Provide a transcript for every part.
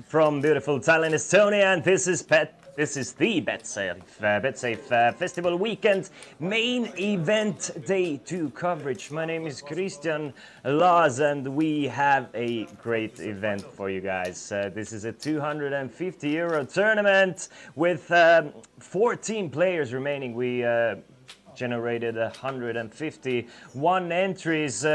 From beautiful Tallinn, Estonia, and this is the Betsafe Festival Weekend main event day 2 coverage. My name is Christian Laas, and we have a great event for you guys. This is a €250 tournament with 14 players remaining. We generated 151 entries.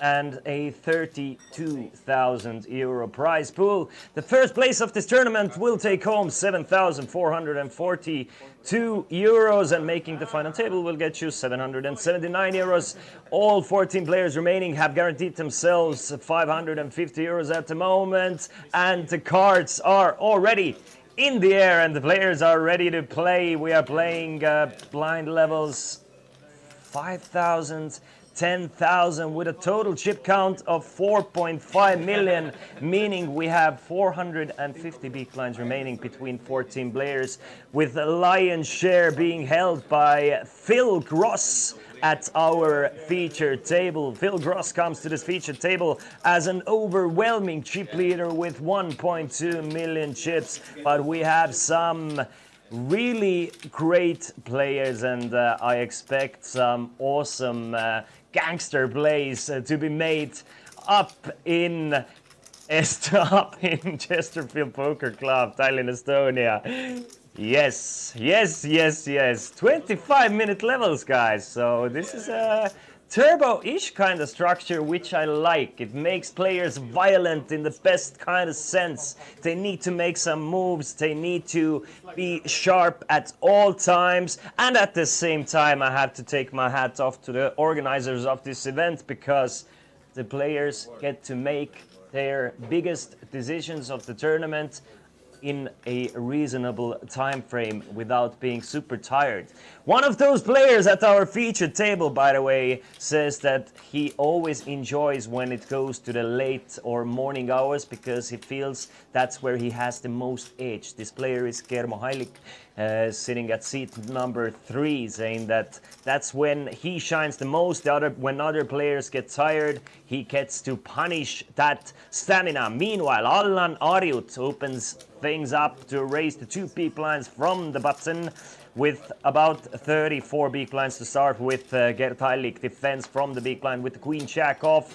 And a €32,000 prize pool. The first place of this tournament will take home €7,442, and making the final table will get you €779. All 14 players remaining have guaranteed themselves €550 at the moment, and the cards are already in the air and the players are ready to play. We are playing blind levels 5,000. 10,000 with a total chip count of 4.5 million, meaning we have 450 big blinds remaining between 14 players, with the lion's share being held by Phil Gross at our featured table. Phil Gross comes to this featured table as an overwhelming chip leader with 1.2 million chips, but we have some really great players, and I expect some awesome gangster plays to be made up in Chesterfield Poker Club, Tallinn, Estonia. Yes, 25-minute levels, guys. So this is a turbo-ish kind of structure, which I like. It makes players violent in the best kind of sense. They need to make some moves, they need to be sharp at all times, and at the same time I have to take my hat off to the organizers of this event, because the players get to make their biggest decisions of the tournament in a reasonable time frame without being super tired. One of those players at our featured table, by the way, says that he always enjoys when it goes to the late or morning hours, because he feels that's where he has the most edge. This player is Germo Heilik, sitting at seat number 3, saying that that's when he shines the most. When other players get tired, he gets to punish that stamina. Meanwhile, Allan Arjut opens things up to raise the 2 big blinds from the button, with about 34 big blinds to start with. Gert Heilik defends from the big blind with the queen jack off.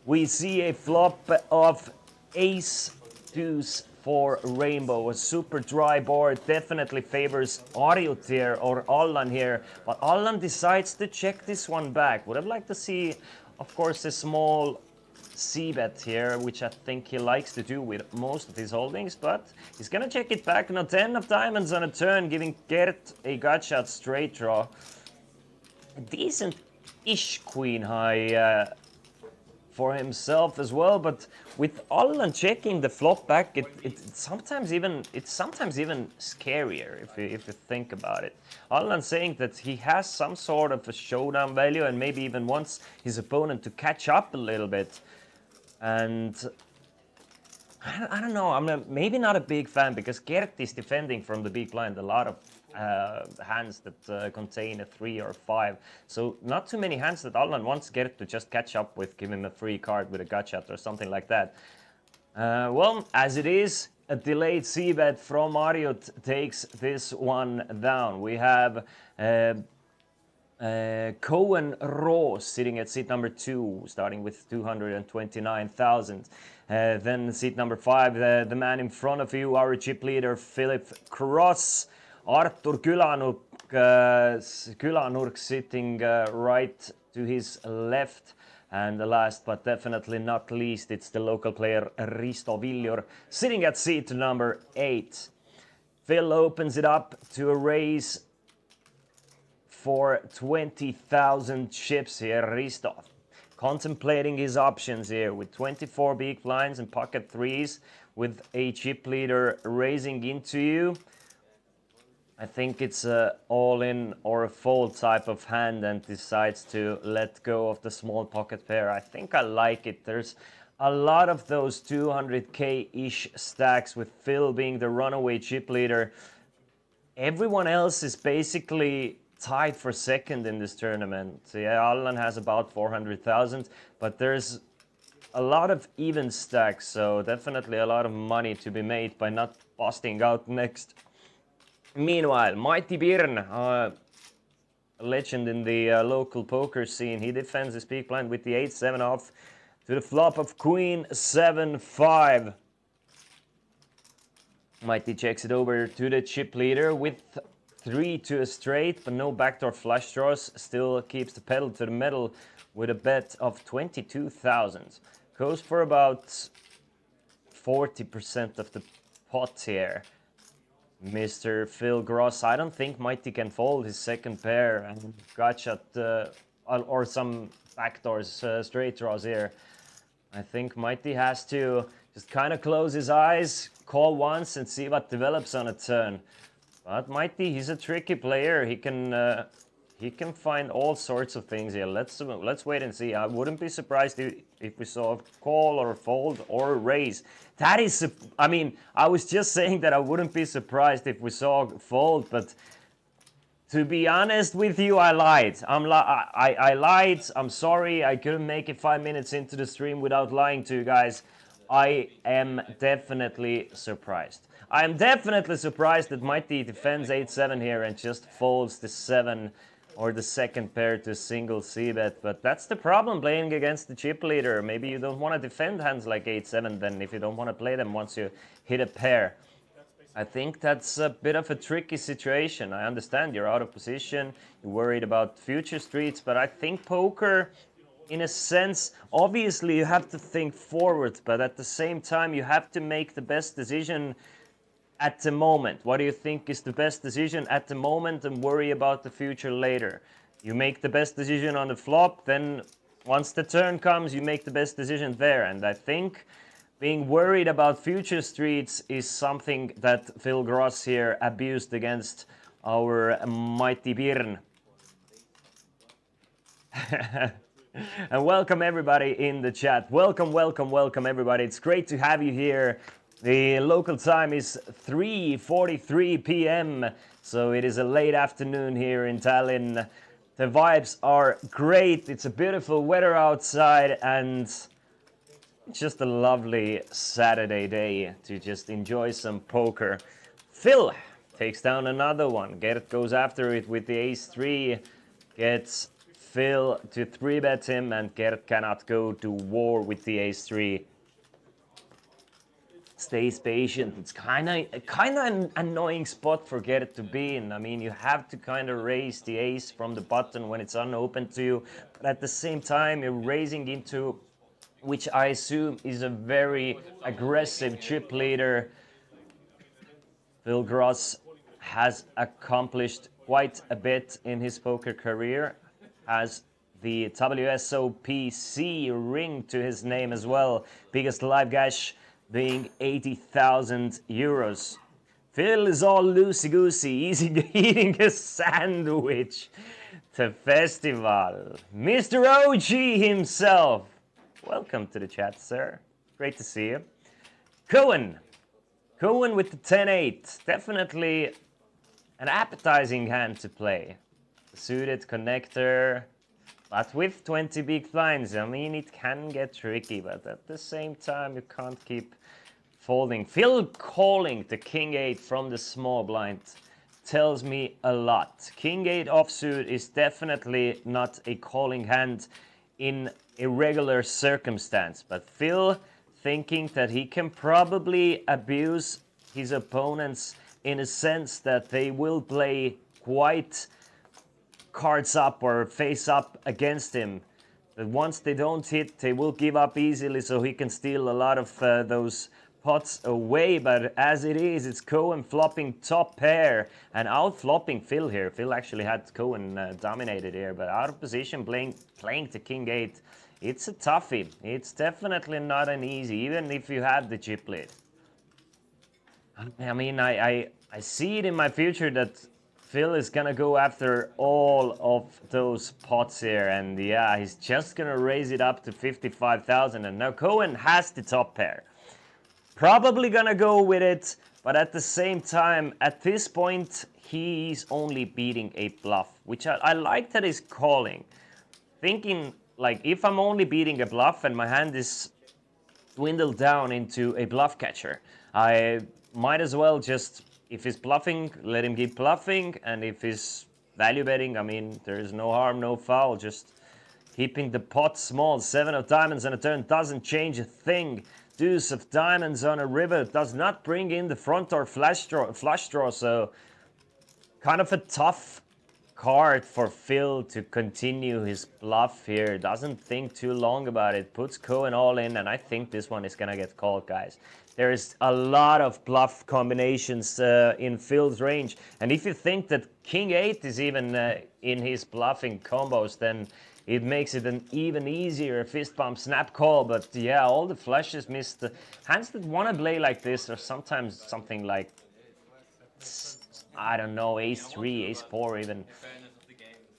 We see a flop of ace deuce for rainbow. A super dry board definitely favors Arjut here, or Allan here, but Allan decides to check this one back. Would have liked to see, of course, a small c-bet here, which I think he likes to do with most of his holdings, but he's gonna check it back. Now 10 of diamonds on a turn, giving Gert a gut shot straight draw. A decent-ish queen high for himself as well, but with Allan checking the flop back, it's sometimes even scarier if you think about it. Allan saying that he has some sort of a showdown value and maybe even wants his opponent to catch up a little bit. And I don't know, I'm maybe not a big fan, because Gert is defending from the big blind a lot of hands that contain a 3 or 5. So not too many hands that Allan wants Gert to just catch up with, give him a free card with a gut shot or something like that. Well, as it is, a delayed c-bet from Arjut takes this one down. We have Cohen Roos sitting at seat number 2, starting with 229,000. Then seat number 5, the man in front of you, our chip leader, Philip Cross. Artur Külanurk sitting right to his left. And last but definitely not least, it's the local player Risto Viljor sitting at seat number 8. Phil opens it up to a raise for 20,000 chips here. Risto contemplating his options here with 24 big blinds and pocket threes, with a chip leader raising into you. I think it's a all-in or a fold type of hand, and decides to let go of the small pocket pair. I think I like it. There's a lot of those 200k-ish stacks, with Phil being the runaway chip leader. Everyone else is basically tied for second in this tournament. Yeah, Allan has about 400,000, but there's a lot of even stacks, so definitely a lot of money to be made by not busting out next. Meanwhile, Mighty Birn, a legend in the local poker scene, he defends his big blind with the 8-7 off to the flop of Queen 7-5. Mighty checks it over to the chip leader with 3 to a straight, but no backdoor flush draws. Still keeps the pedal to the metal with a bet of 22,000. Goes for about 40% of the pot here. Mr. Phil Gross, I don't think Mighty can fold his second pair and gotcha or some backdoors, straight draws here. I think Mighty has to just kind of close his eyes, call once and see what develops on a turn. But Mighty, he's a tricky player. He can find all sorts of things here. Let's wait and see. I wouldn't be surprised if we saw a call or a fold or a raise. That is, I mean, I was just saying that I wouldn't be surprised if we saw a fold, but to be honest with you, I lied. I lied. I'm sorry. I couldn't make it 5 minutes into the stream without lying to you guys. I am definitely surprised. I am definitely surprised that Mighty defends 8-7 here and just folds the 7 or the second pair to a single c-bet. But that's the problem playing against the chip leader. Maybe you don't want to defend hands like 8-7 then if you don't want to play them once you hit a pair. I think that's a bit of a tricky situation. I understand you're out of position, you're worried about future streets, but I think poker, in a sense, obviously you have to think forward, but at the same time you have to make the best decision at the moment. What do you think is the best decision at the moment and worry about the future later? You make the best decision on the flop, then once the turn comes, you make the best decision there. And I think being worried about future streets is something that Phil Gross here abused against our Mighty Birn. And welcome everybody in the chat. Welcome, welcome, welcome everybody. It's great to have you here. The local time is 3:43 p.m. So it is a late afternoon here in Tallinn. The vibes are great. It's a beautiful weather outside and it's just a lovely Saturday day to just enjoy some poker. Phil takes down another one. Gert goes after it with the ace-3. Gets Phil to 3-bet him and Gert cannot go to war with the ace-3. Stays patient. It's kind of an annoying spot for Gert to be in. I mean, you have to kind of raise the ace from the button when it's unopened to you, but at the same time you're raising into, which I assume is a very aggressive chip leader. Phil Gross has accomplished quite a bit in his poker career, has the WSOPC ring to his name as well. Biggest live cash being 80,000 euros. Phil is all loosey-goosey, eating a sandwich. The festival. Mr. OG himself. Welcome to the chat, sir. Great to see you. Cohen. Cohen with the 10-8. Definitely an appetizing hand to play. The suited connector. But with 20 big blinds, I mean, it can get tricky, but at the same time, you can't keep folding. Phil calling the King-8 from the small blind tells me a lot. King-8 offsuit is definitely not a calling hand in a regular circumstance, but Phil thinking that he can probably abuse his opponents in a sense that they will play quite cards up or face up against him. But once they don't hit, they will give up easily, so he can steal a lot of those pots away. But as it is, it's Cohen flopping top pair and out flopping Phil here. Phil actually had Cohen dominated here, but out of position playing the King-8. It's a toughie. It's definitely not an easy, even if you have the chip lead. I mean, I see it in my future that Phil is gonna go after all of those pots here, and yeah, he's just gonna raise it up to 55,000. And now Cohen has the top pair. Probably gonna go with it, but at the same time, at this point, he's only beating a bluff, which I like that he's calling. Thinking, like, if I'm only beating a bluff and my hand is dwindled down into a bluff catcher, I might as well just, if he's bluffing, let him keep bluffing, and if he's value betting, I mean, there's no harm, no foul, just keeping the pot small. 7 of diamonds on a turn doesn't change a thing. Deuce of diamonds on a river does not bring in the front door flush draw, so kind of a tough card for Phil to continue his bluff here. Doesn't think too long about it, puts Cohen all in, and I think this one is gonna get called, guys. There's a lot of bluff combinations in Phil's range, and if you think that King 8 is even in his bluffing combos, then it makes it an even easier fist bump snap call. But yeah, all the flushes missed. Hands that want to play like this are sometimes something like, I don't know, ace-3, ace-4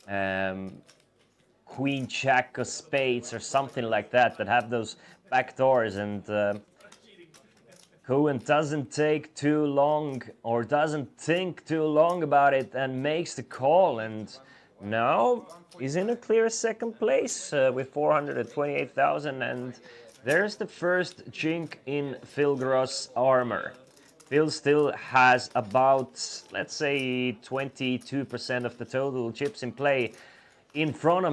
even. Queen jack of spades or something like that have those back doors, and Cohen doesn't take too long or doesn't think too long about it and makes the call, and now he's in a clear second place with 428,000, and there's the first chink in Phil Gross' armor. Phil still has about, let's say, 22% of the total chips in play in front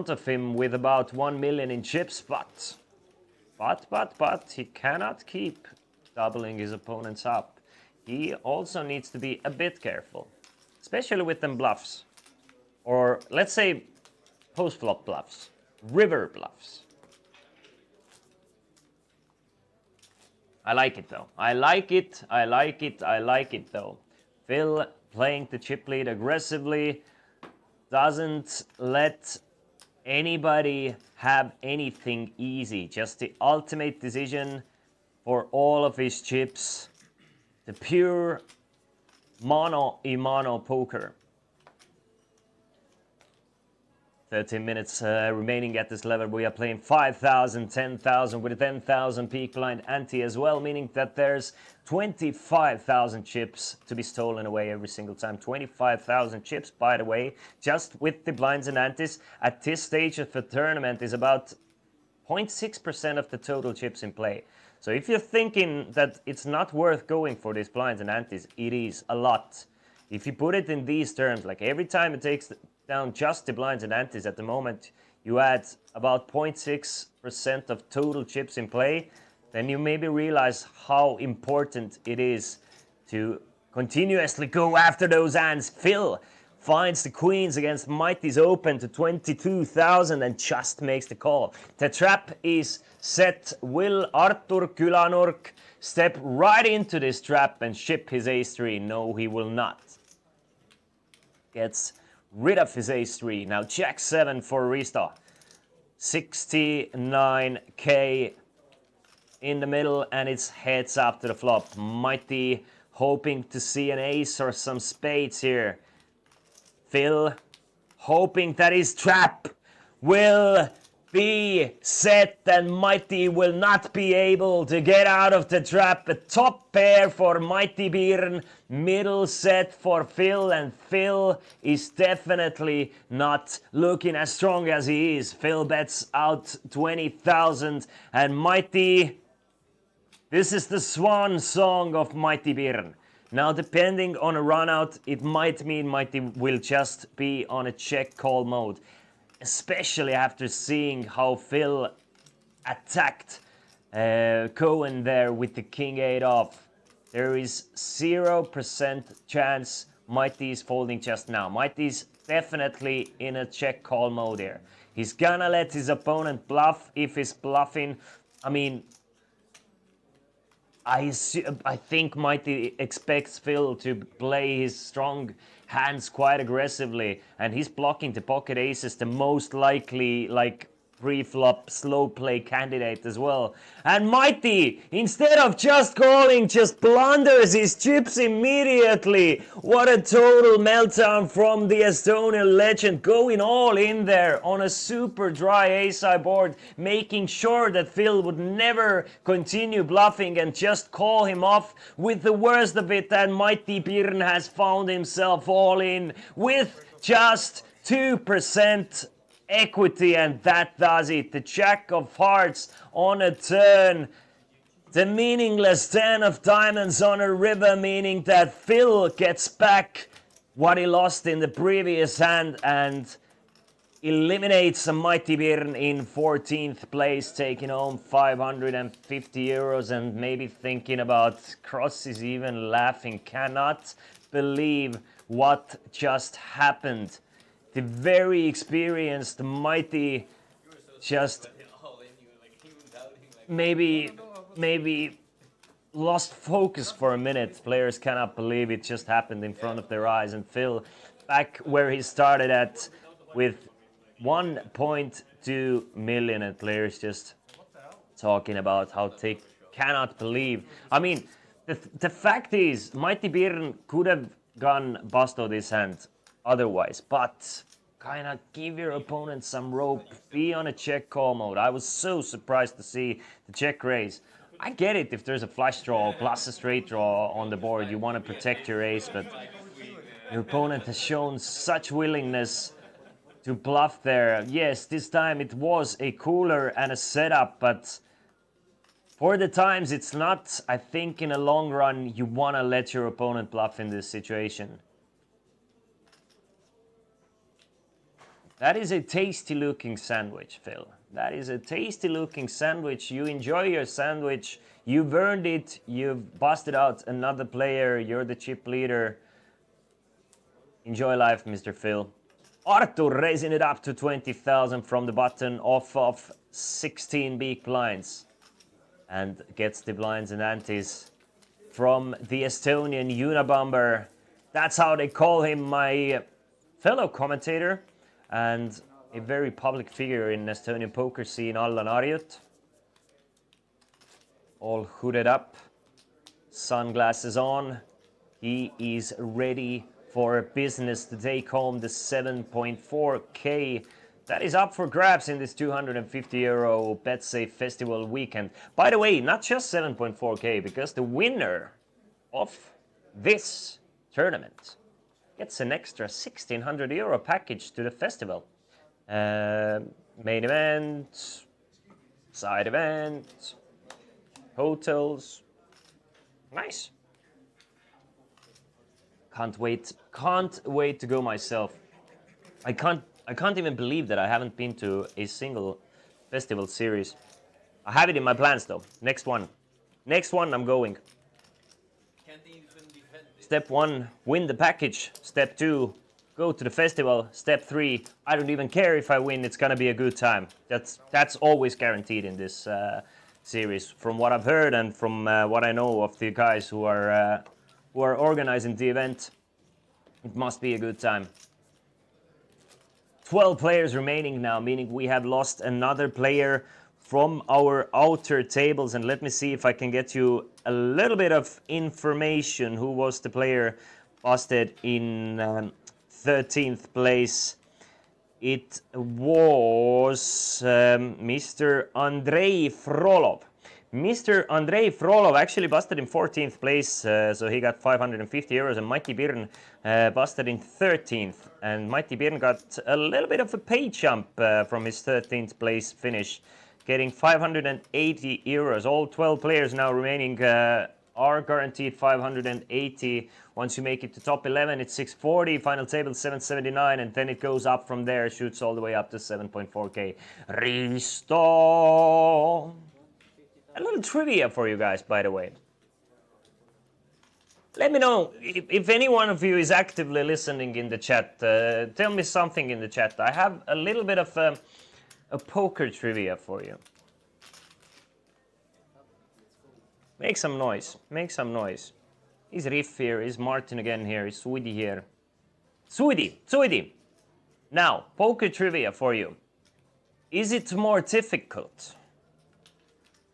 of him with about 1 million in chips, but he cannot keep doubling his opponents up. He also needs to be a bit careful, especially with them bluffs. Or let's say post-flop bluffs, river bluffs. I like it though. I like it though. Phil playing the chip lead aggressively, doesn't let anybody have anything easy. Just the ultimate decision for all of his chips. The pure mono poker. 13 minutes remaining at this level. We are playing 5,000, 10,000 with a 10,000 peak blind ante as well, meaning that there's 25,000 chips to be stolen away every single time. 25,000 chips, by the way, just with the blinds and antes at this stage of the tournament is about 0.6% of the total chips in play. So if you're thinking that it's not worth going for these blinds and antes, it is a lot. If you put it in these terms, like every time it takes down just the blinds and antes at the moment, you add about 0.6% of total chips in play, then you maybe realize how important it is to continuously go after those hands. Phil finds the queens against Mighty's open to 22,000 and just makes the call. The trap is set. Will Artur Kylanork step right into this trap and ship his ace-3? No, he will not. Gets rid of his ace-3. Now jack 7 for Rista. 69k in the middle, and it's heads up to the flop. Mighty hoping to see an ace or some spades here. Phil hoping that his trap will be set and Mighty will not be able to get out of the trap. A top pair for Mighty Björn, middle set for Phil, and Phil is definitely not looking as strong as he is. Phil bets out 20,000, and Mighty, this is the swan song of Mighty Björn. Now, depending on a run out, it might mean Mighty will just be on a check call mode. Especially after seeing how Phil attacked Cohen there with the king 8 off. There is 0% chance Mighty is folding just now. Mighty's definitely in a check call mode here. He's gonna let his opponent bluff if he's bluffing. I mean, I think Mighty expects Phil to play his strong hands quite aggressively, and he's blocking the pocket aces, the most likely like pre-flop slow play candidate as well. And Mighty, instead of just calling, just blunders his chips immediately. What a total meltdown from the Estonian legend, going all in there on a super dry ace-high board, making sure that Phil would never continue bluffing and just call him off. With the worst of it, that Mighty Birn has found himself all in with just 2% equity, and that does it. The Jack of Hearts on a turn, the meaningless 10 of diamonds on a river, meaning that Phil gets back what he lost in the previous hand and eliminates a Mighty Birn in 14th place, taking home 550 euros and maybe thinking about crosses, even laughing. Cannot believe what just happened. The very experienced Mighty just maybe lost focus for a minute. Players cannot believe it just happened in front of their eyes. And Phil back where he started at with 1.2 million, and players just talking about how they cannot believe. I mean, the fact is, Mighty Birn could have gone busto this hand otherwise, but kind of give your opponent some rope, be on a check call mode. I was so surprised to see the check raise. I get it if there's a flush draw plus a straight draw on the board, you want to protect your ace, but your opponent has shown such willingness to bluff there. Yes, this time it was a cooler and a setup, but for the times it's not. I think in a long run you want to let your opponent bluff in this situation. That is a tasty looking sandwich, Phil. That is a tasty looking sandwich. You enjoy your sandwich. You've earned it. You've busted out another player. You're the chip leader. Enjoy life, Mr. Phil. Artur raising it up to 20,000 from the button off of 16 big blinds. And gets the blinds and antes from the Estonian Unabomber. That's how they call him, my fellow commentator and a very public figure in Estonian poker scene, Allan Arjut. All hooded up, sunglasses on. He is ready for business to take home the 7.4k. That is up for grabs in this 250 euro Betsafe Festival weekend. By the way, not just 7.4k, because the winner of this tournament gets an extra 1,600 euro package to the festival. Main event, side event, hotels. Nice. Can't wait to go myself. I can't even believe that I haven't been to a single festival series. I have it in my plans though. Next one I'm going. Step 1, win the package. Step 2, go to the festival. Step 3, I don't even care if I win, it's gonna be a good time. That's always guaranteed in this series, from what I've heard and from what I know of the guys who are organizing the event. It must be a good time. 12 players remaining now, meaning we have lost another player from our outer tables. And let me see if I can get you a little bit of information. Who was the player busted in 13th place? It was Mr. Andrei Frolov. Mr. Andrei Frolov actually busted in 14th place, so he got 550 euros, and Mighty Birn busted in 13th. And Mighty Birn got a little bit of a pay jump from his 13th place finish, getting 580 euros. All 12 players now remaining are guaranteed 580. Once you make it to top 11, it's 640, final table 779, and then it goes up from there, shoots all the way up to 7.4k. Risto! A little trivia for you guys, by the way. Let me know if any one of you is actively listening in the chat. Tell me something in the chat. I have a little bit of a poker trivia for you. Make some noise. Make some noise. Is Riff here? Is Martin again here? Is Swede here? Swede! Now, poker trivia for you. Is it more difficult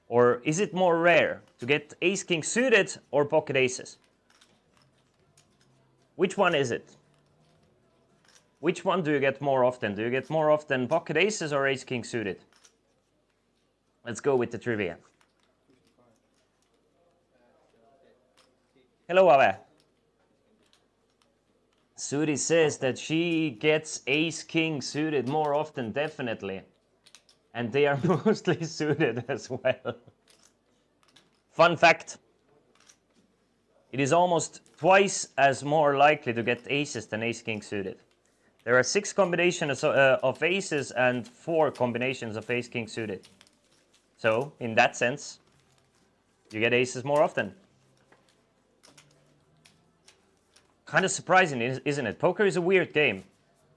or is it more rare to get ace king suited or pocket aces? Which one is it? Which one do you get more often? Do you get more often pocket aces or ace king suited? Let's go with the trivia. Hello, Ave. Sudi says that she gets ace king suited more often, definitely. And they are mostly suited as well. Fun fact. It is almost twice as more likely to get aces than ace king suited. There are 6 combinations of aces and 4 combinations of ace king suited. So, in that sense, you get aces more often. Kind of surprising, isn't it? Poker is a weird game.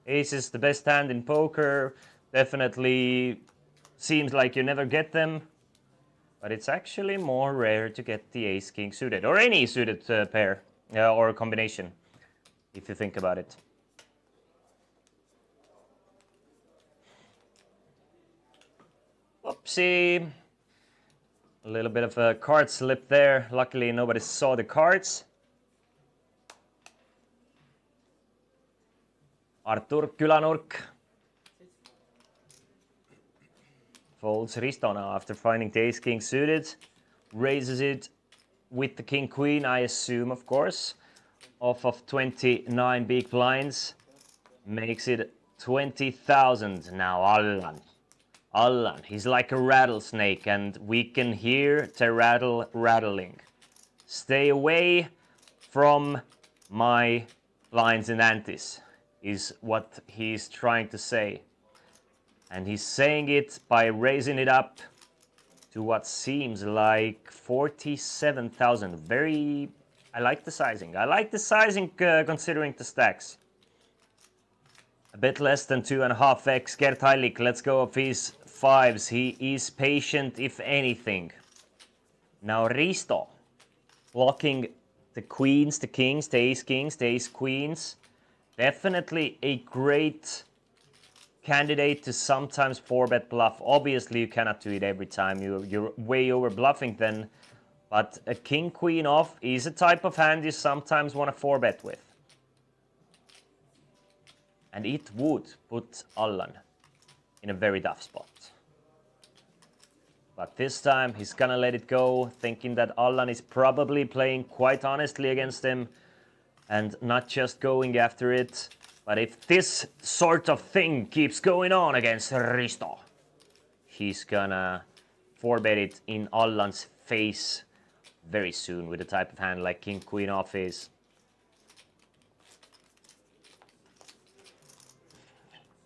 Ace is the best hand in poker. Definitely seems like you never get them. But it's actually more rare to get the ace king suited. Or any suited pair or combination, if you think about it. Oopsie. A little bit of a card slip there. Luckily, nobody saw the cards. Artur Külanurk folds Risto now after finding the ace king suited. Raises it with the king queen, I assume, of course. Off of 29 big blinds. Makes it 20,000. Now Allan, he's like a rattlesnake and we can hear the rattle rattling. Stay away from my blinds and antes, is what he's trying to say. And he's saying it by raising it up to what seems like 47,000. I like the sizing. I like the sizing considering the stacks. A bit less than 2.5x. Gert Heilig, let's go of his 5s. He is patient, if anything. Now Risto, blocking the queens, the kings, the ace kings, the ace queens. Definitely a great candidate to sometimes 4-bet bluff. Obviously, you cannot do it every time. You're way over bluffing then. But a king queen off is a type of hand you sometimes want to 4-bet with. And it would put Allan in a very tough spot. But this time he's gonna let it go, thinking that Allan is probably playing quite honestly against him and not just going after it. But if this sort of thing keeps going on against Risto, he's gonna 4-bet it in Allan's face very soon with a type of hand like king queen off is.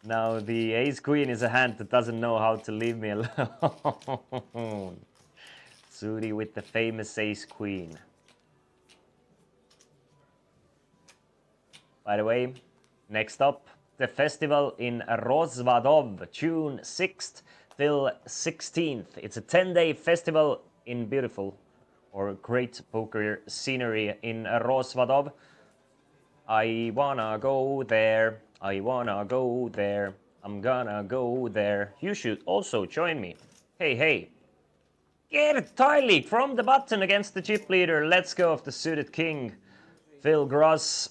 Now the ace queen is a hand that doesn't know how to leave me alone. Sudi with the famous ace queen. By the way, next up, the festival in Rozvadov, June 6th till 16th. It's a 10-day festival in beautiful or great poker scenery in Rozvadov. I wanna go there. I wanna go there. I'm gonna go there. You should also join me. Hey. Gert Heilig from the button against the chip leader. Let's go of the suited king. Phil Gross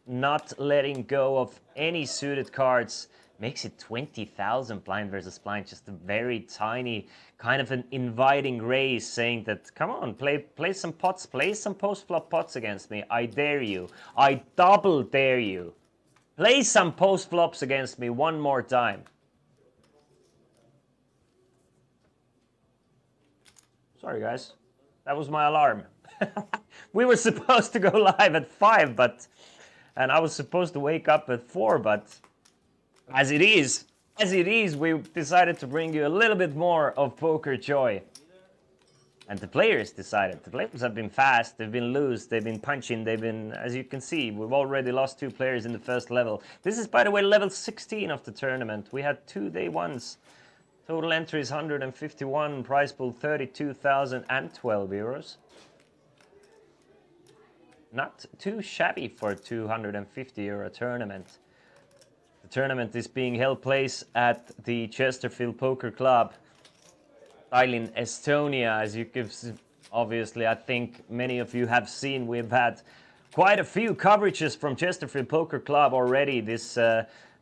not letting go of any suited cards. Makes it 20,000 blind versus blind. Just a very tiny, kind of an inviting raise, saying that, come on, play some pots, play some post-flop pots against me. I dare you. I double dare you. Play some post-flops against me one more time. Sorry, guys. That was my alarm. We were supposed to go live at 5, and I was supposed to wake up at 4, but as it is, we decided to bring you a little bit more of poker joy. And the players decided. The players have been fast, they've been loose, they've been punching, they've been, as you can see, we've already lost 2 players in the first level. This is, by the way, level 16 of the tournament. We had 2 day ones. Total entries 151, prize pool 32,012 euros. Not too shabby for a 250 euro tournament. The tournament is being held place at the Chesterfield Poker Club, Tallinn, Estonia. As you can see, obviously, I think many of you have seen, we've had quite a few coverages from Chesterfield Poker Club already. This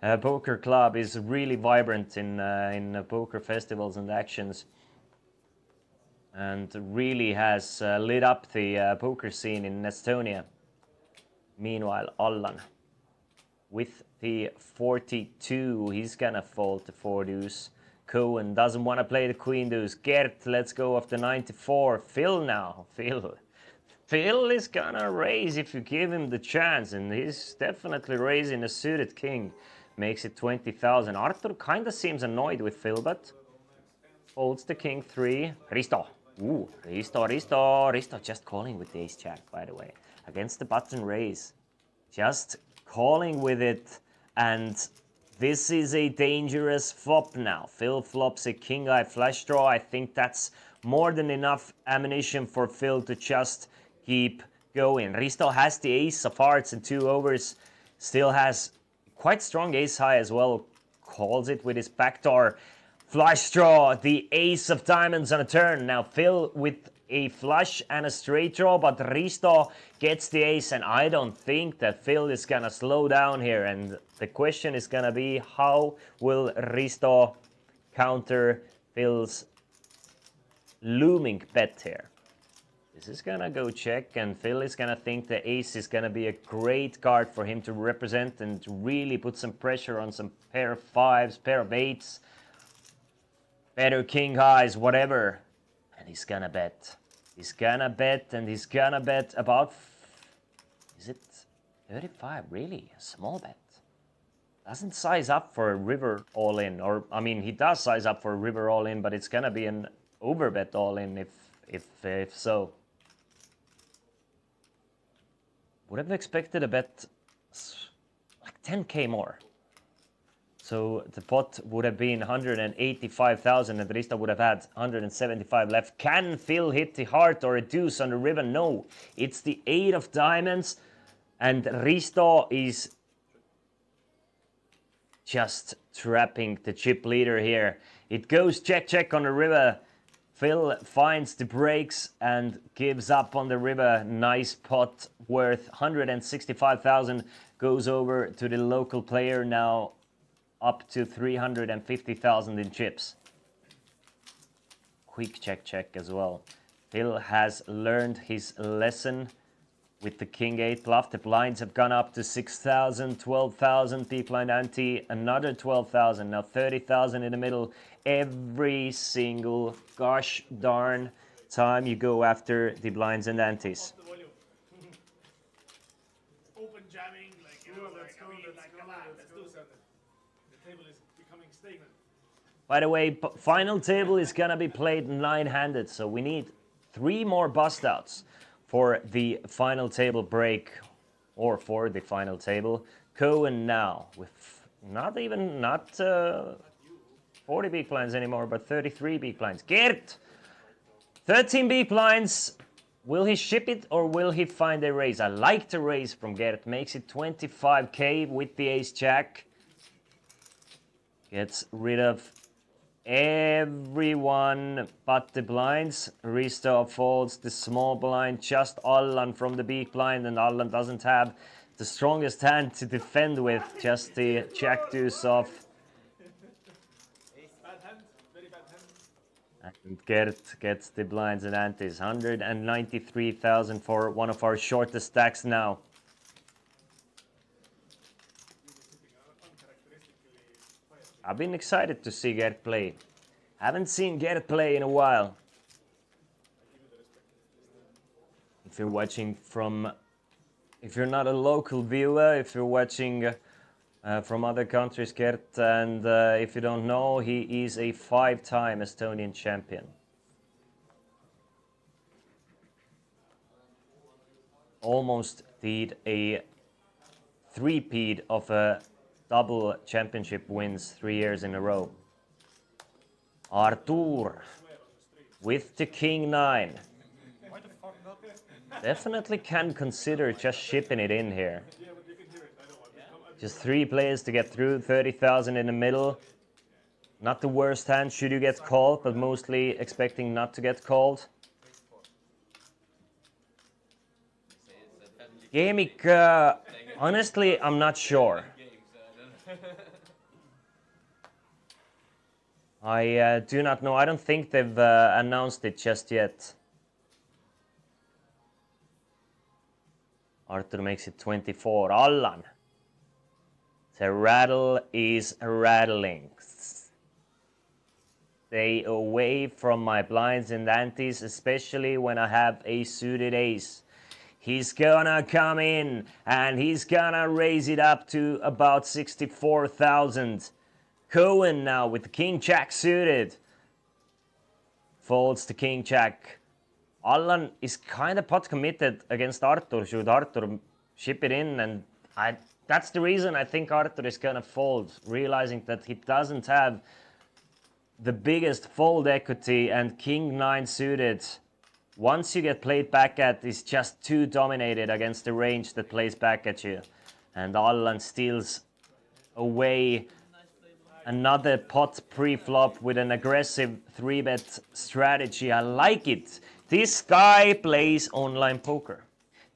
poker club is really vibrant in poker festivals and actions, and really has lit up the poker scene in Estonia. Meanwhile, Allan with the 42, he's gonna fold to 4 deuce. Cohen doesn't want to play the queen deuce. Gert, let's go off the 94. Phil now. Phil is gonna raise if you give him the chance, and he's definitely raising a suited king. Makes it 20,000. Artur kinda seems annoyed with Phil, but folds the king 3. Risto. Ooh, Risto just calling with the ace jack, by the way. Against the button raise. Just calling with it, and this is a dangerous flop now. Phil flops a king-eye flush draw. I think that's more than enough ammunition for Phil to just keep going. Risto has the ace of hearts and 2 overs. Still has quite strong ace-high as well. Calls it with his backdoor flush draw. The ace of diamonds on a turn. Now Phil with a flush and a straight draw, but Risto gets the ace, and I don't think that Phil is gonna slow down here. And the question is gonna be, how will Risto counter Phil's looming bet here? This is gonna go check, and Phil is gonna think the ace is gonna be a great card for him to represent and to really put some pressure on some pair of 5s, pair of 8s, better king highs, whatever. And he's gonna bet. He's gonna bet, and he's gonna bet about, is it 35? Really? A small bet. Doesn't size up for a river all-in, or, I mean, he does size up for a river all-in, but it's gonna be an overbet all-in if so. Would have expected a bet like 10k more. So the pot would have been 185,000, and Risto would have had 175 left. Can Phil hit the heart or a deuce on the ribbon? No, it's the 8 of diamonds, and Risto is just trapping the chip leader here. It goes check on the river. Phil finds the breaks and gives up on the river. Nice pot worth 165,000 goes over to the local player, now up to 350,000 in chips. Quick check as well. Phil has learned his lesson with the king 8 bluff. The blinds have gone up to 6,000, 12,000, big blind ante, another 12,000, now 30,000 in the middle. Every single gosh darn time you go after the blinds and antes. Open jamming, like, you know, let's do something. The table is becoming stagnant. By the way, final table is gonna be played 9-handed, so we need 3 more bust outs for the final table break, or for the final table. Cohen now with not 40 big blinds anymore, but 33 big blinds. Gert, 13 big blinds. Will he ship it or will he find a raise? I like the raise from Gert. Makes it 25k with the ace jack. Gets rid of everyone but the blinds. Risto folds the small blind, just Allan from the big blind, and Allan doesn't have the strongest hand to defend with, just the jack deuce off. Bad hand, very bad hand. And Gert gets the blinds and antes. 193,000 for one of our shortest stacks now. I've been excited to see Gert play. Haven't seen Gert play in a while. If you're watching from, if you're not a local viewer, if you're watching from other countries, Gert, and if you don't know, he is a 5-time Estonian champion. Almost did a three-peat of a double championship wins 3 years in a row. Artur with the king 9. Definitely can consider just shipping it in here. Yeah, but you can hear it. I know. Just 3 players to get through, 30,000 in the middle. Not the worst hand should you get called, but mostly expecting not to get called. Gamic, honestly, I'm not sure. I do not know. I don't think they've announced it just yet. Arthur makes it 24. Allan. The rattle is rattling. Stay away from my blinds and antes, especially when I have a suited ace. He's gonna come in and he's gonna raise it up to about 64,000. Cohen now with the King Jack suited. Folds to King Jack. Allan is kind of pot committed against Arthur. Should Arthur ship it in? And that's the reason I think Arthur is gonna fold, realizing that he doesn't have the biggest fold equity, and King 9 suited, once you get played back at, is just too dominated against the range that plays back at you. And Allan steals away another pot pre-flop with an aggressive 3-bet strategy. I like it. This guy plays online poker.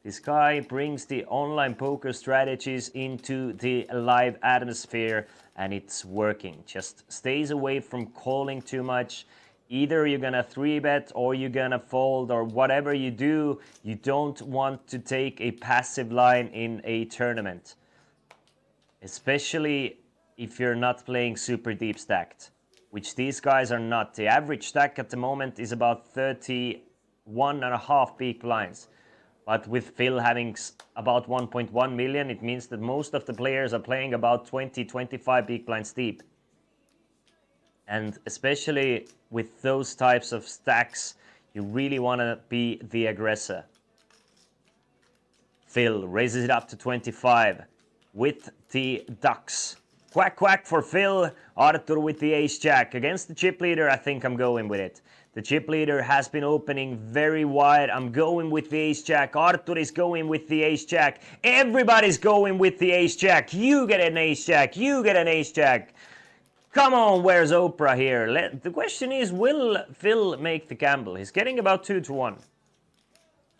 This guy brings the online poker strategies into the live atmosphere, and it's working. Just stays away from calling too much. Either you're gonna 3-bet or you're gonna fold, or whatever you do, you don't want to take a passive line in a tournament. Especially if you're not playing super deep stacked, which these guys are not. The average stack at the moment is about 31.5 big blinds. But with Phil having about 1.1 million, it means that most of the players are playing about 20-25 big blinds deep. And especially with those types of stacks, you really want to be the aggressor. Phil raises it up to 25 with the Ducks. Quack quack for Phil. Arthur with the ace-jack. Against the chip leader, I think I'm going with it. The chip leader has been opening very wide. I'm going with the ace-jack. Arthur is going with the ace-jack. Everybody's going with the ace-jack. You get an ace-jack. You get an ace-jack. Come on, where's Oprah here? The question is, will Phil make the gamble? He's getting about 2-1.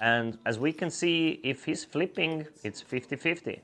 And as we can see, if he's flipping, it's 50-50.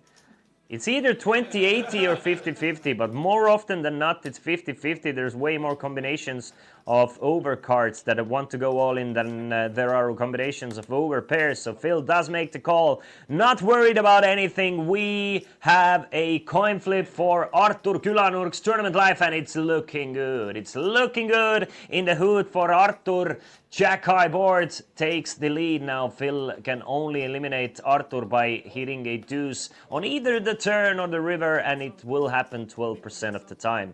It's either 20-80 or 50-50, but more often than not, it's 50-50. There's way more combinations of over cards that want to go all in than there are combinations of over pairs. So Phil does make the call. Not worried about anything. We have a coin flip for Artur Külanurk's tournament life, and it's looking good. It's looking good in the hood for Artur. Jack high board takes the lead now. Phil can only eliminate Arthur by hitting a deuce on either the turn or the river, and it will happen 12% of the time.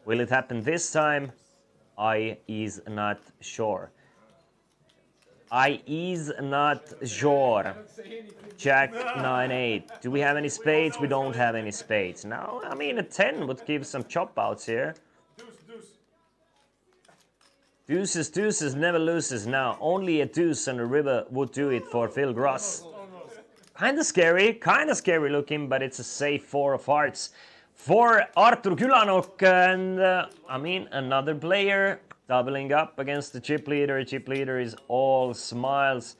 Will it happen this time? I is not sure. I is not sure. Jack 9-8. Do we have any spades? We don't have any spades. Now, I mean, a 10 would give some chop outs here. Deuces never loses. Now, only a deuce on the river would do it for Phil Gross. Kind of scary looking, but it's a safe 4 of hearts for Artur Külanurk. And, I mean, another player doubling up against the chip leader. Chip leader is all smiles.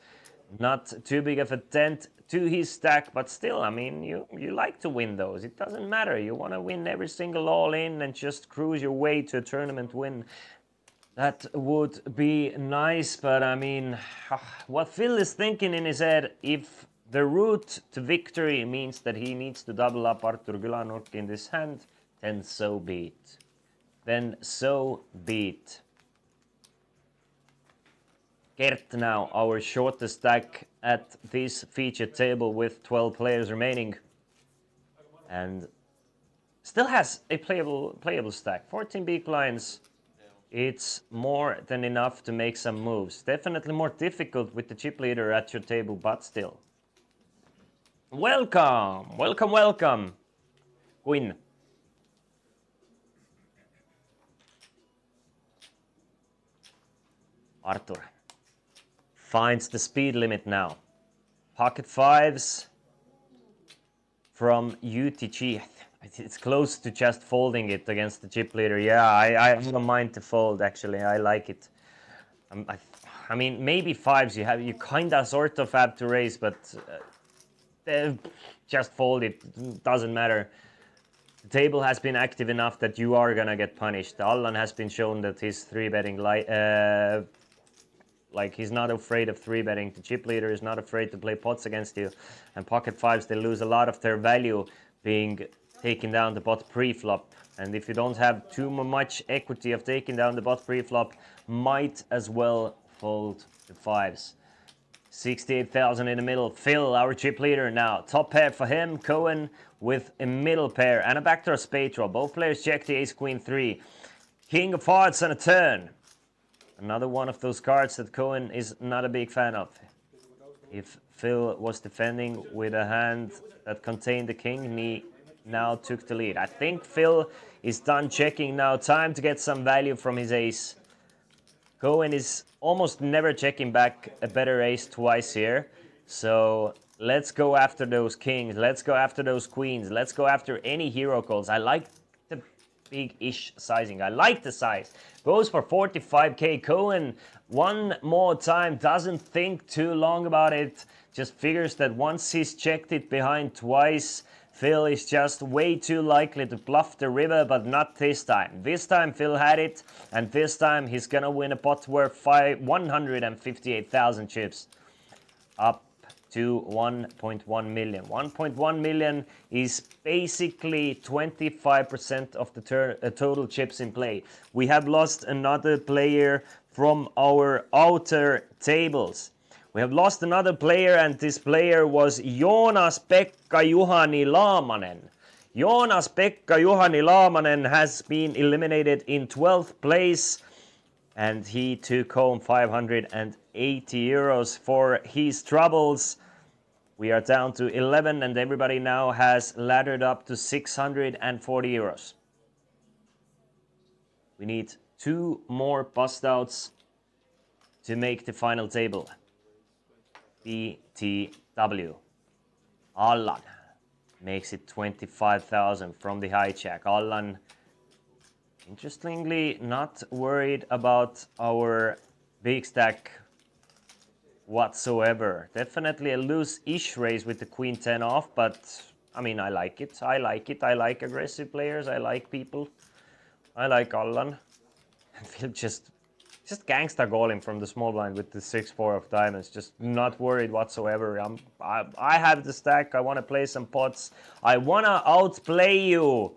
Not too big of a dent to his stack, but still, I mean, you like to win those. It doesn't matter. You want to win every single all-in and just cruise your way to a tournament win. That would be nice, but I mean, what Phil is thinking in his head, if the route to victory means that he needs to double up Artur Külanurk in this hand, then so be it. Then so be it. Gert now, our shortest stack at this featured table with 12 players remaining. And still has a playable stack. 14 big blinds. It's more than enough to make some moves. Definitely more difficult with the chip leader at your table, but still. Welcome! Welcome, welcome! Win. Arthur finds the speed limit now. Pocket fives from UTG. It's close to just folding it against the chip leader. Yeah, I don't mind to fold, actually. I like it. I mean, maybe fives you kind of sort of have to raise, but just fold it. Doesn't matter. The table has been active enough that you are gonna get punished. Allan has been shown that he's 3-betting like he's not afraid of 3-betting. The chip leader is not afraid to play pots against you. And pocket fives, they lose a lot of their value being taken down the bot pre-flop. And if you don't have too much equity of taking down the bot pre-flop, might as well fold the fives. 68,000 in the middle. Phil, our chip leader now. Top pair for him. Cohen with a middle pair and a backdoor spade draw. Both players check the ace queen 3. King of hearts on a turn. Another one of those cards that Cohen is not a big fan of. If Phil was defending with a hand that contained the king, he now took the lead. I think Phil is done checking now. Time to get some value from his ace. Cohen is almost never checking back a better ace twice here. So let's go after those kings. Let's go after those queens. Let's go after any hero calls. I like the big-ish sizing. I like the size. Goes for 45k. Cohen, one more time, doesn't think too long about it. Just figures that once he's checked it behind twice, Phil is just way too likely to bluff the river, but not this time. This time Phil had it, and this time he's gonna win a pot worth 158,000 chips. Up to 1.1 million. 1.1 million is basically 25% of the total chips in play. We have lost another player from our outer tables. We have lost another player, and this player was Joonas-Pekka Juhani Laamanen. Joonas-Pekka Juhani Laamanen has been eliminated in 12th place, and he took home 580 euros for his troubles. We are down to 11, and everybody now has laddered up to 640 euros. We need 2 more bust outs to make the final table. BTW. Allan makes it 25,000 from the hijack. Allan, interestingly, not worried about our big stack whatsoever. Definitely a loose-ish raise with the queen 10 off, but I mean, I like it. I like it. I like aggressive players. I like people. I like Allan. I feel just gangsta calling from the small blind with the 6-4 of diamonds. Just not worried whatsoever. I have the stack. I want to play some pots. I want to outplay you,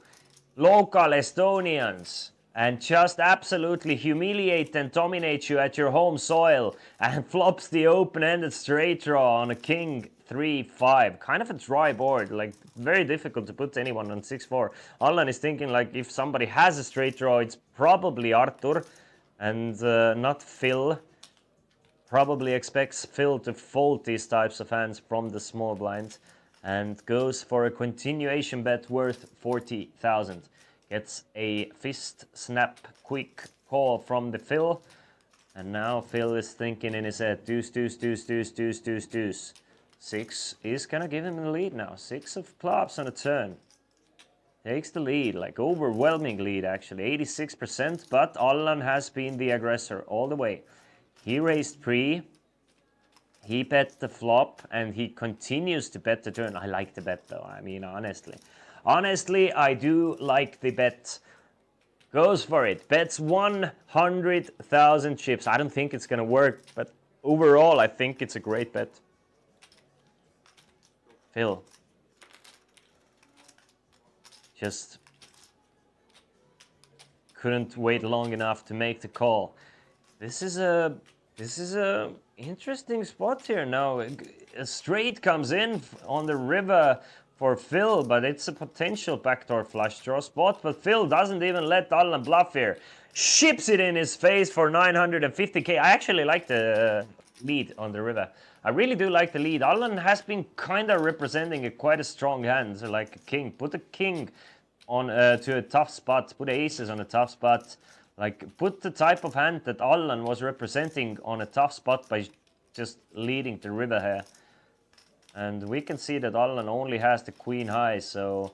local Estonians, and just absolutely humiliate and dominate you at your home soil. And flops the open-ended straight draw on a king 3-5. Kind of a dry board. Like, very difficult to put anyone on 6-4. Allan is thinking, like, if somebody has a straight draw, it's probably Artur. And not Phil. Probably expects Phil to fold these types of hands from the small blind. And goes for a continuation bet worth 40,000. Gets a fist snap quick call from the Phil. And now Phil is thinking in his head, deuce, deuce, deuce, deuce, deuce, deuce, deuce. 6 is gonna give him the lead now. 6 of clubs on a turn. Takes the lead, like overwhelming lead actually, 86%, but Allan has been the aggressor all the way. He raised pre, he bet the flop, and he continues to bet the turn. I like the bet though, I mean, honestly. Honestly, I do like the bet. Goes for it, bets 100,000 chips. I don't think it's gonna work, but overall I think it's a great bet. Phil. Just couldn't wait long enough to make the call. This is a interesting spot here now. A straight comes in on the river for Phil, but it's a potential backdoor flush draw spot. But Phil doesn't even let Allan bluff here. Ships it in his face for 950k. I actually like the lead on the river. I really do like the lead. Allan has been kind of representing quite a strong hand, so like a king. Put a king on to a tough spot. Put aces on a tough spot. Like, put the type of hand that Allan was representing on a tough spot by just leading the river here. And we can see that Allan only has the queen high, so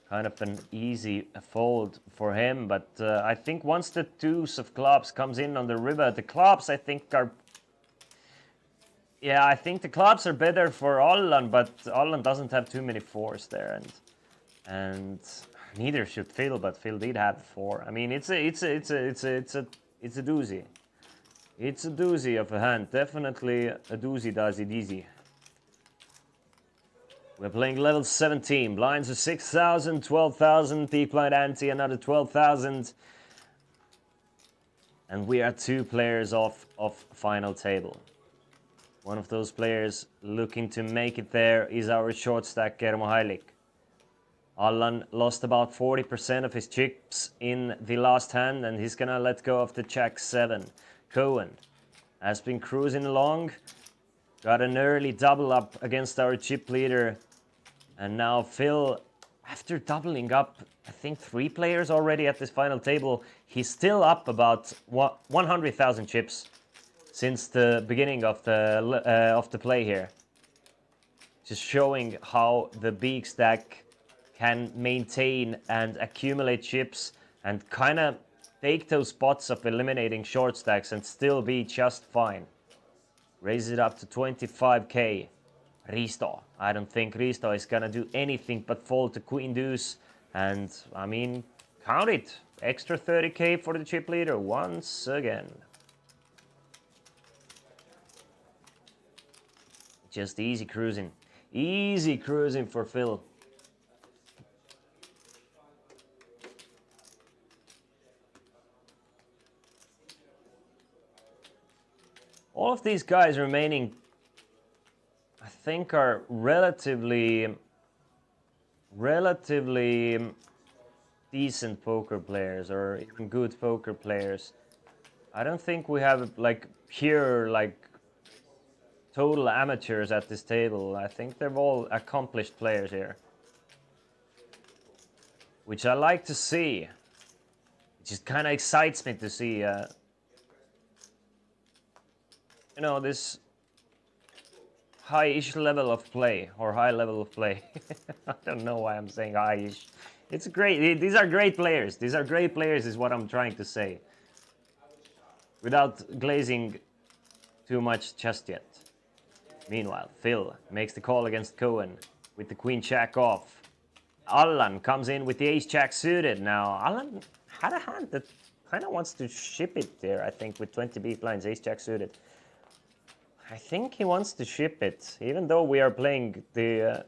kind of an easy fold for him. But I think once the deuce of clubs comes in on the river, the clubs I think are... Yeah, I think the clubs are better for Allan, but Allan doesn't have too many fours there, and neither should Phil, but Phil did have 4. I mean, it's a doozy. It's a doozy of a hand. Definitely a doozy does it easy. We're playing level 17. Blinds are 6,000, 12,000. Peak blind ante, another 12,000. And we are 2 players off of final table. One of those players looking to make it there is our short stack, Kermo Heilik. Allan lost about 40% of his chips in the last hand, and he's gonna let go of the Jack 7. Cohen has been cruising along. Got an early double up against our chip leader. And now Phil, after doubling up, I think 3 players already at this final table, he's still up about 100,000 chips since the beginning of the play here. Just showing how the big stack can maintain and accumulate chips and kind of take those spots of eliminating short stacks and still be just fine. Raise it up to 25k. Risto. I don't think Risto is gonna do anything but fold to Queen Deuce. And I mean, count it. Extra 30k for the chip leader once again. Just easy cruising. Easy cruising for Phil. All of these guys remaining, I think, are relatively decent poker players or even good poker players. I don't think we have like pure like total amateurs at this table. I think they're all accomplished players here, which I like to see. It just kind of excites me to see, you know, this high-ish level of play, or high level of play. I don't know why I'm saying high-ish. It's great. These are great players. These are great players is what I'm trying to say. Without glazing too much just yet. Meanwhile, Phil makes the call against Cohen with the queen jack off. Allan comes in with the ace jack suited. Now, Allan had a hand that kind of wants to ship it there, I think, with 20 big blinds, ace jack suited. I think he wants to ship it, even though we are playing the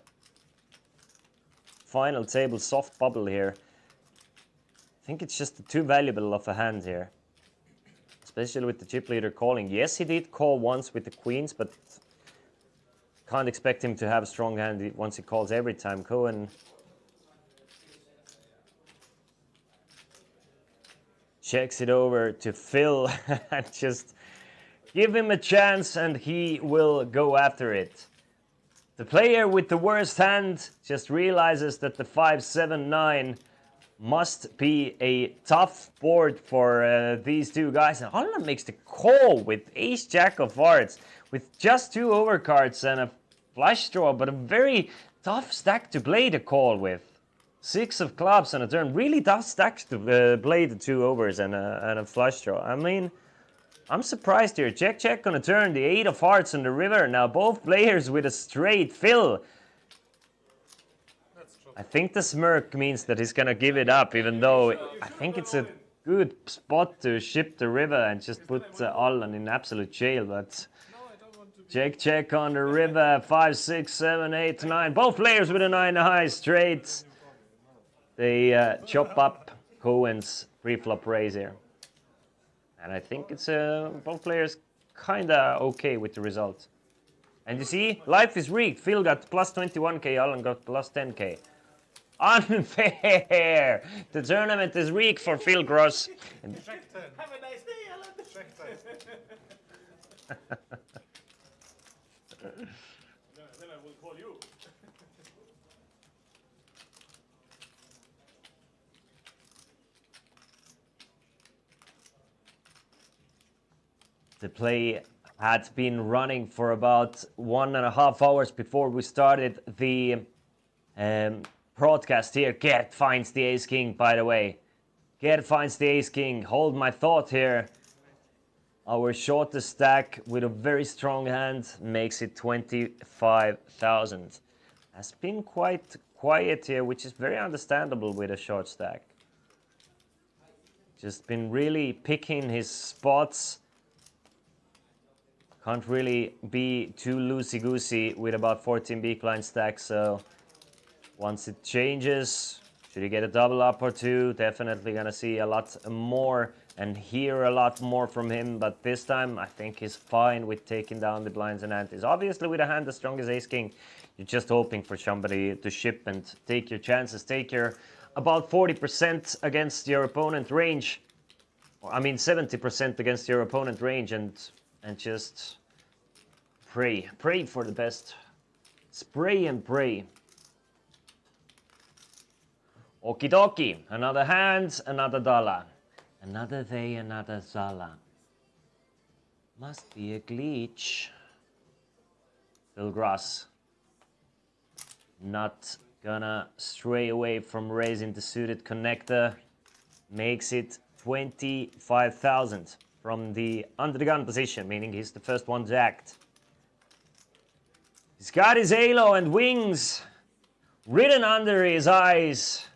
final table soft bubble here. I think it's just too valuable of a hand here. Especially with the chip leader calling. Yes, he did call once with the queens, but can't expect him to have a strong hand once he calls every time. Cohen checks it over to Phil and just give him a chance and he will go after it. The player with the worst hand just realizes that the 5-7-9 must be a tough board for these 2 guys. And Allan makes the call with ace jack of hearts with just 2 overcards and a flush draw, but a very tough stack to play the call with. 6 of clubs on a turn, really tough stacks to play the 2 overs and a flush draw. I mean, I'm surprised here. Check, check on a turn, the 8 of hearts on the river. Now both players with a straight. Phil, I think the smirk means that he's gonna give it up, even though I think it's a good spot to ship the river and just put Allan in absolute jail. But check, check on the river. 5, 6, 7, 8, 9. Both players with a 9 high straight. They chop up Cohen's pre-flop raise here. And I think it's both players kinda okay with the result. And you see, life is rigged. Phil got plus 21k, Allan got plus 10k. Unfair! The tournament is rigged for Phil Gross. Have a nice day, Allan. Then I will call you. The play had been running for about 1.5 hours before we started the broadcast here. Gert finds the ace king, by the way. Gert finds the ace king. Hold my thought here. Our shortest stack with a very strong hand makes it 25,000. Has been quite quiet here, which is very understandable with a short stack. Just been really picking his spots. Can't really be too loosey-goosey with about 14 big blind stacks, so once it changes, should he get a double up or two, definitely gonna see a lot more and hear a lot more from him, but this time I think he's fine with taking down the blinds and antes. Obviously with a hand as strong as ace king, you're just hoping for somebody to ship and take your chances, take your about 40% against your opponent range, or I mean 70% against your opponent range, and just pray for the best. Spray and pray. Okie dokie, another hand, another dollar. Another day, another Zala. Must be a glitch. Phil Gross. Not gonna stray away from raising the suited connector. Makes it 25,000 from the under the gun position, meaning he's the first one jacked. He's got his halo and wings written under his eyes,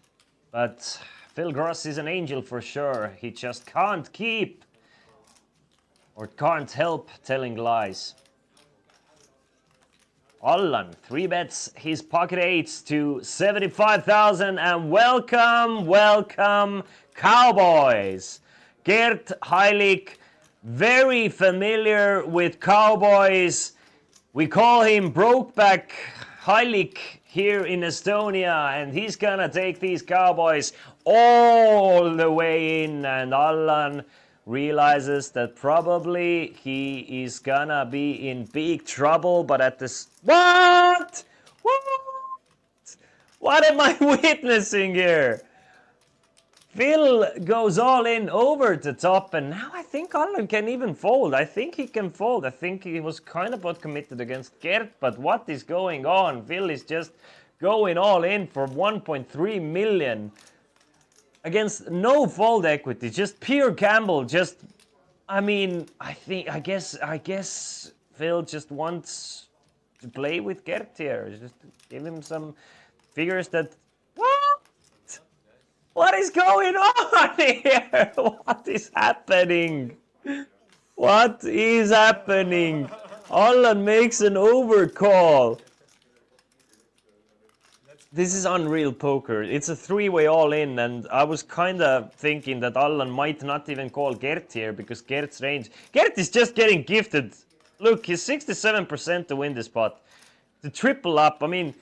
but Phil Gross is an angel for sure. He just can't keep or can't help telling lies. Allan 3-bets his pocket eights to 75,000 and welcome Cowboys. Gert Heilig, very familiar with Cowboys. We call him Brokeback Heilig here in Estonia, and he's gonna take these Cowboys all the way in, and Allan realizes that probably he is gonna be in big trouble, but at this... What? What am I witnessing here? Phil goes all in over the top, and now I think Allan can even fold. I think he can fold. I think he was kind of bot committed against Gert, but what is going on? Phil is just going all in for 1.3 million against no fold equity, just pure gamble. Just, I mean, I guess Phil just wants to play with Gert here. Just give him some figures that... What is going on here? What is happening? What is happening? Allan makes an overcall. This is unreal poker. It's a three-way all-in, and I was kind of thinking that Allan might not even call Gert here because Gert's range... Gert is just getting gifted. Look, he's 67% to win this pot. The triple up, I mean...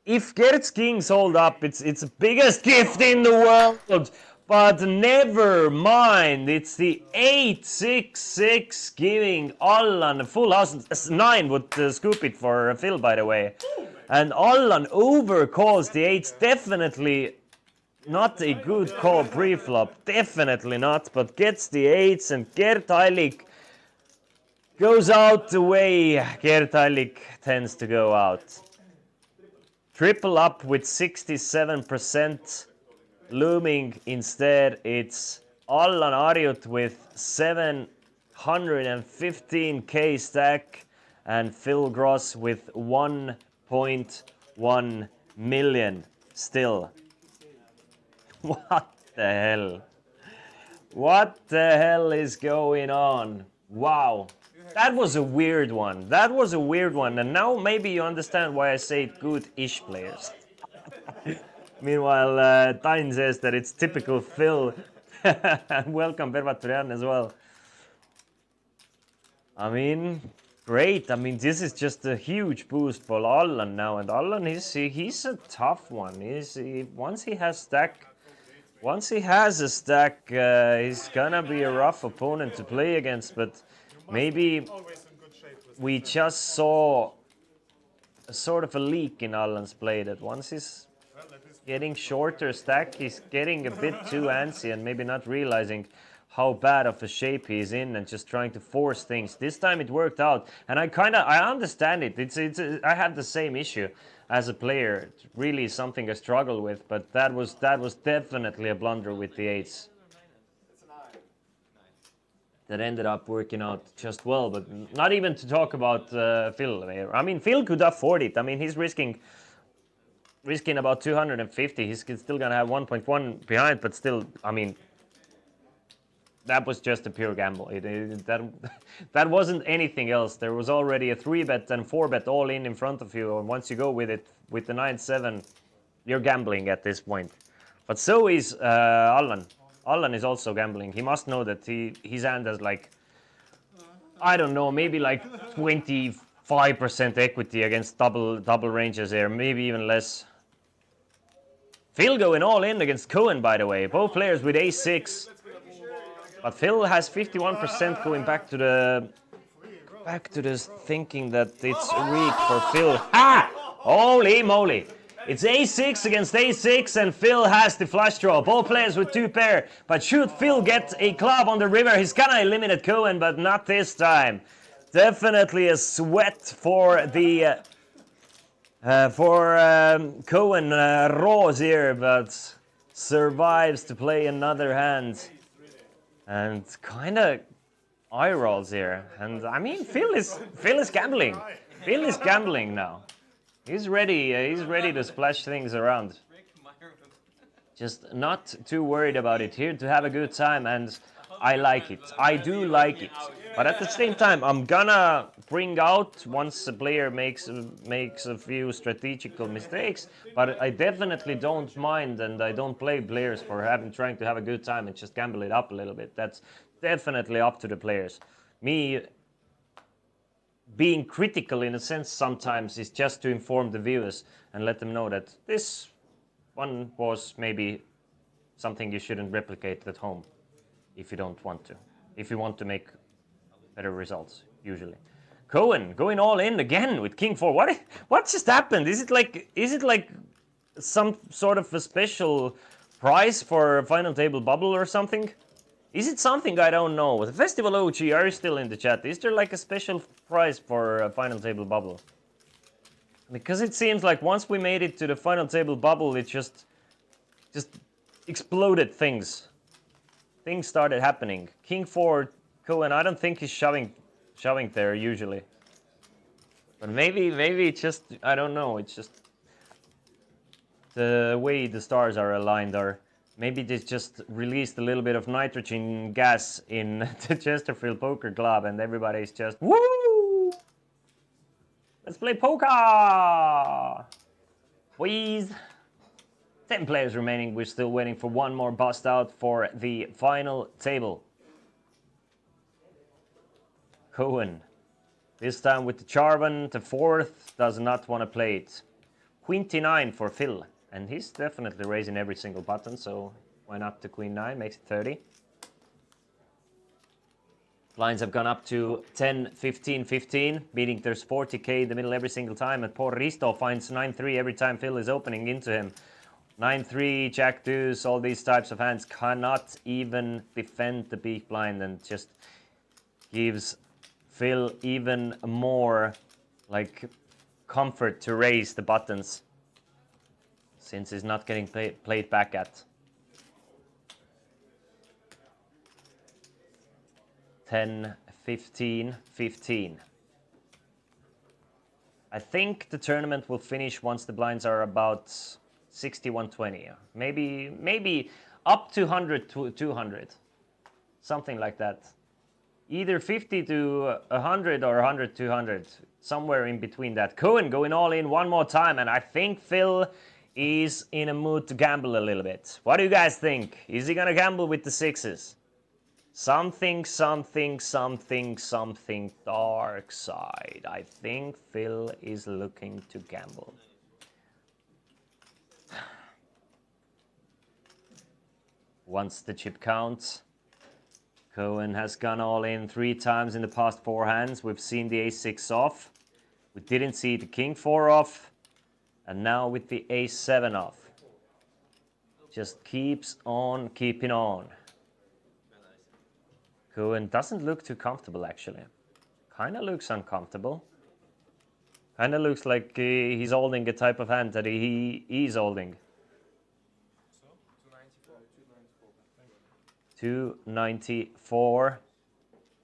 If Gert's kings hold up, it's the biggest gift in the world. But never mind, it's the 8-6-6 giving Allan a full house. 9 would scoop it for Phil, by the way. And Allan overcalls the 8s. Definitely not a good call pre-flop. Definitely not. But gets the 8s, and Gert Heilig goes out the way Gert Heilig tends to go out. Triple up with 67% looming. Instead, it's Allan Arjut with 715k stack and Phil Gross with 1.1 million still. What the hell? What the hell is going on? Wow. That was a weird one. That was a weird one. And now maybe you understand why I say good-ish players. Meanwhile, Tain says that it's typical Phil. Welcome, Berbaturian, as well. I mean, great. I mean, this is just a huge boost for Allan now. And Allan, he's a tough one. Once he has a stack, he's gonna be a rough opponent to play against. But maybe we just saw a sort of a leak in Allan's play, that once he's getting shorter stack, he's getting a bit too antsy and maybe not realizing how bad of a shape he's in and just trying to force things. This time it worked out, and I understand it. I have the same issue as a player. It's really something I struggle with, but that was definitely a blunder with the eights. That ended up working out just well, but not even to talk about Phil there. I mean, Phil could afford it. I mean, he's risking about 250. He's still gonna have 1.1 behind, but still, I mean, that was just a pure gamble. That wasn't anything else. There was already a 3-bet and 4-bet all in front of you, and once you go with it with the 9-7, you're gambling at this point. But so is Allan. Allan is also gambling. He must know that his hand has like, I don't know, maybe like 25% equity against double ranges here, maybe even less. Phil going all in against Cohen, by the way. Both players with ace-6. But Phil has 51% going back to this thinking that it's weak for Phil. Ha! Holy moly! It's ace-6 against ace-6, and Phil has the flush draw. Both players with 2 pair. But should Phil get a club on the river, he's gonna eliminate Cohen, but not this time. Definitely a sweat for the Cohen Rose here, but survives to play another hand. And kind of eye rolls here. And I mean, Phil is gambling. Phil is gambling now. He's ready to splash things around. Just not too worried about it. Here to have a good time, and I like it. I do like it. But at the same time, I'm gonna bring out once a player makes a few strategical mistakes. But I definitely don't mind, and I don't play players for trying to have a good time and just gamble it up a little bit. That's definitely up to the players. Me being critical in a sense sometimes is just to inform the viewers and let them know that this one was maybe something you shouldn't replicate at home if you don't want to. If you want to make better results, usually. Cohen going all in again with King 4. What just happened? Is it like some sort of a special prize for a final table bubble or something? Is it something I don't know? The Festival OG, are you still in the chat? Is there like a special prize for a final table bubble? Because it seems like once we made it to the final table bubble, it just exploded things. Things started happening. King 4 Cohen, I don't think he's shoving there usually. But maybe it's just, I don't know, it's just the way the stars are aligned, or maybe they just released a little bit of nitrogen gas in the Chesterfield Poker Club and everybody's just, woo! Let's play poker! Please! 10 players remaining. We're still waiting for one more bust out for the final table. Cohen. This time with the Charvan, the 4th, does not want to play it. Queen T9 for Phil. And he's definitely raising every single button, so why not the Queen 9? Makes it 30. Blinds have gone up to 10, 15, 15, meaning there's 40k in the middle every single time, and poor Risto finds 9-3 every time Phil is opening into him. 9-3, Jack Deuce, all these types of hands cannot even defend the big blind, and just gives Phil even more like comfort to raise the buttons, since he's not getting played back at. 10, 15, 15. I think the tournament will finish once the blinds are about 61-20. Maybe up to 100 to 200. Something like that. Either 50 to 100 or 100 to 200. Somewhere in between that. Cohen going all in one more time, and I think Phil is in a mood to gamble a little bit. What do you guys think? Is he gonna gamble with the 6s? Something dark side. I think Phil is looking to gamble. Once the chip counts, Cohen has gone all in 3 times in the past 4 hands. We've seen the ace-6 off. We didn't see the king 4 off. And now with the ace-7 off. Just keeps on keeping on. Cohen doesn't look too comfortable, actually. Kind of looks uncomfortable. Kind of looks like he's holding a type of hand that he's holding. 294.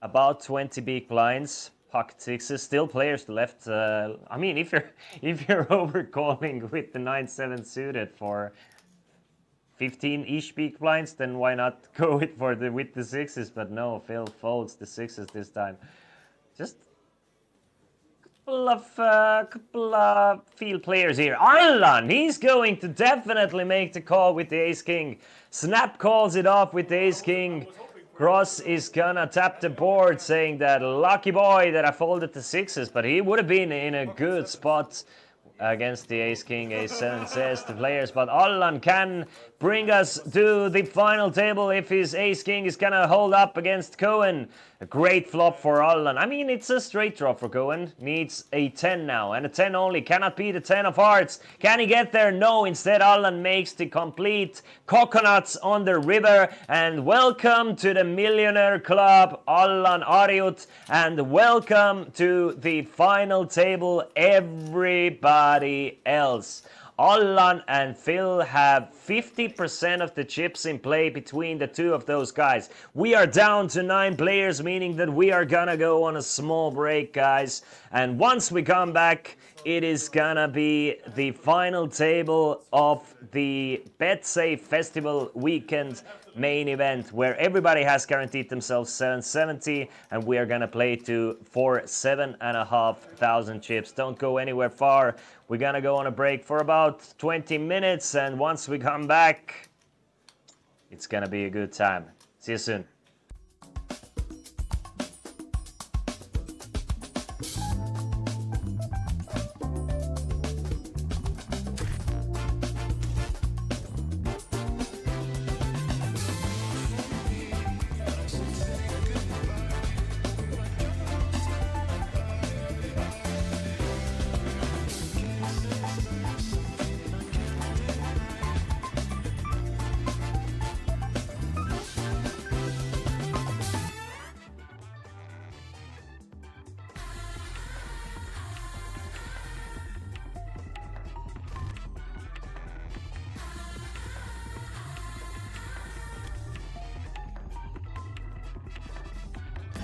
About 20 big blinds. Pocket sixes. Still players left. I mean, if you're overcalling with the 9-7 suited for 15-ish big blinds, then why not go with the sixes? But no, Phil folds the sixes this time. Just couple of field players here. Allan, he's going to definitely make the call with the ace-king. Snap calls it off with the ace-king. Cross is gonna tap the board, saying that lucky boy that I folded the sixes, but he would have been in a good spot against the ace-king. Ace-7 says the players, but Allan can bring us to the final table if his ace-king is gonna hold up against Cohen. A great flop for Allan. I mean, it's a straight draw for Cohen. Needs a 10 now, and a 10 only. Cannot be the 10 of hearts. Can he get there? No. Instead, Allan makes the complete coconuts on the river. And welcome to the Millionaire Club, Allan Ariut. And welcome to the final table, everybody else. Allan and Phil have 50% of the chips in play between the two of those guys. We are down to 9 players, meaning that we are gonna go on a small break, guys. And once we come back, it is gonna be the final table of the Betsafe Festival weekend main event, where everybody has guaranteed themselves 770, and we are gonna play for 7,500 chips. Don't go anywhere far. We're gonna go on a break for about 20 minutes, and once we come back, it's gonna be a good time. See you soon.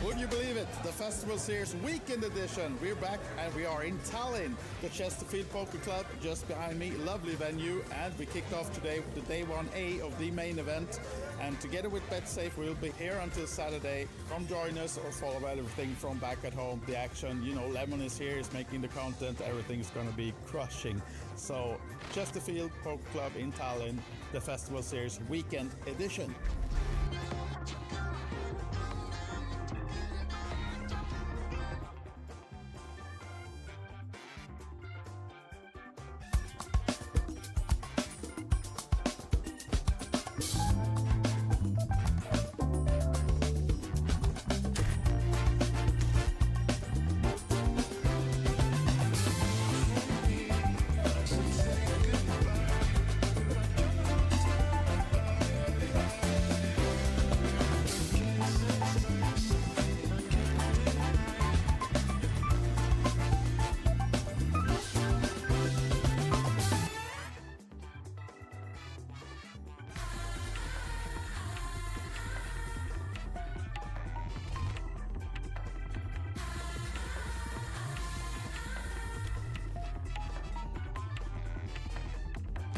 Would you believe it? The Festival Series Weekend Edition. We're back and we are in Tallinn, the Chesterfield Poker Club just behind me. Lovely venue, and we kicked off today with the day 1A of the main event. And together with Betsafe, we'll be here until Saturday. Come join us or follow everything from back at home. The action, you know, Lemon is here, is making the content. Everything's going to be crushing. So, Chesterfield Poker Club in Tallinn, the Festival Series Weekend Edition.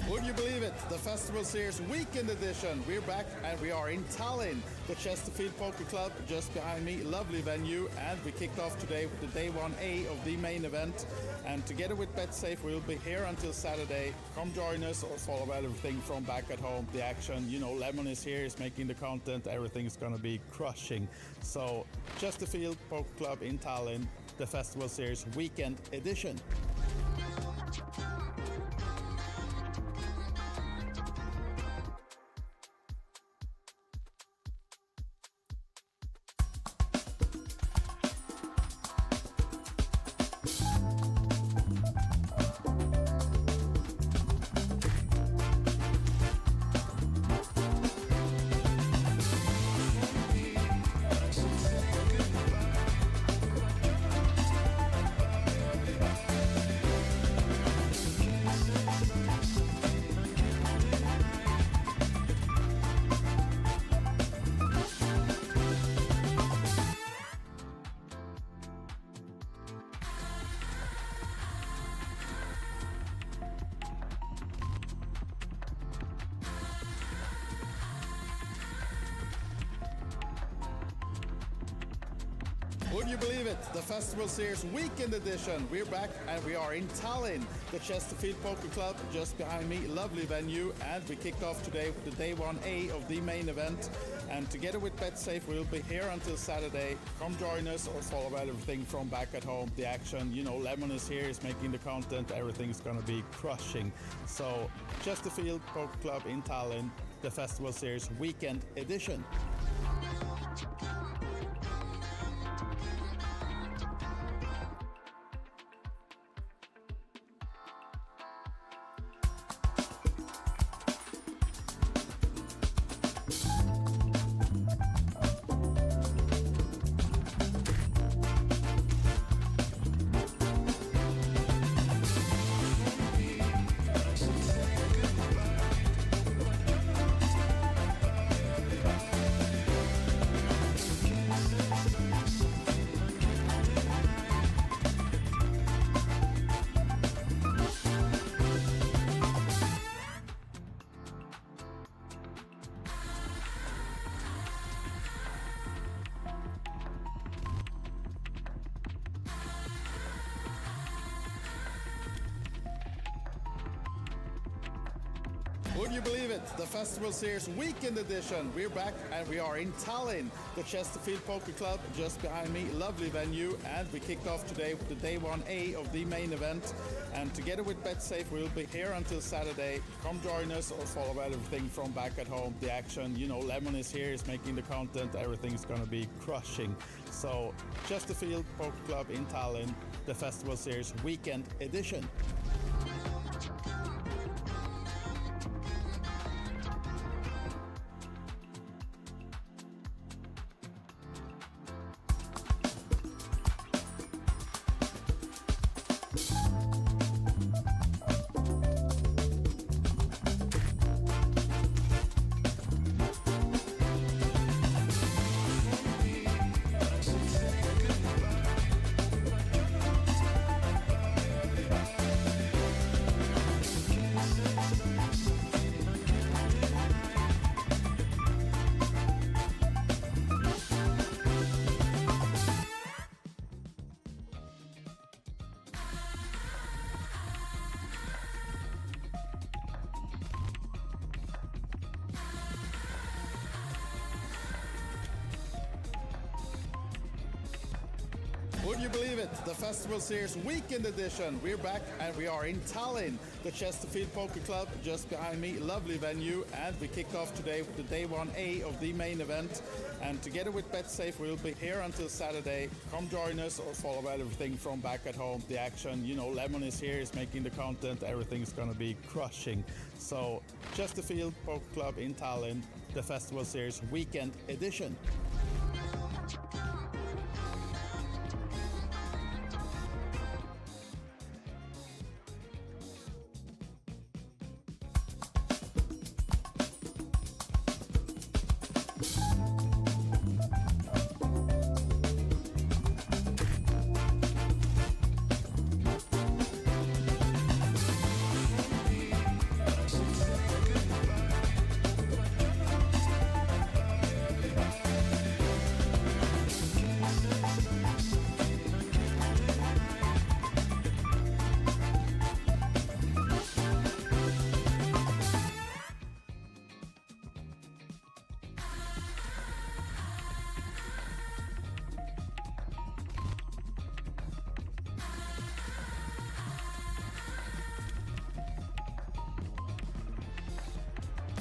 Would you believe it? The Festival Series Weekend Edition. We're back and we are in Tallinn, the Chesterfield Poker Club just behind me. Lovely venue, and we kicked off today with the day 1A of the main event. And together with Betsafe, we'll be here until Saturday. Come join us or follow everything from back at home. The action, you know, Lemon is here, is making the content. Everything's going to be crushing. So, Chesterfield Poker Club in Tallinn, the Festival Series Weekend Edition. Would you believe it? The Festival Series Weekend Edition. We're back and we are in Tallinn, the Chesterfield Poker Club just behind me. Lovely venue, and we kicked off today with the day 1A of the main event. And together with Betsafe, we'll be here until Saturday. Come join us or follow everything from back at home. The action, you know, Lemon is here, is making the content. Everything's gonna be crushing. So, Chesterfield Poker Club in Tallinn, the Festival Series Weekend Edition. Would you believe it? The Festival Series Weekend Edition. We're back and we are in Tallinn, the Chesterfield Poker Club just behind me. Lovely venue, and we kicked off today with the day 1A of the main event. And together with Betsafe, we'll be here until Saturday. Come join us or follow everything from back at home. The action, you know, Lemon is here, is making the content. Everything's gonna be crushing. So, Chesterfield Poker Club in Tallinn, the Festival Series Weekend Edition. Would you believe it? The Festival Series Weekend Edition. We're back and we are in Tallinn, the Chesterfield Poker Club just behind me. Lovely venue, and we kicked off today with the day 1A of the main event. And together with Betsafe, we'll be here until Saturday. Come join us or follow everything from back at home. The action, you know, Lemon is here, is making the content. Everything's gonna be crushing. So, Chesterfield Poker Club in Tallinn, the Festival Series Weekend Edition.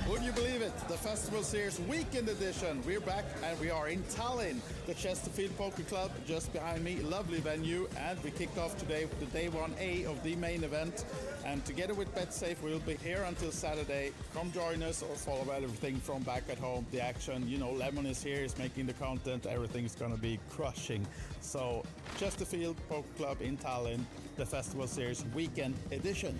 Would you believe it? The Festival Series Weekend Edition. We're back and we are in Tallinn, the Chesterfield Poker Club just behind me. Lovely venue, and we kicked off today with the day 1A of the main event. And together with Betsafe, we'll be here until Saturday. Come join us or follow everything from back at home. The action, you know, Lemon is here, is making the content. Everything's gonna be crushing. So, Chesterfield Poker Club in Tallinn, the Festival Series Weekend Edition.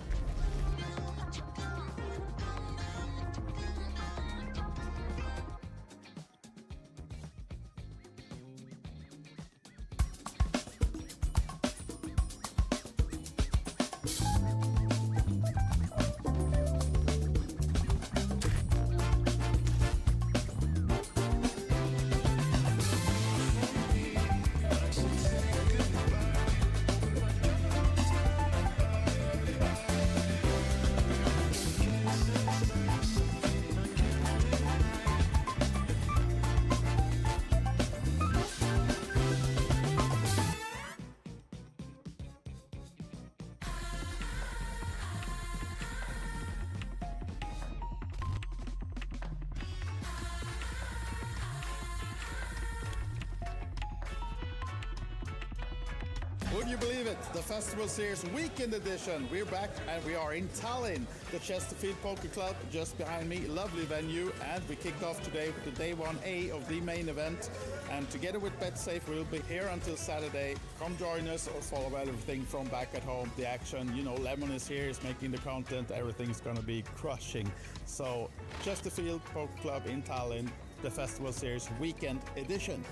Would you believe it? The Festival Series Weekend Edition. We're back and we are in Tallinn, the Chesterfield Poker Club just behind me. Lovely venue, and we kicked off today with the day 1A of the main event. And together with Betsafe, we'll be here until Saturday. Come join us or follow everything from back at home. The action, you know, Lemon is here, is making the content. Everything's gonna be crushing. So, Chesterfield Poker Club in Tallinn, the Festival Series Weekend Edition.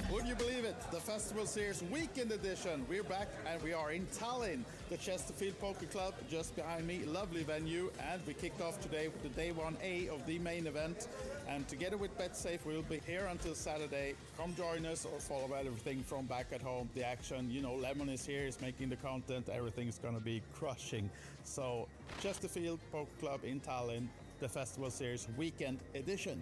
Would you believe it? The Festival Series Weekend Edition. We're back and we are in Tallinn, the Chesterfield Poker Club just behind me. Lovely venue, and we kicked off today with the day 1A of the main event. And together with Betsafe, we'll be here until Saturday. Come join us or follow everything from back at home. The action, you know, Lemon is here, is making the content. Everything's gonna be crushing. So, Chesterfield Poker Club in Tallinn, the Festival Series Weekend Edition.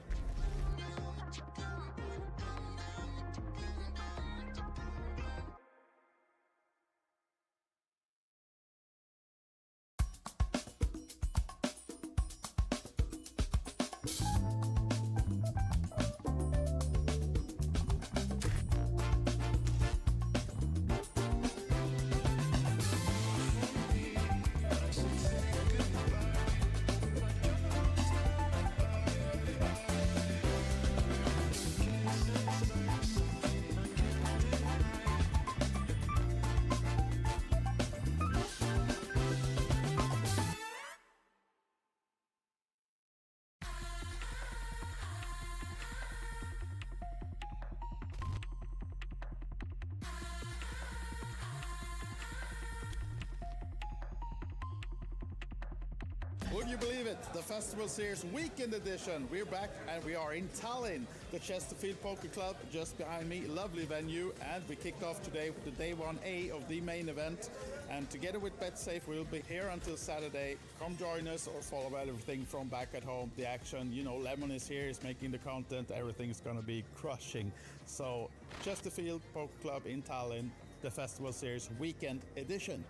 Would you believe it? The Festival Series Weekend Edition. We're back and we are in Tallinn, the Chesterfield Poker Club just behind me. Lovely venue, and we kicked off today with the day 1A of the main event. And together with Betsafe, we'll be here until Saturday. Come join us or follow everything from back at home. The action, you know, Lemon is here, is making the content. Everything's gonna be crushing. So, Chesterfield Poker Club in Tallinn, the Festival Series Weekend Edition.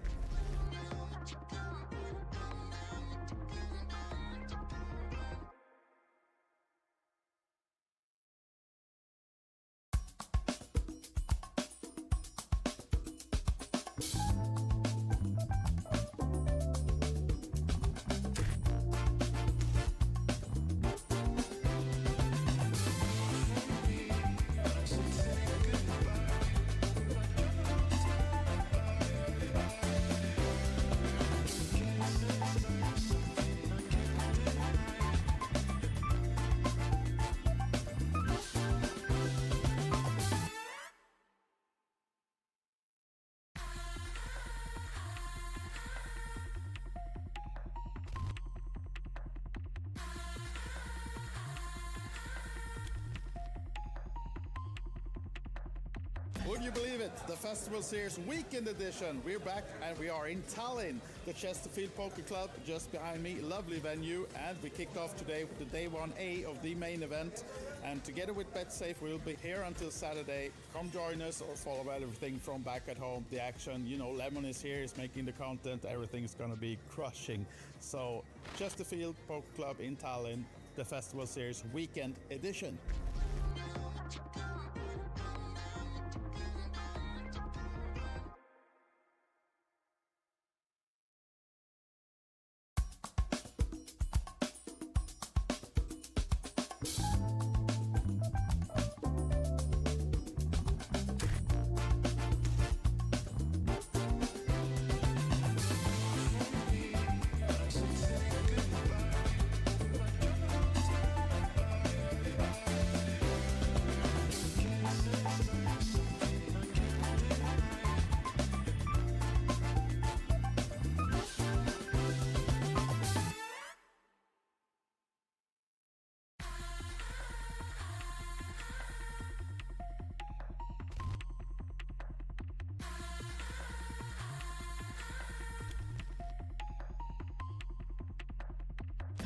Would you believe it? The Festival Series Weekend Edition. We're back and we are in Tallinn, the Chesterfield Poker Club just behind me. Lovely venue, and we kicked off today with the day 1A of the main event. And together with Betsafe, we'll be here until Saturday. Come join us or follow everything from back at home. The action, you know, Lemon is here, is making the content. Everything's gonna be crushing. So, Chesterfield Poker Club in Tallinn, the Festival Series Weekend Edition.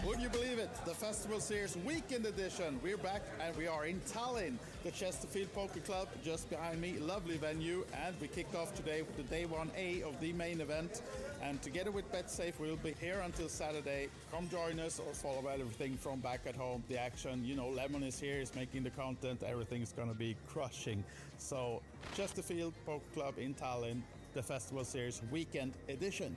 Would you believe it? The Festival Series Weekend Edition. We're back and we are in Tallinn, the Chesterfield Poker Club just behind me. Lovely venue, and we kicked off today with the day 1A of the main event. And together with Betsafe, we'll be here until Saturday. Come join us or follow everything from back at home. The action, you know, Lemon is here, is making the content. Everything's gonna be crushing. So Chesterfield Poker Club in Tallinn, the Festival Series Weekend Edition.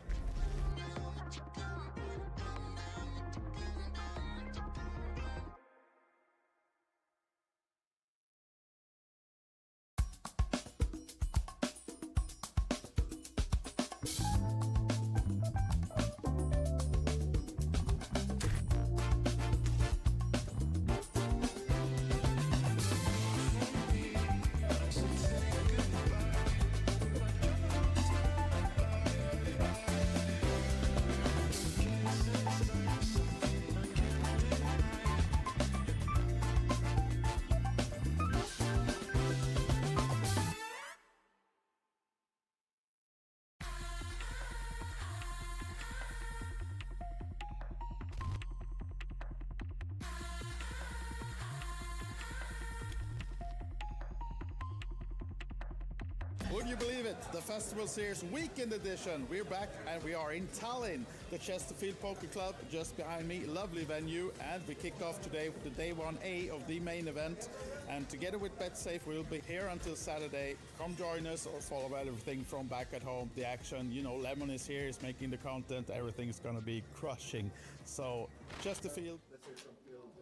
Would you believe it? The Festival Series Weekend Edition. We're back and we are in Tallinn, the Chesterfield Poker Club just behind me. Lovely venue, and we kicked off today with the day 1A of the main event. And together with Betsafe, we'll be here until Saturday. Come join us or follow everything from back at home. The action, you know, Lemon is here, is making the content. Everything's gonna be crushing. So Chesterfield. Let's hear some Bill. I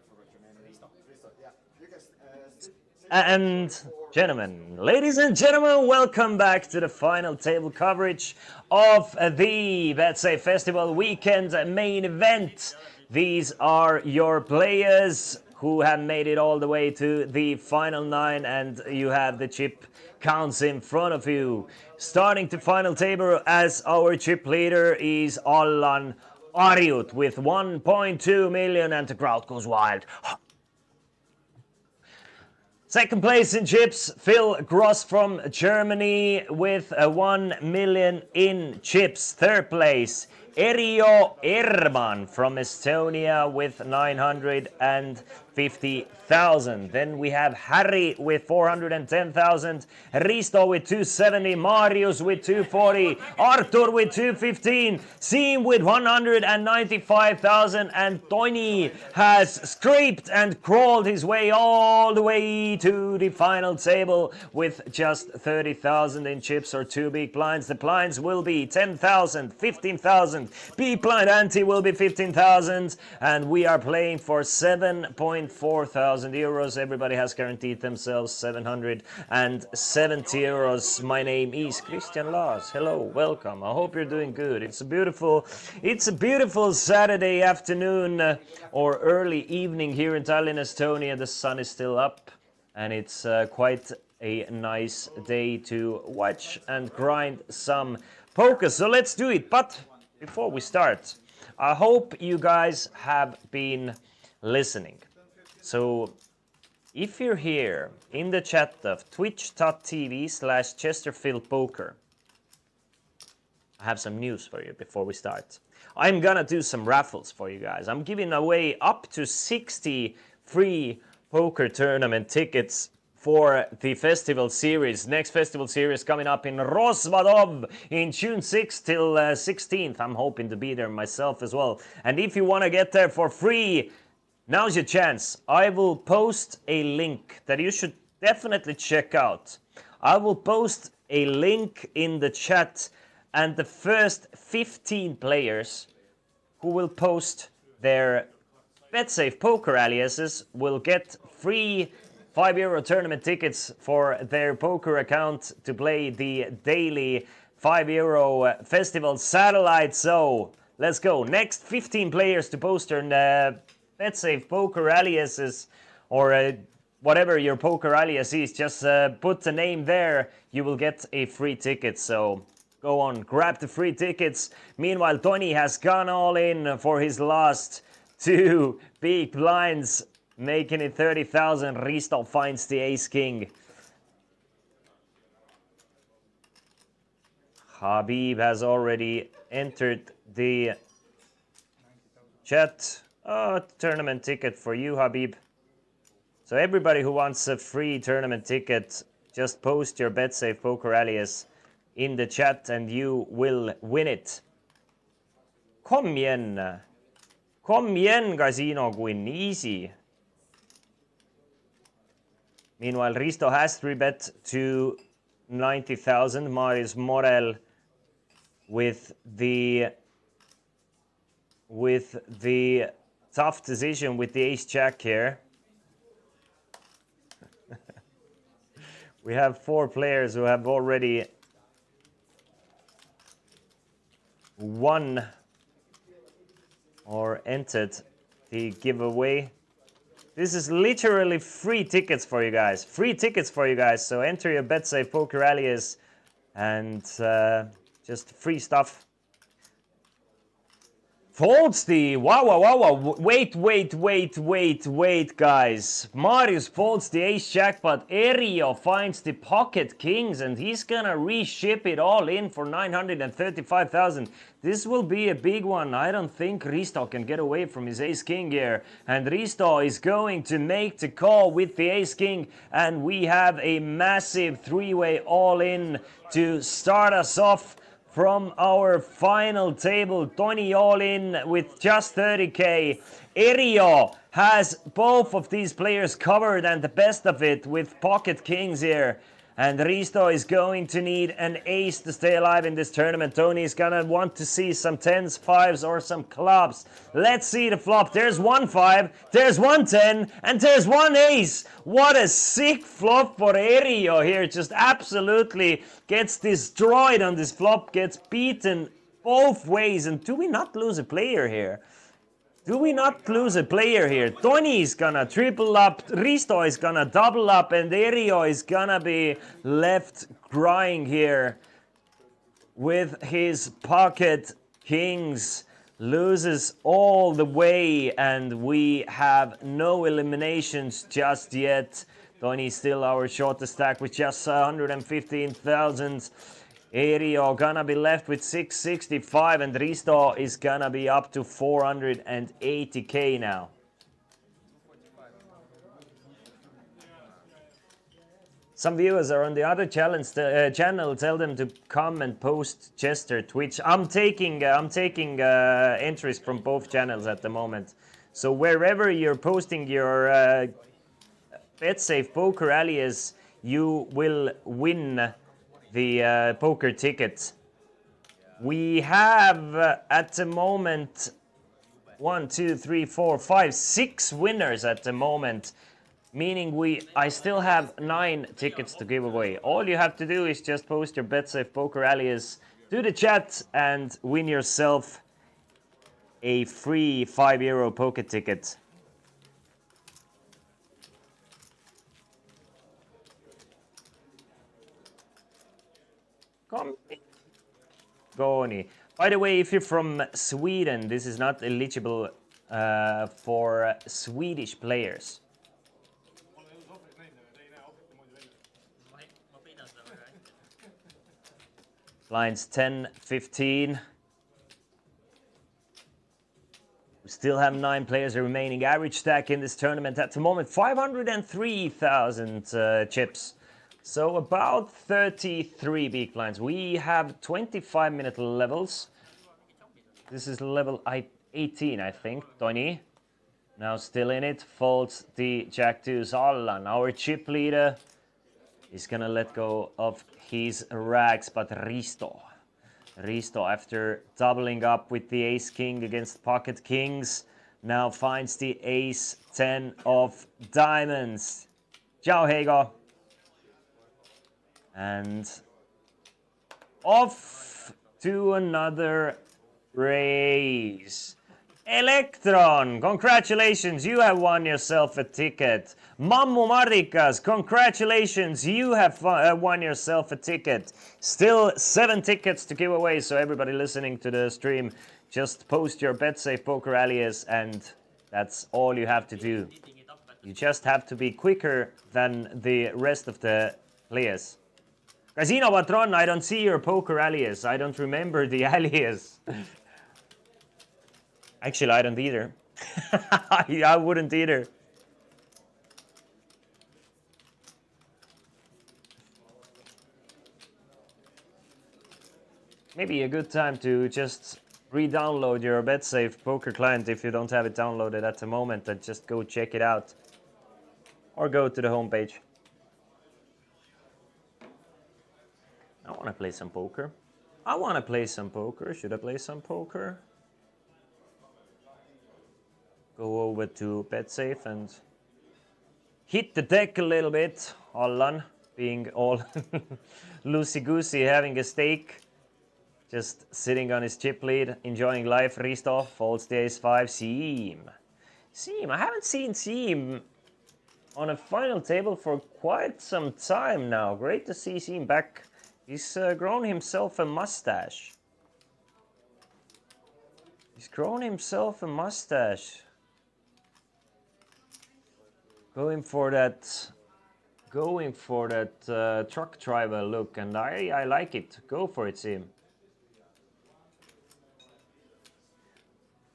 forgot your name. Risto. Yeah. You guys. And gentlemen, ladies and gentlemen, welcome back to the final table coverage of the Betsafe Festival Weekend main event. These are your players who have made it all the way to the final 9, and you have the chip counts in front of you. Starting to final table as our chip leader is Allan Arjut with 1.2 million, and the crowd goes wild. Second place in chips, Phil Gross from Germany with 1 million in chips. Third place, Erjo Erman from Estonia with 950,000. Then we have Harry with 410,000, Risto with 270, Marius with 240, Artur with 215, Siim with 195,000, and Tony has scraped and crawled his way all the way to the final table with just 30,000 in chips or 2 big blinds. The blinds will be 10,000, 15,000. Big blind ante will be 15,000, and we are playing for 7.4 thousand euros. Everybody has guaranteed themselves 770 euros. My name is Christian Lars. Hello, welcome. I hope you're doing good. It's a beautiful Saturday afternoon or early evening here in Tallinn, Estonia. The sun is still up, and it's quite a nice day to watch and grind some poker. So let's do it. But before we start, I hope you guys have been listening. So if you're here in the chat of twitch.tv/ChesterfieldPoker, I have some news for you before we start. I'm gonna do some raffles for you guys. I'm giving away up to 60 free poker tournament tickets for the festival series. Next festival series coming up in Rosvadov in June 6th till 16th. I'm hoping to be there myself as well. And if you want to get there for free, now's your chance. I will post a link that you should definitely check out. I will post a link in the chat, and the first 15 players who will post their Betsafe poker aliases will get free €5 tournament tickets for their poker account to play the daily €5 festival satellite. So let's go. Next 15 players to post their Betsafe poker aliases, or whatever your poker alias is, just put the name there. You will get a free ticket. So go on, grab the free tickets. Meanwhile, Tony has gone all in for his last 2 big blinds, making it 30,000. Risto finds the ace king. Habib has already entered the chat. Oh, tournament ticket for you, Habib. So everybody who wants a free tournament ticket, just post your Betsafe Poker alias in the chat and you will win it. Kom igen. Kom igen, Casino Queen. Easy. Meanwhile, Risto has 3-bet to 90,000. Marius Morel with the tough decision with the ace-jack here. We have 4 players who have already won or entered the giveaway. This is literally free tickets for you guys. Free tickets for you guys. So enter your Betsafe Poker alias and just free stuff. Folds the wow. Wait, guys. Marius folds the ace-jack, but Erio finds the pocket kings and he's gonna reship it all in for 935,000. This will be a big one. I don't think Risto can get away from his ace-king here. And Risto is going to make the call with the ace-king. And we have a massive 3-way all-in to start us off from our final table. Tony all in with just 30k. Erio has both of these players covered and the best of it with pocket kings here. And Risto is going to need an ace to stay alive in this tournament. Tony is gonna want to see some 10s, 5s or some clubs. Let's see the flop. There's 1 5, there's 1 10, and there's 1 ace. What a sick flop for Erio here. Just absolutely gets destroyed on this flop, gets beaten both ways. And do we not lose a player here? Do we not lose a player here? Tony is gonna triple up, Risto is gonna double up, and Erio is gonna be left crying here with his pocket kings. Loses all the way, and we have no eliminations just yet. Tony still our shortest stack with just 115,000. Erio gonna be left with 665 and Risto is gonna be up to 480k now. Some viewers are on the other channel. Tell them to come and post Chester Twitch. I'm taking entries from both channels at the moment. So wherever you're posting your Betsafe Poker alias, you will win the poker ticket. We have at the moment 1, 2, 3, 4, 5, 6 winners at the moment, meaning I still have 9 tickets to give away. All you have to do is just post your Betsafe Poker alias to the chat and win yourself a free €5 poker ticket. Goni. By the way, if you're from Sweden, this is not eligible for Swedish players. Lines 10, 15. We still have 9 players remaining. Average stack in this tournament at the moment, 503,000 chips. So about 33 big blinds. We have 25-minute levels. This is level 18, I think. Tony, now still in it, folds the Jack-2 Allan. Our chip leader is gonna let go of his rags, but Risto, after doubling up with the Ace-King against Pocket Kings, now finds the Ace-10 of diamonds. Ciao, Hego. And off to another race. Electron, congratulations, you have won yourself a ticket. Mammu Marikas, congratulations, you have won yourself a ticket. Still 7 tickets to give away, so everybody listening to the stream, just post your Betsafe Poker alias and that's all you have to do. You just have to be quicker than the rest of the players. Casino Patron, I don't see your poker alias. I don't remember the alias. Actually, I don't either. I wouldn't either. Maybe a good time to just re-download your Betsafe poker client if you don't have it downloaded at the moment, and just go check it out. Or go to the homepage. I want to play some poker. I want to play some poker. Should I play some poker? Go over to Betsafe and hit the deck a little bit. Allan being all loosey-goosey, having a stake. Just sitting on his chip lead, enjoying life. Risto folds the ace-5. Seam. I haven't seen Seam on a final table for quite some time now. Great to see Seam back. He's grown himself a mustache. Going for that truck driver look, and I like it. Go for it, Seam.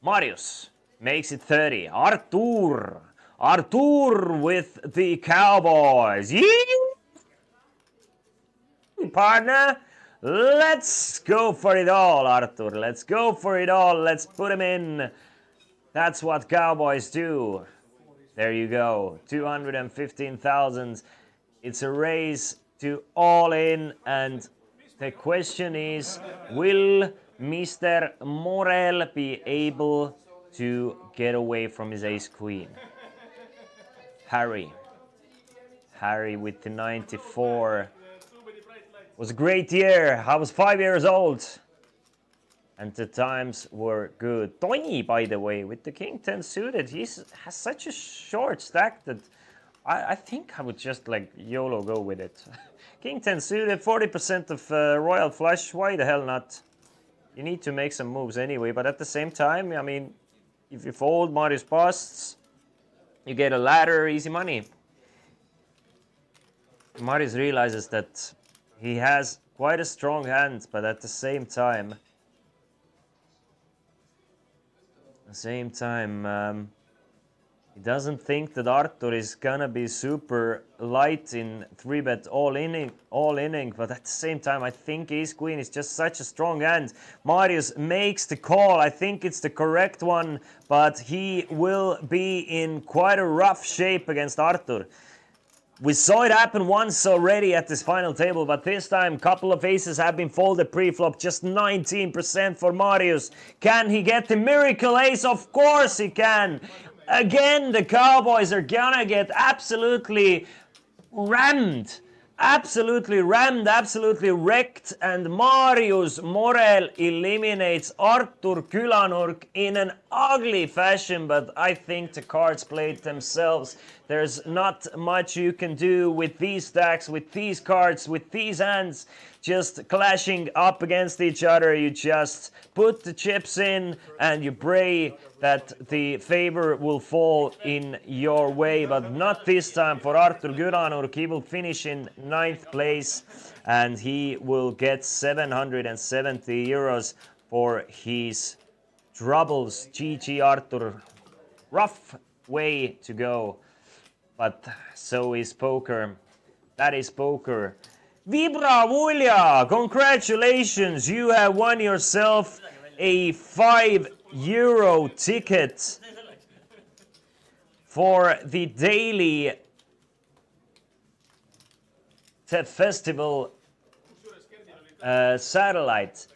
Marius makes it 30. Artur with the Cowboys. Yee! Partner, let's go for it all, Artur. Let's go for it all. Let's put him in. That's what Cowboys do. There you go. 215,000. It's a race to all in, and the question is, will Mr. Morel be able to get away from his ace-queen? Harry with the 94. Was a great year. I was 5 years old, and the times were good. Tony, by the way, with the King 10 suited, he has such a short stack that I think I would just like YOLO go with it. King 10 suited, 40% of Royal Flush. Why the hell not? You need to make some moves anyway, but at the same time, I mean, if you fold, Marius busts, you get a ladder, easy money. Marius realizes that he has quite a strong hand, but at the same time, he doesn't think that Artur is gonna be super light in 3-bet all inning, but at the same time, I think ace-queen is just such a strong hand. Marius makes the call. I think it's the correct one, but he will be in quite a rough shape against Artur. We saw it happen once already at this final table, but this time a couple of aces have been folded pre-flop, just 19% for Marius. Can he get the miracle ace? Of course he can. Again, the Cowboys are gonna get absolutely rammed, absolutely wrecked, and Marius Morel eliminates Artur Külanurk in an ugly fashion, but I think the cards played themselves. There's not much you can do with these stacks, with these cards, with these hands just clashing up against each other. You just put the chips in and you pray that the favor will fall in your way, but not this time for Artur Külanurk. He will finish in 9th place and he will get 770 euros for his troubles. GG Artur. Rough way to go. But so is poker. That is poker. Vibra Vulja, congratulations. You have won yourself a €5 ticket for the daily festival satellite.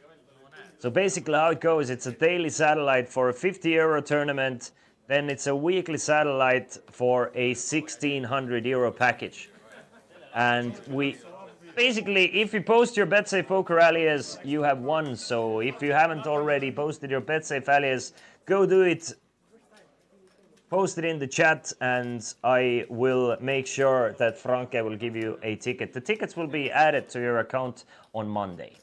So basically how it goes, it's a daily satellite for a €50 tournament. Then it's a weekly satellite for a €1,600 package. And we basically, if you post your Betsafe Poker alias, you have won. So if you haven't already posted your Betsafe alias, go do it. Post it in the chat and I will make sure that Franke will give you a ticket. The tickets will be added to your account on Monday.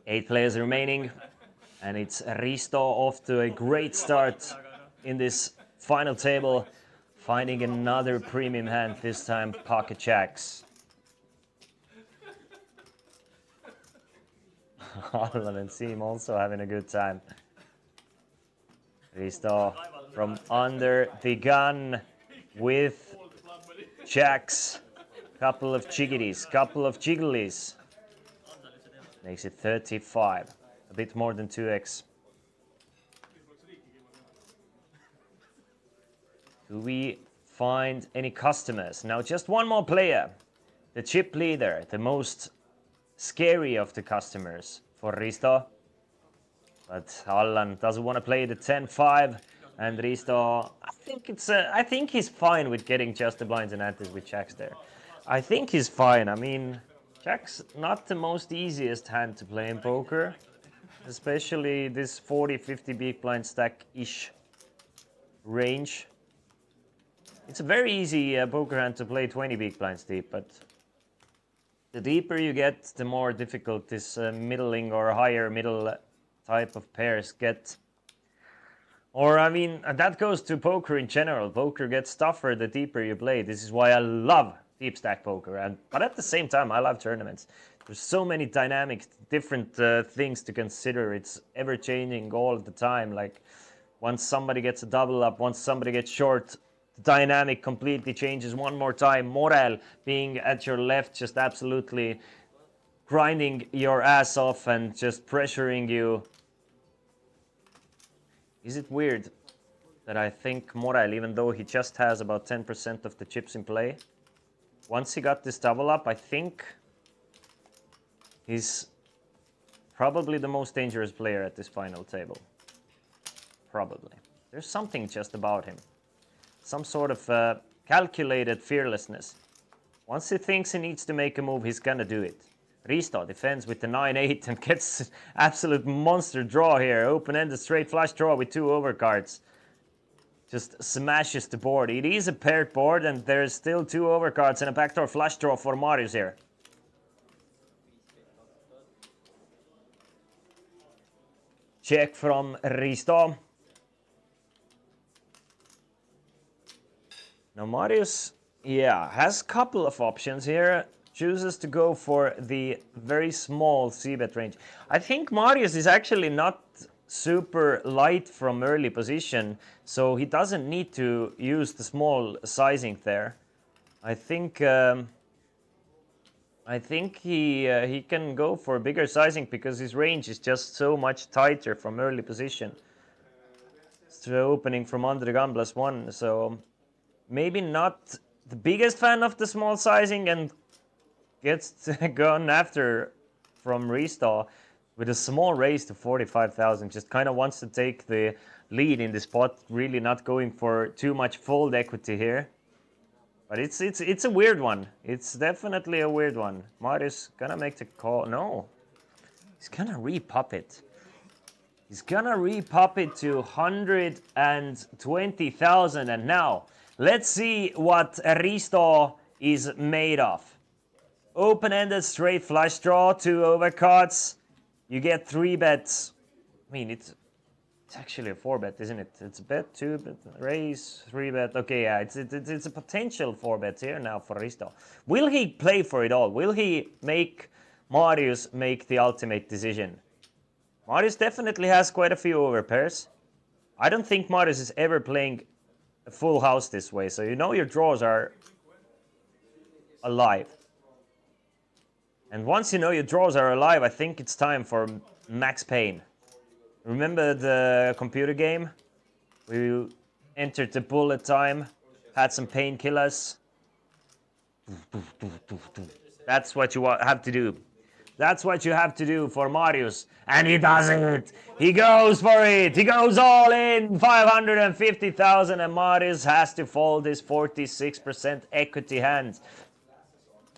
8 players remaining, and it's Risto off to a great start in this final table, finding another premium hand, this time pocket jacks. Allan and Seam also having a good time. Risto from under the gun with jacks. Couple of jiggities, couple of jigglies. Makes it 35. A bit more than 2x. Do we find any customers? Now just one more player. The chip leader, the most scary of the customers for Risto. But Allan doesn't want to play the 10-5, and Risto, I think he's fine with getting just the blinds and antes with jacks there. I think he's fine. I mean, jack's not the most easiest hand to play in poker, especially this 40-50 big blind stack-ish range. It's a very easy poker hand to play 20 big blinds deep, but the deeper you get, the more difficult this middling or higher middle type of pairs get. Or I mean, that goes to poker in general. Poker gets tougher the deeper you play. This is why I love deep stack poker, but at the same time I love tournaments. There's so many dynamics, different things to consider. It's ever changing all the time. Like once somebody gets a double up, once somebody gets short, the dynamic completely changes one more time. Morel being at your left, just absolutely grinding your ass off and just pressuring you. Is it weird that I think Morel, even though he just has about 10% of the chips in play, once he got this double up, I think he's probably the most dangerous player at this final table. Probably. There's something just about him. Some sort of calculated fearlessness. Once he thinks he needs to make a move, he's gonna do it. Risto defends with the 9-8 and gets absolute monster draw here. Open-ended straight flush draw with 2 overcards. Just smashes the board. It is a paired board and there's still 2 overcards and a backdoor flush draw for Marius here. Check from Risto. Now Marius, yeah, has a couple of options here. Chooses to go for the very small c-bet range. I think Marius is actually not super light from early position, so he doesn't need to use the small sizing there. I think he can go for bigger sizing because his range is just so much tighter from early position. It's opening from under the gun +1, so maybe not the biggest fan of the small sizing and gets gone after from Risto with a small raise to 45,000. Just kind of wants to take the lead in the spot, really not going for too much fold equity here. But it's a weird one. It's definitely a weird one. Marius gonna make the call. No, he's gonna repop it. He's gonna repop it to 120,000. And now let's see what Risto is made of. Open-ended straight flush draw, 2 overcards. You get 3 bets. I mean, it's actually a 4-bet, isn't it? It's a bet, 2 bet, raise, 3 bet. Okay, yeah, it's a potential 4-bet here now for Risto. Will he play for it all? Will he make Marius make the ultimate decision? Marius definitely has quite a few overpairs. I don't think Marius is ever playing a full house this way, so you know your draws are alive. And once you know your draws are alive, I think it's time for max pain. Remember the computer game? We entered the bullet time, had some painkillers. That's what you have to do. That's what you have to do for Marius. And he does it. He goes for it. He goes all in. 550,000 and Marius has to fold his 46% equity hand.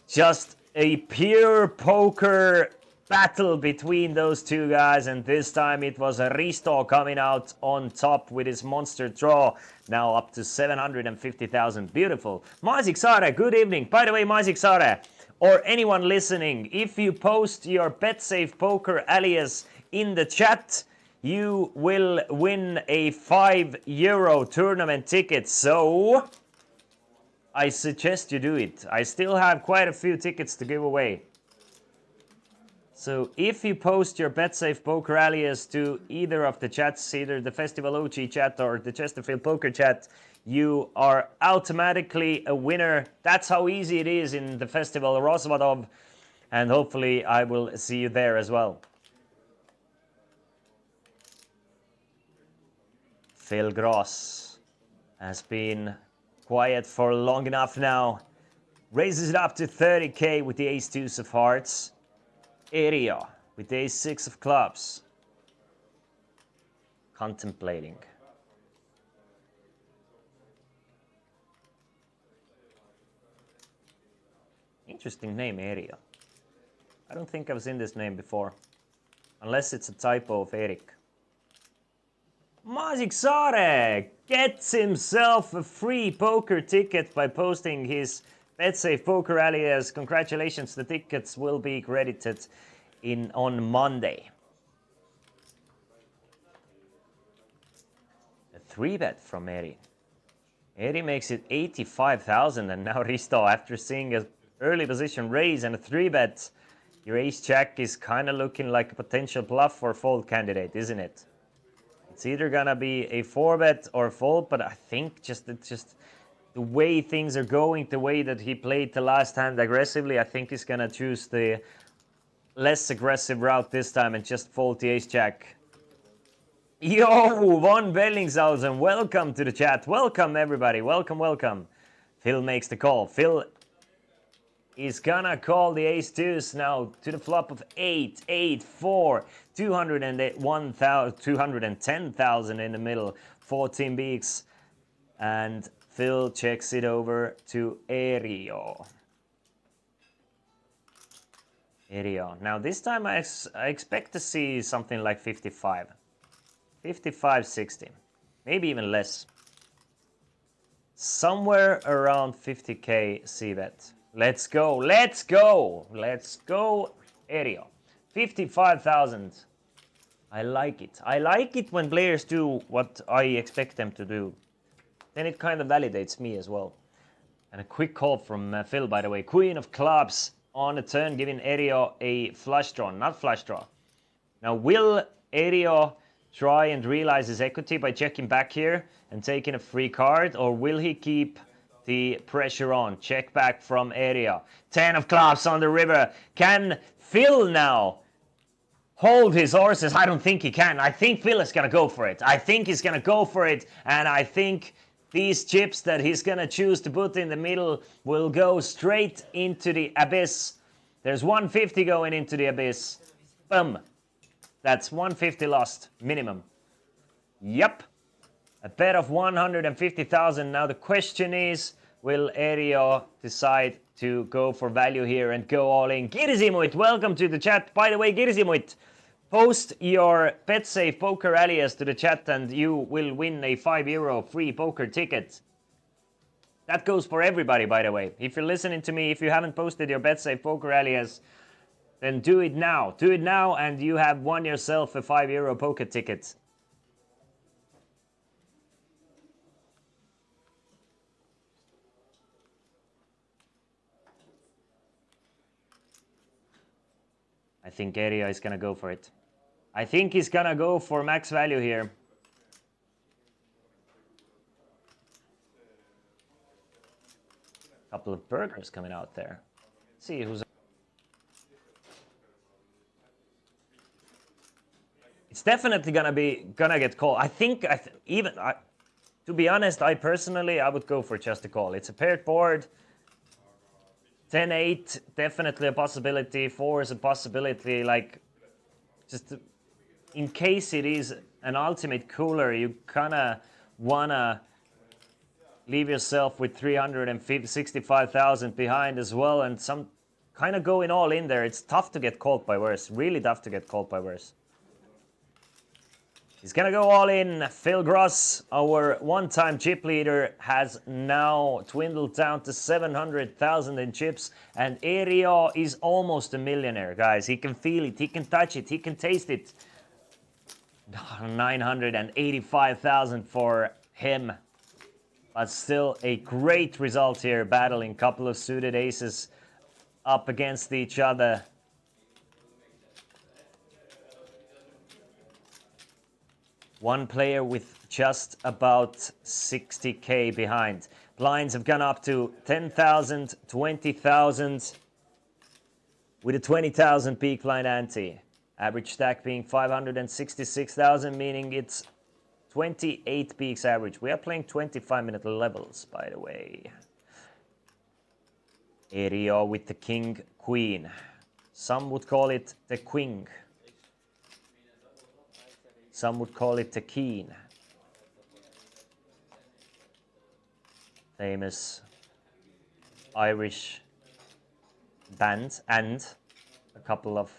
Just a pure poker battle between those two guys, and this time it was Risto coming out on top with his monster draw. Now up to 750,000. Beautiful. Maisik Saare, good evening. By the way, Maisik Saare, or anyone listening, if you post your Betsafe Poker alias in the chat, you will win a €5 tournament ticket. So I suggest you do it. I still have quite a few tickets to give away. So if you post your Betsafe Poker alias to either of the chats, either the Festival OG chat or the Chesterfield Poker chat, you are automatically a winner. That's how easy it is in the Festival Rozvadov, and hopefully I will see you there as well. Phil Gross has been quiet for long enough now. Raises it up to 30k with the ace-deuce of hearts. Area with the ace-6 of clubs. Contemplating. Interesting name, Area. I don't think I've seen this name before. Unless it's a typo of Erik. Magic Sare gets himself a free poker ticket by posting his Betsafe Poker alias. Congratulations, the tickets will be credited on Monday. A 3-bet from Eri. Eri makes it 85,000, and now Risto, after seeing an early position raise and a 3-bet, your ace-jack is kind of looking like a potential bluff or fold candidate, isn't it? It's either gonna be a 4-bet or fold, but I think just the way things are going, the way that he played the last hand aggressively, I think he's gonna choose the less aggressive route this time and just fold the ace-jack. Yo, Von Bellingshausen, welcome to the chat. Welcome, everybody. Welcome, welcome. Phil makes the call. Phil is gonna call the ace-deuce now to the flop of 8, 8, 4, 210,000 in the middle, 14 bigs, and Phil checks it over to Erio. Erio. Now this time I expect to see something like 55. 55, 60. Maybe even less. Somewhere around 50k c-bet. Let's go, let's go, let's go, Erio. 55,000. I like it. I like it when players do what I expect them to do. Then it kind of validates me as well. And a quick call from Phil, by the way. Queen of clubs on the turn, giving Erio a flush draw, not flush draw. Now, will Erio try and realize his equity by checking back here and taking a free card, or will he keep the pressure on? Check back from Erio. 10 of clubs on the river. Can Phil now hold his horses? I don't think he can. I think Phil is going to go for it. I think he's going to go for it, and I think these chips that he's going to choose to put in the middle will go straight into the abyss. There's 150 going into the abyss. Boom. That's 150 lost, minimum. Yep. A bet of 150,000. Now the question is, will Erio decide to go for value here and go all in? Girzimuit, welcome to the chat. By the way, Girzimuit, post your Betsafe Poker alias to the chat and you will win a €5 free poker ticket. That goes for everybody, by the way. If you're listening to me, if you haven't posted your Betsafe Poker alias, then do it now. Do it now and you have won yourself a €5 poker ticket. I think Erio is going to go for it. I think he's going to go for max value here. Couple of burgers coming out there. Let's see who's... It's definitely gonna get called. I think to be honest, I personally would go for just a call. It's a paired board. 10-8, definitely a possibility. 4 is a possibility. Like, just in case it is an ultimate cooler, you kinda wanna leave yourself with 365,000 behind as well, and some kind of going all in there. It's tough to get called by worse. Really tough to get called by worse. He's gonna go all in. Phil Gross, our one-time chip leader, has now dwindled down to 700,000 in chips, and Erio is almost a millionaire, guys. He can feel it, he can touch it, he can taste it. 985,000 for him, but still a great result here, battling a couple of suited aces up against each other. One player with just about 60k behind. Blinds have gone up to 10,000, 20,000 with a 20,000 peak blind ante. Average stack being 566,000, meaning it's 28 peaks average. We are playing 25-minute levels, by the way. Erio with the king, queen. Some would call it the queen. Some would call it the keen. Famous Irish band, and a couple of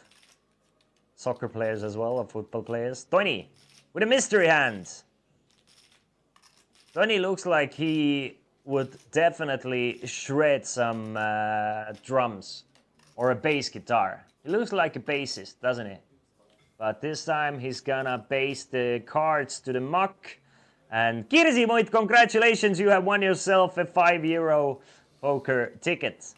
soccer players as well, or football players. Tony with a mystery hand. Tony looks like he would definitely shred some drums or a bass guitar. He looks like a bassist, doesn't he? But this time he's gonna base the cards to the muck. And Kirsi Moit, congratulations, you have won yourself a €5 poker ticket.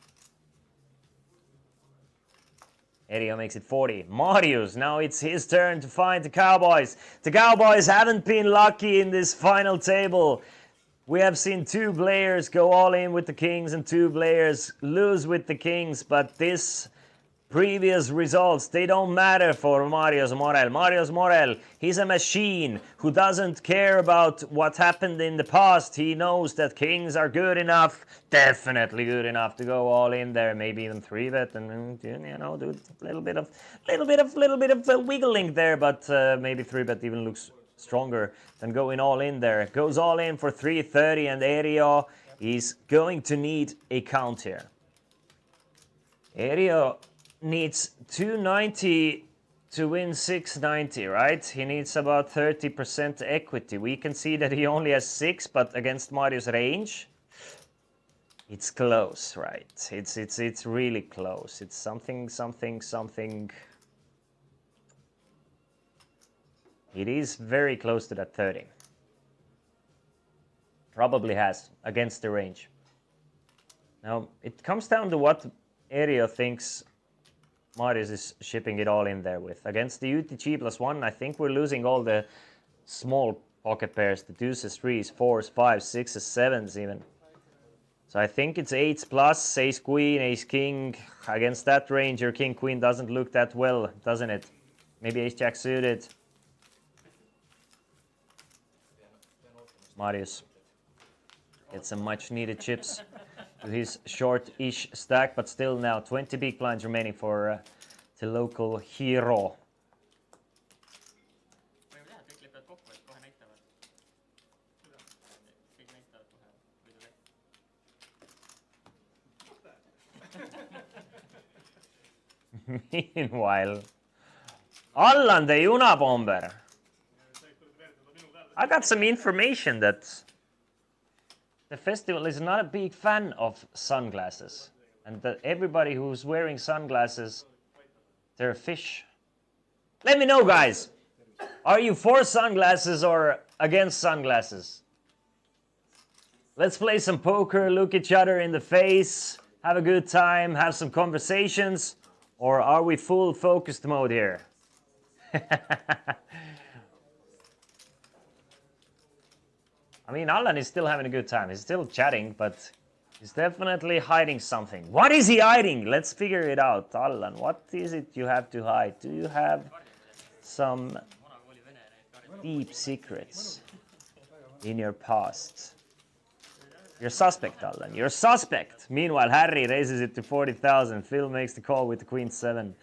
Erio makes it 40. Marius, now it's his turn to find the Cowboys. The Cowboys haven't been lucky in this final table. We have seen two players go all in with the Kings and two players lose with the Kings, but this previous results, they don't matter for Marius Morel. Marius Morel, he's a machine who doesn't care about what happened in the past. He knows that Kings are good enough, definitely good enough to go all in there, maybe even 3-bet and you know, do a little bit of wiggling there, but maybe 3-bet even looks stronger than going all in there. Goes all in for 330, and Erio is going to need a count here. Erio needs 290 to win 690, right? He needs about 30% equity. We can see that he only has 6, but against Mario's range, it's close, right? It's really close. It's something. It is very close to that 30. Probably has against the range. Now it comes down to what Erio thinks Marius is shipping it all in there with. Against the UTG +1, I think we're losing all the small pocket pairs, the deuces, 3s, 4s, 5s, 6s, 7s even. So I think it's 8s plus, ace queen, ace king. Against that range, your king queen doesn't look that well, doesn't it? Maybe ace jack suited. Marius gets some much needed chips to his short-ish stack, but still now 20 big blinds remaining for the local hero. Meanwhile, Allan the Unabomber. I got some information that the festival is not a big fan of sunglasses, and that everybody who's wearing sunglasses, they're a fish. Let me know, guys. Are you for sunglasses or against sunglasses? Let's play some poker, look each other in the face, have a good time, have some conversations, or are we full focused mode here? I mean, Allan is still having a good time. He's still chatting, but he's definitely hiding something. What is he hiding? Let's figure it out. Allan, what is it you have to hide? Do you have some deep secrets in your past? You're suspect, Allan. You're suspect. Meanwhile, Harry raises it to 40,000. Phil makes the call with the queen 7.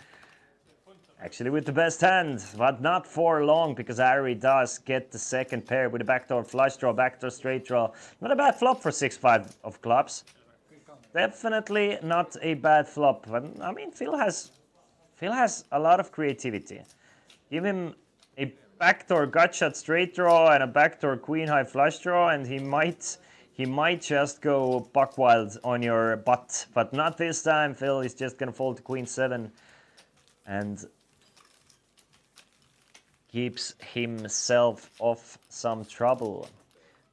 Actually with the best hand, but not for long, because Harry does get the second pair with a backdoor flush draw, backdoor straight draw. Not a bad flop for 6-5 of clubs. Definitely not a bad flop. But I mean, Phil has a lot of creativity. Give him a backdoor gut shot straight draw and a backdoor queen high flush draw, and he might just go buck wild on your butt, but not this time. Phil is just gonna fold to queen 7 and keeps himself off some trouble.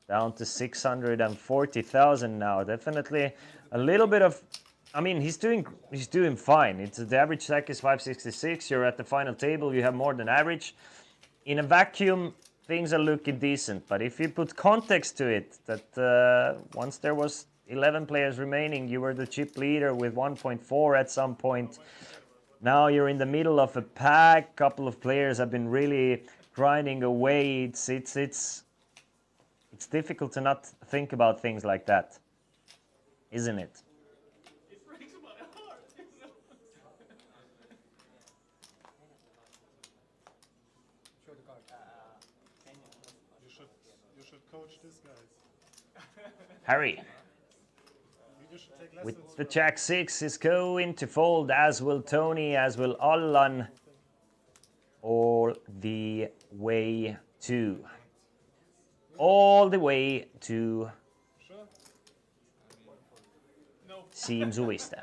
Down to 640,000 now. Definitely a little bit of, I mean, he's doing fine. It's the average stack is 566. You're at the final table. You have more than average. In a vacuum, things are looking decent. But if you put context to it, that once there was 11 players remaining, you were the chip leader with 1.4 at some point. Now you're in the middle of a pack. Couple of players have been really grinding away. It's difficult to not think about things like that, isn't it? It breaks my heart. Show the card. You should coach this guys. Harry, You should take lessons with the Jack 6, is going to fold, as will Tony, as will Allan, all the way to Sure. No. Siem Zuvista.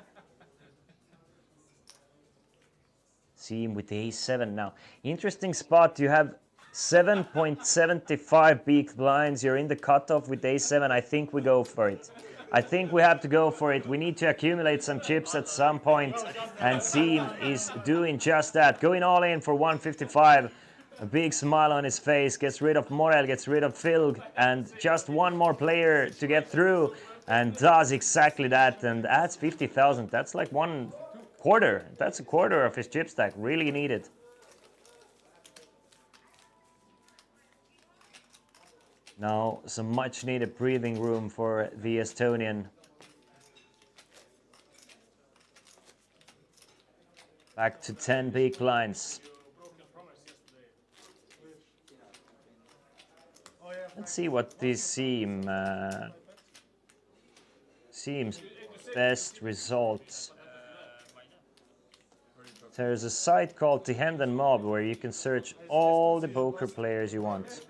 Siem with the A7 now. Interesting spot. You have 7.75 big blinds. You're in the cutoff with A7. I think we go for it. I think we have to go for it. We need to accumulate some chips at some point, and Siem is doing just that. Going all in for 155. A big smile on his face, gets rid of Morel, gets rid of Phil, and just one more player to get through, and does exactly that, and adds 50,000. That's like 1/4. That's a quarter of his chip stack. Really needed. Now some much needed breathing room for the Estonian. Back to 10 big blinds. Let's see what this Siem's best results. There's a site called the Hand and Mob where you can search all the poker players you want.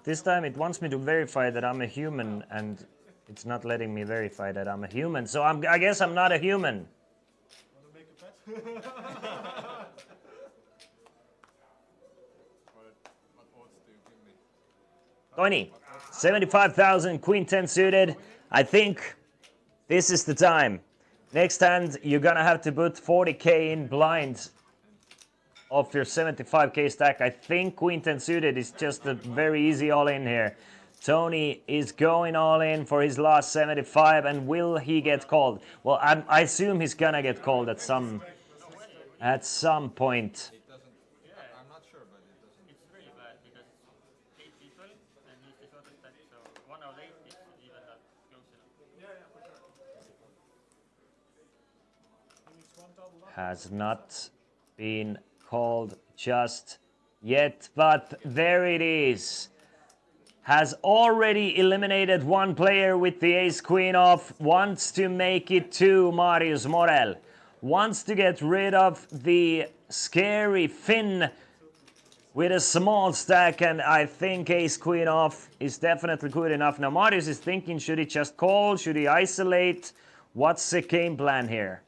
This time it wants me to verify that I'm a human, and it's not letting me verify that I'm a human, so I guess I'm not a human. Want to make a bet? What odds do you give me? Tony, 75,000, queen 10 suited. I think this is the time. Next hand, you're gonna have to put 40k in blind of your 75k stack. I think queen 10 suited is just a very easy all in here. Tony is going all in for his last 75, and will he get called? Well, I assume he's gonna get called at some point. It doesn't. I'm not sure, but it doesn't. It's really bad because 8 people and he's the shortest stack, so 1 out of 8 is even not close enough. Yeah, for sure. He needs one double up. Has not been called just yet, but there it is. Has already eliminated one player with the ace-queen off. Wants to make it to Marius Morel. Wants to get rid of the scary Finn with a small stack, and I think ace-queen off is definitely good enough. Now Marius is thinking, should he just call? Should he isolate? What's the game plan here?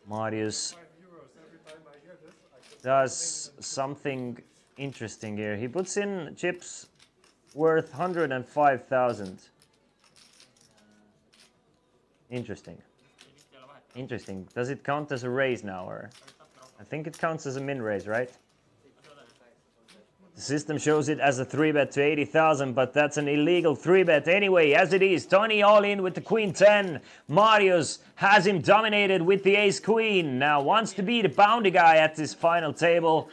Marius Every time I hear this, I can does something interesting here. He puts in chips worth 105,000. Interesting. Interesting. Does it count as a raise now, or? I think it counts as a min raise, right? The system shows it as a 3-bet to 80,000, but that's an illegal 3-bet anyway, as it is. Tony all in with the queen 10. Marius has him dominated with the ace-queen. Now wants to be the bounty guy at this final table.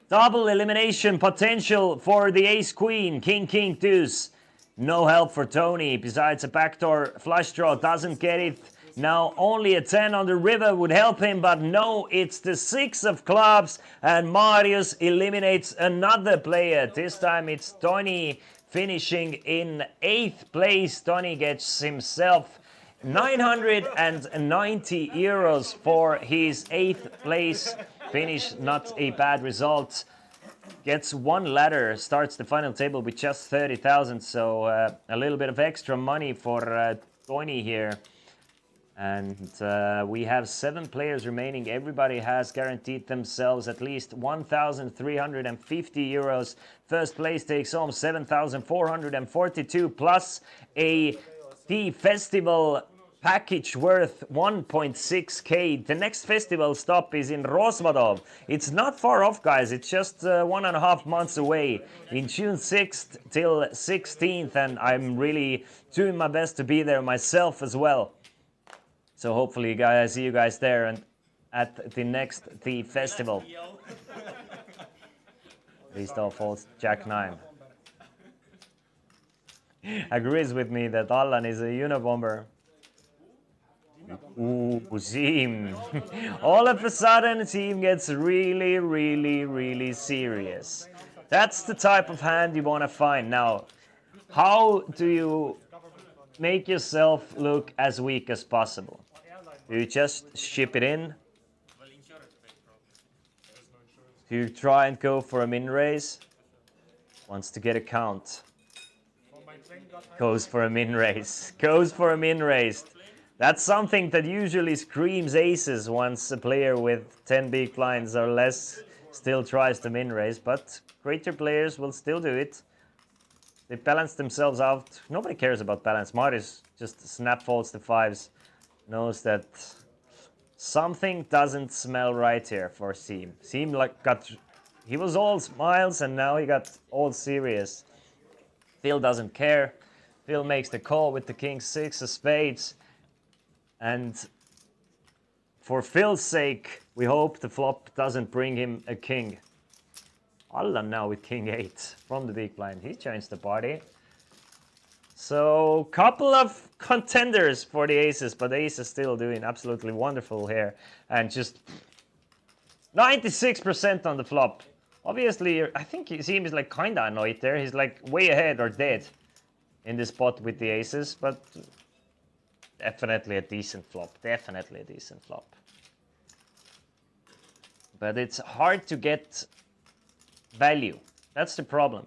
Double elimination potential for the ace-queen. King, king, deuce. No help for Tony, besides a backdoor flush draw. Doesn't get it. Now only a 10 on the river would help him, but no, it's the 6 of clubs, and Marius eliminates another player. This time it's Tony finishing in 8th place. Tony gets himself 990 euros for his 8th place finish, not a bad result. Gets one ladder, starts the final table with just 30,000, so a little bit of extra money for Tony here. And we have 7 players remaining. Everybody has guaranteed themselves at least 1,350 euros. First place takes home 7,442 plus a the festival package worth 1.6k. The next festival stop is in Rosvadov. It's not far off, guys. It's just 1.5 months away, in June 6th till 16th, and I'm really doing my best to be there myself as well. So hopefully, guys, I see you guys there and at the next festival. Restore folds Jack 9. Agrees with me that Allan is a Unabomber. Ooh, Zim. All of a sudden, Zim gets really, really, really serious. That's the type of hand you want to find. Now, how do you make yourself look as weak as possible? Do you just ship it in? Do you try and go for a min raise? Wants to get a count. Goes for a min raise. Goes for a min raise. That's something that usually screams aces once a player with 10 big blinds or less still tries to min raise, but greater players will still do it. They balance themselves out. Nobody cares about balance. Marius just snap folds the 5s. Knows that something doesn't smell right here for Seam. Seam he was all smiles and now he got all serious. Phil doesn't care. Phil makes the call with the king 6 of spades. And for Phil's sake, we hope the flop doesn't bring him a king. Allan now with king 8 from the big blind. He changed the party. So, couple of contenders for the aces, but the ace is still doing absolutely wonderful here. And just 96% on the flop. Obviously, I think Zim is like kind of annoyed there. He's like way ahead or dead in this spot with the aces, but definitely a decent flop. Definitely a decent flop. But it's hard to get value. That's the problem.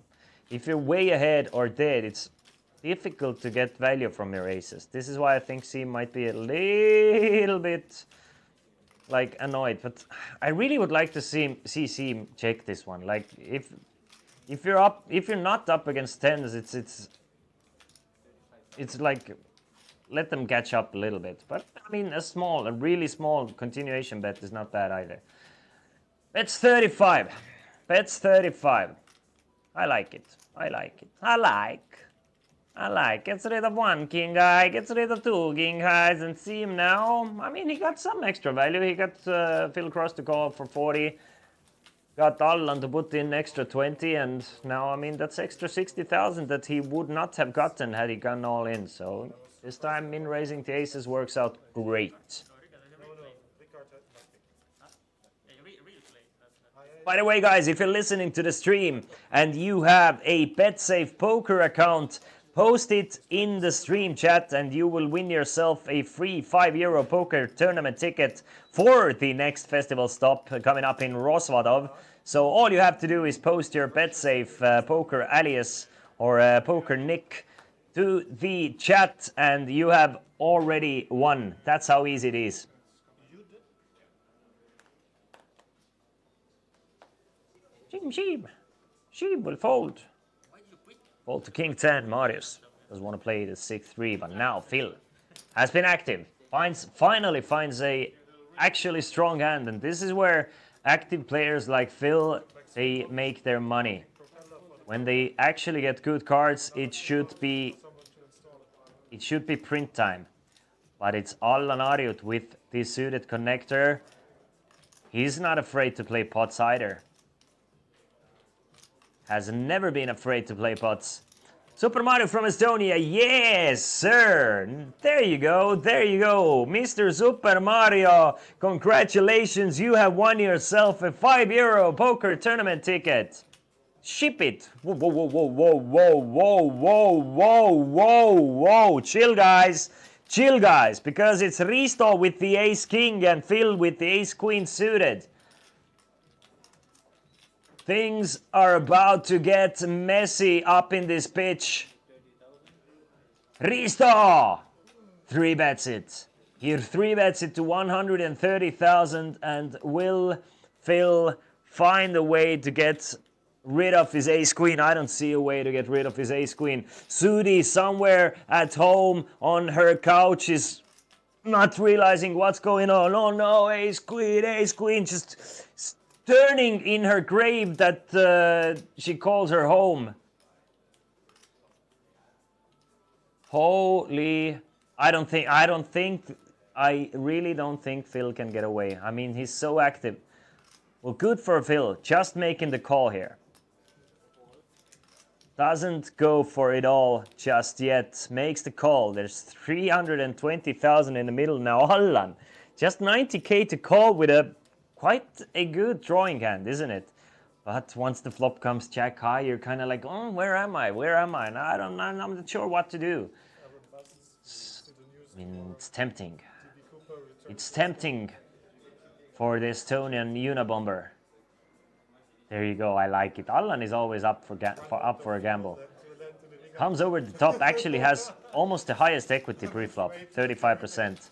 If you're way ahead or dead, it's difficult to get value from your aces. This is why I think Seam might be a little bit like annoyed. But I really would like to see Seam check this one. Like if you're not up against 10s, it's like let them catch up a little bit. But I mean, a really small continuation bet is not bad either. Bet's 35. Bet's 35. I like it. I like it. I like. Gets rid of 1 king high, gets rid of 2 king highs, and see him now. I mean, he got some extra value. He got Phil Cross to call for 40. Got Allan to put in extra 20, and now, I mean, that's extra 60,000 that he would not have gotten had he gone all in. So this time, min raising the aces works out great. By the way, guys, if you're listening to the stream and you have a Betsafe poker account, post it in the stream chat and you will win yourself a free €5 poker tournament ticket for the next festival stop coming up in Rosvadov. So all you have to do is post your Betsafe poker alias or poker nick to the chat and you have already won. That's how easy it is. Sheem will fold. Fold to king 10. Marius doesn't want to play the 6-3, but now Phil has been active. Finally finds a actually strong hand, and this is where active players like Phil, they make their money. When they actually get good cards, it should be print time. But it's Allan Ariut with the suited connector. He's not afraid to play pots either. Has never been afraid to play pots. Super Mario from Estonia, yes sir! There you go, Mr. Super Mario, congratulations, you have won yourself a €5 poker tournament ticket. Ship it. Whoa, whoa, whoa, whoa, whoa, whoa, whoa, whoa, whoa, whoa, chill guys, because it's Risto with the ace king and Phil with the ace queen suited. Things are about to get messy up in this pitch. Risto 3-bets it. He 3-bets it to 130,000, and will Phil find a way to get rid of his ace-queen? I don't see a way to get rid of his ace-queen. Sudi somewhere at home on her couch is not realizing what's going on. Oh no, ace-queen, just turning in her grave that she calls her home. Holy, I really don't think Phil can get away. I mean, he's so active. Well, good for Phil, just making the call here. Doesn't go for it all just yet. Makes the call. There's 320,000 in the middle now. Allan, just 90k to call with quite a good drawing hand, isn't it? But once the flop comes jack high, you're kind of like, oh, where am I? And I'm not sure what to do. I mean, it's tempting. It's tempting for the Estonian Unabomber. There you go, I like it. Allan is always up for a gamble. Comes over the top, actually has almost the highest equity pre-flop, 35%.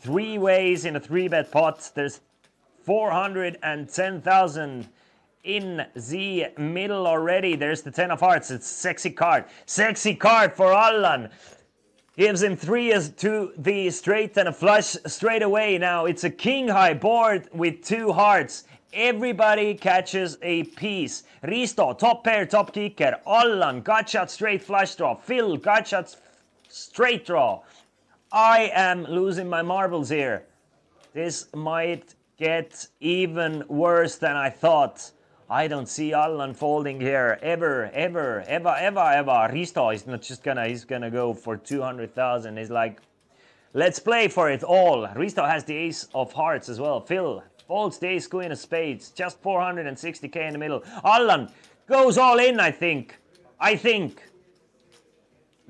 3 ways in a 3-bet pot. There's 410,000 in the middle already. There's the 10 of hearts. It's sexy card. Sexy card for Allan. Gives him 3 to the straight and a flush straight away. Now it's a king high board with 2 hearts. Everybody catches a piece. Risto, top pair, top kicker. Allan, gut shot, straight flush draw. Phil, gut shot, straight draw. I am losing my marbles here. This might get even worse than I thought. I don't see Allan folding here ever. Risto is not just he's gonna go for 200,000. He's like, let's play for it all. Risto has the ace of hearts as well. Phil folds the ace queen of spades, just 460k in the middle. Allan goes all in, I think.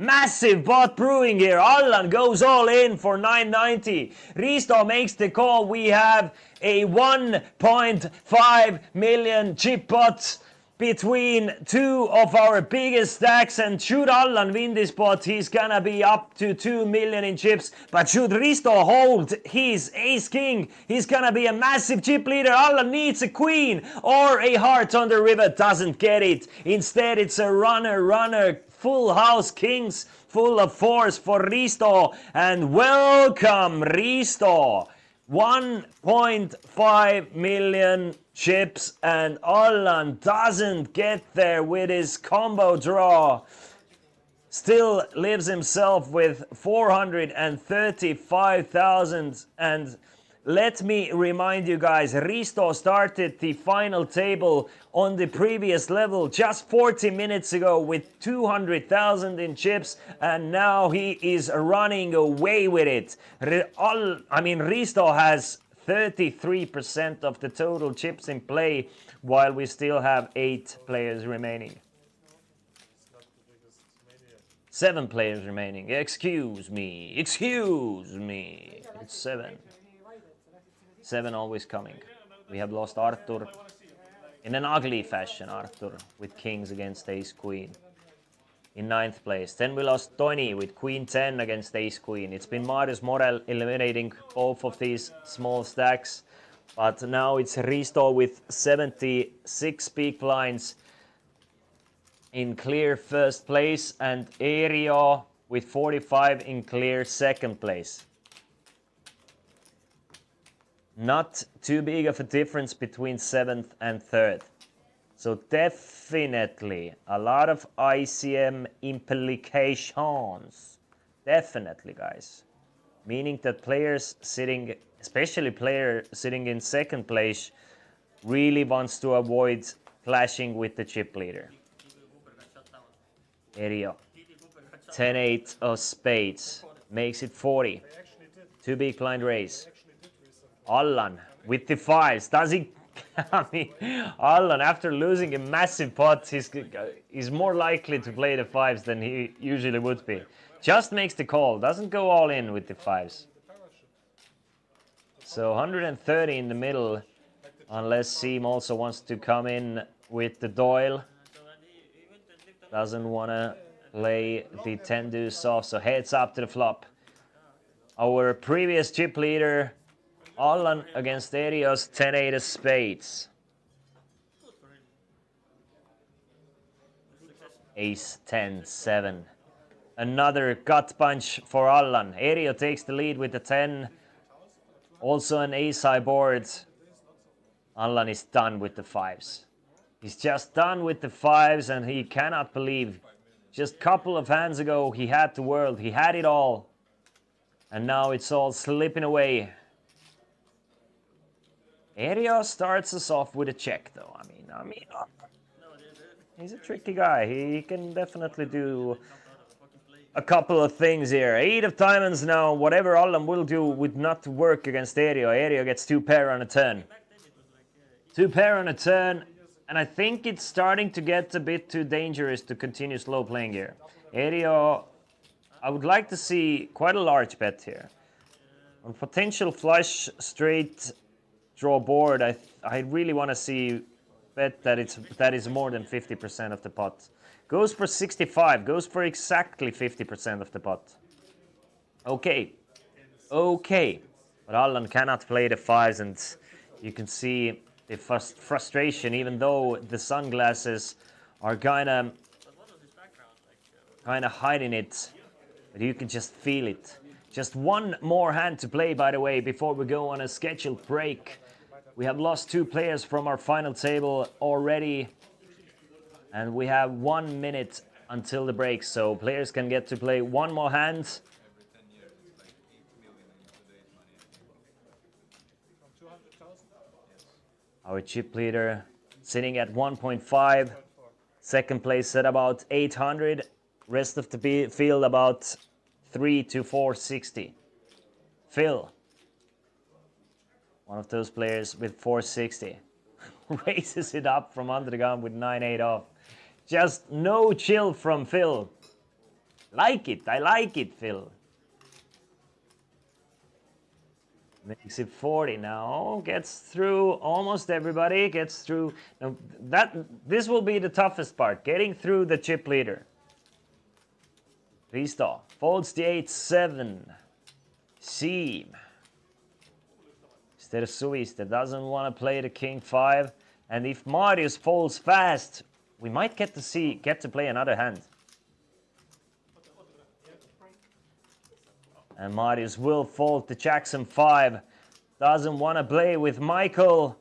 Massive bot brewing here. Allan goes all in for 990. Risto makes the call. We have a 1.5 million chip pot between 2 of our biggest stacks, and should Allan win this pot, he's gonna be up to 2 million in chips. But should Risto hold his ace-king, he's gonna be a massive chip leader. Allan needs a queen or a heart on the river, doesn't get it. Instead, it's a runner, full house kings, full of fours for Risto, and welcome Risto. 1.5 million chips, and Allan doesn't get there with his combo draw. Still lives himself with 435,000. And let me remind you guys, Risto started the final table on the previous level just 40 minutes ago with 200,000 in chips, and now he is running away with it. Risto has 33% of the total chips in play, while we still have 8 players remaining. 7 players remaining. Excuse me. It's 7. 7 always coming. We have lost Artur in an ugly fashion, with kings against ace-queen in 9th place. Then we lost Tony with queen 10 against ace-queen. It's been Marius Morel eliminating both of these small stacks, but now it's Risto with 76 big blinds in clear first place, and Erio with 45 in clear second place. Not too big of a difference between 7th and 3rd. So definitely a lot of ICM implications. Definitely, guys. Meaning that players sitting, especially player sitting in 2nd place, really wants to avoid clashing with the chip leader. Erio. 10-8 of spades. Makes it 40. 2 big blind raise. Allan with the 5s. Does he? Allan, after losing a massive pot, he's more likely to play the 5s than he usually would be. Just makes the call. Doesn't go all in with the 5s. So 130 in the middle, unless Seam also wants to come in with the Doyle. So and he went and lived alone. Doesn't want to play the 10 deuce off, so heads up to the flop. Our previous chip leader, Allan against Erios, 10-8 of spades. Good for him. Success. Ace 10-7. Another gut punch for Allan. Erio takes the lead with the 10. Also an ace-high board. Allan is done with the 5s. He's just done with the 5s and he cannot believe. Just a couple of hands ago he had the world, he had it all. And now it's all slipping away. Erio starts us off with a check though. I mean, No, he's a tricky guy. He can definitely do jumped out of the fucking play. a couple of things here. 8 of diamonds now. Whatever Allan will do would not work against Erio. Erio gets 2 pair on a turn. Back then it was like 2 pair on a turn. And I think it's starting to get a bit too dangerous to continue slow playing here. Erio, I would like to see quite a large bet here. On potential flush straight draw board, I really want to see bet that is more than 50% of the pot. Goes for 65, goes for exactly 50% of the pot. Okay. Okay. But Allan cannot play the 5s and you can see the frustration, even though the sunglasses are kind of but what was his background? Like hiding it, but you can just feel it. Just one more hand to play, by the way, before we go on a scheduled break. We have lost 2 players from our final table already, and we have 1 minute until the break, so players can get to play one more hand. Our chip leader sitting at 1.5. Second place at about 800. Rest of the field about 3 to 460. Phil, one of those players with 460, raises it up from under the gun with 9-8 off. Just no chill from Phil. Like it, I like it, Phil. Makes it 40 now, gets through almost everybody, gets through. Now this will be the toughest part, getting through the chip leader. Risto folds the 8-7. Seam. Instead of Suiste doesn't want to play the King 5. And if Marius folds fast, we might get to play another hand. And Marius will fold the Jackson 5. Doesn't want to play with Michael.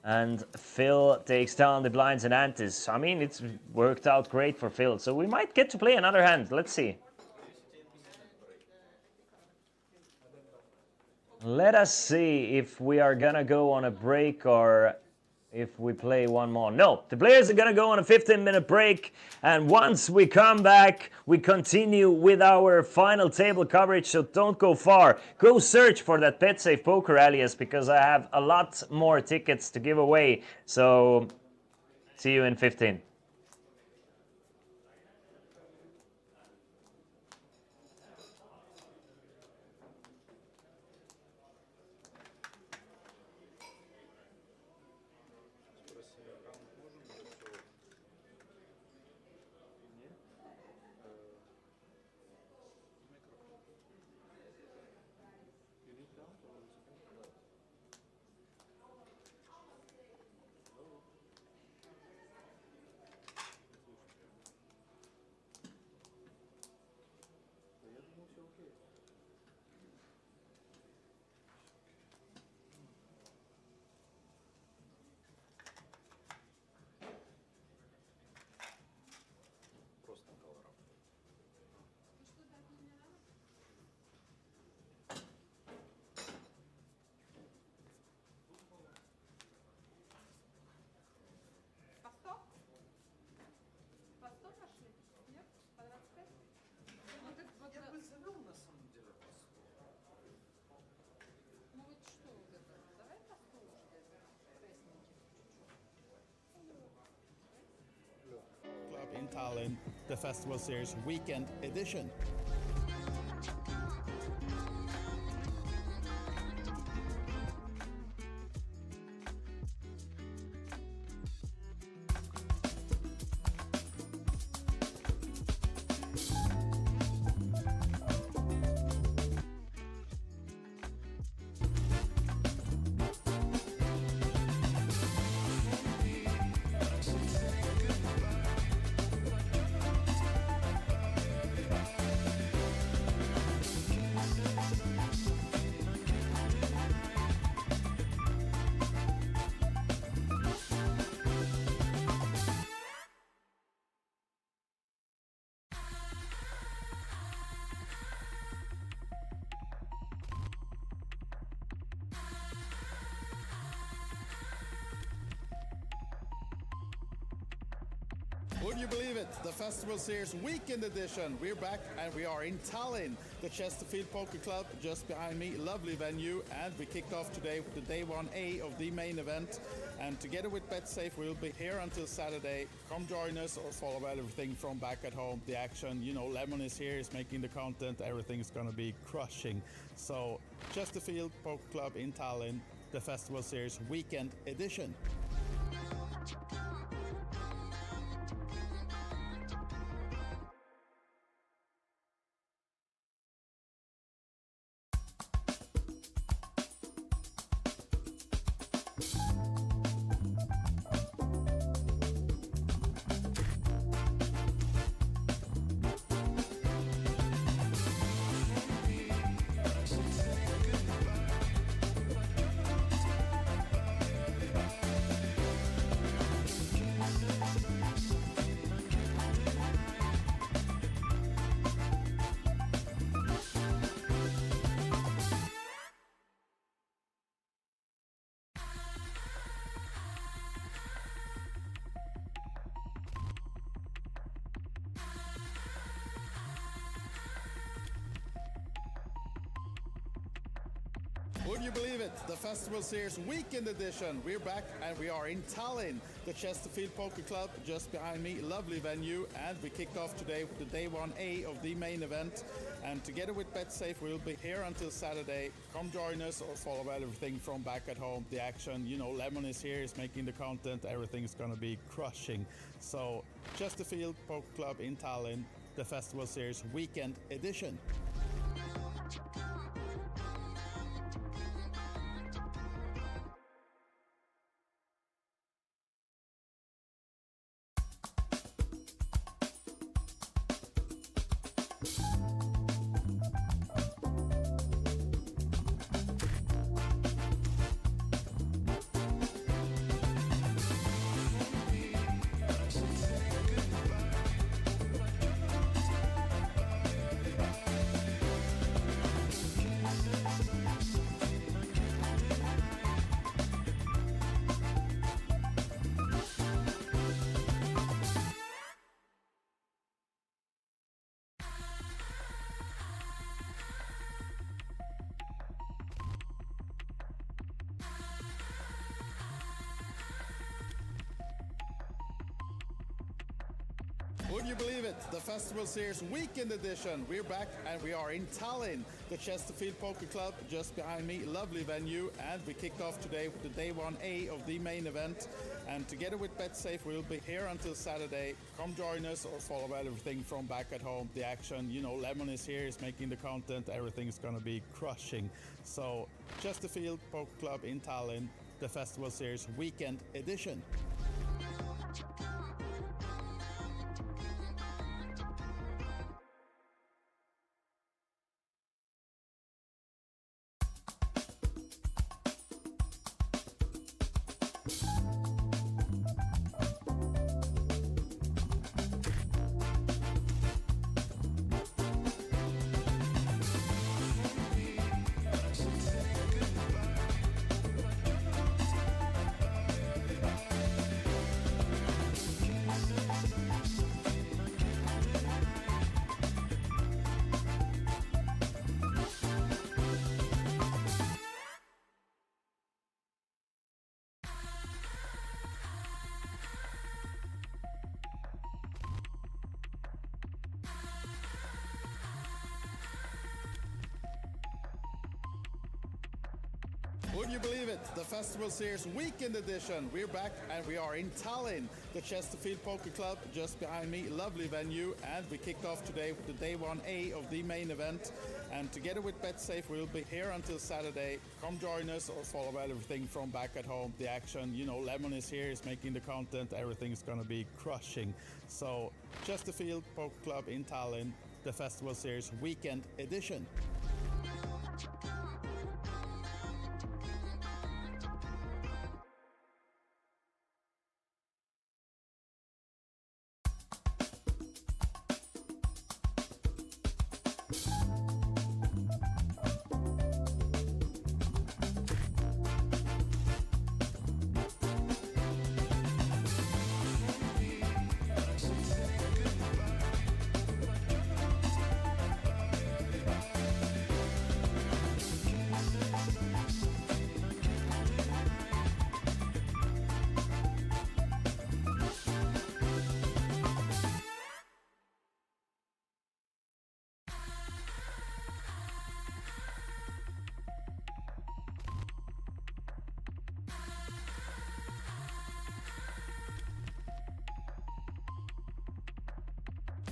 And Phil takes down the blinds and antes. I mean, it's worked out great for Phil. So we might get to play another hand. Let's see. Let us see if we are gonna go on a break or if we play one more. No, the players are gonna go on a 15-minute break, and once we come back, we continue with our final table coverage, so don't go far. Go search for that Betsafe poker alias, because I have a lot more tickets to give away, so see you in 15. Club in Tallinn, the Festival Series Weekend Edition. Would you believe it? The Festival Series Weekend Edition. We're back and we are in Tallinn, the Chesterfield Poker Club just behind me. Lovely venue, and we kicked off today with the day 1A of the main event. And together with Betsafe, we'll be here until Saturday. Come join us or follow everything from back at home. The action, you know, Lemon is here, is making the content. Everything's going to be crushing. So, Chesterfield Poker Club in Tallinn, the Festival Series Weekend Edition. Would you believe it? The Festival Series Weekend Edition. We're back and we are in Tallinn, the Chesterfield Poker Club just behind me. Lovely venue, and we kicked off today with the day 1A of the main event. And together with Betsafe, we'll be here until Saturday. Come join us or follow everything from back at home. The action, you know, Lemon is here, is making the content. Everything's going to be crushing. So, Chesterfield Poker Club in Tallinn, the Festival Series Weekend Edition. Would you believe it? The Festival Series Weekend Edition. We're back and we are in Tallinn, the Chesterfield Poker Club just behind me. Lovely venue, and we kicked off today with the day 1A of the main event. And together with Betsafe, we'll be here until Saturday. Come join us or follow everything from back at home. The action, you know, Lemon is here, is making the content. Everything's going to be crushing. So, Chesterfield Poker Club in Tallinn, the Festival Series Weekend Edition. Would you believe it? The Festival Series Weekend Edition. We're back and we are in Tallinn, the Chesterfield Poker Club just behind me. Lovely venue, and we kicked off today with the day 1A of the main event. And together with Betsafe, we'll be here until Saturday. Come join us or follow everything from back at home. The action, you know, Lemon is here, is making the content. Everything's going to be crushing. So, Chesterfield Poker Club in Tallinn, the Festival Series Weekend Edition.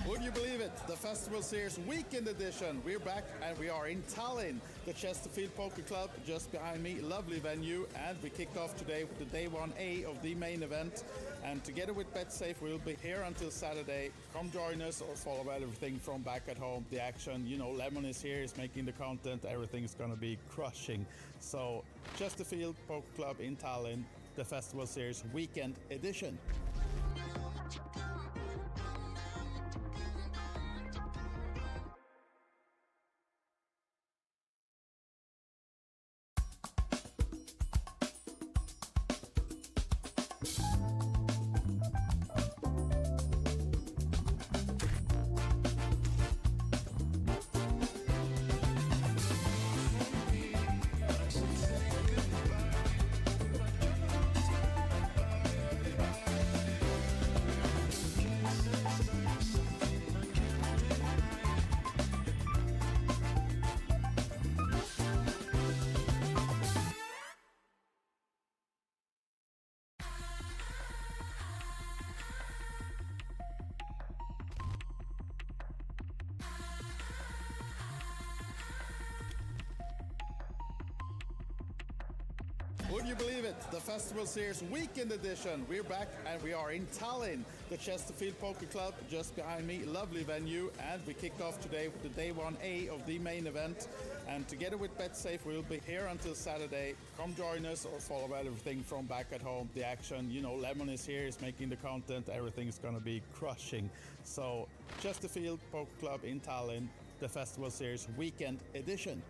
Would you believe it? The Festival Series Weekend Edition. We're back and we are in Tallinn, the Chesterfield Poker Club just behind me. Lovely venue, and we kicked off today with the day 1A of the main event. And together with Betsafe, we'll be here until Saturday. Come join us or follow everything from back at home. The action, you know, Lemon is here, is making the content. Everything's gonna be crushing. So, Chesterfield Poker Club in Tallinn, the Festival Series Weekend Edition. Would you believe it? The Festival Series Weekend Edition. We're back and we are in Tallinn, the Chesterfield Poker Club just behind me. Lovely venue, and we kicked off today with the day 1A of the main event. And together with Betsafe, we'll be here until Saturday. Come join us or follow everything from back at home. The action, you know, Lemon is here, is making the content. Everything's gonna be crushing. So, Chesterfield Poker Club in Tallinn, the Festival Series Weekend Edition.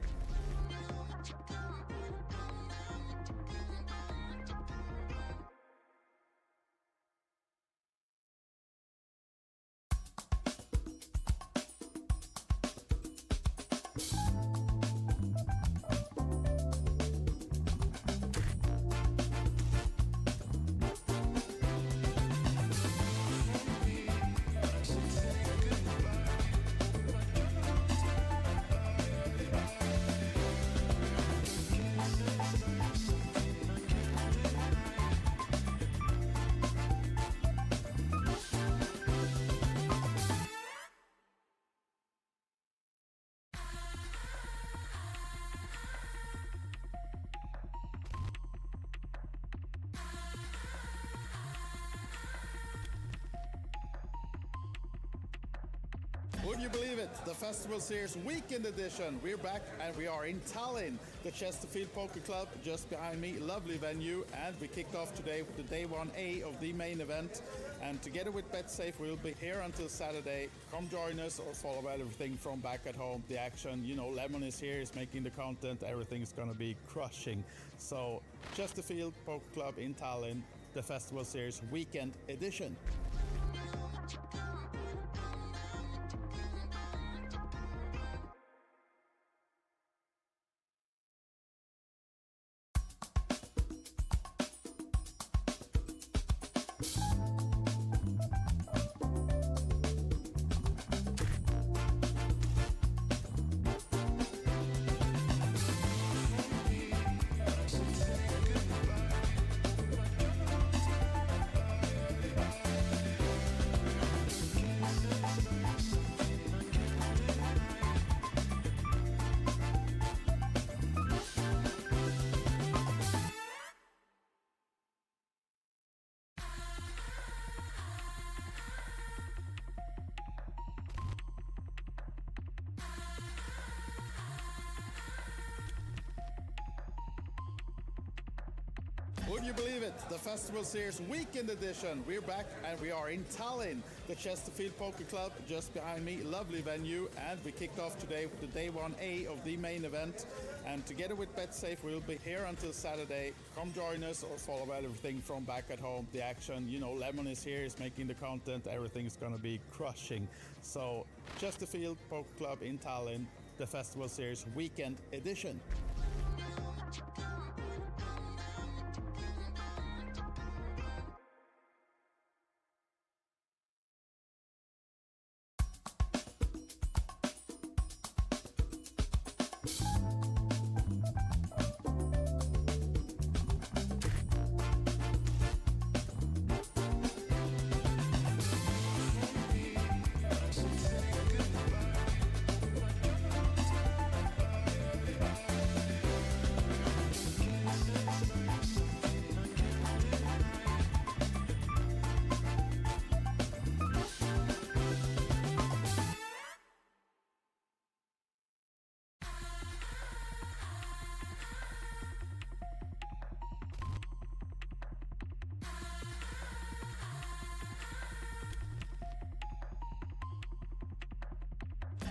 Would you believe it? The Festival Series Weekend Edition. We're back and we are in Tallinn, the Chesterfield Poker Club just behind me. Lovely venue, and we kicked off today with the day 1A of the main event. And together with Betsafe, we'll be here until Saturday. Come join us or follow everything from back at home. The action, you know, Lemon is here, is making the content. Everything's gonna be crushing. So, Chesterfield Poker Club in Tallinn, the Festival Series Weekend Edition. Would you believe it? The Festival Series Weekend Edition. We're back and we are in Tallinn, the Chesterfield Poker Club just behind me. Lovely venue, and we kicked off today with the day 1A of the main event. And together with Betsafe, we'll be here until Saturday. Come join us or follow everything from back at home. The action, you know, Lemon is here, is making the content. Everything's gonna be crushing. So, Chesterfield Poker Club in Tallinn, the Festival Series Weekend Edition.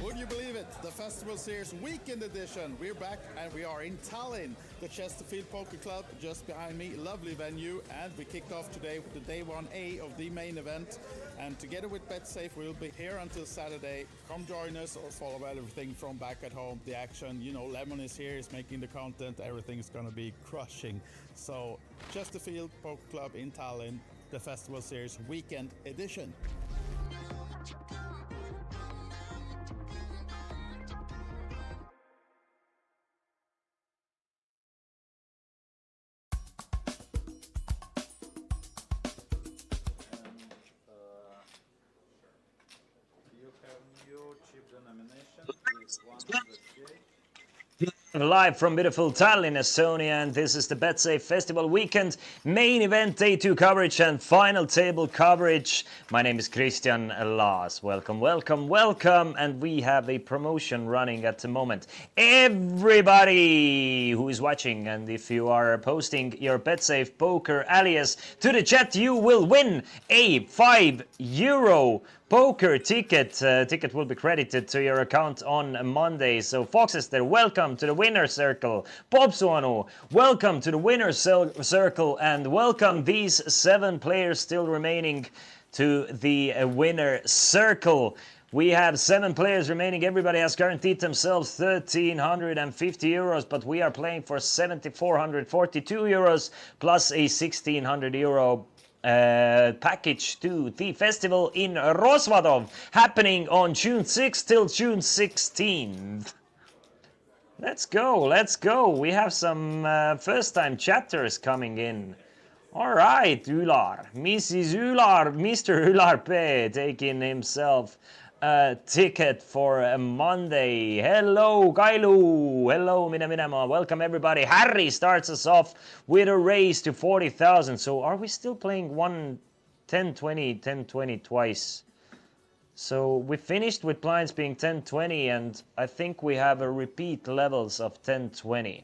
Would you believe it? The Festival Series Weekend Edition. We're back and we are in Tallinn, the Chesterfield Poker Club just behind me. Lovely venue, and we kicked off today with the day 1A of the main event. And together with Betsafe, we'll be here until Saturday. Come join us or follow everything from back at home. The action, you know, Lemon is here, is making the content. Everything's going to be crushing. So Chesterfield Poker Club in Tallinn, the Festival Series Weekend Edition. Live from beautiful Tallinn, Estonia, and this is the Betsafe Festival Weekend main event day 2 coverage and final table coverage. My name is Christian Laas. Welcome, welcome, welcome, and we have a promotion running at the moment. Everybody who is watching, and if you are posting your Betsafe Poker alias to the chat, you will win a €5 poker ticket. Ticket will be credited to your account on Monday. So Foxester, welcome to the winner circle. Popsuanu, welcome to the winner circle, and welcome these 7 players still remaining to the winner circle. We have 7 players remaining. Everybody has guaranteed themselves €1,350, but we are playing for €7,442 plus a €1,600 package to the festival in Rosvadov, happening on June 6th till June 16th. Let's go, let's go. We have some first-time chatters coming in. All right, Ular, Mrs. Ular, Mr. Ular P taking himself a ticket for a Monday. Hello, Kailu. Hello, Minema. Welcome, everybody. Harry starts us off with a raise to 40,000. So are we still playing 10-20, 10-20 twice? So we finished with blinds being 10-20, and I think we have a repeat levels of 10-20.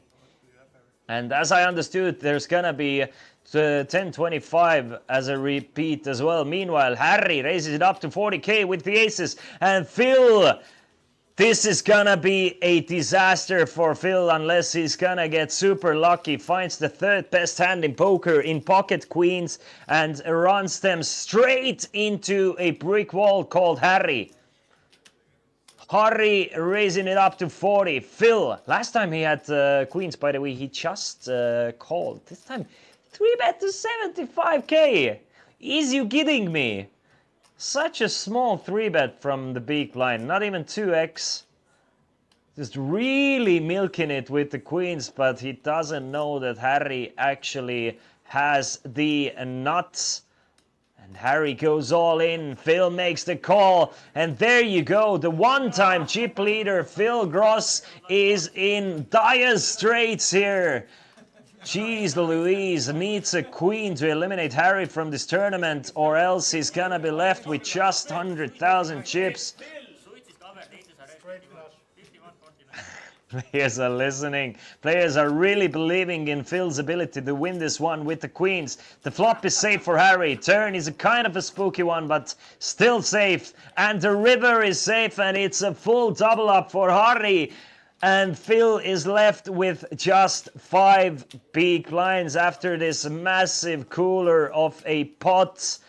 And as I understood, there's gonna be 10-25 as a repeat as well. Meanwhile, Harry raises it up to 40k with the aces, and Phil, this is gonna be a disaster for Phil unless he's gonna get super lucky. Finds the 3rd best hand in poker in pocket queens and runs them straight into a brick wall called Harry. Harry raising it up to 40. Phil, last time he had queens, by the way, he just called. This time 3-bet to 75k. Is you kidding me? Such a small 3-bet from the big blind, not even 2x. Just really milking it with the queens, but he doesn't know that Harry actually has the nuts. And Harry goes all in. Phil makes the call, and there you go. The one-time chip leader, Phil Gross, is in dire straits here. Jeez Louise, needs a queen to eliminate Harry from this tournament, or else he's gonna be left with just 100,000 chips. Players are listening. Players are really believing in Phil's ability to win this one with the queens. The flop is safe for Harry. Turn is a kind of a spooky one, but still safe. And the river is safe, and it's a full double up for Harry. And Phil is left with just 5 big blinds after this massive cooler of a pot.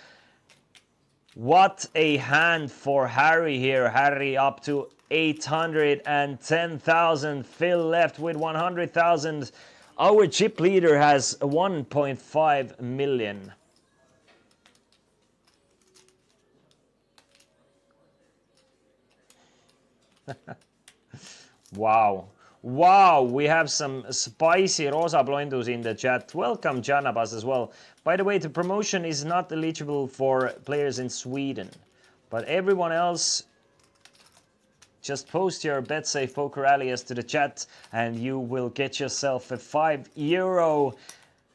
What a hand for Harry here. Harry up to 810,000. Phil left with 100,000. Our chip leader has 1.5 million. Wow. Wow, we have some spicy Rosa Blondus in the chat. Welcome, Janabas, as well. By the way, the promotion is not eligible for players in Sweden. But everyone else, just post your Betsafe Poker alias to the chat and you will get yourself a €5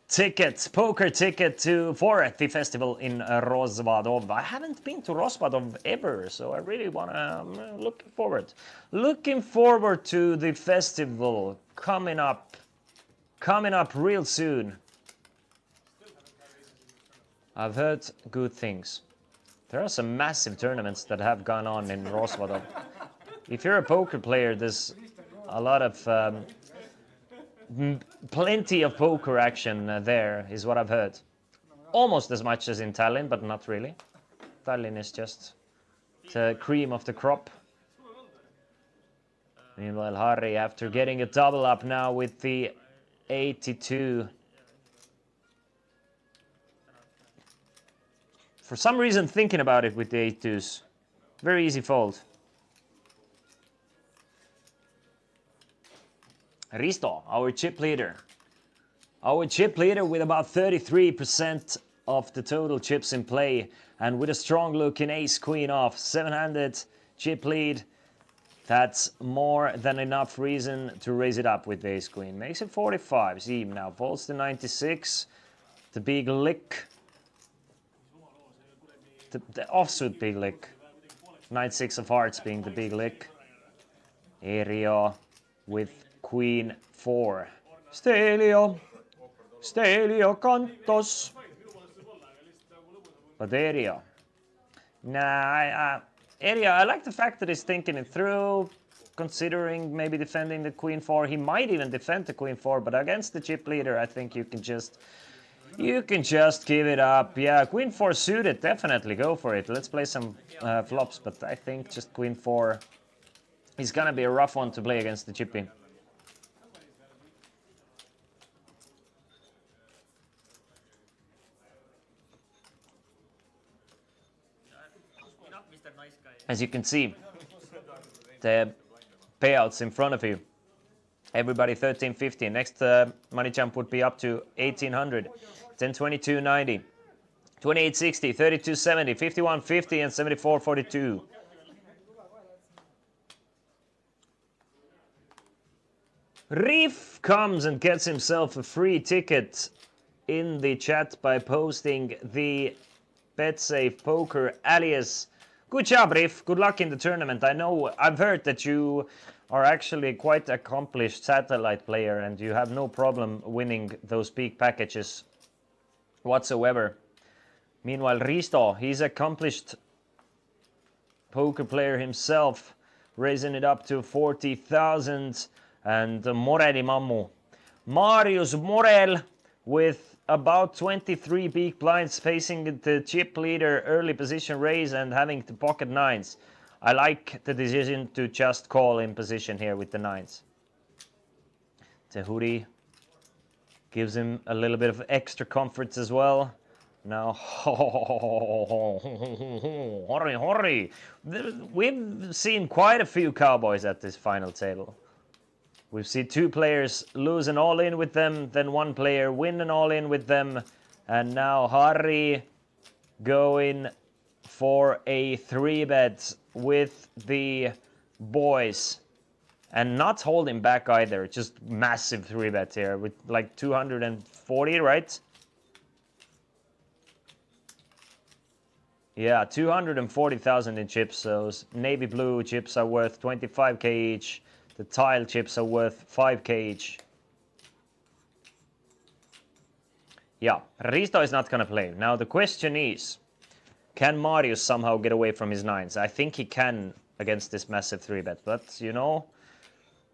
ticket, poker ticket for the festival in Rosvadov. I haven't been to Rosvadov ever, so I really I'm looking forward to the festival coming up real soon. I've heard good things. There are some massive tournaments that have gone on in Rosvadov. if you're a poker player, there's a lot of plenty of poker action there, is what I've heard. Almost as much as in Tallinn, but not really. Tallinn is just the cream of the crop. Meanwhile, Harry, after getting a double up now with the 82. For some reason, thinking about it with the 82s. Very easy fold. Risto, our chip leader. Our chip leader with about 33% of the total chips in play. And with a strong looking ace queen off. 700 chip lead. That's more than enough reason to raise it up with the ace queen. Makes it 45. Zeem now folds to 96. The big lick. The offsuit big lick. 9-6 of hearts being the big lick. Erio with queen 4. Stelio. Stelio Cantos. But Erio. Nah, Erio, I like the fact that he's thinking it through, considering maybe defending the queen 4. He might even defend the queen 4, but against the chip leader, I think you can just give it up. Yeah, queen 4 suited, definitely go for it. Let's play some flops, but I think just queen 4 is gonna be a rough one to play against the chippy. As you can see, the payouts in front of you. Everybody 1350. Next money jump would be up to 1800. 1022.90. 2860, 3270, 5150, and 7442. Reef comes and gets himself a free ticket in the chat by posting the Betsafe Poker alias. Good job, Reef. Good luck in the tournament. I know, I've heard that you are actually quite accomplished satellite player and you have no problem winning those big packages whatsoever. Meanwhile, Risto, he's accomplished poker player himself, raising it up to 40,000. And Moreli Mammu. Marius Morel with about 23 big blinds facing the chip leader, early position raise and having the pocket nines. I like the decision to just call in position here with the nines. Tehuri gives him a little bit of extra comforts as well. Now, hurry. We've seen quite a few cowboys at this final table. We've seen two players lose an all-in with them, then one player win an all-in with them, and now Harry going for a 3-bet with the boys. And not holding back either, just massive 3-bet here with like 240, right? Yeah, 240,000 in chips, so navy blue chips are worth 25k each. The tile chips are worth 5k each. Yeah, Risto is not gonna play. Now the question is, can Marius somehow get away from his nines? I think he can against this massive 3-bet, but you know,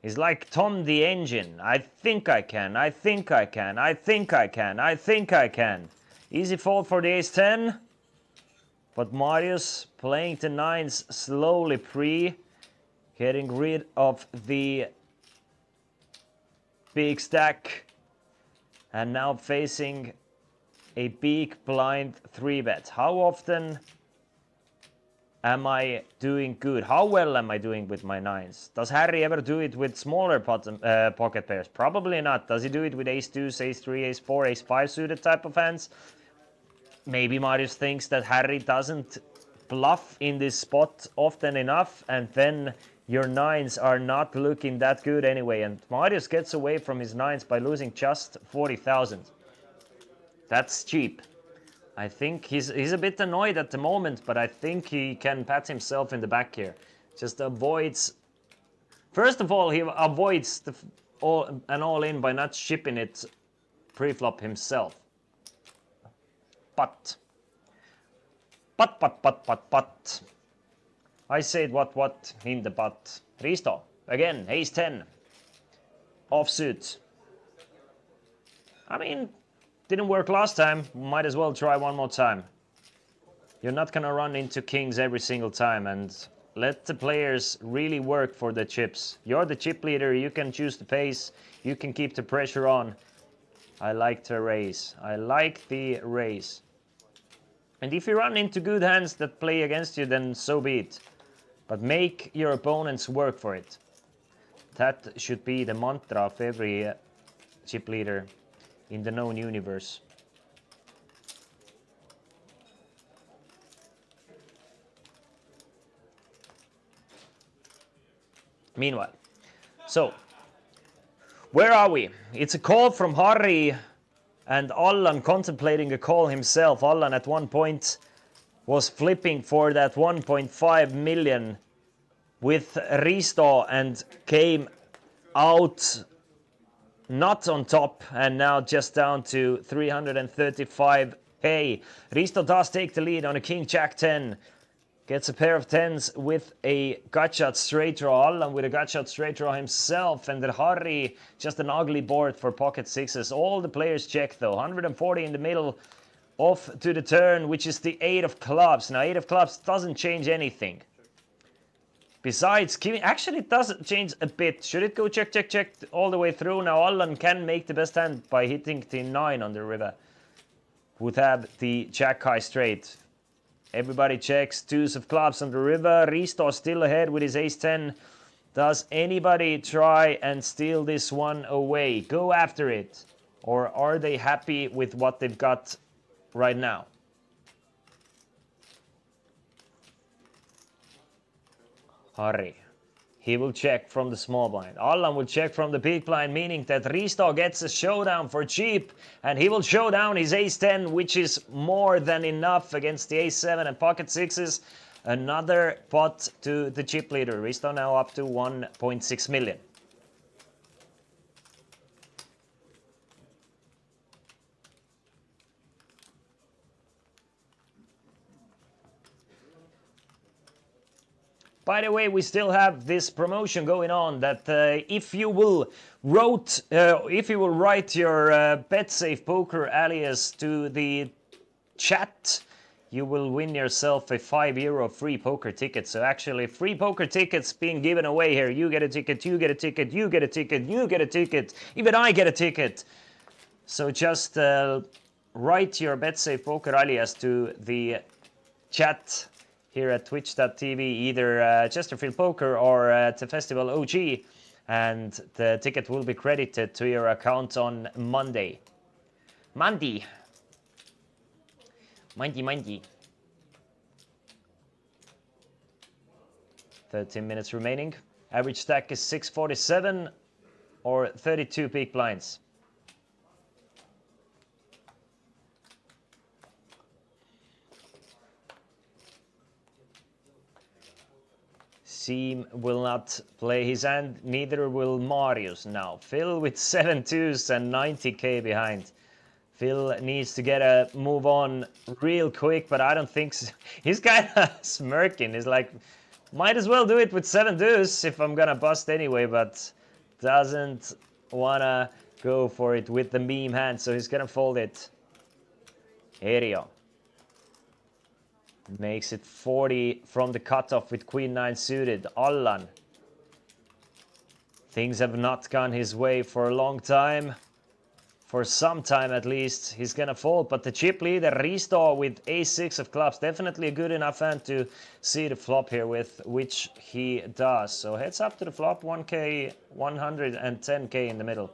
he's like Tom the Engine. I think I can, I think I can, I think I can, I think I can. Easy fold for the ace-10. But Marius playing the nines slowly getting rid of the big stack. And now facing a big blind 3-bet. How often am I doing good? How well am I doing with my nines? Does Harry ever do it with smaller pocket pairs? Probably not. Does he do it with ace-2, ace-3, ace-4, ace-5 suited type of hands? Maybe Marius thinks that Harry doesn't bluff in this spot often enough, and then your nines are not looking that good anyway, and Marius gets away from his nines by losing just 40,000. That's cheap. I think he's a bit annoyed at the moment, but I think he can pat himself in the back here. Just avoids... First of all, he avoids an all-in by not shipping it pre-flop himself. But. I said what in the butt. Risto, again, ace 10. Offsuit. I mean, didn't work last time. Might as well try one more time. You're not gonna run into kings every single time, and let the players really work for the chips. You're the chip leader, you can choose the pace, you can keep the pressure on. I like the raise. I like the raise. And if you run into good hands that play against you, then so be it. But make your opponents work for it. That should be the mantra of every chip leader in the known universe. Meanwhile, so where are we? It's a call from Harry and Allan contemplating a call himself. Allan at one point was flipping for that 1.5 million with Risto and came out not on top and now just down to 335k. Risto does take the lead on a king jack 10. Gets a pair of 10s with a gut shot straight draw. Allan with a gut shot straight draw himself. And then Harry, just an ugly board for pocket sixes. All the players check though. 140 in the middle, off to the turn, which is the 8 of clubs. Now 8 of clubs doesn't change anything. Besides, actually it does change a bit. Should it go check, check, check all the way through? Now Allan can make the best hand by hitting the 9 on the river. Would have the jack high straight. Everybody checks, 2s of clubs on the river. Risto still ahead with his ace 10. Does anybody try and steal this one away? Go after it. Or are they happy with what they've got right now? Harry. He will check from the small blind. Allan will check from the big blind, meaning that Risto gets a showdown for cheap. And he will show down his ace 10, which is more than enough against the ace 7 and pocket sixes. Another pot to the chip leader. Risto now up to 1.6 million. By the way, we still have this promotion going on that if you will write your Betsafe poker alias to the chat, you will win yourself a €5 free poker ticket. So actually, free poker tickets being given away here. You get a ticket, you get a ticket, you get a ticket, you get a ticket. Even I get a ticket. So just write your Betsafe poker alias to the chat here at twitch.tv, either Chesterfield Poker or at the Festival OG, and the ticket will be credited to your account on Monday. Monday. 13 minutes remaining. Average stack is 647 or 32 big blinds. Seam will not play his hand, neither will Marius now. Phil with 7 2s and 90k behind. Phil needs to get a move on real quick, but I don't think so. He's kind of smirking. He's like, might as well do it with 7 2s if I'm gonna bust anyway, but doesn't wanna go for it with the meme hand, so he's gonna fold it. Erio makes it 40 from the cutoff with Queen 9 suited. Allan. Things have not gone his way for a long time. For some time at least. He's gonna fold, but the chip leader Risto with ace-6 of clubs. Definitely a good enough hand to see the flop here with, which he does. So heads up to the flop, 1k, 110k in the middle.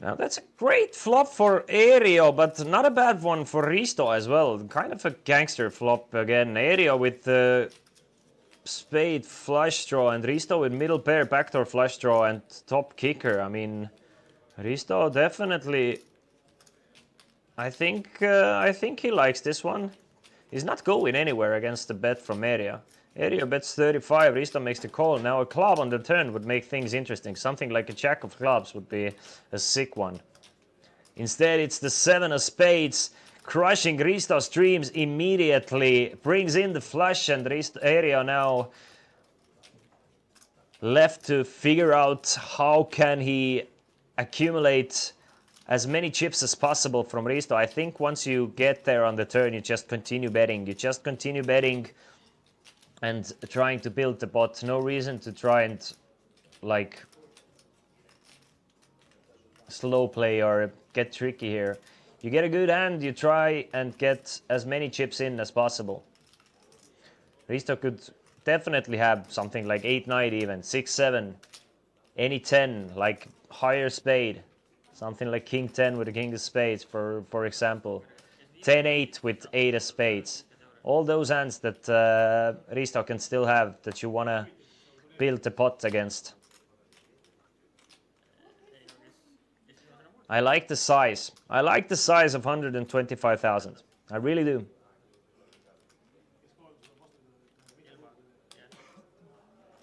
Now that's a great flop for Aereo, but not a bad one for Risto as well. Kind of a gangster flop again. Aereo with the spade flush draw and Risto with middle pair backdoor flush draw and top kicker. I mean, Risto definitely. I think he likes this one. He's not going anywhere against the bet from Aereo. Aereo bets 35, Risto makes the call. Now a club on the turn would make things interesting. Something like a jack of clubs would be a sick one. Instead, it's the 7 of spades, crushing Risto's dreams immediately. Brings in the flush, and Aria now left to figure out how can he accumulate as many chips as possible from Risto. I think once you get there on the turn, you just continue betting. You just continue betting and trying to build the pot. No reason to try and like slow play or get tricky here. You get a good hand, you try and get as many chips in as possible. Risto could definitely have something like 8-9 even, 6-7, any 10, like higher spade. Something like King 10 with a King of Spades, for example. 10-8 with 8 of Spades. All those hands that Risto can still have that you want to build the pot against. I like the size. I like the size of 125,000. I really do.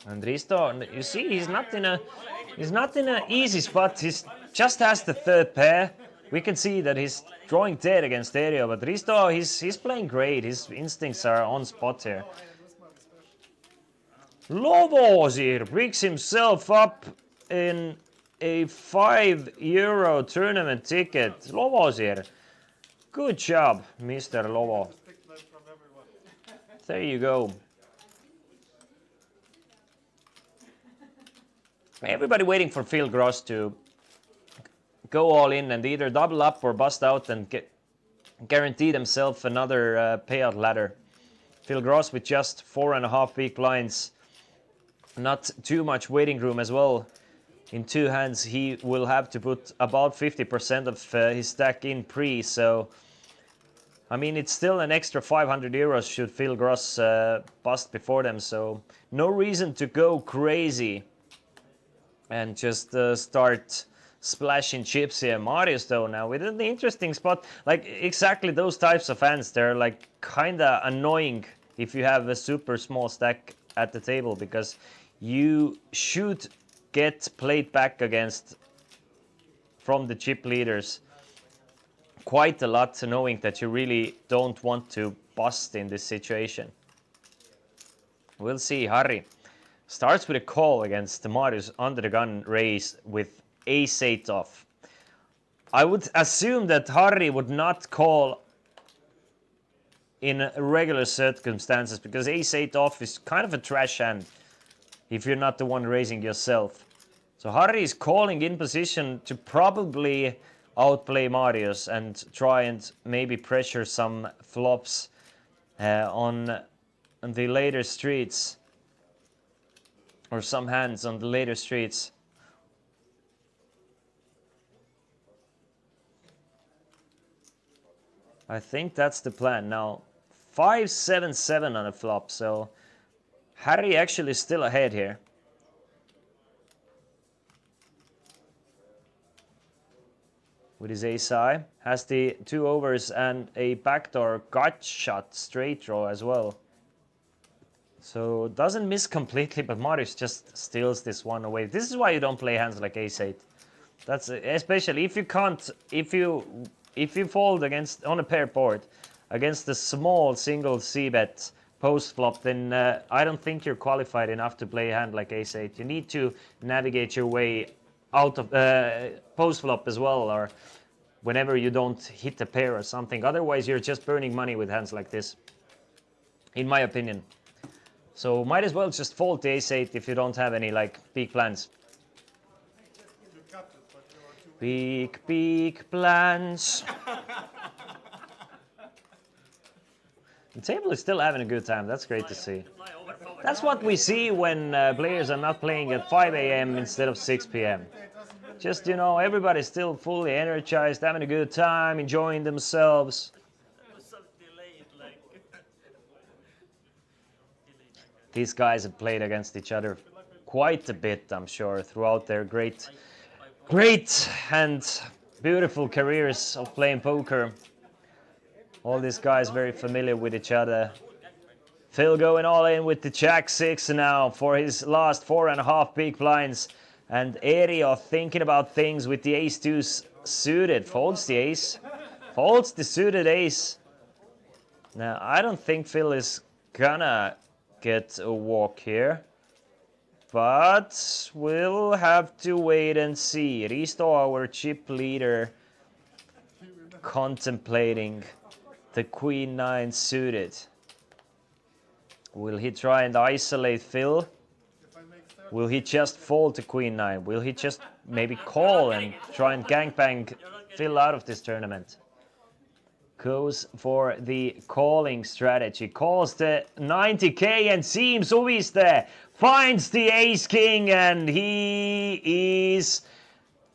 And Risto, you see, he's not in a easy spot. He's just has the third pair. We can see that he's drawing dead against Aria, but Risto, he's playing great. His instincts are on spot here. Lovosir picks himself up in a €5 tournament ticket. Lovosir, good job, Mr. Lovo. There you go. Everybody waiting for Phil Gross to go all in and either double up or bust out and guarantee themselves another payout ladder. Phil Gross with just 4.5 big blinds. Not too much waiting room as well. In two hands, he will have to put about 50% of his stack in pre. So, I mean, it's still an extra €500 should Phil Gross bust before them. So, no reason to go crazy and just start splashing chips here. Marius though now with an interesting spot, like exactly those types of hands. They're like kinda annoying if you have a super small stack at the table, because you should get played back against from the chip leaders quite a lot, knowing that you really don't want to bust in this situation. We'll see. Harry starts with a call against the Marius under the gun raise with ace-8 off. I would assume that Harry would not call in regular circumstances, because ace-8 off is kind of a trash hand if you're not the one raising yourself. So Harry is calling in position to probably outplay Marius and try and maybe pressure some flops on the later streets. Or some hands on the later streets. I think that's the plan. Now, 5-7-7 on a flop, so Harry actually is still ahead here. With his ace-high, has the 2 overs and a backdoor gut shot straight draw as well. So doesn't miss completely, but Marius just steals this one away. This is why you don't play hands like ace-8. That's especially if you can't, if you fold against on a pair board against the small single c-bet post flop, then I don't think you're qualified enough to play a hand like ace-8. You need to navigate your way out of post flop as well, or whenever you don't hit a pair or something. Otherwise, you're just burning money with hands like this, in my opinion. So might as well just fold the ace-8 if you don't have any like big plans. Big plans. The table is still having a good time. That's great to see. That's what we see when players are not playing at 5 AM instead of 6 PM. Just, you know, everybody's still fully energized, having a good time, enjoying themselves. These guys have played against each other quite a bit, I'm sure, throughout their great and beautiful careers of playing poker. All these guys very familiar with each other. Phil going all in with the Jack-6 now for his last 4.5 big blinds. And Aria thinking about things with the ace-2 suited, folds the ace, folds the suited ace. Now, I don't think Phil is gonna get a walk here, but we'll have to wait and see. Risto, our chip leader, contemplating the Queen 9 suited. Will he try and isolate Phil? Will he just fold to Queen 9? Will he just maybe call and try and gangbang Phil out of this tournament? Goes for the calling strategy. Calls the 90k and seems Uviste finds the ace king, and he is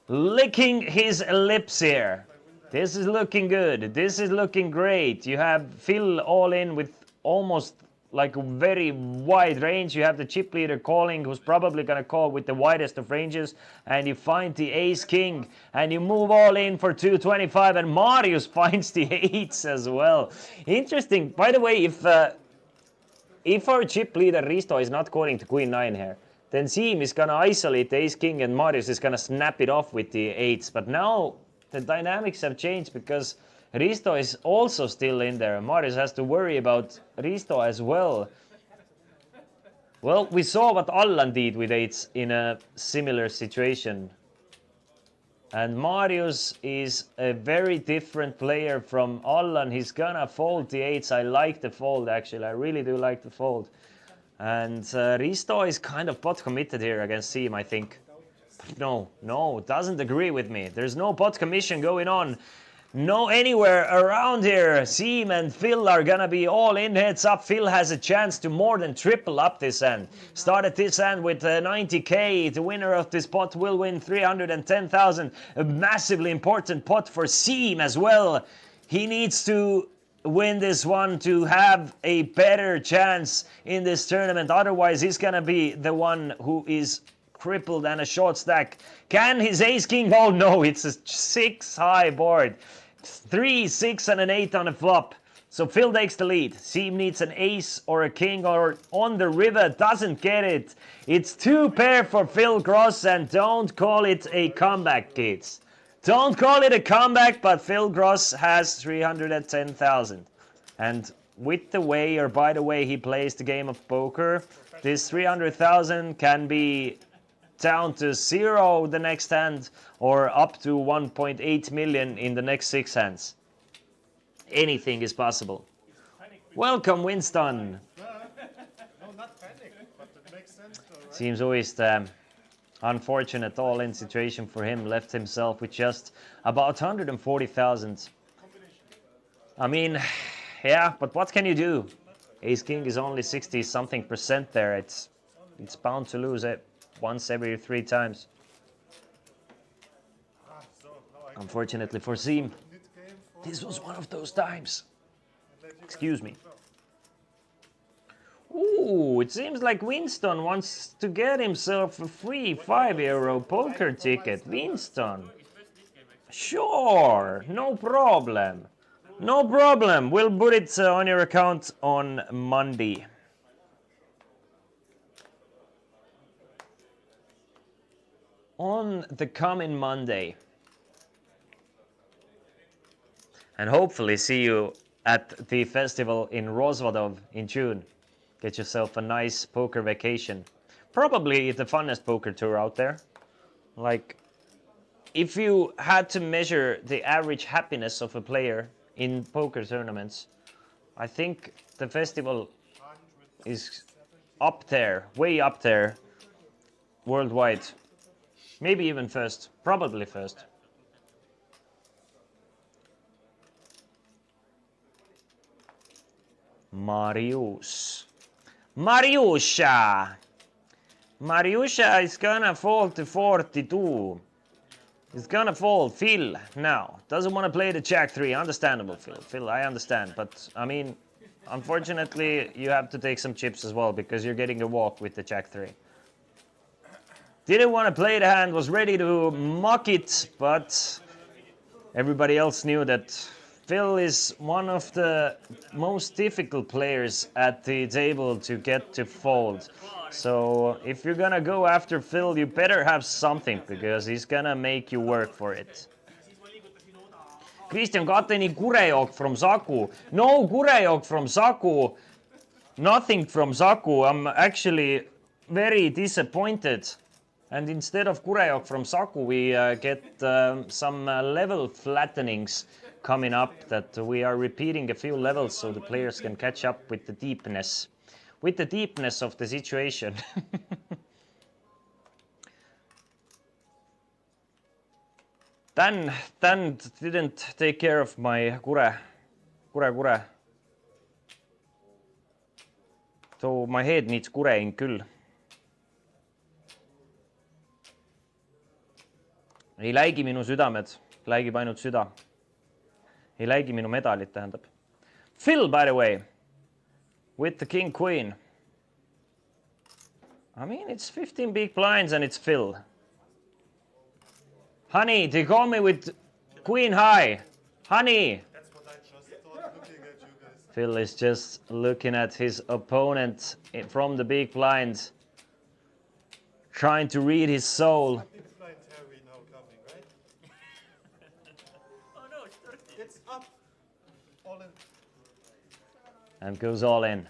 licking his lips here. This is looking good. This is looking great. You have Phil all in with almost like a very wide range. You have the chip leader calling, who's probably gonna call with the widest of ranges, and you find the ace king and you move all in for 225, and Marius finds the eights as well. Interesting. By the way, if our chip leader Risto is not calling to Queen 9 here, then Siim is gonna isolate the ace king and Marius is gonna snap it off with the eights. But now the dynamics have changed because Risto is also still in there. Marius has to worry about Risto as well. Well, we saw what Allan did with eights in a similar situation. And Marius is a very different player from Allan. He's gonna fold the eights. I like the fold, actually. I really do like the fold. And Risto is kind of pot committed here against Siim, I think. No, doesn't agree with me. There's no pot commission going on. No, anywhere around here. Siim and Phil are gonna be all in. Heads up. Phil has a chance to more than triple up this hand. Started this hand with 90k. The winner of this pot will win 310,000. A massively important pot for Siim as well. He needs to win this one to have a better chance in this tournament. Otherwise, he's gonna be the one who is crippled and a short stack. Can his ace king? Oh no, it's a 6 high board. 3, 6 and an 8 on the flop. So Phil takes the lead. Siim needs an ace or a king or on the river. Doesn't get it. It's 2 pair for Phil Gross, and don't call it a comeback, kids. Don't call it a comeback, but Phil Gross has 310,000. And with the way, or by the way he plays the game of poker, this 300,000 can be down to 0 the next hand, or up to 1.8 million in the next 6 hands. Anything is possible. Welcome, Winston. No, not panic, but it makes sense though, right? Seems always the unfortunate all-in situation for him. Left himself with just about 140,000. I mean, yeah, but what can you do? Ace King is only 60-something% there. It's bound to lose it once every 3 times. Unfortunately for Siim, this was one of those times. Excuse me. Ooh, it seems like Winston wants to get himself a free €5 poker ticket. Winston. Sure, no problem. No problem. We'll put it on your account on Monday. On the coming Monday. And hopefully see you at the festival in Rozvadov in June. Get yourself a nice poker vacation. Probably the funnest poker tour out there. Like, if you had to measure the average happiness of a player in poker tournaments, I think the festival is up there, way up there, worldwide. Maybe even first, probably first. Marius. Mariusha! Mariusha is gonna fall to 42. He's gonna fold. Phil now doesn't want to play the Jack 3. Understandable, Phil. Phil, I understand, but I mean, unfortunately, you have to take some chips as well because you're getting a walk with the Jack 3. Didn't want to play the hand, was ready to mock it, but everybody else knew that Phil is one of the most difficult players at the table to get to fold. So if you're gonna go after Phil, you better have something because he's gonna make you work for it. Kristjan Kateni kurejook from Saku. No kurejook from Saku. Nothing from Saku. I'm actually very disappointed. And instead of kurejook from Saku, we get some level flattenings coming up that we are repeating a few levels so the players can catch up with the deepness. With the deepness of the situation. Dan didn't take care of my kure. So my head needs kureing küll. Ei läigi minu südamed, läigib ainult süda. Ei läigi minu medalit, tähendab. Phil, by the way, with the king queen. I mean, it's 15 big blinds and it's Phil. Honey, they call me with queen high. Honey. That's what I just thought looking at you guys. Phil is just looking at his opponent from the big blind, trying to read his soul. Big blind Terry now coming, right? Oh no, it's 30. It's up. All in. And goes all in.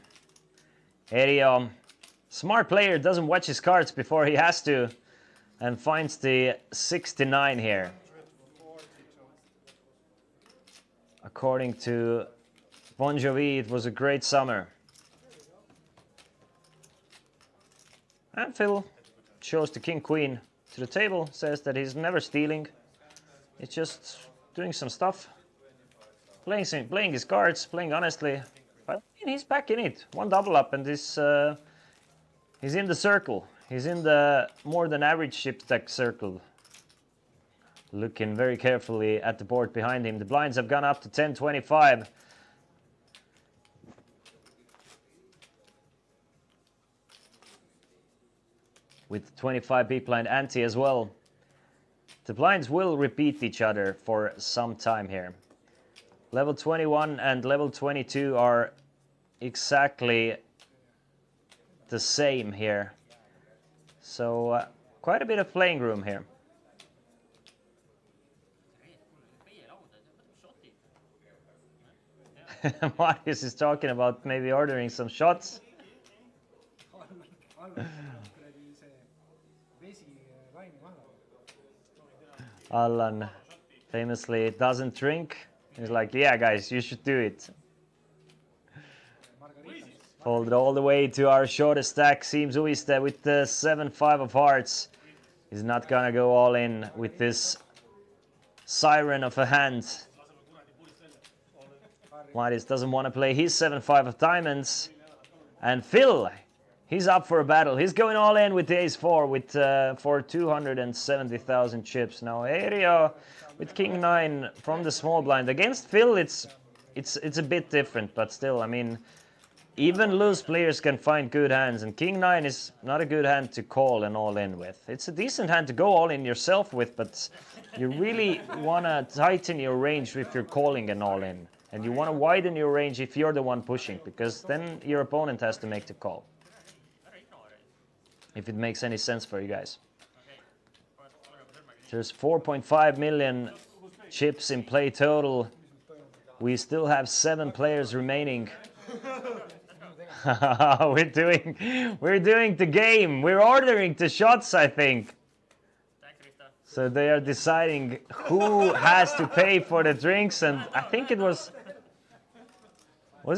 Erio, smart player, doesn't watch his cards before he has to, and finds the 69 here. According to Bon Jovi, it was a great summer. And Phil shows the king queen to the table, says that he's never stealing. He's just doing some stuff. Playing his cards, playing honestly. But he's back in it. One double up and he's in the circle. He's in the more than average chip stack circle. Looking very carefully at the board behind him. The blinds have gone up to 10-25. With 25 big blind ante as well. The blinds will repeat each other for some time here. Level 21 and level 22 are exactly the same here. So quite a bit of playing room here. Marius is talking about maybe ordering some shots. Allan famously doesn't drink. He's like, yeah, guys, you should do it. Folded all the way to our shortest stack. Seems Uiste with the 7-5 of hearts. He's not gonna go all in with this siren of a hand. Marius doesn't want to play his 7-5 of diamonds. And Phil, he's up for a battle. He's going all in with the ace-4 with for 270,000 chips. Now Erio with king-9 from the small blind. Against Phil, it's a bit different, but still, I mean, even loose players can find good hands, and king-9 is not a good hand to call and all in with. It's a decent hand to go all in yourself with, but you really want to tighten your range if you're calling an all in. And you want to widen your range if you're the one pushing, because then your opponent has to make the call. If it makes any sense for you guys. There's 4.5 million chips in play total. We still have 7 players remaining. We're doing the game. We're ordering the shots, I think. So they are deciding who has to pay for the drinks, and I think it was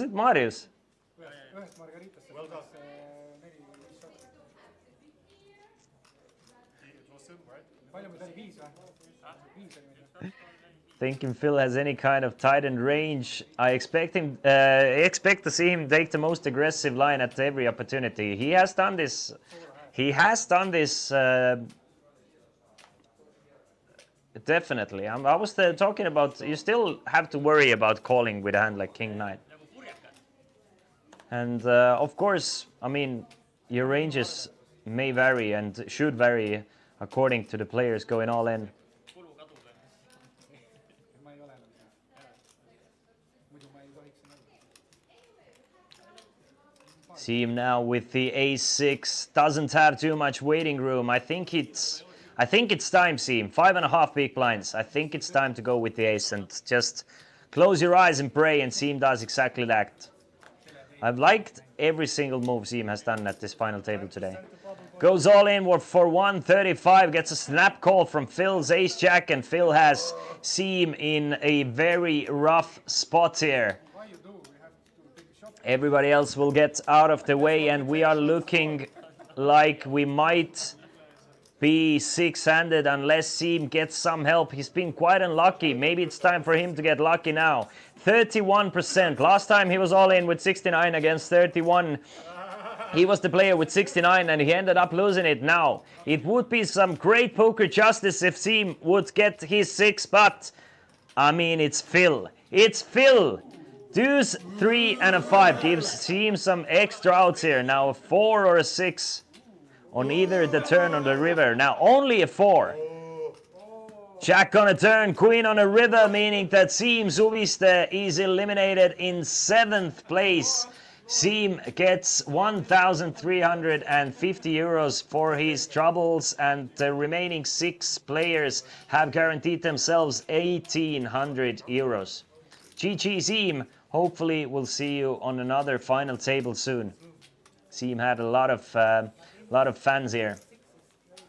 it Marius? Well done. It was him, right? Thinking Phil has any kind of tightened range. I expect to see him take the most aggressive line at every opportunity. He has done this. Definitely. I was talking about, you still have to worry about calling with a hand like king-9. And of course, I mean, your ranges may vary and should vary according to the players going all in. See him now with the ace-6. Doesn't have too much waiting room. I think I think it's time, Seam. 5.5 big blinds. I think it's time to go with the ace and just close your eyes and pray, and Seam does exactly that. I've liked every single move Seam has done at this final table today. Goes all in for 135, gets a snap call from Phil's ace-jack, and Phil has Seam in a very rough spot here. Everybody else will get out of the way, and we are looking like we might be six-handed unless Seam gets some help. He's been quite unlucky. Maybe it's time for him to get lucky now. 31%. Last time he was all in with 69 against 31. He was the player with 69 and he ended up losing it. Now, it would be some great poker justice if Seam would get his 6, but I mean, it's Phil. It's Phil. Deuce, 3 and a 5 gives Seam some extra outs here. Now a 4 or a 6 on either the turn or the river. Now only a 4. Jack on a turn, queen on a river, meaning that Seam Suviste is eliminated in 7th place. Seam gets 1,350 euros for his troubles, and the remaining 6 players have guaranteed themselves 1,800 euros. GG Seam, hopefully we'll see you on another final table soon. Seam had a lot of fans here.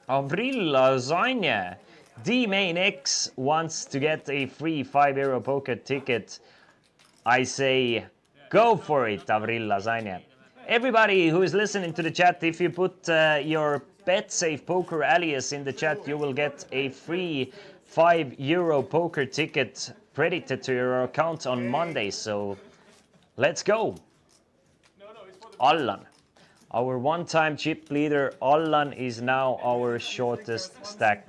Avril Lasagna. D Main X wants to get a free €5 poker ticket. I say, go for it, Avril Lasagna. Everybody who is listening to the chat, if you put your Betsafe poker alias in the chat, you will get a free €5 poker ticket credited to your account on Monday. So let's go. Allan. Our one-time chip leader, Allan, is now our shortest stack.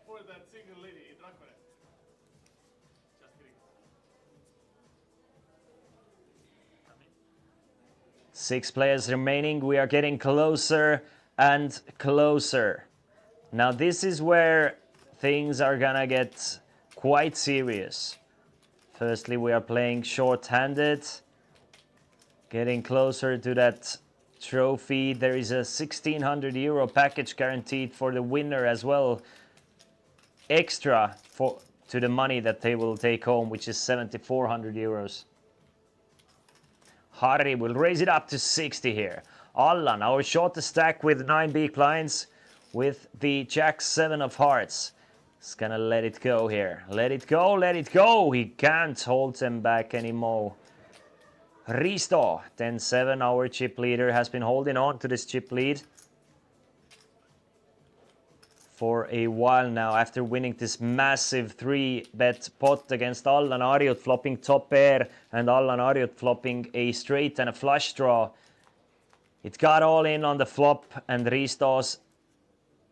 For that single lady in Rakvere. Just kidding. 6 players remaining. We are getting closer and closer. Now this is where things are gonna get quite serious. Firstly, we are playing short-handed. Getting closer to that trophy. There is a €1,600 package guaranteed for the winner as well. Extra to the money that they will take home, which is €7,400. Harry will raise it up to 60 here. Allan, our shortest stack with 9 big blinds with the Jack 7 of hearts. He's gonna let it go here. Let it go, let it go. He can't hold them back anymore. Risto, 10-7, our chip leader, has been holding on to this chip lead for a while now after winning this massive 3-bet pot against Allan Ariot, flopping top pair, and Allan Ariot flopping a straight and a flush draw. It got all in on the flop, and Risto's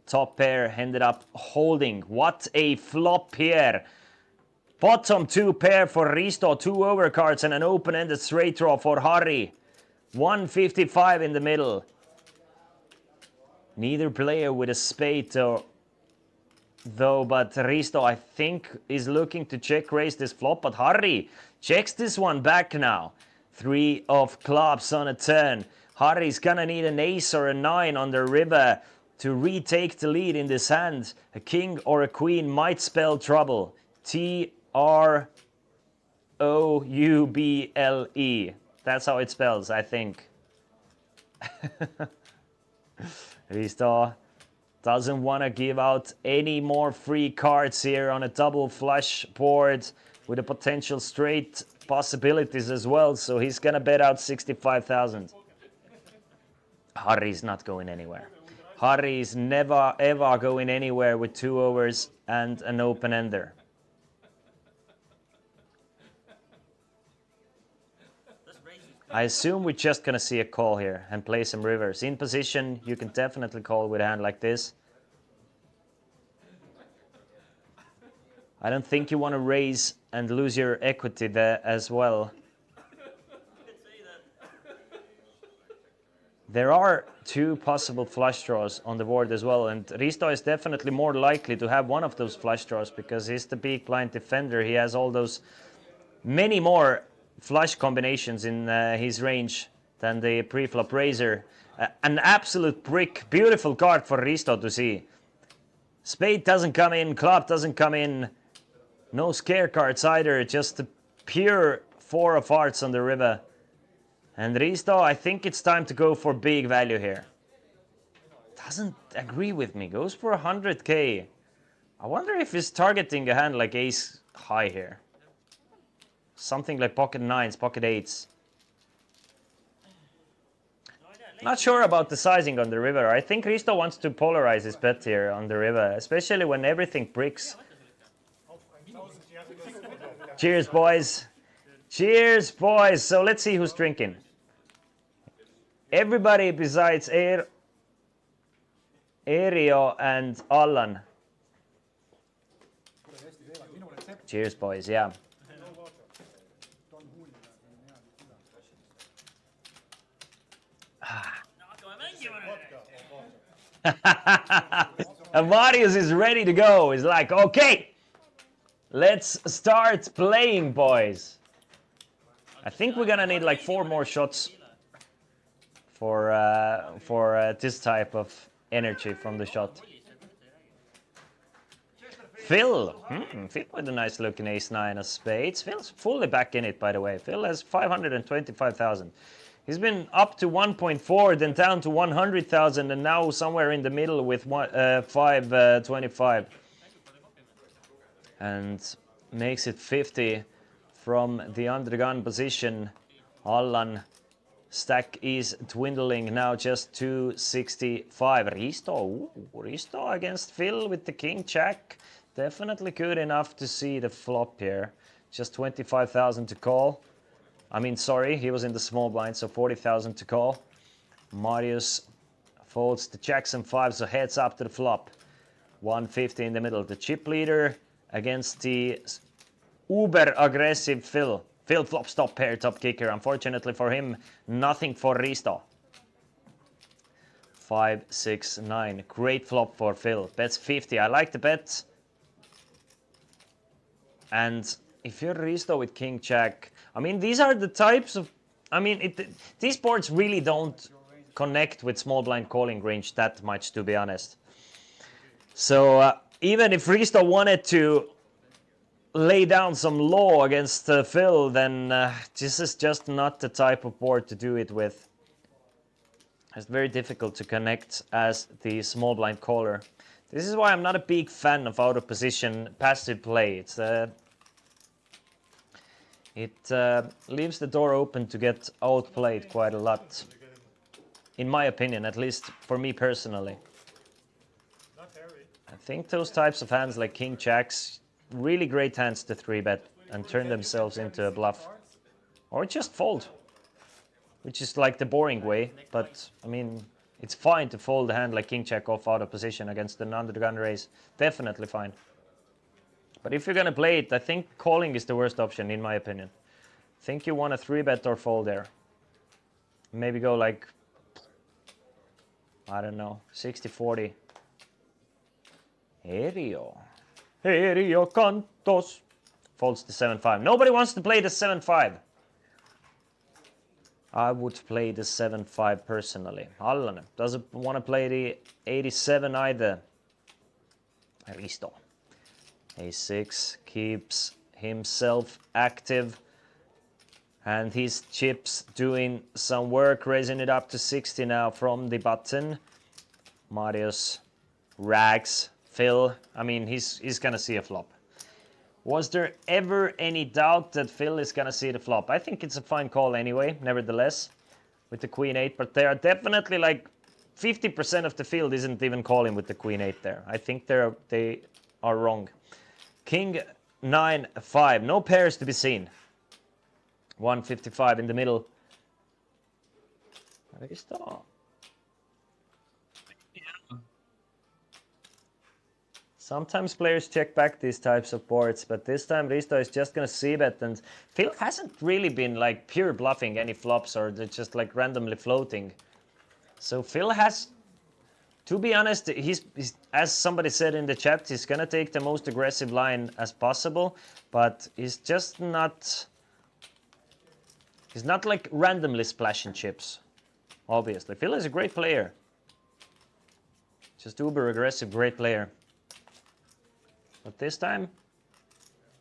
top pair ended up holding. What a flop here! Bottom 2 pair for Risto, 2 overcards and an open-ended straight draw for Harry. 155 in the middle. Neither player with a spade though, but Risto, I think, is looking to check raise this flop, but Harry checks this one back now. 3 of clubs on a turn. Harry's gonna need an ace or a 9 on the river to retake the lead in this hand. A king or a queen might spell trouble. T-R-O-U-B-L-E. That's how it spells, I think. Risto doesn't want to give out any more free cards here on a double flush board with a potential straight possibilities as well. So he's going to bet out 65,000. Harry's not going anywhere. Harry is never ever going anywhere with 2 overs and an open-ender. I assume we're just going to see a call here and play some rivers. In position, you can definitely call with a hand like this. I don't think you want to raise and lose your equity there as well. There are 2 possible flush draws on the board as well, and Risto is definitely more likely to have one of those flush draws because he's the big blind defender. He has all those many more flush combinations in his range than the pre-flop raiser, An absolute brick. Beautiful card for Risto to see. Spade doesn't come in. Club doesn't come in. No scare cards either. Just the pure 4 of hearts on the river. And Risto, I think it's time to go for big value here. Doesn't agree with me. Goes for 100k. I wonder if he's targeting a hand like ace high here. Something like pocket 9s, pocket 8s. Not sure about the sizing on the river. I think Risto wants to polarize his bet here on the river, especially when everything bricks. Cheers, boys. Cheers, boys. So let's see who's drinking. Everybody besides Erio and Allan. Cheers, boys. Yeah. And Marius is ready to go. He's like, okay, let's start playing, boys. I think we're gonna need like 4 more shots for this type of energy from the shot. Phil, Phil with a nice looking ace-9 of spades. Phil's fully back in it, by the way. Phil has 525,000. He's been up to 1.4, then down to 100,000, and now somewhere in the middle with 525. And makes it 50 from the under the gun position. Allan stack is dwindling now, just 265. Risto against Phil with the king jack. Definitely good enough to see the flop here. Just 25,000 to call. I mean, sorry, he was in the small blind, so 40,000 to call. Marius folds the jacks and 5s, so heads up to the flop. 150 in the middle. The chip leader against the uber aggressive Phil. Phil flops top pair, top kicker. Unfortunately for him, nothing for Risto. 5, 6, 9. Great flop for Phil. Bets 50. I like the bet. And if you're Risto with king jack, I mean, these are the types of, I mean, these boards really don't connect with small blind calling range that much, to be honest. So even if Risto wanted to lay down some law against Phil, then this is just not the type of board to do it with. It's very difficult to connect as the small blind caller. This is why I'm not a big fan of out of position passive play. It leaves the door open to get outplayed quite a lot. In my opinion, at least for me personally. I think those types of hands like king jacks, really great hands to 3-bet and turn themselves into a bluff. Or just fold, which is like the boring way, but I mean, it's fine to fold a hand like king jack off out of position against an under the gun raise. Definitely fine. But if you're gonna play it, I think calling is the worst option, in my opinion. I think you want a 3-bet or fold there. Maybe go like, I don't know, 60-40. Erio Cantos. Folds the 7-5. Nobody wants to play the 7-5. I would play the 7-5 personally. Allan doesn't want to play the 87 either. Risto. A6 keeps himself active. And his chips doing some work, raising it up to 60 now from the button. Marius rags Phil. I mean, he's gonna see a flop. Was there ever any doubt that Phil is gonna see the flop? I think it's a fine call anyway, nevertheless, with the Queen 8. But there are definitely like 50% of the field isn't even calling with the Queen 8 there. I think they are wrong. King 9, 5. No pairs to be seen. 155 in the middle. Risto. Sometimes players check back these types of boards, but this time Risto is just gonna c-bet, and Phil hasn't really been like pure bluffing any flops, or they're just like randomly floating. So Phil has, to be honest, he's as somebody said in the chat, he's gonna take the most aggressive line as possible, but he's just not, he's not like randomly splashing chips obviously. Phil is a great player. Just uber aggressive, great player. But this time,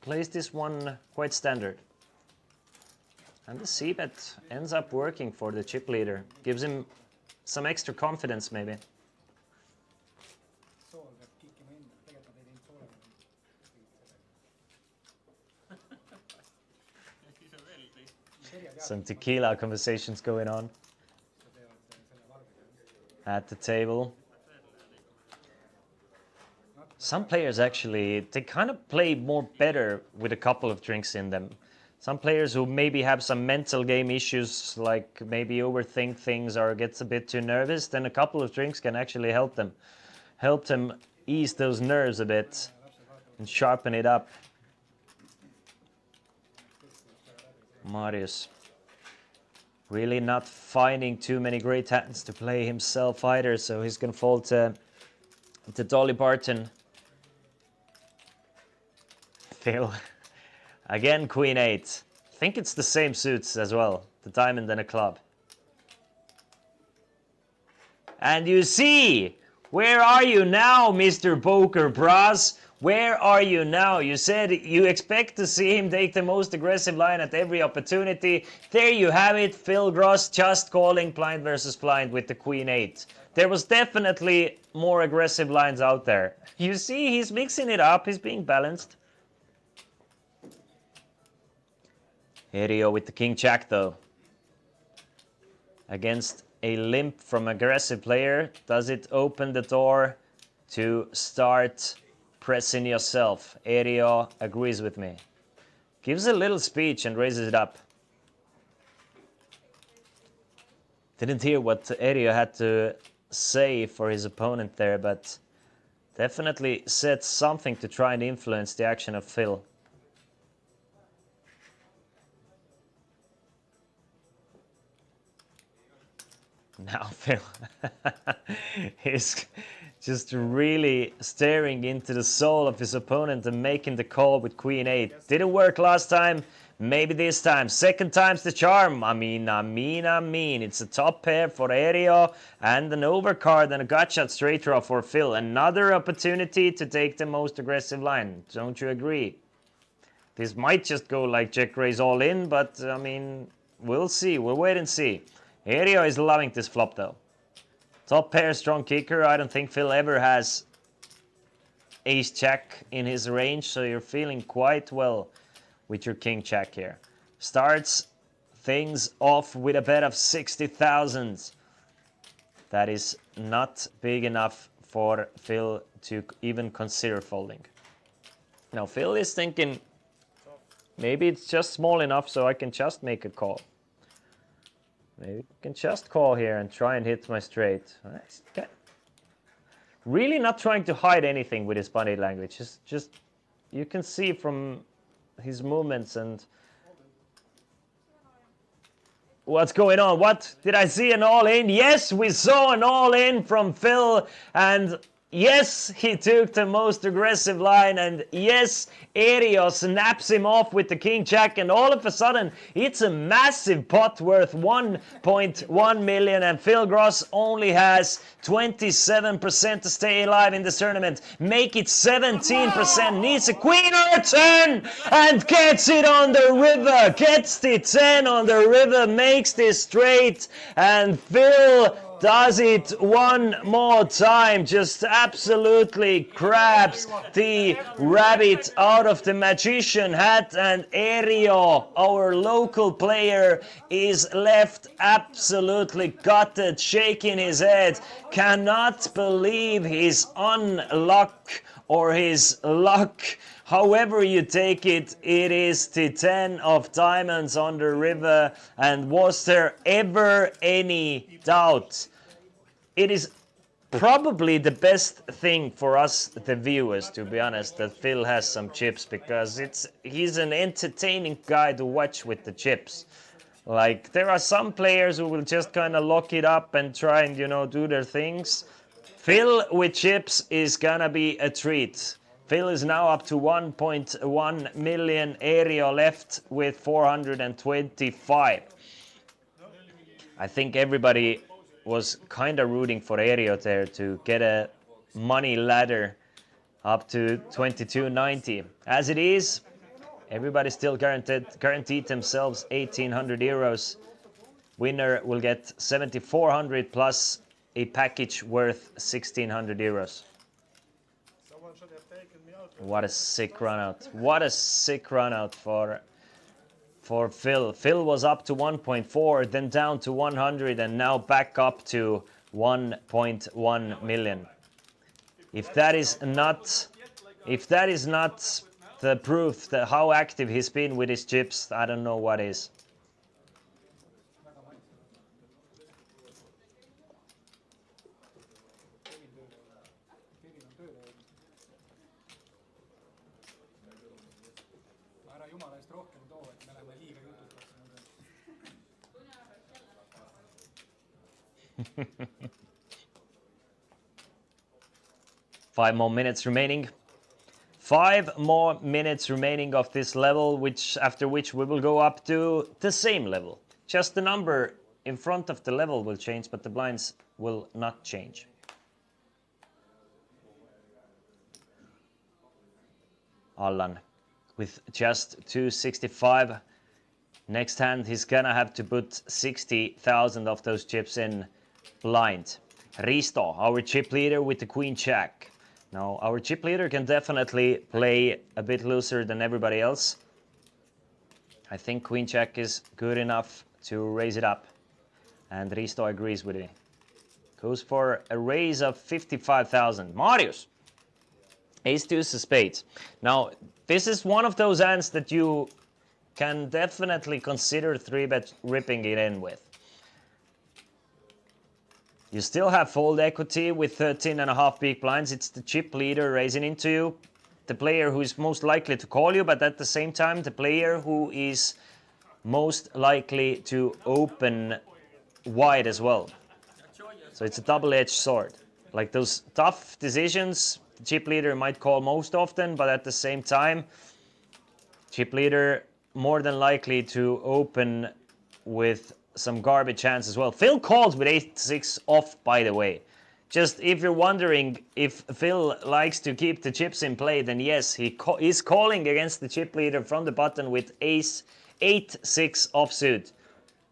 plays this one quite standard. And the c-bet ends up working for the chip leader. Gives him some extra confidence maybe. Some tequila conversations going on at the table. Some players actually, they kind of play more better with a couple of drinks in them. Some players who maybe have some mental game issues, like maybe overthink things or gets a bit too nervous, then a couple of drinks can actually help them. Help them ease those nerves a bit and sharpen it up. Marius really not finding too many great hands to play himself either, so he's gonna fall to Dolly Parton. Phil. Again, Queen 8. I think it's the same suits as well. The diamond and a club. And you see, where are you now, Mr. Poker Bros? Where are you now? You said you expect to see him take the most aggressive line at every opportunity. There you have it, Phil Gross just calling blind versus blind with the Queen 8. There was definitely more aggressive lines out there. You see, he's mixing it up, he's being balanced. Erio with the King Jack though. Against a limp from aggressive player, does it open the door to start pressing yourself? Erio agrees with me. Gives a little speech and raises it up. Didn't hear what Erio had to say for his opponent there, but definitely said something to try and influence the action of Phil. Now Phil is just really staring into the soul of his opponent and making the call with Queen 8. Didn't work last time, maybe this time. Second time's the charm. I mean. It's a top pair for Erio and an overcard and a gut shot straight draw for Phil. Another opportunity to take the most aggressive line. Don't you agree? This might just go like Jack raise all in, but I mean, we'll see. We'll wait and see. Erio is loving this flop though. Top pair, strong kicker. I don't think Phil ever has ace-jack in his range, so you're feeling quite well with your king-jack here. Starts things off with a bet of 60,000. That is not big enough for Phil to even consider folding. Now Phil is thinking, maybe it's just small enough so I can just make a call. Maybe I can just call here and try and hit my straight. Okay. Really not trying to hide anything with his body language. Just you can see from his movements and what's going on. What did I see? An all-in? Yes, we saw an all-in from Phil, and yes, he took the most aggressive line, and yes, Erio snaps him off with the King Jack, and all of a sudden, it's a massive pot worth 1.1 million, and Phil Gross only has 27% to stay alive in this tournament. Make it 17%, needs a queen or a 10, and gets it on the river, gets the 10 on the river, makes this straight, and Phil does it one more time, just absolutely grabs the rabbit out of the magician hat, and Erio, our local player, is left absolutely gutted, shaking his head, cannot believe his unluck or his luck. However you take it, it is the 10 of diamonds on the river, and was there ever any doubt? It is probably the best thing for us, the viewers, to be honest, that Phil has some chips, because he's an entertaining guy to watch with the chips. Like, there are some players who will just kind of lock it up and try and, do their things. Phil with chips is gonna be a treat. Phil is now up to 1.1 million. Erio left with 425. I think everybody was kind of rooting for Aereo there to get a money ladder up to 22.90. As it is, everybody still guaranteed themselves 1,800 euros. Winner will get 7,400 plus a package worth 1,600 euros. Someone should have taken me out. What a sick run out. What a sick run out for Phil. Phil was up to 1.4, then down to 100, and now back up to 1.1 million. If that is not the proof that how active he's been with his chips, I don't know what is. ära jumala eest rohkem too, et me läheme liiga jutukaks. 5 more minutes remaining. 5 more minutes remaining of this level, after which we will go up to the same level. Just the number in front of the level will change, but the blinds will not change. Allan with just 265. Next hand, he's gonna have to put 60,000 of those chips in blind. Risto, our chip leader with the Queen Jack. Now, our chip leader can definitely play a bit looser than everybody else. I think Queen Jack is good enough to raise it up. And Risto agrees with it. Goes for a raise of 55,000. Marius. Ace deuce of spades. Now, this is one of those hands that you can definitely consider 3-bet ripping it in with. You still have fold equity with 13.5 big blinds. It's the chip leader raising into you. The player who is most likely to call you, but at the same time, the player who is most likely to open wide as well. So it's a double-edged sword. Like those tough decisions, the chip leader might call most often, but at the same time, chip leader more than likely to open with some garbage hands as well. Phil calls with 8-6 off, by the way. Just if you're wondering if Phil likes to keep the chips in play, then yes, he is calling against the chip leader from the button with ace 8-6 offsuit.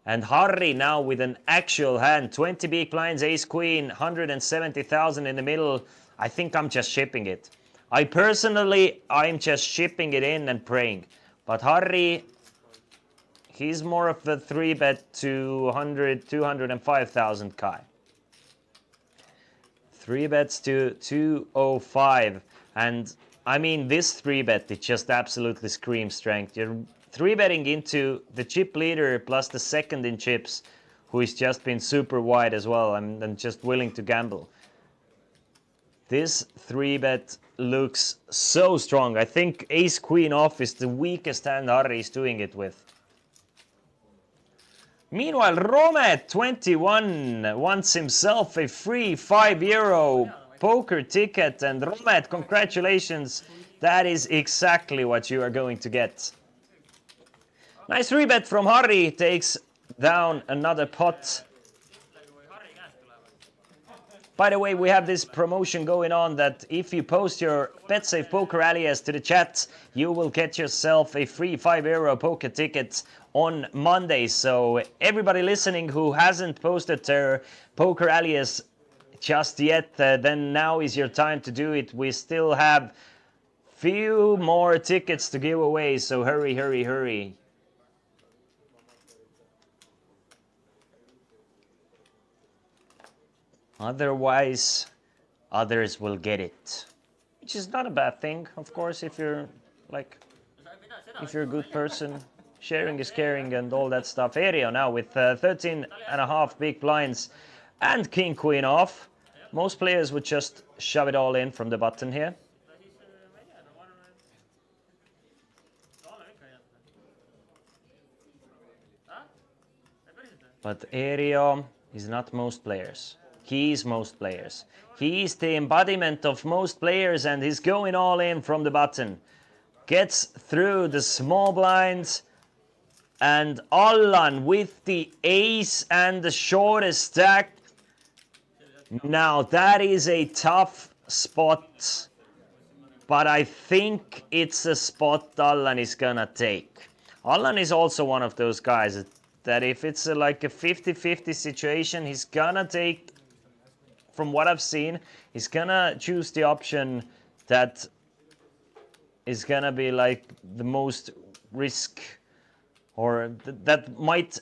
And Harry now with an actual hand, 20 big blinds, ace queen, 170,000 in the middle. I think I'm just shipping it. I'm just shipping it in and praying. But Harry, he's more of a 3-bet 205,000 Kai. 3 bets to 205. And I mean, this 3-bet, it just absolutely screams strength. You're 3-betting into the chip leader plus the second in chips, who has just been super wide as well and just willing to gamble. This 3-bet looks so strong. I think ace queen off is the weakest hand Harry is doing it with. Meanwhile, Romet 21 wants himself a free €5 poker ticket, and Romet, congratulations. That is exactly what you are going to get. Nice rebet from Harry, takes down another pot. By the way, we have this promotion going on that if you post your Betsafe poker alias to the chat, you will get yourself a free €5 poker ticket on Monday. So everybody listening who hasn't posted their poker alias just yet, then now is your time to do it. We still have few more tickets to give away, so hurry, hurry, hurry. Otherwise, others will get it, which is not a bad thing, of course, if you're a good person. Sharing is caring and all that stuff. Aereo now with 13.5 big blinds and king queen off. Most players would just shove it all in from the button here. But Aereo is not most players. He is most players. He is the embodiment of most players, and he's going all in from the button. Gets through the small blinds, and Allan with the ace and the shortest stack Now that is a tough spot, but I think it's a spot Allan is gonna take. Allan is also one of those guys that if it's like a 50-50 situation, he's gonna take, from what I've seen, he's gonna choose the option that is gonna be like the most risk, or that might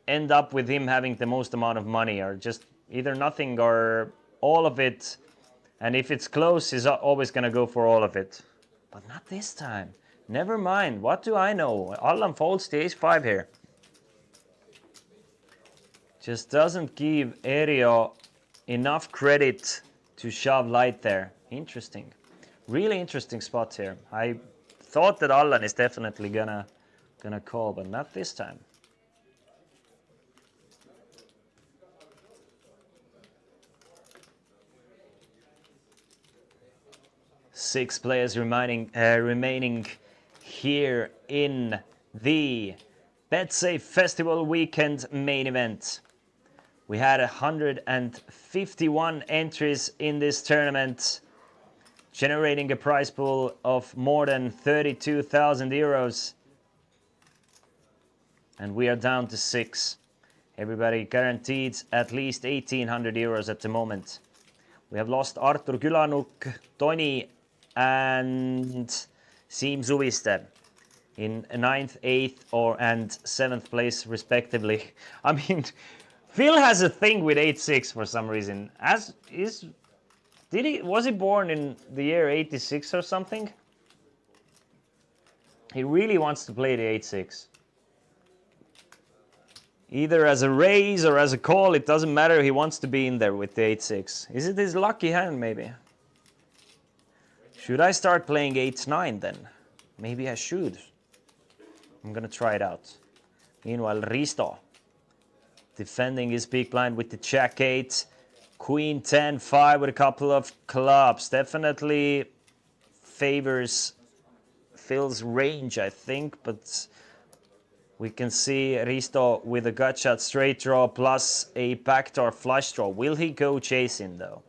end up with him having the most amount of money, or just either nothing or all of it. And if it's close, he's always gonna go for all of it. But not this time. Never mind. What do I know? Allan folds the ace-5 here. Just doesn't give Erio enough credit to shove light there. Interesting. Really interesting spot here. I thought that Allan is definitely gonna call, but not this time. Six players remaining here in the Betsafe Festival weekend main event. We had 151 entries in this tournament, generating a prize pool of more than 32,000 euros. And we are down to 6. Everybody guaranteed at least 1,800 euros at the moment. We have lost Artur Külanuk, Toni, and Siim Suviste in 9th, 8th, and 7th place respectively. I mean, Phil has a thing with 8-6 for some reason. Was he born in the year 86 or something? He really wants to play the 8-6. Either as a raise or as a call, it doesn't matter. He wants to be in there with the 8-6. Is it his lucky hand, maybe? Should I start playing 8-9 then? Maybe I should. I'm gonna try it out. Meanwhile, Risto defending his big blind with the Jack 8. Queen 10-5 with a couple of clubs. Definitely favors Phil's range, I think, but we can see Risto with a gut shot straight draw plus a backdoor flush draw. Will he go chasing though?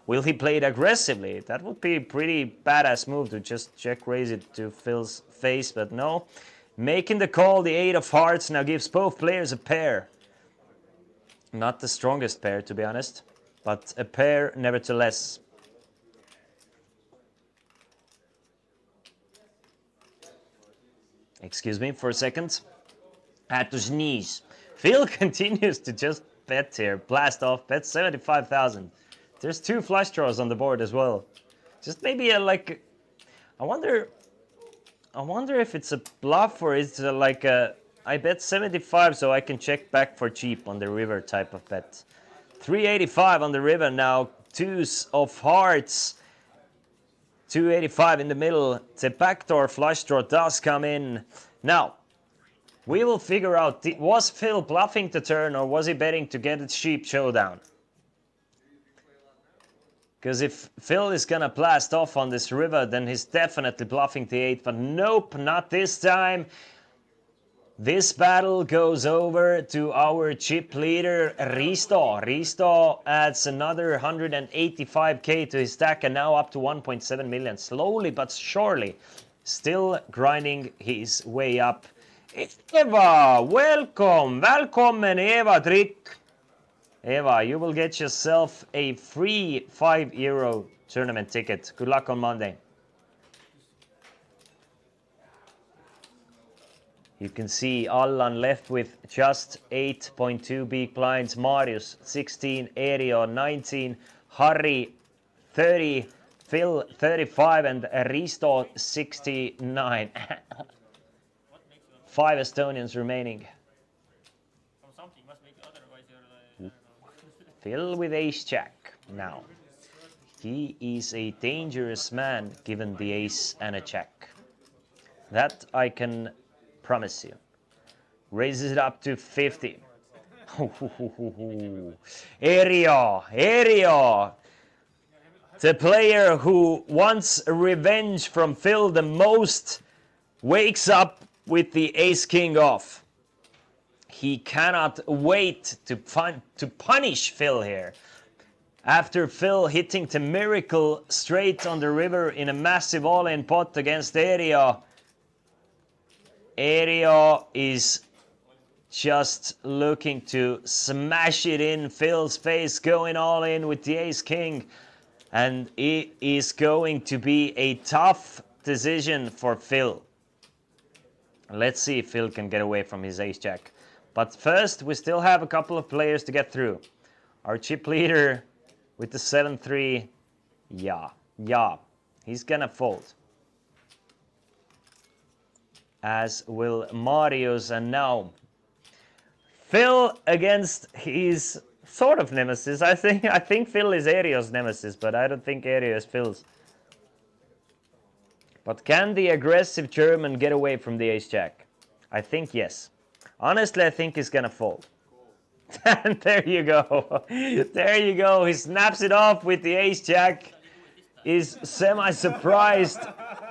Will he play it aggressively? That would be a pretty badass move to just check raise it to Phil's face, but no. Making the call, the 8 of hearts now gives both players a pair. Not the strongest pair, to be honest, but a pair nevertheless. Excuse me for a second. Had to sneeze. Phil continues to just bet here. Blast off, bet 75,000. There's 2 flush draws on the board as well. Just maybe a like, I wonder if it's a bluff or it's like a, I bet 75 so I can check back for cheap on the river type of bet. 385 on the river now, 2s of hearts. 285 in the middle. The backdoor flush draw does come in. Now, we will figure out, was Phil bluffing the turn or was he betting to get a cheap showdown? Because if Phil is gonna blast off on this river, then he's definitely bluffing the 8, but nope, not this time. This battle goes over to our chip leader, Risto. Risto adds another 185k to his stack and now up to 1.7 million. Slowly but surely, still grinding his way up. Eva, welcome! Välkommen Eva Trick! Eva, you will get yourself a free €5 tournament ticket. Good luck on Monday. You can see Allan left with just 8.2 big blinds. Marius 16, Erio 19, Harry 30, Phil 35, and Risto 69. 5 Estonians remaining. Phil with ace-jack now. He is a dangerous man given the ace and a jack. That I can promise you. Raises it up to 50. Erio. The player who wants revenge from Phil the most wakes up with the ace-king off. He cannot wait to punish Phil here. After Phil hitting the miracle straight on the river in a massive all-in pot against Erio, Erio is just looking to smash it in Phil's face, going all in with the ace-king. And it is going to be a tough decision for Phil. Let's see if Phil can get away from his ace-jack. But first, we still have a couple of players to get through. Our chip leader with the 7-3, yeah, he's gonna fold. As will Marius, and now Phil against his sort of nemesis. I think Phil is Erio's nemesis, but I don't think Erio is Phil's. But can the aggressive German get away from the ace-jack? I think yes. Honestly, I think he's gonna fold. And there you go. There you go. He snaps it off with the ace-jack. Is semi-surprised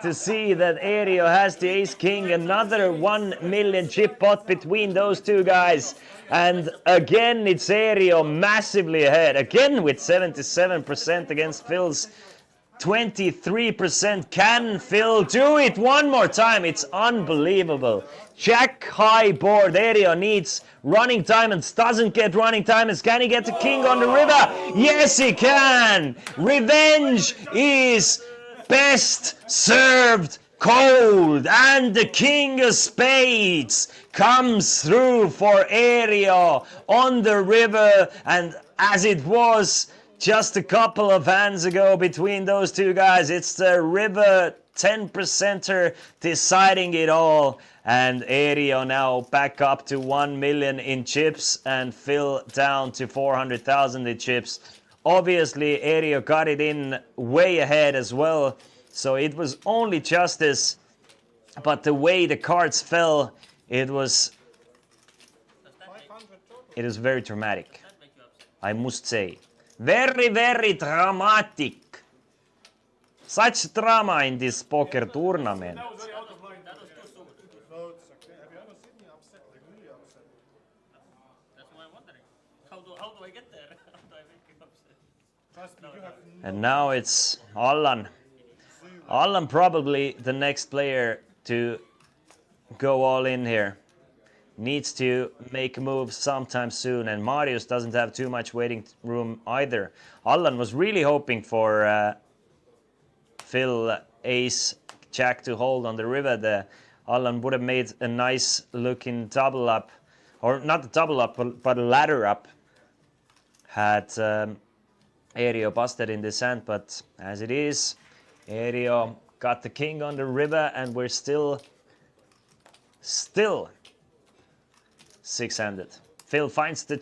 to see that Erio has the ace-king. Another 1 million chip pot between those two guys. And again, it's Erio massively ahead. Again with 77% against Phil's 23%. Can Phil do it one more time? It's unbelievable. Jack high board. Erio needs running diamonds. Doesn't get running diamonds. Can he get the king on the river? Yes, he can. Revenge is best served cold. And the king of spades comes through for Erio on the river. And as it was just a couple of hands ago between those two guys, it's the river 10%er deciding it all. And Erio now back up to 1 million in chips and Phil down to 400,000 in chips. Obviously, Erio got it in way ahead as well, so it was only justice. But the way the cards fell, it was very dramatic, I must say. Very, very dramatic. Such drama in this poker tournament. That was very out of line. No, it's okay. Have you ever seen me upset? Like really upset? That's why I'm wondering. How do I get there? How do I make it upset? Trust me, you have And now it's Allan. Allan probably the next player to go all in here. Needs to make a move sometime soon, and Marius doesn't have too much waiting room either. Allan was really hoping for Phil ace jack to hold on the river there. Allan would have made a nice looking double up, or not a double up, but a ladder up, had Erio busted in this hand. But as it is, Erio got the king on the river, and we're still six-handed. Phil finds the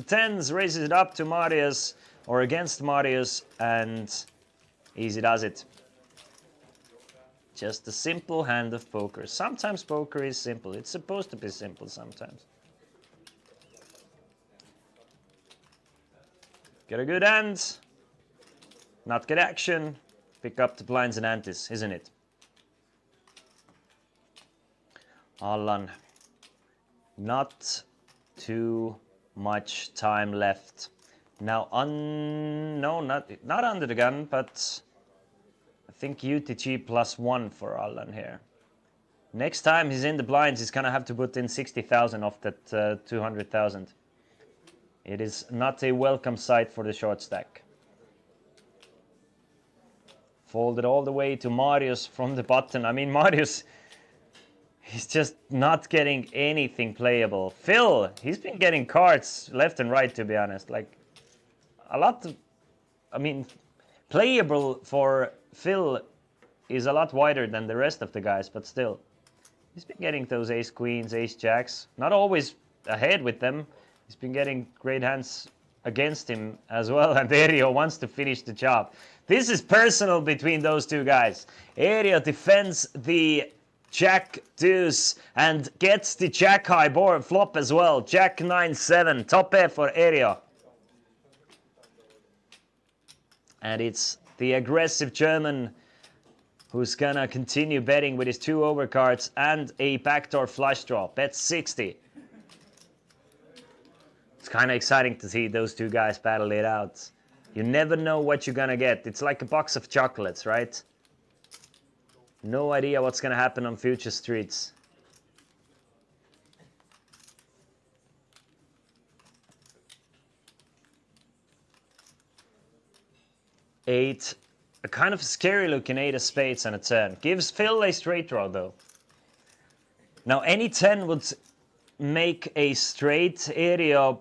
tens, raises it up to Marius, or against Marius, and easy does it. Just a simple hand of poker. Sometimes poker is simple. It's supposed to be simple sometimes. Get a good hand, not get action, pick up the blinds and antes, isn't it? Allan, not too much time left. Now, no, not under the gun, but I think UTG +1 for Allan here. Next time he's in the blinds, he's gonna have to put in 60,000 off that 200,000. It is not a welcome sight for the short stack. Folded all the way to Marius from the button. I mean, Marius, he's just not getting anything playable. Phil, he's been getting cards left and right, to be honest. Like, a lot of, I mean, playable for Phil is a lot wider than the rest of the guys, but still. He's been getting those ace queens, ace jacks. Not always ahead with them. He's been getting great hands against him as well, and Erio wants to finish the job. This is personal between those two guys. Erio defends the Jack deuce and gets the Jack high board flop as well. Jack 9-7, top pair for Erio. And it's the aggressive German who's gonna continue betting with his 2 overcards and a backdoor flush draw. Bet 60. It's kind of exciting to see those two guys battle it out. You never know what you're gonna get. It's like a box of chocolates, right? No idea what's gonna happen on future streets. Eight, a kind of scary looking 8 of spades and a 10. Gives Phil a straight draw though. Now any 10 would make a straight area.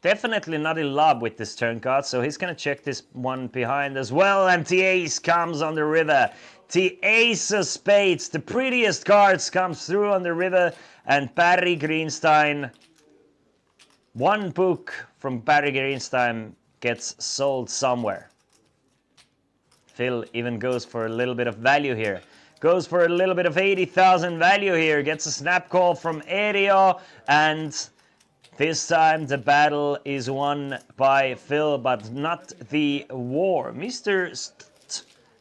Definitely not in love with this turn card, so he's gonna check this one behind as well, and the ace comes on the river. The ace of spades, the prettiest cards, comes through on the river, and Barry Greenstein, one book from Barry Greenstein gets sold somewhere. Phil even goes for a little bit of value here. Goes for a little bit of 80,000 value here, gets a snap call from Erio, and this time the battle is won by Phil, but not the war. Mr.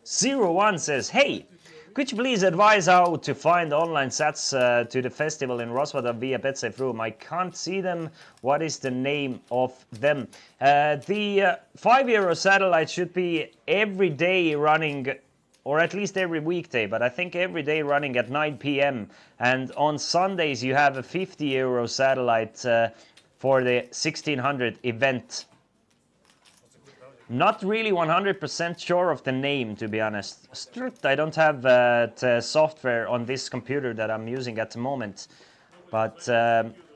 01 says, hey, could you please advise how to find online sats to the festival in Roswada via Betsafe room? I can't see them. What is the name of them? The €5 satellite should be every day running, or at least every weekday, but I think every day running at 9 p.m. And on Sundays you have a €50 satellite for the 1600 event. Not really 100% sure of the name, to be honest. I don't have the software on this computer that I'm using at the moment, but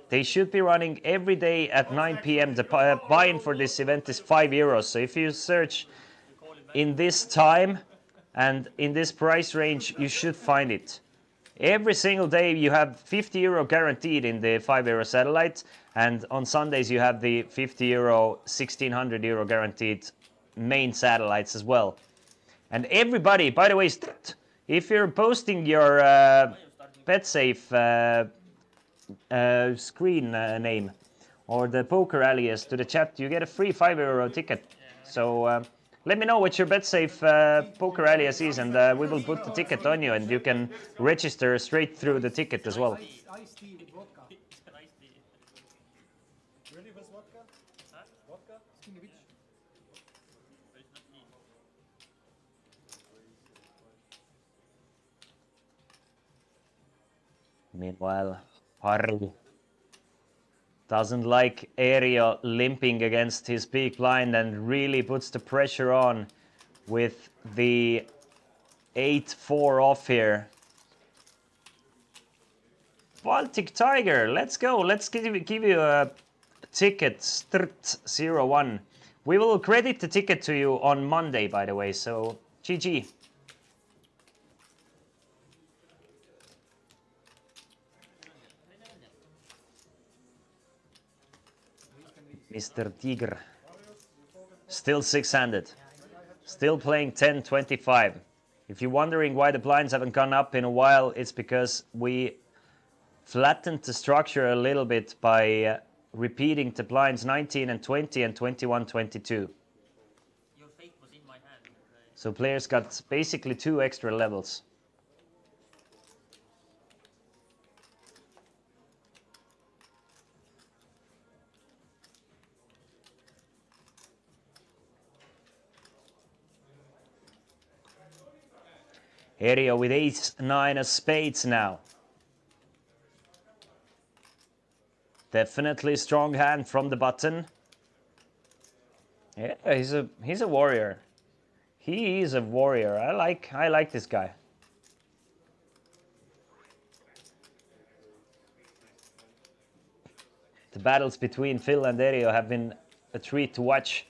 they should be running every day at 9 p.m. The buy-in for this event is €5. So if you search in this time and in this price range, you should find it. Every single day you have €50 guaranteed in the €5 satellite, and on Sundays you have the €50, €1,600 guaranteed main satellites as well. And everybody, by the way, if you're posting your Betsafe screen name or the poker alias to the chat, you get a free €5 ticket. So let me know what your Betsafe poker alias is, and we will put the ticket on you, and you can register straight through the ticket as well. Iced tea with vodka. Really with vodka? Vodka? Skinny bitch. Meanwhile, Harry doesn't like Area limping against his big blind and really puts the pressure on with the 8-4 off here. Baltic Tiger, let's go. Let's give you a ticket, Strt01. We will credit the ticket to you on Monday, by the way, so GG. Mr. Tigr. Still 6-handed. Still playing 10-25. If you're wondering why the blinds haven't gone up in a while, it's because we flattened the structure a little bit by repeating the blinds 19 and 20 and 21, 22. Your fate was in my hand. So players got basically 2 extra levels. Area with ace-9 of spades now. Definitely strong hand from the button. Yeah, he's a warrior. He is a warrior. I like this guy. The battles between Phil and Erio have been a treat to watch.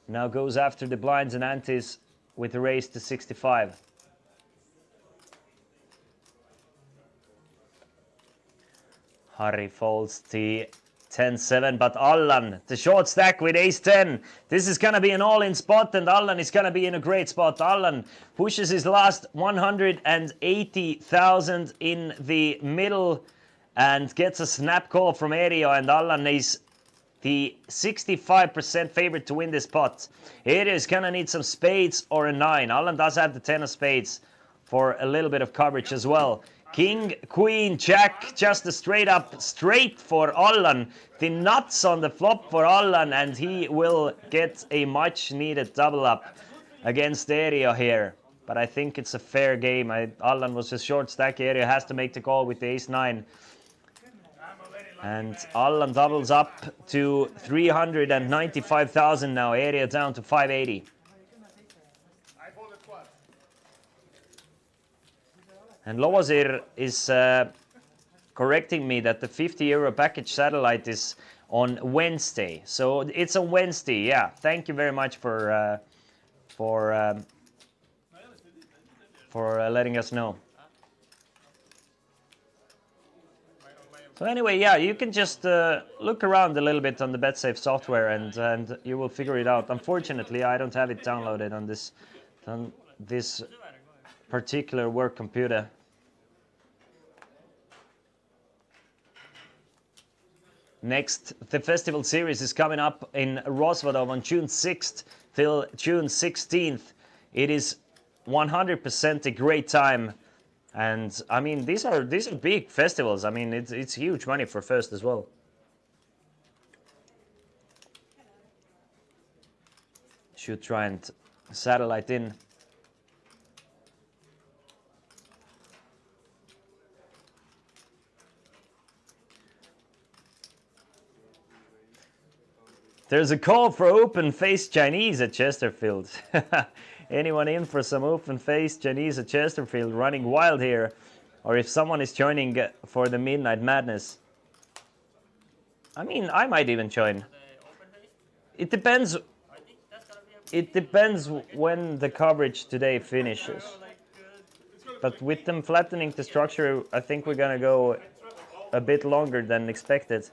Now goes after the blinds and antes with a raise to 65. Harry folds the 10-7, but Allan, the short stack with ace-10. This is going to be an all-in spot, and Allan is going to be in a great spot. Allan pushes his last 180,000 in the middle and gets a snap call from Erio, and Allan is the 65% favorite to win this pot. It is going to need some spades or a 9. Allan does have the 10 of spades for a little bit of coverage as well. King, Queen, Jack, just a straight for Allan. The nuts on the flop for Allan, and he will get a much needed double up against Area here. But I think it's a fair game. Allan was just short stack. Area has to make the call with the ace-9. And Allan doubles up to 395,000 now. Area down to 580. And Lovazir is correcting me that the 50 euro package satellite is on Wednesday. So it's on Wednesday, yeah. Thank you very much for letting us know. So anyway, yeah, you can just look around a little bit on the Betsafe software and you will figure it out. Unfortunately, I don't have it downloaded on this particular work computer. Next, the festival series is coming up in Rosvadov on June 6th till June 16th. It is 100% a great time, and I mean these are big festivals. I mean it's huge money for first as well. Should try and satellite in. There's a call for open face Chinese at Chesterfield. Anyone in for some open face Chinese at Chesterfield running wild here? Or if someone is joining for the Midnight Madness. I mean, I might even join. It depends. It depends when the coverage today finishes. But with them flattening the structure, I think we're gonna go a bit longer than expected.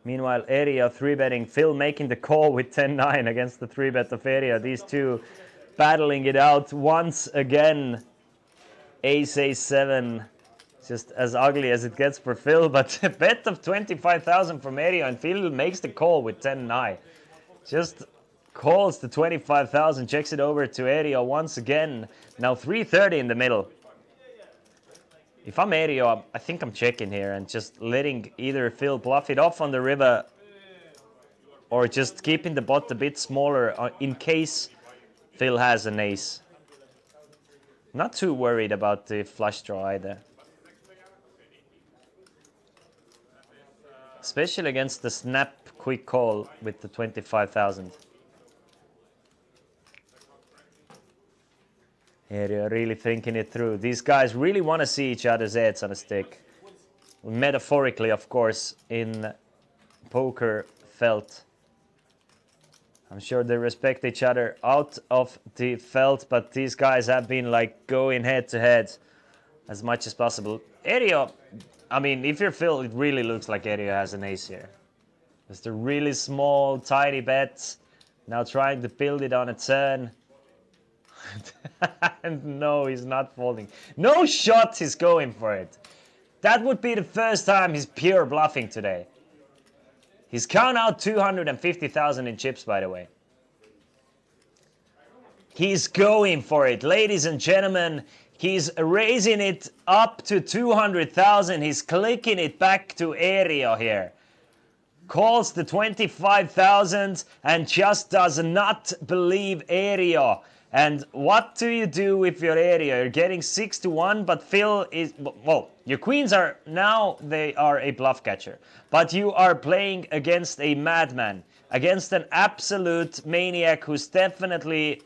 Meanwhile, Area 3-betting. Phil making the call with 10-9 against the 3-bet of Area. These two battling it out once again. Ace-7. Just as ugly as it gets for Phil. But a bet of 25,000 from Area, and Phil makes the call with 10-9. Just calls the 25,000, checks it over to Area once again. Now 330 in the middle. If I'm Area, I think I'm checking here and just letting either Phil bluff it off on the river or just keeping the pot a bit smaller in case Phil has an ace. Not too worried about the flush draw either. Especially against the snap quick call with the 25,000. Area really thinking it through. These guys really want to see each other's heads on a stick. Metaphorically, of course, in poker felt. I'm sure they respect each other out of the felt, but these guys have been like going head to head as much as possible. Area, I mean, if you're Phil, it really looks like Area has an ace here. Just a really small, tiny bet. Now trying to build it on a turn. And no, he's not folding. No shot, he's going for it. That would be the first time he's pure bluffing today. He's count out 250,000 in chips, by the way. He's going for it. Ladies and gentlemen, he's raising it up to 200,000. He's clicking it back to Area here. Calls the 25,000 and just does not believe Area. And what do you do if you're Area? You're getting 6-1, but Phil is, well, your queens are, now they are a bluff catcher. But you are playing against a madman, against an absolute maniac who's definitely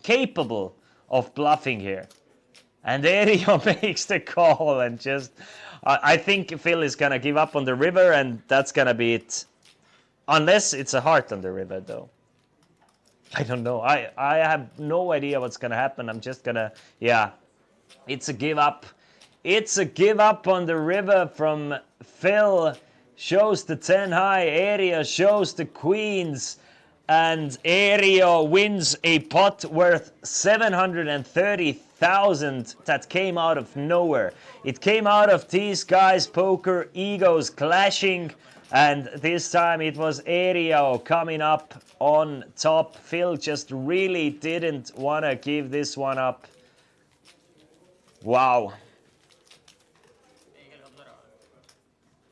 capable of bluffing here. And Area makes the call and just, I think Phil is going to give up on the river and that's going to be it. Unless it's a heart on the river though. I don't know. I have no idea what's going to happen. I'm just going to, yeah, it's a give up. It's a give up on the river from Phil. Shows the 10 high. Area shows the queens. And Area wins a pot worth 730,000 that came out of nowhere. It came out of these guys' poker egos clashing And this time it was Erio coming up on top. Phil just really didn't want to give this one up. Wow.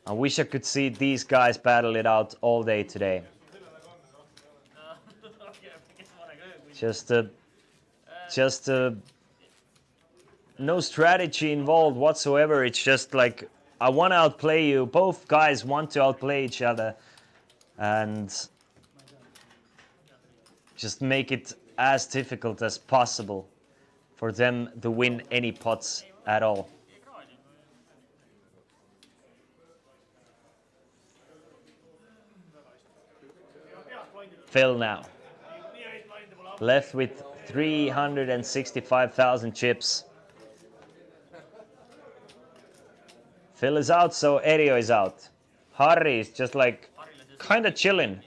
I wish I could see these guys battle it out all day today. Just no strategy involved whatsoever. It's just like, I want to outplay you. Both guys want to outplay each other and just make it as difficult as possible for them to win any pots at all. Phil now. Left with 365,000 chips. Phil is out, so Erio is out. Harry is just like kind of chilling.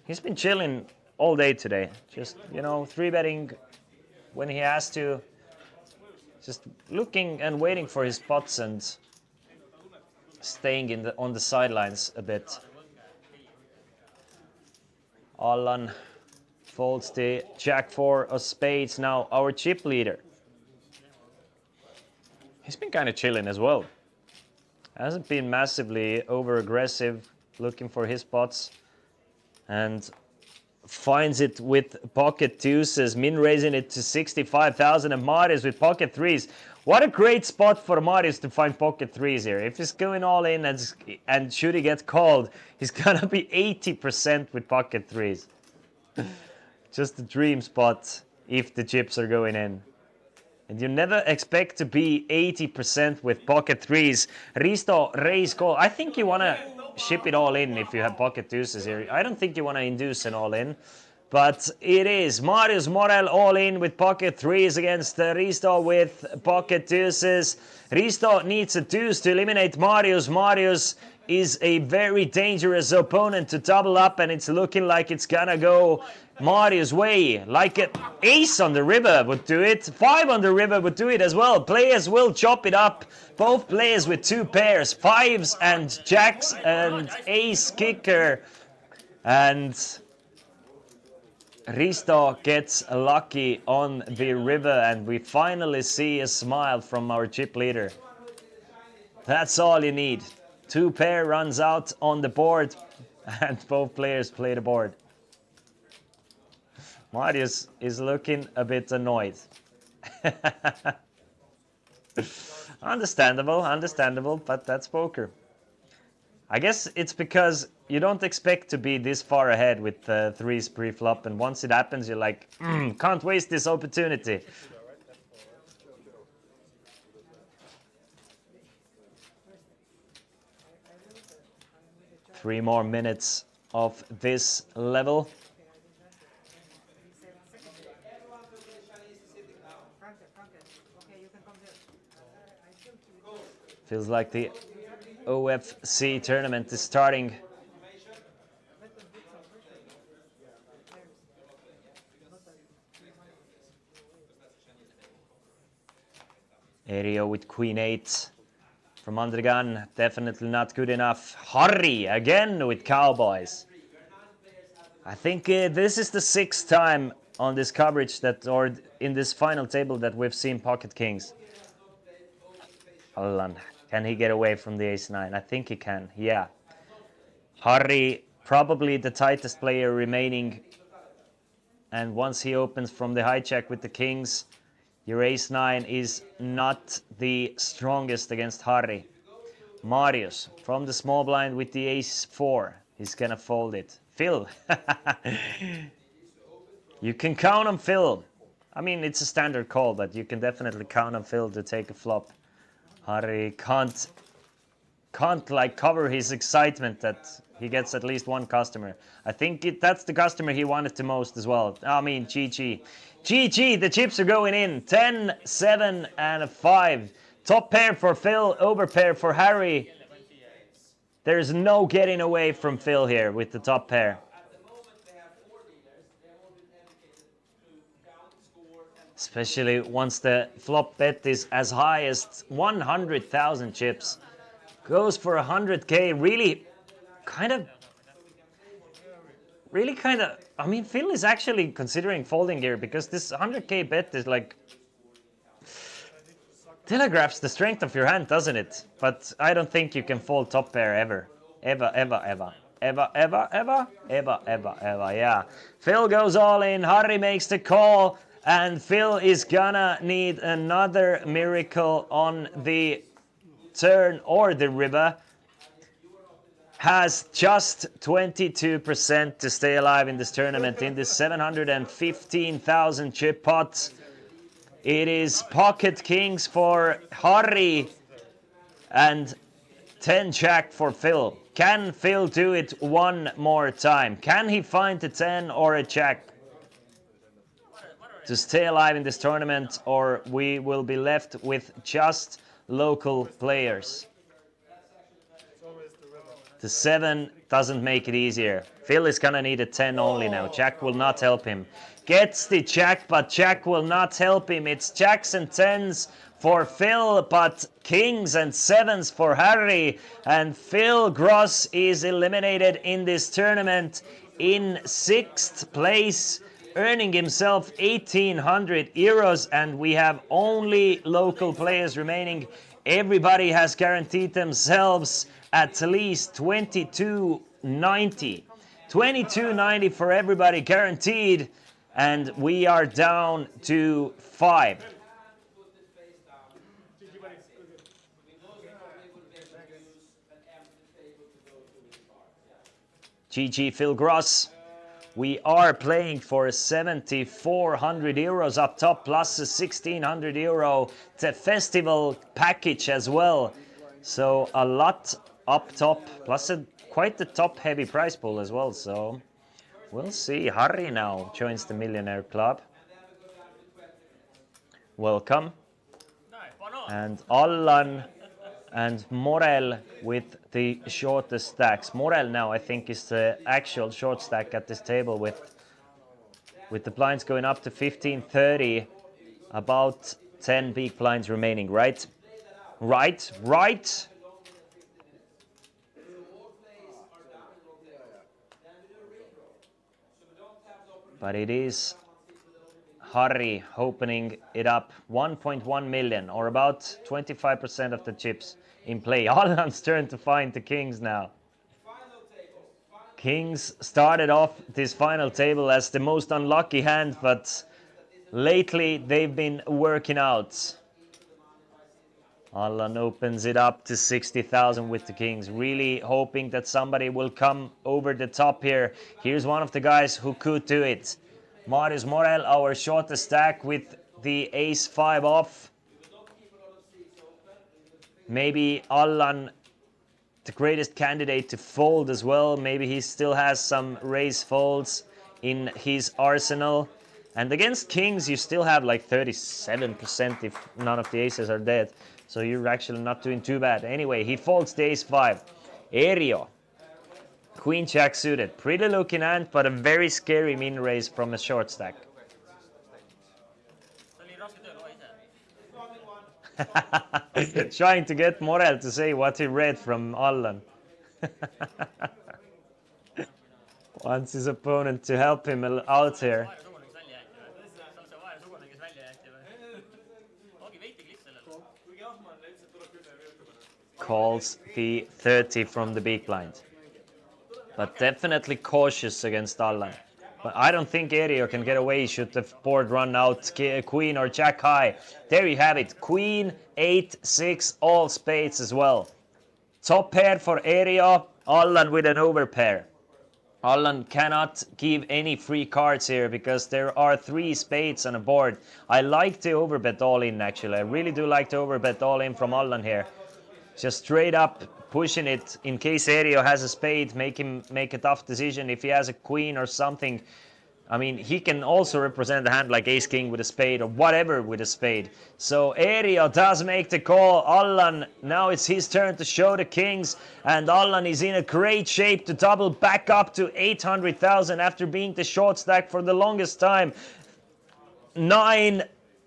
He's been chilling all day today. Just, you know, 3-betting when he has to. Just looking and waiting for his spots and staying on the sidelines a bit. Allan folds the Jack-4 of spades. Now our chip leader. He's been kind of chilling as well. Hasn't been massively over-aggressive, looking for his spots. And finds it with pocket deuces, min raising it to 65,000, and Marius with pocket threes. What a great spot for Marius to find pocket threes here. If he's going all in and should he get called, he's gonna be 80% with pocket threes. Just a dream spot if the chips are going in. And you never expect to be 80% with pocket threes. Risto, raise call. I think you want to ship it all in if you have pocket deuces here. I don't think you want to induce an all in. But it is Marius Morel all in with pocket threes against Risto with pocket deuces. Risto needs a deuce to eliminate Marius. Marius is a very dangerous opponent to double up, and it's looking like it's gonna go Marius' way. Like an ace on the river would do it. 5 on the river would do it as well. Players will chop it up. Both players with 2 pairs, 5s and jacks and ace kicker. And Risto gets lucky on the river, and we finally see a smile from our chip leader. That's all you need. 2 pair runs out on the board, and both players play the board. Marius is looking a bit annoyed. Understandable, but that's poker. I guess it's because you don't expect to be this far ahead with 3s pre-flop, and once it happens, you're like, can't waste this opportunity. 3 more minutes of this level. Feels like the OFC tournament is starting. Erio with Queen 8 from under the gun, definitely not good enough. Harry again with Cowboys. I think this is the 6th time on this coverage that, or in this final table, that we've seen pocket kings. Allan, can he get away from the ace-9? I think he can, yeah. Harry, probably the tightest player remaining. And once he opens from the hijack with the kings, your ace-9 is not the strongest against Harry. Marius from the small blind with the ace-4. He's gonna fold it. Phil. You can count on Phil. I mean, it's a standard call, but you can definitely count on Phil to take a flop. Harry can't like cover his excitement that he gets at least one customer. I think that's the customer he wanted the most as well. I mean, GG. GG, the chips are going in. 10, 7, and a 5. Top pair for Phil, over pair for Harry. There's no getting away from Phil here with the top pair. Especially once the flop bet is as high as 100,000 chips. Goes for 100k, really kind of, really kind of, I mean, Phil is actually considering folding here because this 100k bet is like, telegraphs the strength of your hand, doesn't it? But I don't think you can fold top pair ever. Ever, ever, ever. Ever, ever, ever, ever, ever, ever, yeah. Phil goes all in, Harry makes the call, and Phil is gonna need another miracle on the turn or the river. Has just 22% to stay alive in this tournament, in this 715,000 chip pot. It is pocket kings for Harry and 10 jack for Phil. Can Phil do it one more time? Can he find a 10 or a jack to stay alive in this tournament, or we will be left with just local players? The 7 doesn't make it easier. Phil is gonna need a 10 only now. Jack will not help him. Gets the jack, but jack will not help him. It's jacks and 10s for Phil, but kings and 7s for Harry. And Phil Gross is eliminated in this tournament in 6th place, earning himself 1,800 euros. And we have only local players remaining. Everybody has guaranteed themselves at least 2290. 2290 for everybody guaranteed. And we are down to 5. GG Phil Gross. We are playing for 7,400 euros up top, plus a 1,600 euro the festival package as well. So a lot up top, plus quite the top heavy prize pool as well. So we'll see. Harry now joins the Millionaire Club. Welcome. And Allan and Morel with the shortest stacks. Morel now, I think, is the actual short stack at this table with the blinds going up to 1530. About 10 big blinds remaining, right? Right. But it is Harry opening it up. 1.1 million, or about 25% of the chips in play. Allan's turn to find the kings now. Kings started off this final table as the most unlucky hand, but lately they've been working out. Allan opens it up to 60,000 with the kings, really hoping that somebody will come over the top here. Here's one of the guys who could do it. Marius Morel, our shortest stack with the ace-5 off. Maybe Allan, the greatest candidate to fold as well. Maybe he still has some raise folds in his arsenal. And against kings, you still have like 37% if none of the aces are dead. So you're actually not doing too bad. Anyway, he folds the ace-5. Erio. Queen Jack suited. Pretty looking hand, but a very scary min raise from a short stack. Trying to get Morel to say what he read from Allan. Wants his opponent to help him out here. Calls the 30 from the big blind. But definitely cautious against Allan. But I don't think Erio can get away should the board run out queen or jack high. There you have it. Queen, 8, 6, all spades as well. Top pair for Erio. Allan with an overpair. Allan cannot give any free cards here because there are 3 spades on a board. I like the overbet all in actually. I really do like the overbet all in from Allan here. Just straight up pushing it in case Erio has a spade, make him make a tough decision. If he has a queen or something, I mean, he can also represent a hand like ace-king with a spade or whatever with a spade. So Erio does make the call. Allan, now it's his turn to show the kings. And Allan is in a great shape to double back up to 800,000 after being the short stack for the longest time. 9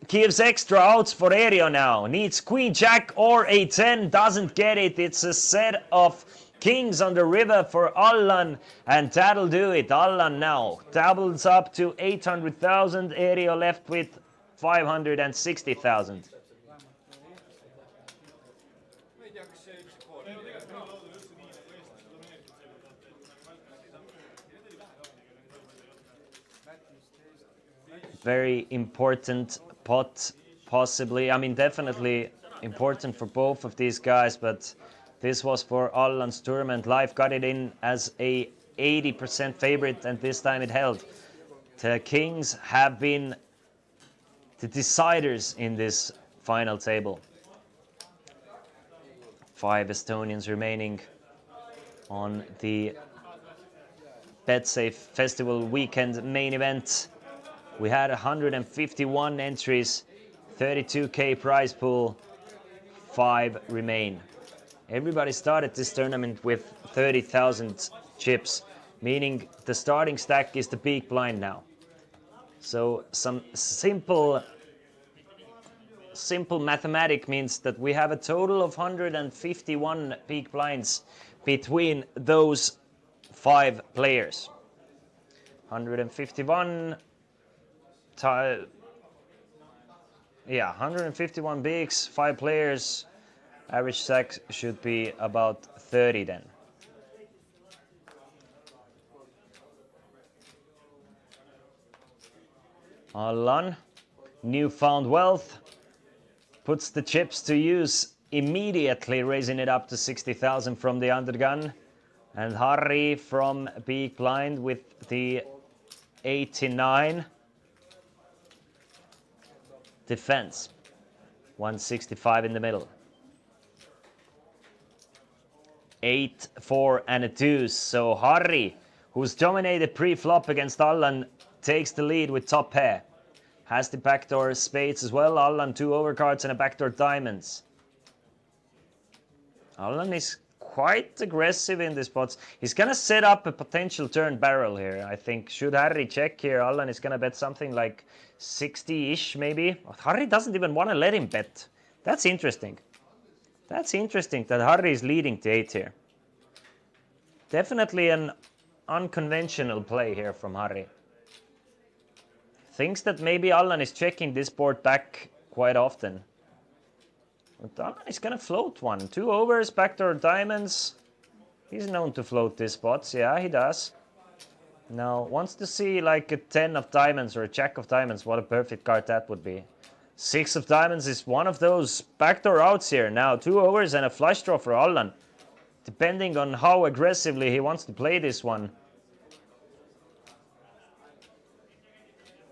gives extra outs for Erio now. Needs queen, jack or a 10. Doesn't get it. It's a set of kings on the river for Allan, and that'll do it. Allan now doubles up to 800,000. Erio left with 560,000. Very important pot, possibly. I mean, definitely important for both of these guys, but this was for Allan's tournament. Life got it in as a 80% favorite, and this time it held. The Kings have been the deciders in this final table. 5 Estonians remaining on the Betsafe Festival weekend main event. We had 151 entries, 32k prize pool, 5 remain. Everybody started this tournament with 30,000 chips, meaning the starting stack is the big blind now. So some simple mathematics means that we have a total of 151 big blinds between those 5 players. 151 151 bigs, 5 players. Average stack should be about 30 then. Allan, newfound wealth, puts the chips to use immediately, raising it up to 60,000 from the undergun. And Harry from big blind with the 89. Defense, 165 in the middle. 8, 4 and a deuce. So Harry, who's dominated pre-flop against Allan, takes the lead with top pair. Has the backdoor spades as well. Allan 2 overcards and a backdoor diamonds. Allan is quite aggressive in the spots. He's gonna set up a potential turn barrel here, I think. Should Harry check here, Allan is gonna bet something like 60-ish maybe. Harry doesn't even want to let him bet. That's interesting. That's interesting that Harry is leading to 8 here. Definitely an unconventional play here from Harry. Thinks that maybe Allan is checking this board back quite often. But Allan is gonna float one. 2 overs, backdoor diamonds. He's known to float these spots. Yeah, he does. Now, wants to see like a 10 of diamonds or a jack of diamonds. What a perfect card that would be. 6 of diamonds is one of those backdoor outs here. Now, 2 overs and a flush draw for Allan. Depending on how aggressively he wants to play this one.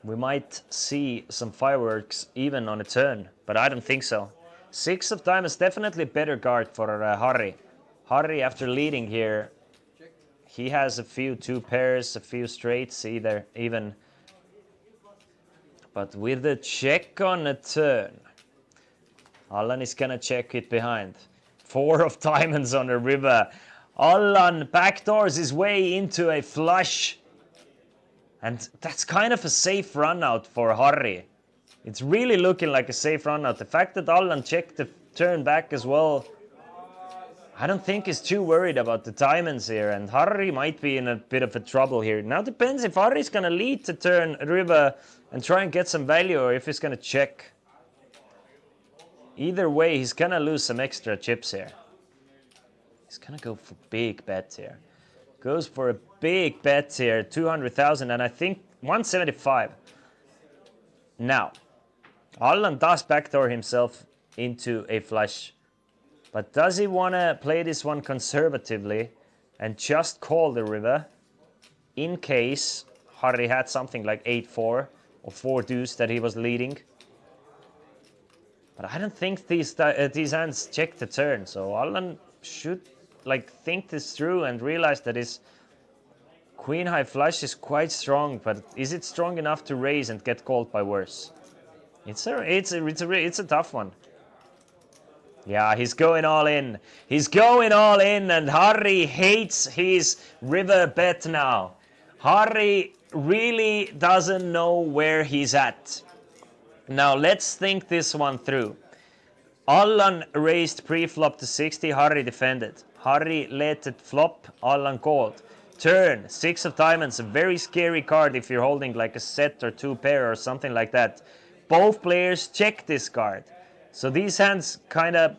We might see some fireworks even on a turn, but I don't think so. 6 of diamonds, definitely better card for Harry. Harry, after leading here, he has a few 2 pairs, a few straights even. But with the check on a turn, Allan is gonna check it behind. 4 of diamonds on the river. Allan backdoors his way into a flush. And that's kind of a safe run out for Harry. It's really looking like a safe run out. The fact that Allan checked the turn back as well, I don't think he's too worried about the diamonds here. And Harry might be in a bit of a trouble here. Now depends if Harry's going to lead the turn river and try and get some value, or if he's going to check. Either way, he's going to lose some extra chips here. He's going to go for big bets here. Goes for a big bet here, 200,000, and I think 175. Now, Allan does backdoor himself into a flush. But does he want to play this one conservatively and just call the river in case Harry had something like 8-4 or 4 deuce that he was leading? But I don't think these hands check the turn, so Allan should think this through and realize that his queen high flush is quite strong, but is it strong enough to raise and get called by worse? It's a tough one. Yeah, he's going all in. He's going all in, and Harry hates his river bet now. Harry really doesn't know where he's at. Now let's think this one through. Allan raised pre-flop to 60, Harry defended. Harry let it flop, Allan called. Turn, 6 of diamonds, a very scary card if you're holding like a set or 2 pair or something like that. Both players check this card. So these hands kind of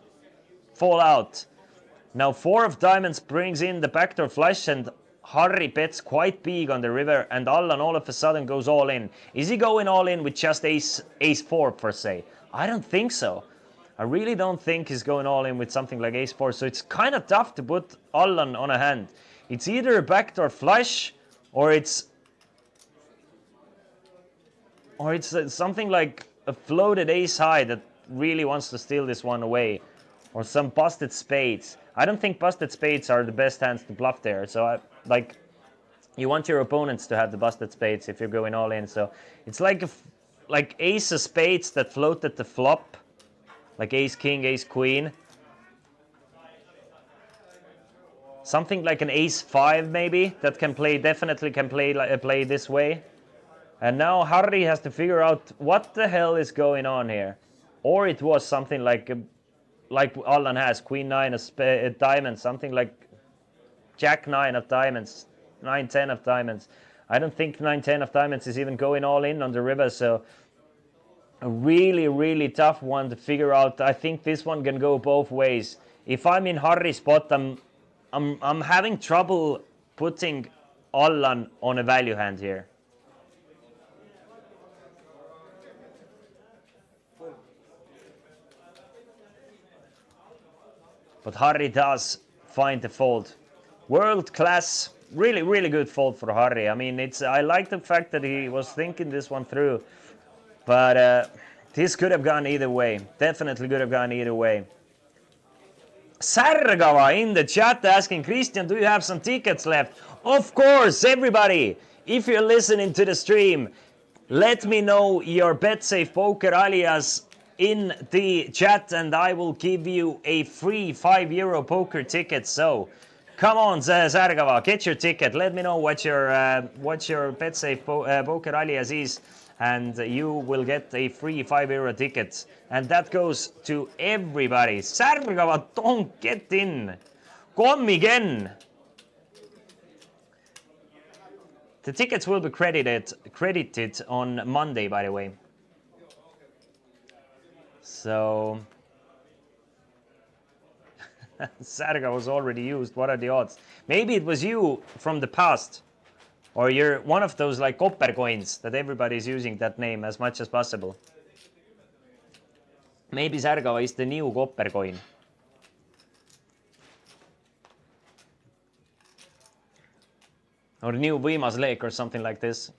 fall out. Now 4 of diamonds brings in the backdoor flush and Harry bets quite big on the river and Allan all of a sudden goes all in. Is he going all in with just ace 4 per se? I don't think so. I really don't think he's going all in with something like ace 4, so it's kind of tough to put Allan on a hand. It's either a backdoor flush or it's something like a floated ace high that really wants to steal this one away, or some busted spades. I don't think busted spades are the best hands to bluff there, so you want your opponents to have the busted spades if you're going all in. So it's like ace of spades that floated the flop, like ace king, ace queen. Something like an ace 5 maybe that definitely can play this way. And now Harry has to figure out what the hell is going on here. Or it was something like Allan has, queen 9 of diamonds, something like jack 9 of diamonds, 9-10 of diamonds. I don't think 9-10 of diamonds is even going all in on the river, so a really, really tough one to figure out. I think this one can go both ways. If I'm in Harry's spot, I'm having trouble putting Allan on a value hand here. But Harry does find the fold. World class, really, really good fold for Harry. I mean, I like the fact that he was thinking this one through. But this could have gone either way. Definitely could have gone either way. Sargava in the chat asking, Christian, do you have some tickets left? Of course, everybody. If you're listening to the stream, let me know your Betsafe poker alias in the chat and I will give you a free €5 poker ticket. So come on, Sargava, get your ticket. Let me know what your Betsafe poker alias is, and you will get a free €5 ticket. And that goes to everybody. Sargava, don't get in. Come again. The tickets will be credited on Monday, by the way. So Sarga was already used. What are the odds? Maybe it was you from the past. Or you're one of those like copper coins that everybody's using that name as much as possible. Maybe Sargava is the new copper coin. Or new Vimas Lake or something like this.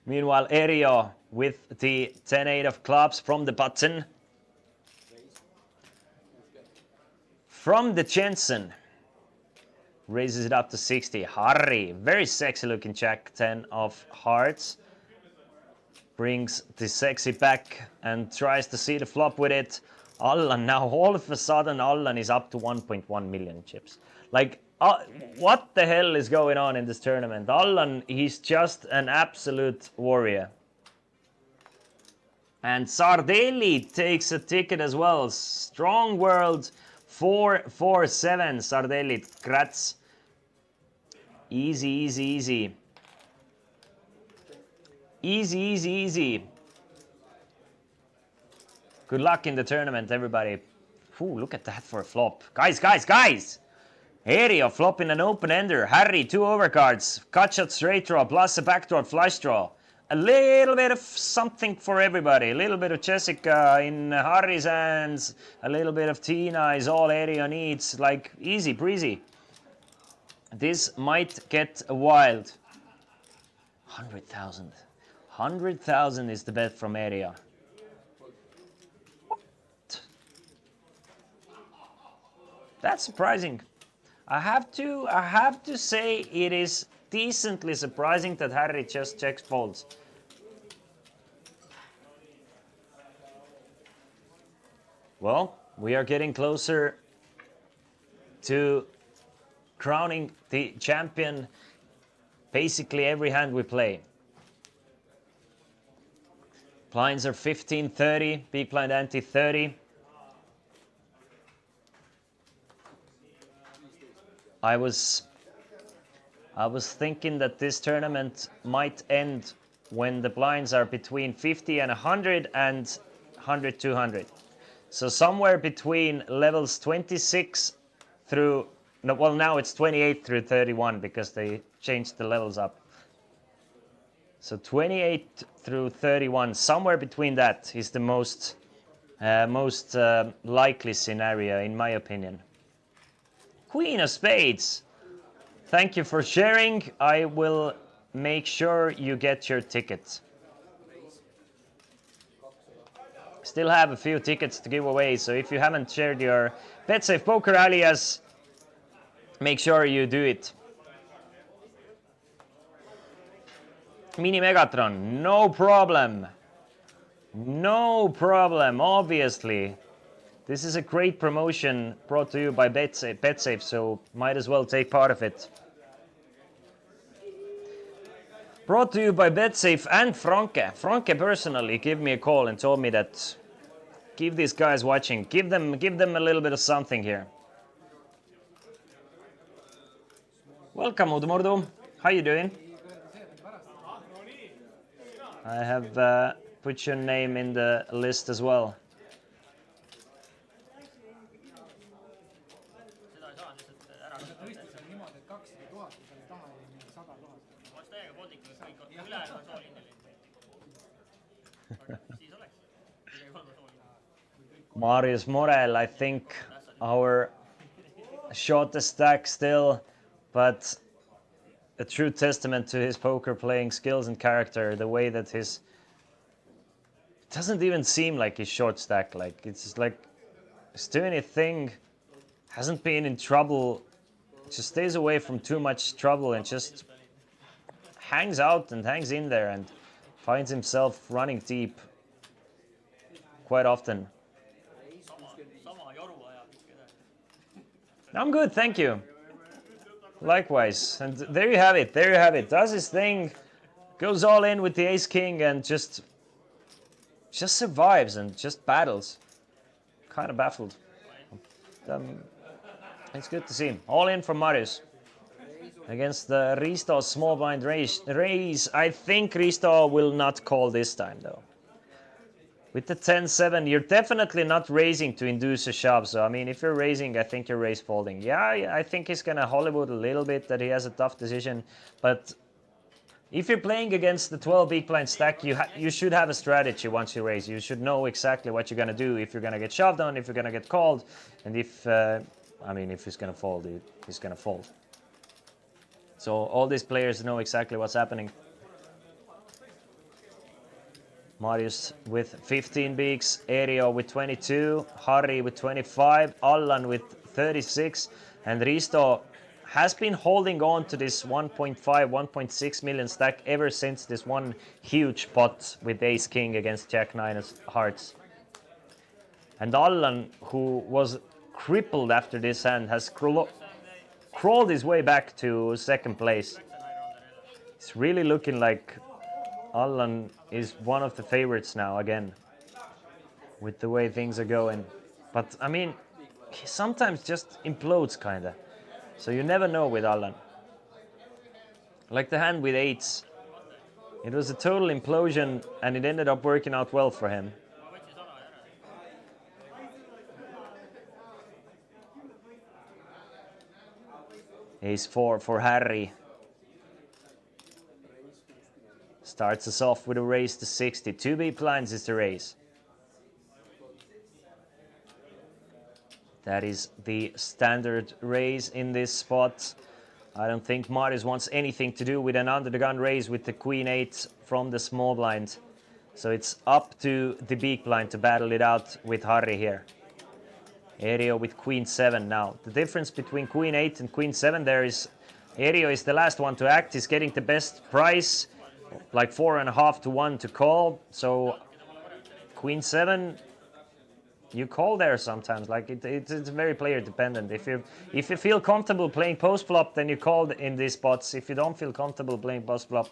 Meanwhile, Erio with the 10-8 of clubs from the button. From the Jensen. Raises it up to 60. Harry, very sexy looking jack 10 of hearts. Brings the sexy back and tries to see the flop with it. Allan, now all of a sudden Allan is up to 1.1 million chips. Like, what the hell is going on in this tournament? Allan, he's just an absolute warrior. And Sardelli takes a ticket as well. Strong world 447. Sardelli, Kratz. Easy, easy, easy. Easy, easy, easy. Good luck in the tournament, everybody. Ooh, look at that for a flop. Guys, guys, guys! Erio flopping an open ender. Harry, 2 overcards. Cut shot straight draw plus a backdoor flush draw. A little bit of something for everybody. A little bit of Jessica in Harry's hands. A little bit of Tina is all Erio needs. Like, easy breezy. This might get wild. 100,000. 100,000 is the bet from Erio. What? That's surprising. I have to say it is decently surprising that Harry just checks folds. Well, we are getting closer to crowning the champion basically every hand we play. Blinds are 15-30, big blind ante 30. I was thinking that this tournament might end when the blinds are between 50 and 100 and 100 200. So somewhere between levels 26 through, no, well, now it's 28 through 31 because they changed the levels up. So 28 through 31, somewhere between that is the most likely scenario in my opinion. Queen of Spades. Thank you for sharing. I will make sure you get your ticket. Still have a few tickets to give away, so if you haven't shared your Betsafe Poker alias, make sure you do it. Mini Megatron, no problem. No problem, obviously. This is a great promotion brought to you by Betsafe, so might as well take part of it. Brought to you by Betsafe and Franke. Franke personally gave me a call and told me that give these guys watching, give them a little bit of something here. Welcome, Udmurdu. How you doing? I have put your name in the list as well. Marius Morel, I think our shortest stack still, but a true testament to his poker playing skills and character. The way that his doesn't even seem like his short stack. Like it's just like he's doing a thing, hasn't been in trouble, just stays away from too much trouble and just hangs out and hangs in there and finds himself running deep quite often. I'm good, thank you. Likewise. And there you have it. There you have it. Does his thing, goes all in with the ace king and just survives and just battles. Kind of baffled. It's good to see him. All in from Marius. Against the Risto small blind raise. I think Risto will not call this time though. With the 10-7, you're definitely not raising to induce a shove. So, I mean, if you're raising, I think you're raise folding. Yeah, I think he's going to Hollywood a little bit, that he has a tough decision. But if you're playing against the 12 big blind stack, you should have a strategy once you raise. You should know exactly what you're going to do. If you're going to get shoved on, if you're going to get called. And if, I mean, if he's going to fold, he's going to fold. So all these players know exactly what's happening. Marius with 15 bigs, Erio with 22, Harry with 25, Allan with 36, and Risto has been holding on to this 1.5, 1.6 million stack ever since this one huge pot with Ace King against Jack 9 hearts. And Allan, who was crippled after this hand, has crawled his way back to second place. It's really looking like Allan is one of the favorites now again, with the way things are going. But I mean, he sometimes just implodes kinda. So you never know with Allan. Like the hand with eights. It was a total implosion and it ended up working out well for him. Ace 4 for Harry. Starts us off with a raise to 60. 2 big blinds is the raise. That is the standard raise in this spot. I don't think Marius wants anything to do with an under the gun raise with the Queen 8 from the small blind. So it's up to the big blind to battle it out with Harry here. Erio with Queen 7 now. The difference between Queen 8 and Queen 7 there is Erio is the last one to act. He's getting the best price, like 4.5 to 1 to call. So Queen 7, you call there sometimes. Like it's very player dependent. If you feel comfortable playing post flop, then you call in these spots. If you don't feel comfortable playing post flop,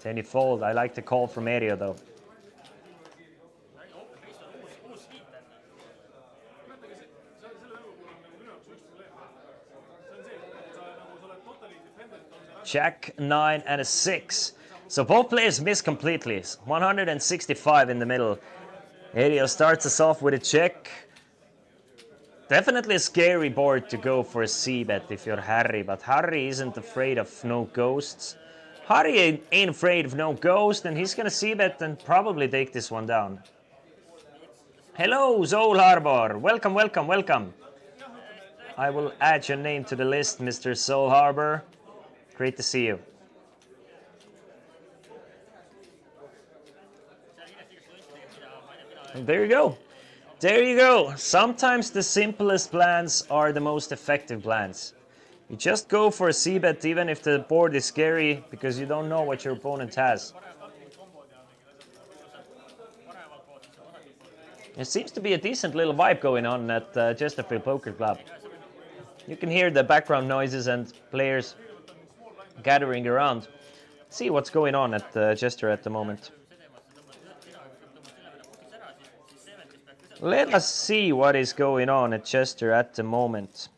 then you fold. I like the call from Erio though. Jack 9 and a 6. So both players miss completely. 165 in the middle. Elio starts us off with a check. Definitely a scary board to go for a c-bet if you're Harry, but Harry isn't afraid of no ghosts. Harry ain't afraid of no ghost, and he's gonna c-bet and probably take this one down. Hello, Soul Harbor. Welcome, welcome, welcome. I will add your name to the list, Mr. Soul Harbor. Great to see you. And there you go. There you go. Sometimes the simplest plans are the most effective plans. You just go for a c-bet even if the board is scary because you don't know what your opponent has. There seems to be a decent little vibe going on at Chesterfield Poker Club. You can hear the background noises and players gathering around. See what's going on at Chester at the moment. Let us see what is going on at Chester at the moment.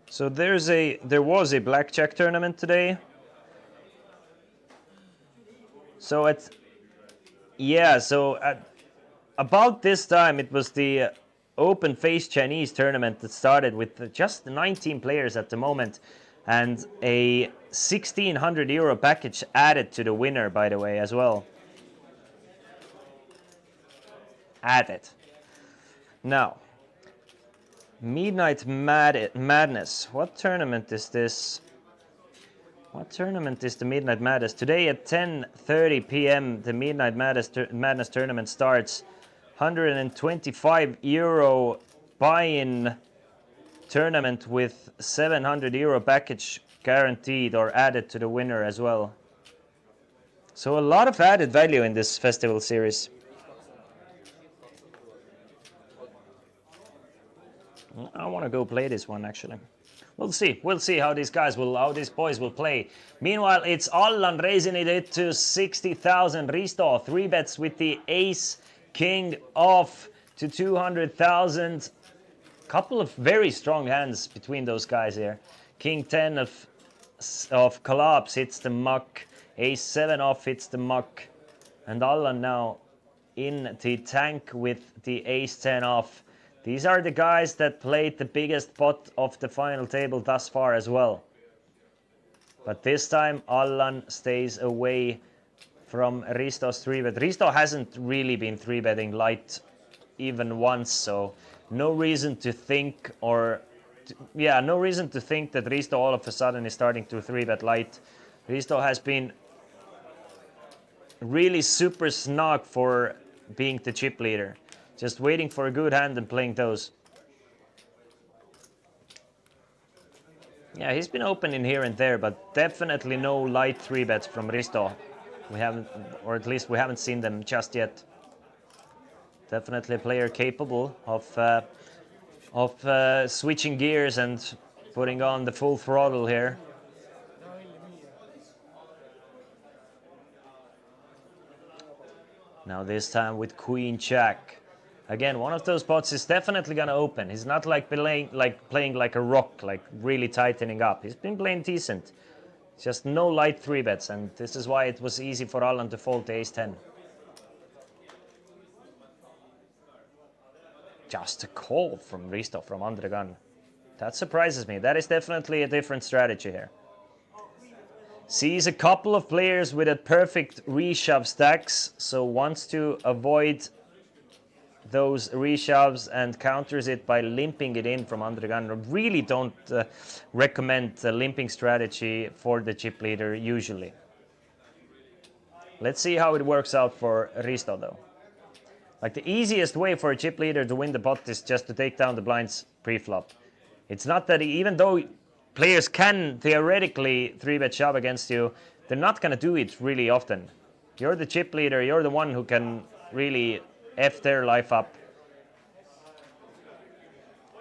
So there was a blackjack tournament today. So about this time it was the Open Face Chinese tournament that started with just 19 players at the moment, and a 1,600 euro package added to the winner, by the way, as well. Added. Now, Midnight Madness. What tournament is this? What tournament is the Midnight Madness? Today at 10:30 p.m. the Midnight Madness tournament starts. 125 euro buy-in tournament with 700 euro package guaranteed or added to the winner as well. So a lot of added value in this festival series. I want to go play this one actually. We'll see how these boys will play. Meanwhile, it's Allan raising it to 60,000. Risto 3 bets with the ace king off to 200,000. Couple of very strong hands between those guys here. King 10 of collapse hits the muck. Ace 7 off hits the muck. And Allan now in the tank with the ace 10 off. These are the guys that played the biggest pot of the final table thus far as well. But this time Allan stays away from Risto's 3-bet. Risto hasn't really been 3-betting light even once, so no reason to think that Risto all of a sudden is starting to 3-bet light. Risto has been really super snug for being the chip leader. Just waiting for a good hand and playing those. Yeah, he's been opening here and there, but definitely no light 3-bets from Risto. We haven't, or at least we haven't seen them just yet. Definitely a player capable of switching gears and putting on the full throttle here. Now this time with Queen Jack. Again, one of those pots is definitely gonna open. He's not playing like a rock, like really tightening up. He's been playing decent. Just no light 3-bets, and this is why it was easy for Allan to fold the ace 10. Just a call from Risto from under the gun. That surprises me. That is definitely a different strategy here. Sees a couple of players with a perfect reshove stacks, so wants to avoid those reshoves and counters it by limping it in from under the gun. I really don't recommend the limping strategy for the chip leader usually. Let's see how it works out for Risto though. Like the easiest way for a chip leader to win the pot is just to take down the blinds pre-flop. It's not that even though players can theoretically 3-bet shove against you, they're not going to do it really often. You're the chip leader, you're the one who can really F their life up.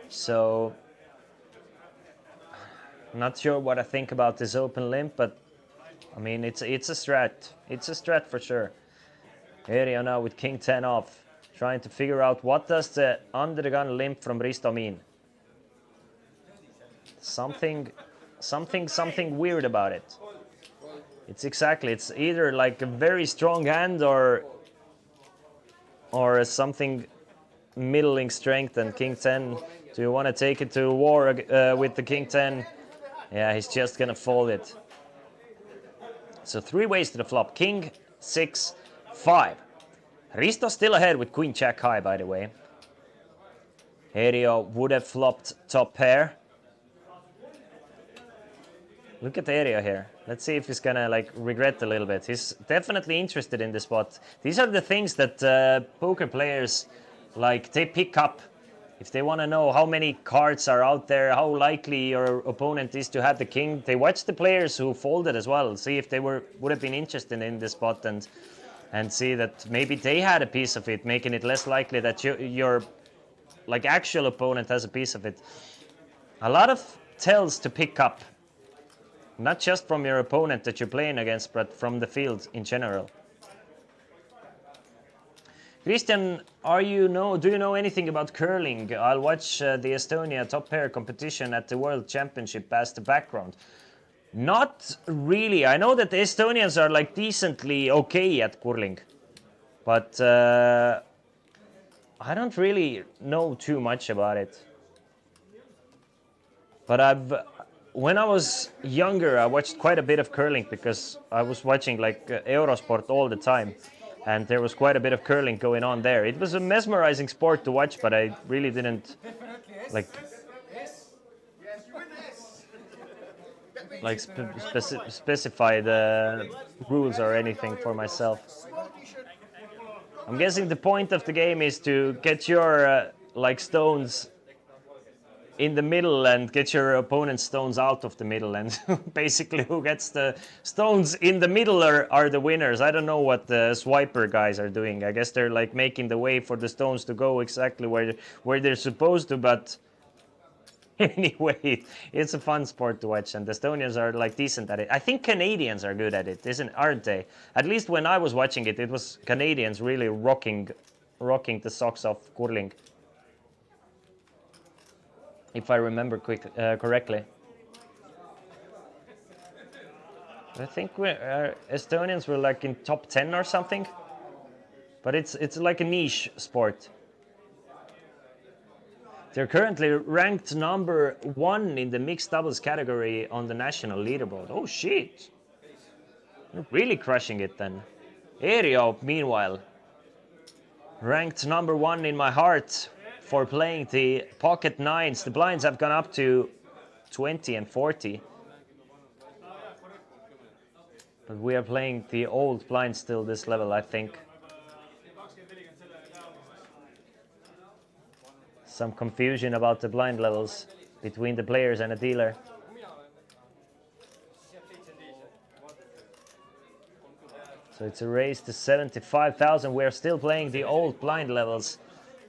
So, not sure what I think about this open limp, but I mean it's a strat. It's a strat for sure. Area now with King 10 off, Trying to figure out what does the under the gun limp from Risto mean. Something weird about it. It's either like a very strong hand or something middling strength and king 10. Do you want to take it to war with the king 10? Yeah, he's just gonna fold it. So 3 ways to the flop. King 6 5. Risto still ahead with queen jack high, by the way. Erio would have flopped top pair. Look at Erio here. Let's see if he's gonna like regret a little bit. He's definitely interested in the spot. These are the things that poker players like they pick up. If they want to know how many cards are out there, how likely your opponent is to have the king, they watch the players who folded as well. See if they would have been interested in the spot and see that maybe they had a piece of it, making it less likely that your like actual opponent has a piece of it. A lot of tells to pick up, not just from your opponent that you're playing against, but from the field in general. Christian, do you know anything about curling? I'll watch the Estonia top pair competition at the World Championship as the background. Not really. I know that the Estonians are like decently okay at curling, but I don't really know too much about it. But when I was younger, I watched quite a bit of curling because I was watching like Eurosport all the time. And there was quite a bit of curling going on there. It was a mesmerizing sport to watch, but I really didn't specify the rules or anything for myself. I'm guessing the point of the game is to get your like stones in the middle and get your opponent's stones out of the middle, and basically who gets the stones in the middle are the winners. I don't know what the swiper guys are doing. I guess they're like making the way for the stones to go exactly where they're supposed to, but anyway, it's a fun sport to watch, and the Estonians are like decent at it. I think Canadians are good at it, aren't they? At least when I was watching it, it was Canadians really rocking the socks off curling. If I remember correctly. I think Estonians were like in top 10 or something. But it's like a niche sport. They're currently ranked number 1 in the mixed doubles category on the national leaderboard. Oh shit! They're really crushing it then. Erio, meanwhile, ranked number 1 in my heart for playing the pocket 9s. The blinds have gone up to 20 and 40. But we are playing the old blinds still this level, I think. Some confusion about the blind levels between the players and a dealer. So it's a race to 75,000. We're still playing the old blind levels.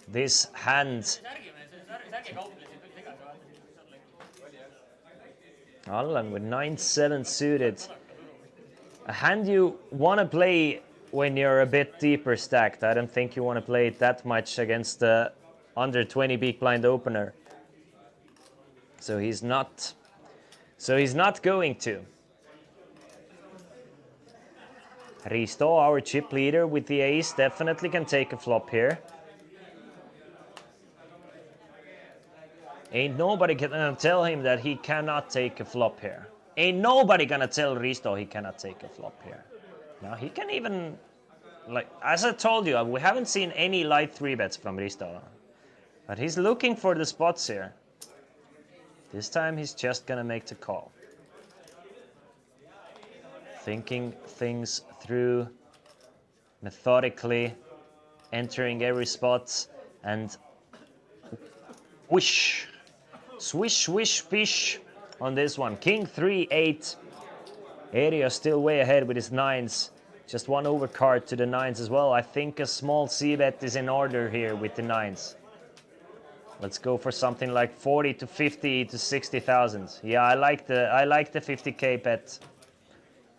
This hand. Allan with 9-7 suited. A hand you want to play when you're a bit deeper stacked. I don't think you want to play it that much against the under 20 big blind opener. So he's not going to. Risto, our chip leader with the ace, definitely can take a flop here. Ain't nobody gonna tell him that he cannot take a flop here. Ain't nobody gonna tell Risto he cannot take a flop here. Now he can even, like, as I told you, we haven't seen any light 3-bets from Risto. But he's looking for the spots here. This time he's just gonna make the call. Thinking things through methodically, entering every spot, and whoosh. Swish, swish, fish on this one. King 3-8. Erio still way ahead with his 9s. Just one overcard to the 9s as well. I think a small c-bet is in order here with the 9s. Let's go for something like 40 to 50 to 60,000. Yeah, I like the 50k bet.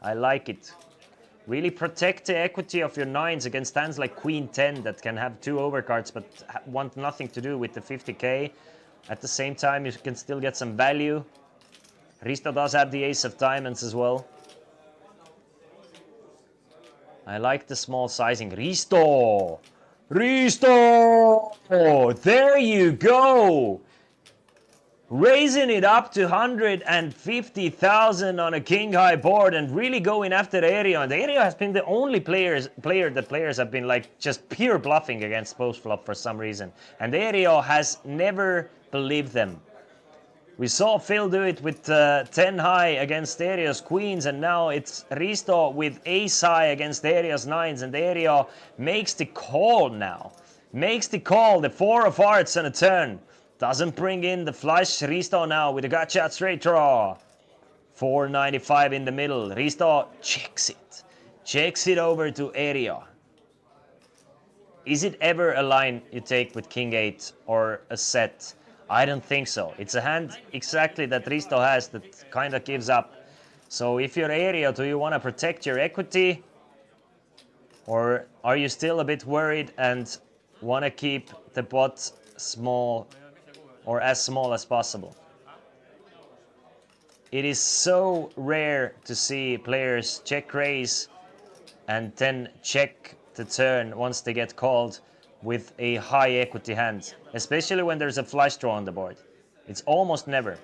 I like it. Really protect the equity of your 9s against hands like Queen 10 that can have 2 overcards but want nothing to do with the 50k. At the same time, you can still get some value. Risto does have the Ace of Diamonds as well. I like the small sizing. Risto! Risto! There you go! Raising it up to 150,000 on a king high board and really going after Aerion. The Aerion has been the only player that players have been like just pure bluffing against post flop for some reason. And Aerion has never believed them. We saw Phil do it with 10 high against Aerion's queens, and now it's Risto with ace high against Aerion's 9s, and Aerion makes the call now. Makes the call, the 4 of hearts on a turn. Doesn't bring in the flush. Risto now with a gotcha straight draw. 495 in the middle. Risto checks it. Checks it over to Aerion. Is it ever a line you take with King 8 or a set? I don't think so. It's a hand exactly that Risto has that kind of gives up. So if you're Aerion, do you want to protect your equity? Or are you still a bit worried and want to keep the pot small or as small as possible? It is so rare to see players check raise and then check the turn once they get called with a high equity hand, especially when there's a flush draw on the board. It's almost never.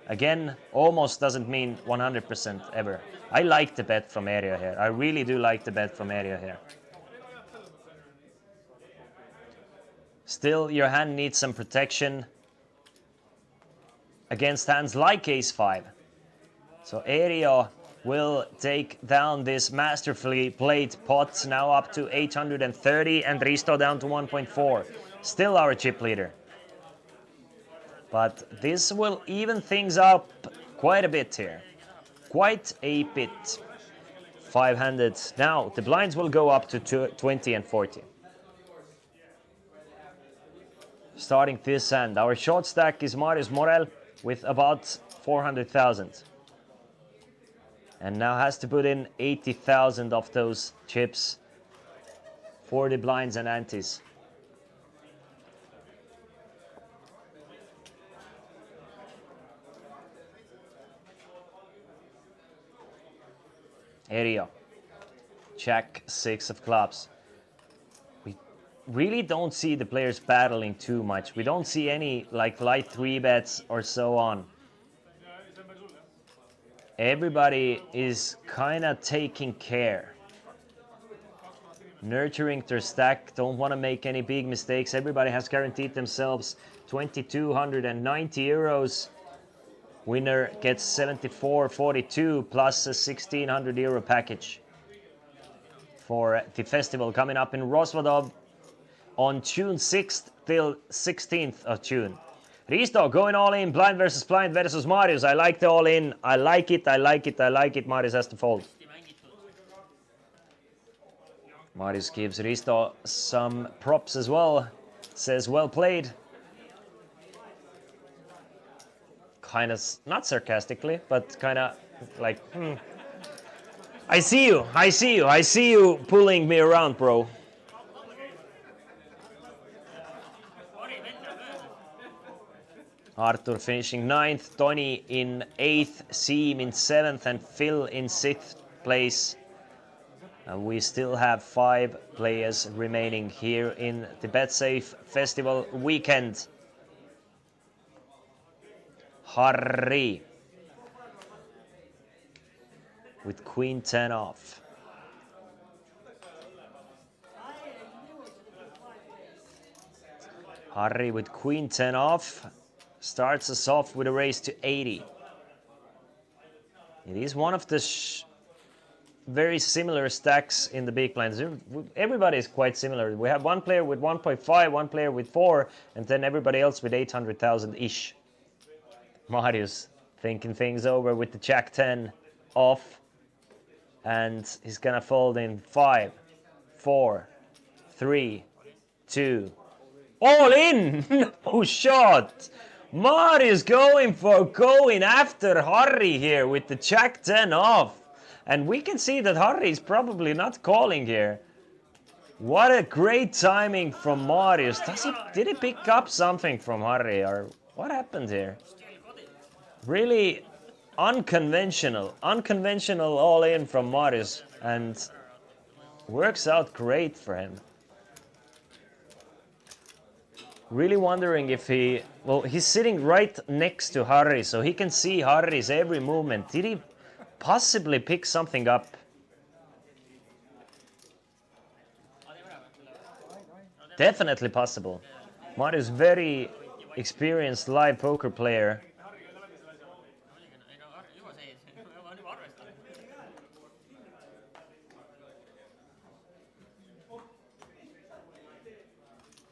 Again, almost doesn't mean 100% ever. I like the bet from Aerion here. I really do like the bet from Aerion here. Still, your hand needs some protection against hands like ace-5. So Aerion will take down this masterfully played pot, now up to 830, and Risto down to 1.4. Still our chip leader. But this will even things up quite a bit here. Quite a bit. 500. Now, the blinds will go up to 20 and 40. Starting this hand, our short stack is Marius Morel with about 400,000. And now has to put in 80,000 of those chips for the blinds and antes. Aerion. Jack 6 of clubs. We really don't see the players battling too much. We don't see any like light 3 bets or so on. Everybody is kind of taking care. Nurturing their stack, don't want to make any big mistakes. Everybody has guaranteed themselves 2,290 euros. Winner gets 74.42 plus a 1,600 euro package for the festival coming up in Rosvadov on June 6th till 16th of June. Risto going all in, blind versus Marius. I like the all in. I like it, I like it, I like it. Marius has to fold. Marius gives Risto some props as well. Says well played. Kind of, not sarcastically, but kind of like, I see you, I see you, I see you pulling me around, bro. Arthur finishing 9th, Tony in 8th, Seam in 7th, and Phil in 6th place. And we still have 5 players remaining here in the Betsafe Festival weekend. Harry with Queen 10 off. Harry with Queen 10 off. Starts us off with a raise to 80. It is one of the very similar stacks in the big blinds. Everybody is quite similar. We have one player with 1.5, one player with 4, and then everybody else with 800,000-ish. Marius thinking things over with the Jack 10 off. And he's gonna fold in 5, 4, 3, 2. All in! No shot! Marius going after Harry here with the Jack 10 off. And we can see that Harry is probably not calling here. What a great timing from Marius. Did he pick up something from Harry, or what happened here? Really unconventional all in from Marius, and works out great for him. Really wondering if he's sitting right next to Harry, so he can see Harry's every movement. Did he possibly pick something up? Definitely possible. Marius, very experienced live poker player.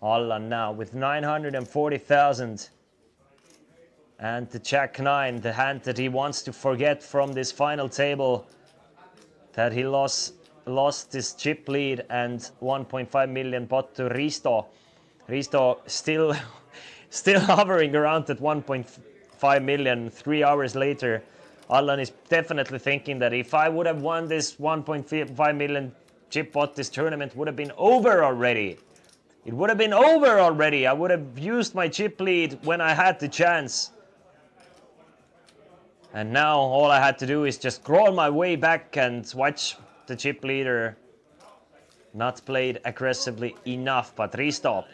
Allan now with 940,000. And the Jack 9, the hand that he wants to forget from this final table. That he lost his chip lead and 1.5 million pot to Risto. Risto still hovering around that 1.5 million 3 hours later. Allan is definitely thinking that if I would have won this 1.5 million chip pot, this tournament would have been over already. It would have been over already. I would have used my chip lead when I had the chance. And now all I had to do is just crawl my way back and watch the chip leader not played aggressively enough. But Risto,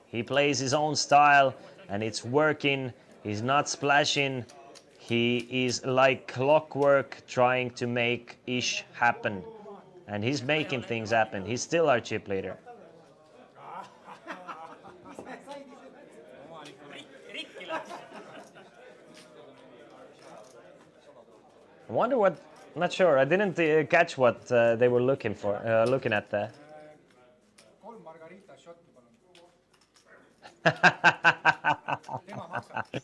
he plays his own style and it's working. He's not splashing. He is like clockwork trying to make ish happen. And he's making things happen. He's still our chip leader. I wonder what, not sure, I didn't catch what they were looking at there. Kolm margarita šotti, palun.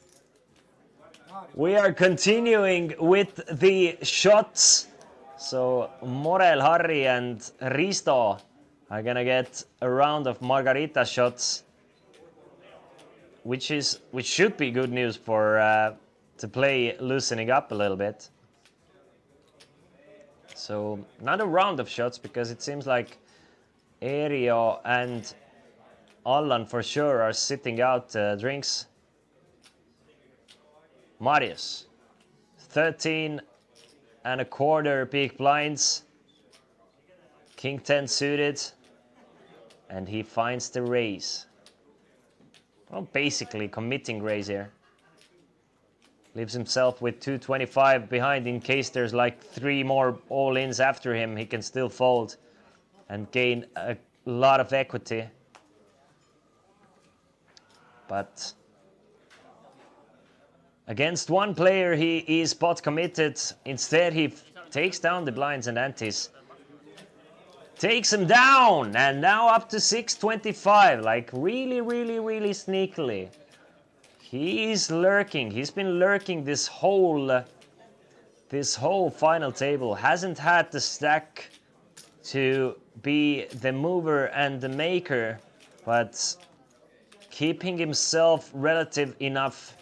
We are continuing with the shots. So Morel, Harry and Risto are gonna get a round of margarita shots, which should be good news for to play loosening up a little bit. So another round of shots, because it seems like Erio and Allan for sure are sitting out drinks. Marius, 13.25 big blinds, King 10 suited, and he finds the raise. Well, basically committing raise here. Leaves himself with 225 behind in case there's like 3 more all-ins after him. He can still fold and gain a lot of equity. But against one player he is pot committed. Instead he takes down the blinds and antes. Takes him down, and now up to 625, like really sneakily. He's lurking. He's been lurking this whole final table. Hasn't had the stack to be the mover and the maker, but keeping himself relative enough.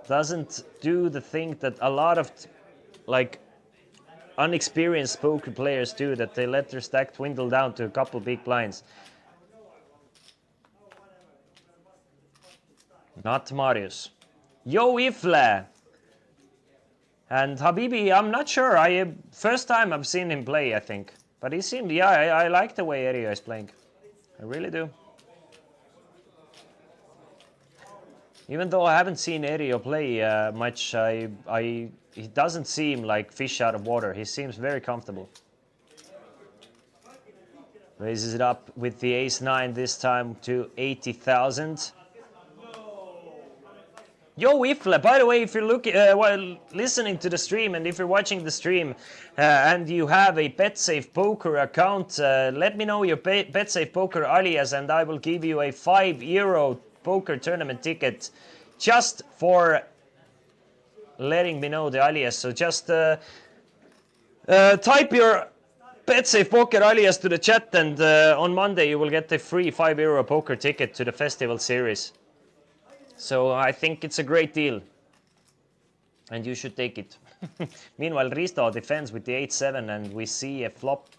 Doesn't do the thing that a lot of like unexperienced poker players do, that they let their stack dwindle down to a couple big blinds. Not Marius. Yo Ifle! And Habibi, I'm not sure. First time I've seen him play, I think. But he seemed, yeah, I like the way Erio is playing. I really do. Even though I haven't seen Erio play much, he doesn't seem like fish out of water. He seems very comfortable. Raises it up with the ace-9 this time to 80,000. Yo Ifle, by the way, if you're while listening to the stream, and if you're watching the stream and you have a Betsafe poker account, let me know your Betsafe poker alias and I will give you a €5 poker tournament ticket just for letting me know the alias. So just type your Betsafe poker alias to the chat, and on Monday you will get a free €5 poker ticket to the festival series. So I think it's a great deal. and you should take it. Meanwhile, Risto defends with the 8-7, and we see a flop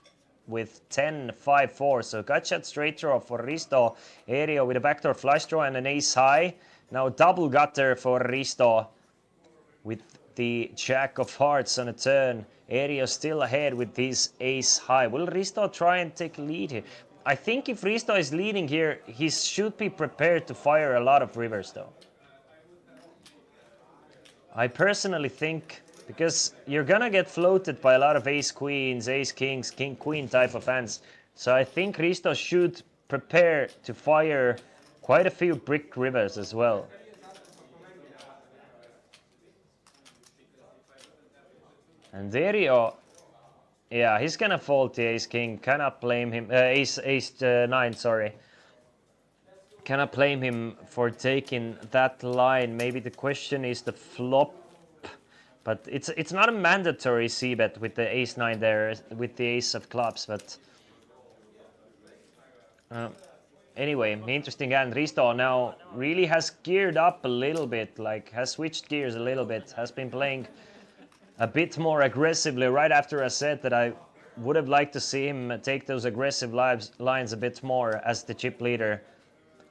with 10-5-4. So gut shot straight draw for Risto. Ario with a backdoor flush draw and an ace high. Now double gutter for Risto with the jack of hearts on a turn. Ario still ahead with his ace high. Will Risto try and take lead here? I think if Risto is leading here, he should be prepared to fire a lot of rivers though. I personally think, because you're gonna get floated by a lot of ace queens, ace kings, king queen type of hands. So I think Risto should prepare to fire quite a few brick rivers as well. And Ario, yeah, he's gonna fold the ace king. Cannot blame him. Ace 9, sorry. Cannot blame him for taking that line. Maybe the question is the flop, but it's not a mandatory c-bet with the ace 9 there, with the ace of clubs. But anyway, interesting hand. Risto now really has geared up a little bit, like has switched gears a little bit, has been playing a bit more aggressively. Right after I said that I would have liked to see him take those aggressive lines a bit more as the chip leader,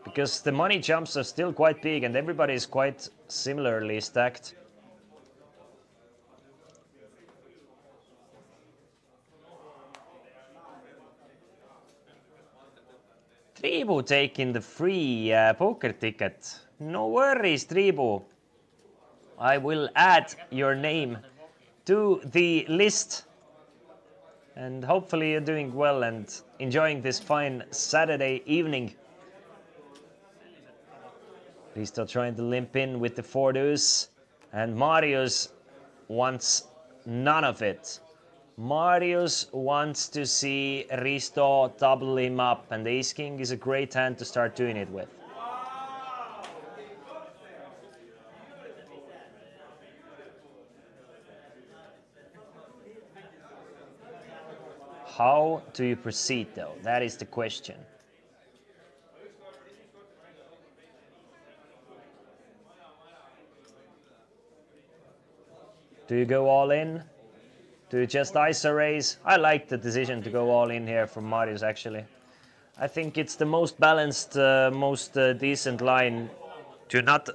because the money jumps are still quite big and everybody is quite similarly stacked. Tribu taking the free poker ticket. No worries, Tribu. I will add your name to the list. And hopefully you're doing well and enjoying this fine Saturday evening. Risto trying to limp in with the 4 deuce. And Marius wants none of it. Marius wants to see Risto double him up, and the ace king is a great hand to start doing it with. How do you proceed though? That is the question. Do you go all in? Do you just ISO raise? I like the decision to go all in here from Marius actually. I think it's the most balanced, most decent line to not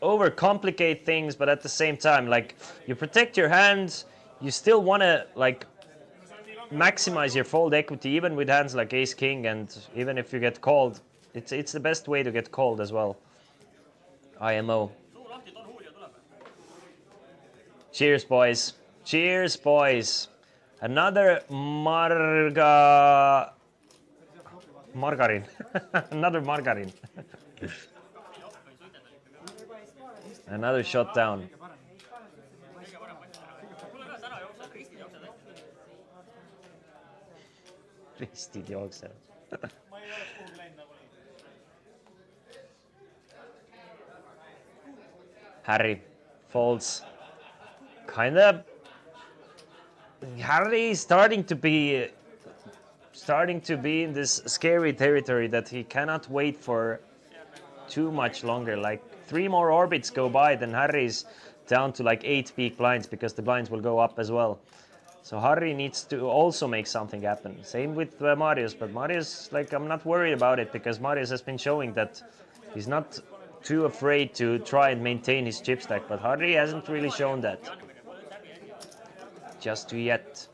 overcomplicate things, but at the same time, like, you protect your hands, you still want to like maximize your fold equity even with hands like ace king, and even if you get called, it's the best way to get called as well. IMO. Cheers, boys. Cheers, boys. Another margarine. Another margarine. Another shot down. Ristid jooksevad. Harry folds. Kinda. Harry is starting to be in this scary territory that he cannot wait for too much longer. Like 3 more orbits go by, then Harry's down to like 8 big blinds, because the blinds will go up as well. So Harry needs to also make something happen. Same with Marius, but Marius, like, I'm not worried about it, because Marius has been showing that he's not too afraid to try and maintain his chip stack, but Harry hasn't really shown that just yet.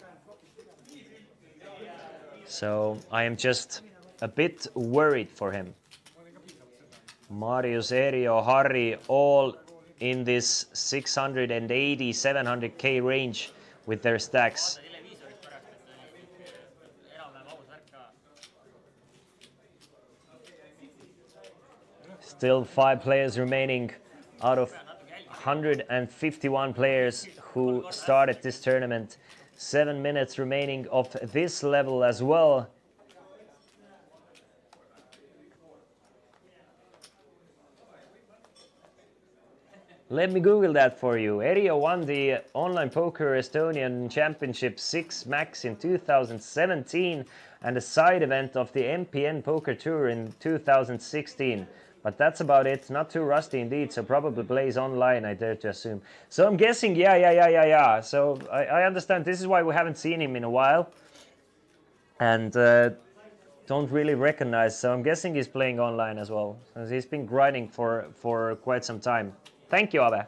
So I am just a bit worried for him. Marius, Ario, Harry, all in this 680, 700k range with their stacks. Still 5 players remaining out of 151 players who started this tournament. 7 minutes remaining of this level as well. Let me Google that for you. Ario won the Online Poker Estonian Championship 6 Max in 2017 and a side event of the MPN Poker Tour in 2016. But that's about it. Not too rusty indeed, so probably plays online, I dare to assume. So I'm guessing, yeah. So I understand this is why we haven't seen him in a while. And don't really recognize, so I'm guessing he's playing online as well. Because he's been grinding for quite some time. Thank you, Abe.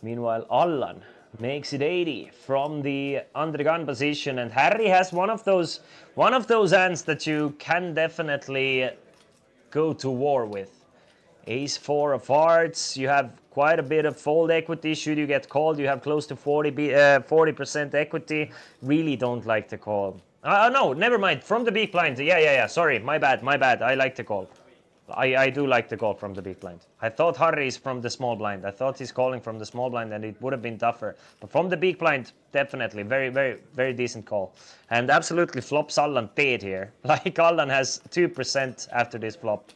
Meanwhile, Allan makes it 80 from the under the gun position, and Harry has one of those hands that you can definitely go to war with. Ace 4 of hearts, you have quite a bit of fold equity. Should you get called, you have close to 40% equity. Really don't like to call. No, never mind. From the big blind. Yeah. Sorry, my bad. I like to call. I do like to call from the big blind. I thought Harry is from the small blind. I thought he's calling from the small blind and it would have been tougher. But from the big blind, definitely. Very decent call. And absolutely flops Allan dead here. Like Allan has 2% after this flop.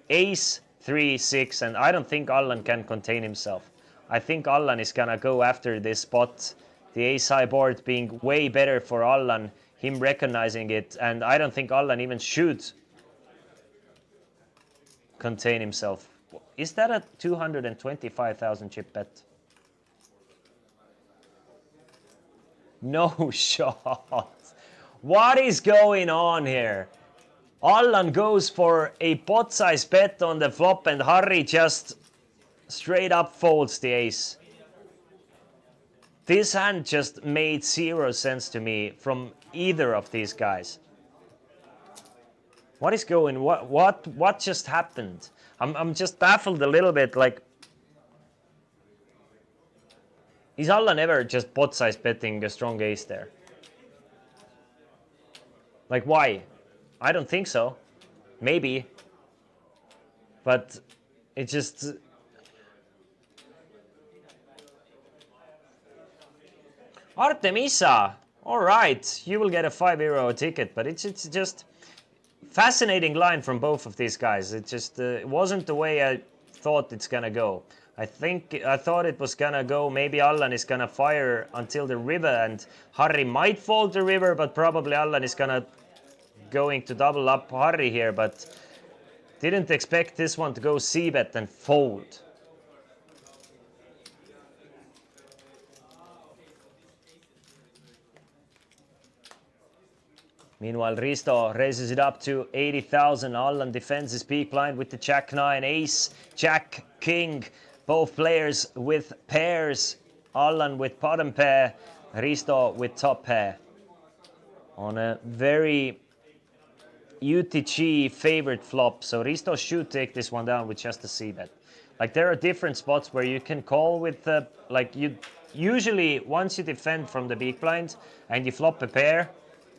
Ace, 3, 6, and I don't think Allan can contain himself. I think Allan is gonna go after this spot. The ace high board being way better for Allan, him recognizing it, and I don't think Allan even should contain himself. Is that a 225,000 chip bet? No shot. What is going on here? Allan goes for a pot size bet on the flop and Harry just straight up folds the ace. This hand just made 0 sense to me from either of these guys. What is going? What just happened? I'm just baffled a little bit. Like, is Allan ever just pot size betting a strong ace there? Like, why? I don't think so. Maybe. But it just... Artemisa! Alright, you will get a €5 ticket, but it's just... fascinating line from both of these guys. It just it wasn't the way I thought it's gonna go. I thought it was gonna go, maybe Allan is gonna fire until the river and Harry might fold the river, but probably Allan is going to double up Harry here, but didn't expect this one to go c-bet and fold. Meanwhile, Risto raises it up to 80,000. Allan defends his big blind with the Jack-9, Ace, Jack, King. Both players with pairs. Allan with bottom pair, Risto with top pair. On a very UTG favorite flop. So Risto should take this one down with just a c-bet. Like, there are different spots where you can call with like, you usually once you defend from the big blind and you flop a pair,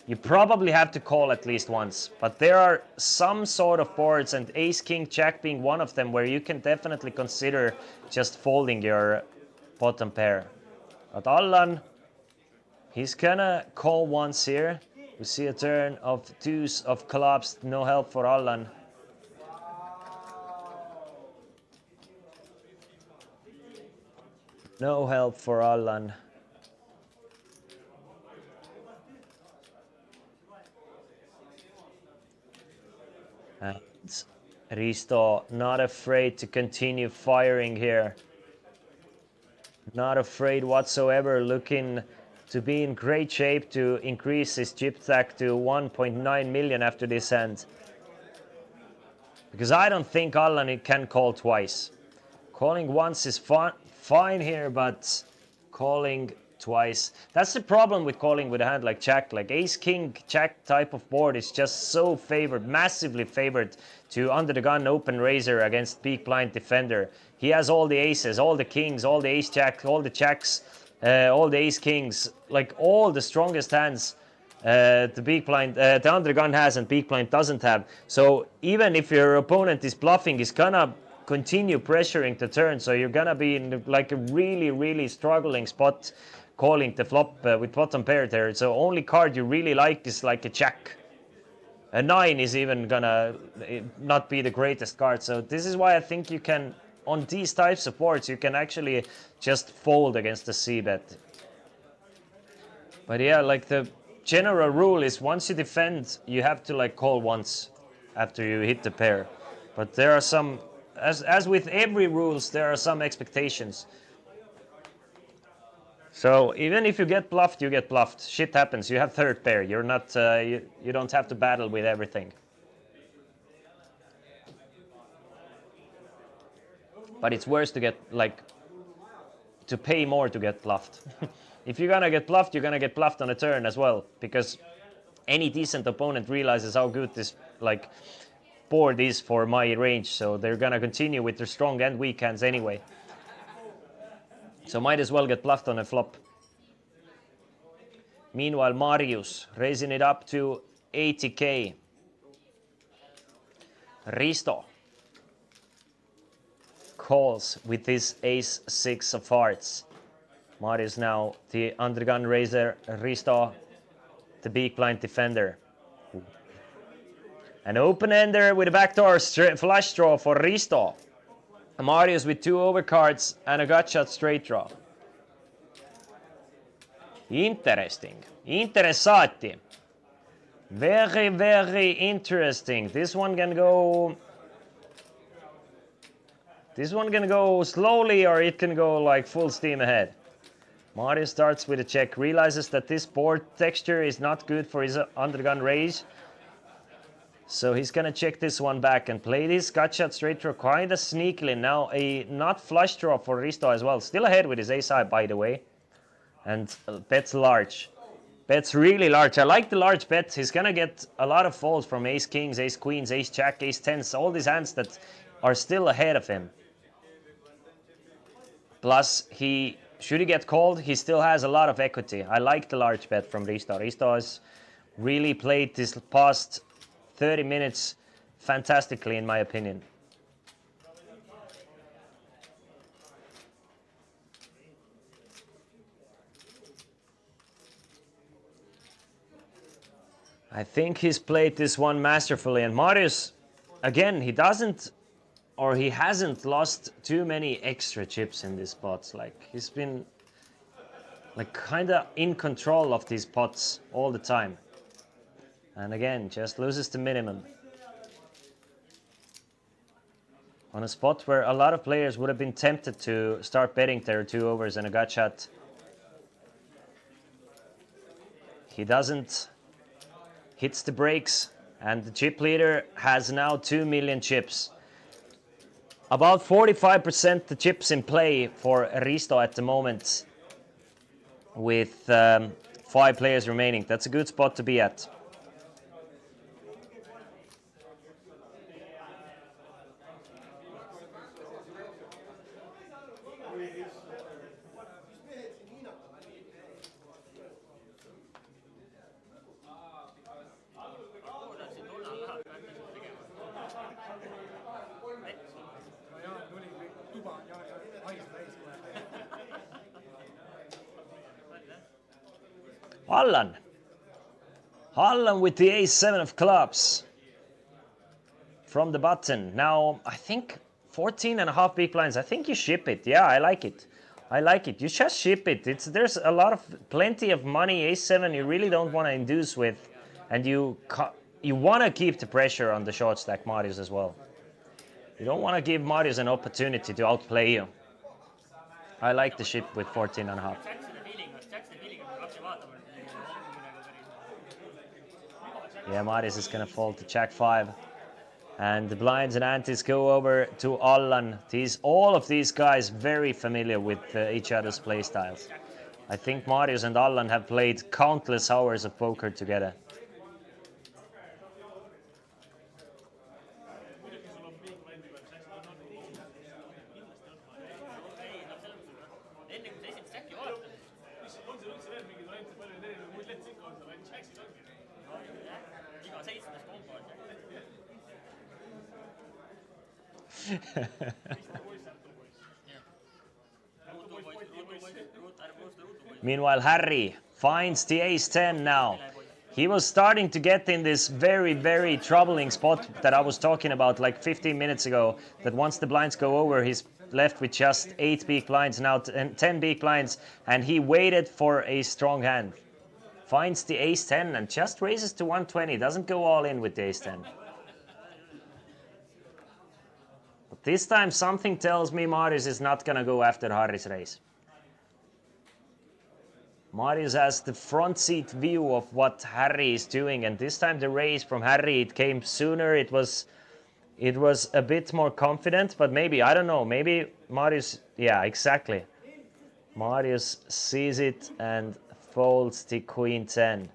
you probably have to call at least once. But there are some sort of boards, and Ace, King, Jack being one of them, where you can definitely consider just folding your bottom pair. But Allan, he's gonna call once here. We see a turn of deuce of clubs, no help for Allan. No help for Allan. And Risto not afraid to continue firing here. Not afraid whatsoever, looking to be in great shape to increase his chip stack to 1.9 million after this hand. Because I don't think Allan can call twice. Calling once is fine here, but calling twice. That's the problem with calling with a hand like Jack. Like Ace, King, Jack type of board is just so favored, massively favored to under the gun open raiser against big blind defender. He has all the aces, all the kings, all the ace jack, all the jacks, all the ace kings, like all the strongest hands the big blind, the under the gun has and big blind doesn't have. So even if your opponent is bluffing, he's gonna continue pressuring the turn. So you're gonna be in like a really struggling spot calling the flop with bottom pair there. So only card you really like is like a jack. A 9 is even gonna not be the greatest card. So this is why I think you can, on these types of boards, you can actually just fold against the c-bet. But yeah, like the general rule is once you defend, you have to like call once after you hit the pair. But there are some, as with every rules, there are some expectations. So even if you get bluffed, you get bluffed. Shit happens. You have third pair. You're not. You don't have to battle with everything. But it's worse to get like to pay more to get bluffed. If you're gonna get bluffed, you're gonna get bluffed on a turn as well, because any decent opponent realizes how good this like board is for my range, so they're gonna continue with their strong and weak hands anyway. So might as well get bluffed on a flop. Meanwhile, Marius raising it up to 80k. Risto calls with his ace-6 of hearts. Marius now the undergun raiser, Risto the big blind defender. An open-ender with a backdoor flush draw for Risto. Marius with 2 overcards and a gut shot straight draw. Interesting. Interessati. Very, very interesting. This one can go slowly, or it can go like full steam ahead. Marius starts with a check, realizes that this board texture is not good for his undergun raise. So he's gonna check this one back and play this gut shot straight draw kinda sneakily. Now a not flush draw for Risto as well. Still ahead with his ace high, by the way. And bets large. Bets really large. I like the large bet. He's gonna get a lot of folds from ace kings, ace queens, ace jack, ace tens, all these hands that are still ahead of him. Plus, should he get called, he still has a lot of equity. I like the large bet from Risto. Risto has really played this past 30 minutes fantastically, in my opinion. I think he's played this one masterfully, and Marius, again, he hasn't lost too many extra chips in these pots. Like, he's been like kinda in control of these pots all the time. And again, just loses the minimum. On a spot where a lot of players would have been tempted to start betting their 2 overs and a gut shot. He doesn't. Hits the brakes, and the chip leader has now 2 million chips. About 45% the chips in play for Risto at the moment, with 5 players remaining. That's a good spot to be at. Allan with the ace-7 of clubs from the button. Now, I think 14.5 big blinds. I think you ship it. Yeah, I like it. I like it. You just ship it. There's a lot of plenty of money. Ace-7 you really don't want to induce with, and you want to keep the pressure on the short stack Marius as well. You don't want to give Marius an opportunity to outplay you. I like the ship with 14.5. Yeah, Marius is going to fold to Jack 5. And the blinds and antes go over to Allan. All of these guys very familiar with each other's play styles. I think Marius and Allan have played countless hours of poker together. Meanwhile, Harry finds the ace-10 now. He was starting to get in this very, very troubling spot that I was talking about like 15 minutes ago, that once the blinds go over, he's left with just 8 big blinds, now 10 big blinds, and he waited for a strong hand. finds the ace-10 and just raises to 120. Doesn't go all in with the ace-10. But this time something tells me Marius is not going to go after Harry's raise. Marius has the front seat view of what Harry is doing, and this time the raise from Harry, it came sooner. It was a bit more confident, but maybe, I don't know, maybe Marius, yeah, exactly. Marius sees it and folds the queen 10.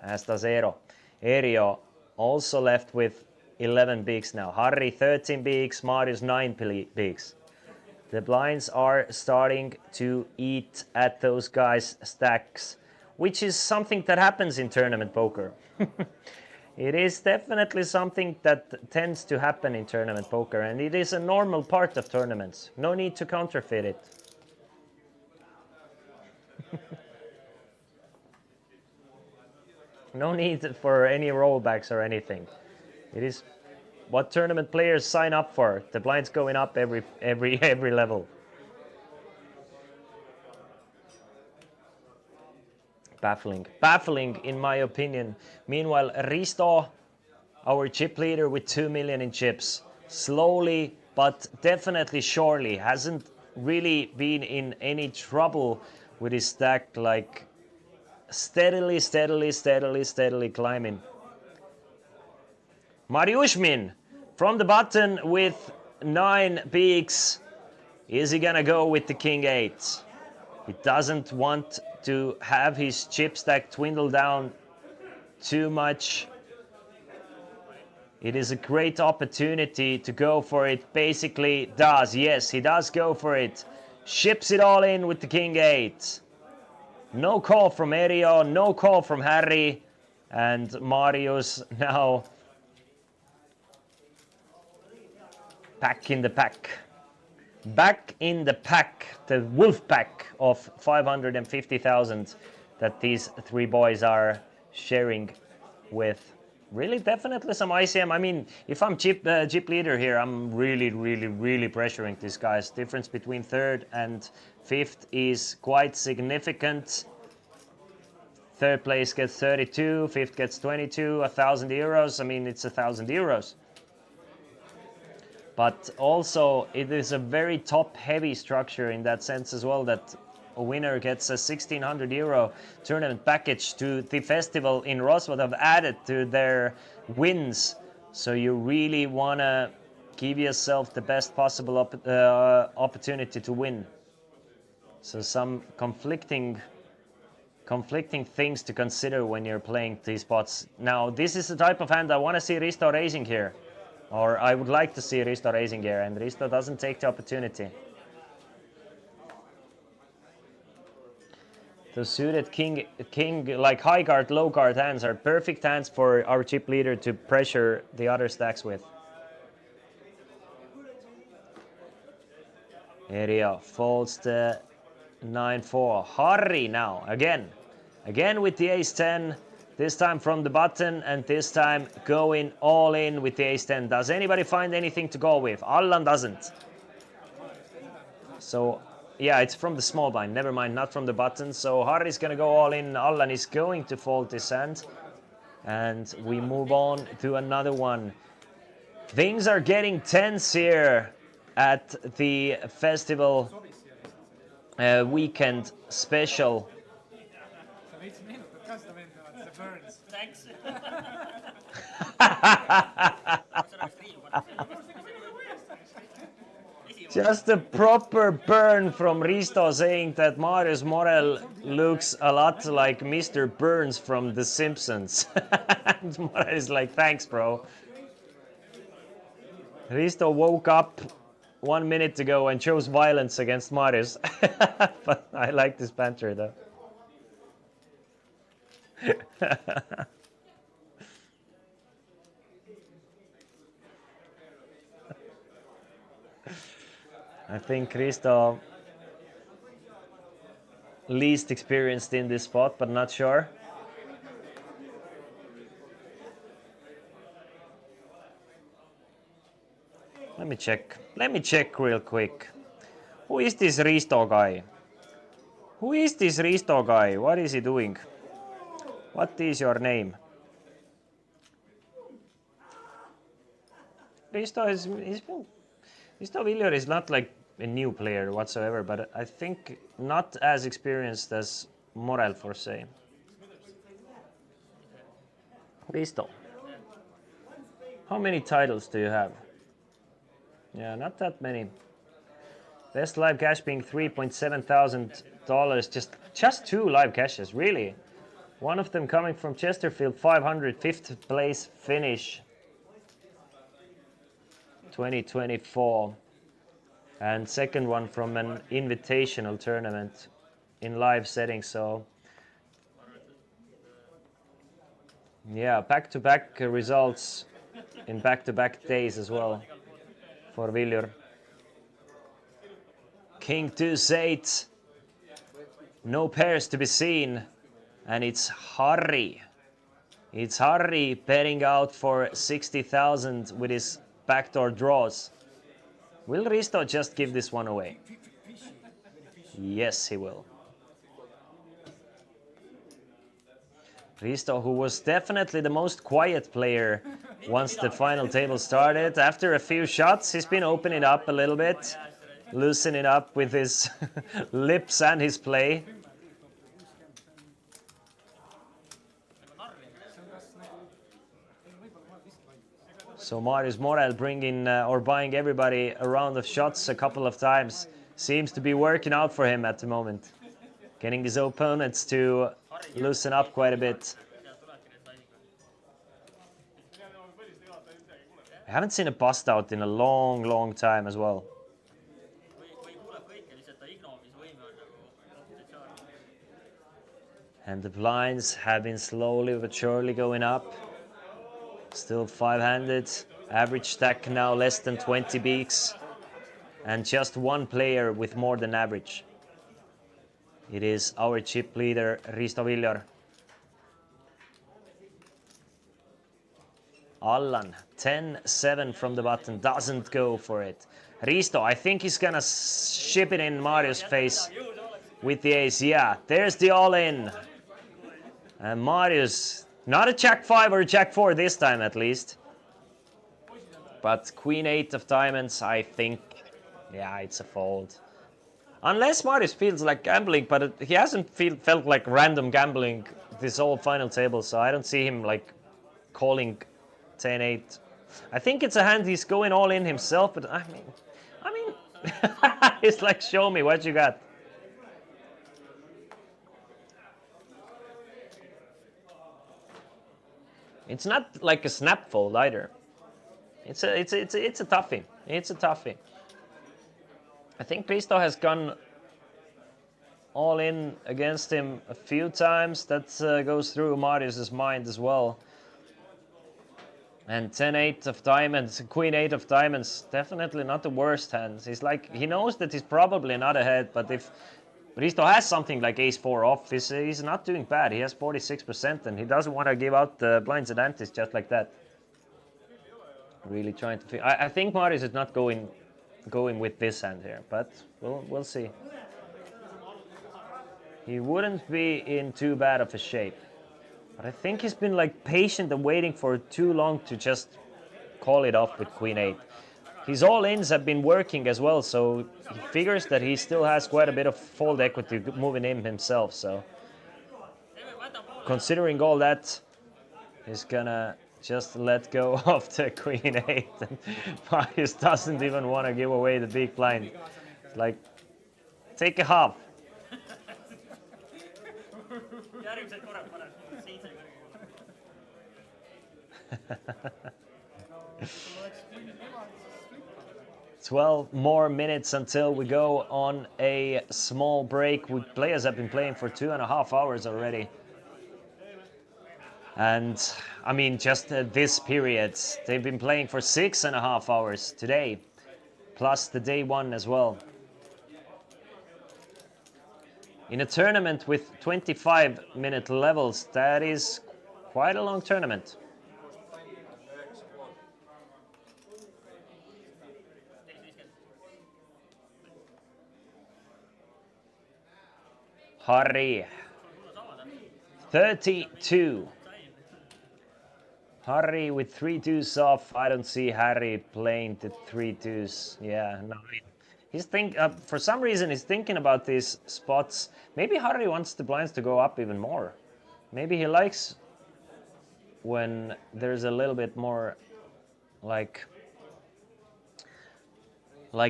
As does Eero. Eero also left with 11 bigs now. Harry 13 bigs, Marius 9 bigs. The blinds are starting to eat at those guys' stacks, which is something that happens in tournament poker. It is definitely something that tends to happen in tournament poker, and it is a normal part of tournaments. No need to counterfeit it. No need for any rollbacks or anything. It is what tournament players sign up for. The blinds going up every level. Baffling in my opinion. Meanwhile, Risto, our chip leader with 2 million in chips, slowly but definitely surely hasn't really been in any trouble with his stack, like steadily climbing. Mariushmin from the button with 9 bigs. Is he gonna go with the king 8? He doesn't want to have his chip stack dwindle down too much. It is a great opportunity to go for it. Basically does, yes, he does go for it. Ships it all in with the king 8. No call from Eero, no call from Harry, and Marius now back in the pack. Back in the pack, the wolf pack of 550,000 that these three boys are sharing with. Really, definitely some ICM. I mean, if I'm chip leader here, I'm really pressuring these guys. Difference between third and fifth is quite significant. Third place gets 32, fifth gets 22, 1,000 euros. I mean, it's 1,000 euros. But also, it is a very top-heavy structure in that sense as well, that a winner gets a 1,600 euro tournament package to the festival in Roswell have added to their wins. So you really want to give yourself the best possible opportunity to win. So some conflicting things to consider when you're playing these spots. Now, this is the type of hand I want to see Risto raising here. Or I would like to see Risto raising here, and Risto doesn't take the opportunity. The suited king, like high guard, low guard hands are perfect hands for our chip leader to pressure the other stacks with. Eero folds the 9-4. Harry now, again with the ace-10. This time from the button, and this time going all in with the ace-10. Does anybody find anything to go with? Allan doesn't. So, yeah, it's from the small blind. Never mind, not from the button. So Harry's going to go all in. Allan is going to fold this hand. And we move on to another one. Things are getting tense here at the festival weekend special. Thanks. Just a proper burn from Risto saying that Marius Morel looks a lot like Mr. Burns from The Simpsons. And Morel is like, thanks, bro. Risto woke up 1 minute ago and chose violence against Marius. But I like this banter, though. I think Risto least experienced in this spot, but not sure. Let me check real quick. Who is this Risto guy? Who is this Risto guy? What is he doing? What is your name? Risto Viljar is not like a new player whatsoever, but I think not as experienced as Morel for say. Risto, how many titles do you have? Yeah, not that many. Best live cash being $3,700. Just 2 live cashes, really. One of them coming from Chesterfield, 500, 5th place finish. 2024. And second one from an invitational tournament in live setting, so yeah, back-to-back results in back-to-back days as well for Viljar. King deuce 8, no pairs to be seen, and it's Harry. It's Harry betting out for 60,000 with his backdoor draws. Will Risto just give this one away? Yes, he will. Risto, who was definitely the most quiet player once the final table started. After a few shots, he's been opening up a little bit, loosening up with his lips and his play. So Marius Morel bringing or buying everybody a round of shots a couple of times. Seems to be working out for him at the moment. Getting his opponents to loosen up quite a bit. I haven't seen a bust out in a long time as well. And the blinds have been slowly but surely going up. Still 5-handed. Average stack now less than 20 beaks. And just one player with more than average. It is our chip leader, Risto Viljar. Allan, 10-7 from the button, doesn't go for it. Risto, I think he's gonna ship it in Mario's face with the ace. Yeah, there's the all-in. And Marius, not a jack 5 or a jack 4 this time at least. But queen 8 of diamonds, I think, yeah, it's a fold. Unless Marius feels like gambling, but he hasn't felt like random gambling this whole final table, so I don't see him like calling 10-8. I think it's a hand he's going all in himself, but I mean, it's like, show me what you got. It's not like a snap fold either. It's a toughie. It's a toughie. I think Risto has gone all in against him a few times. That goes through Marius's mind as well. And 10-8 of diamonds, queen 8 of diamonds, definitely not the worst hand. He knows that he's probably not ahead, but if Risto has something like ace 4 off, he's not doing bad. He has 46% and he doesn't want to give out the blinds and antes just like that. Really trying to I think Marius is not going with this hand here, but we'll see. He wouldn't be in too bad of a shape. But I think he's been like patient and waiting for too long to just call it off with queen 8. His all-ins have been working as well, so he figures that he still has quite a bit of fold equity moving in himself. So considering all that, he's gonna just let go of the queen 8. And Marius doesn't even want to give away the big blind. It's like, take a half. järgmised korrad paneb 7 12 more minutes until we go on a small break. Players have been playing for 2.5 hours already. And I mean, just this period, they've been playing for 6.5 hours today, plus the day one as well. In a tournament with 25-minute levels, that is quite a long tournament. Harry. 32. Harry with 3-2s off. I don't see Harry playing the 3-2s. Yeah, no. He's for some reason he's thinking about these spots. Maybe Harry wants the blinds to go up even more. Maybe he likes when there's a little bit more like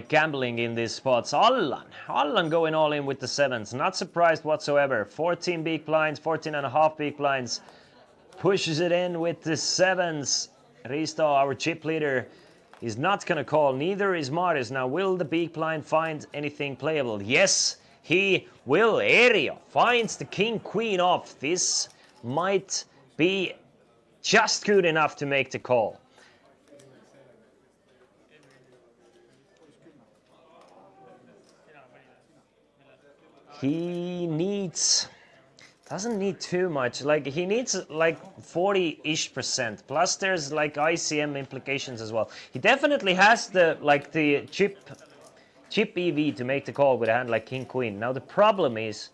gambling in these spots. Allan going all in with the 7s. Not surprised whatsoever. 14 big blinds, 14.5 big blinds. Pushes it in with the 7s. Risto, our chip leader, is not going to call. Neither is Marius. Now, will the big blind find anything playable? Yes, he will. Erio finds the king-queen off. This might be just good enough to make the call. He doesn't need too much. Like, he needs like 40-ish%. Plus there's like ICM implications as well. He definitely has the chip EV to make the call with a hand like king queen. Now the problem is,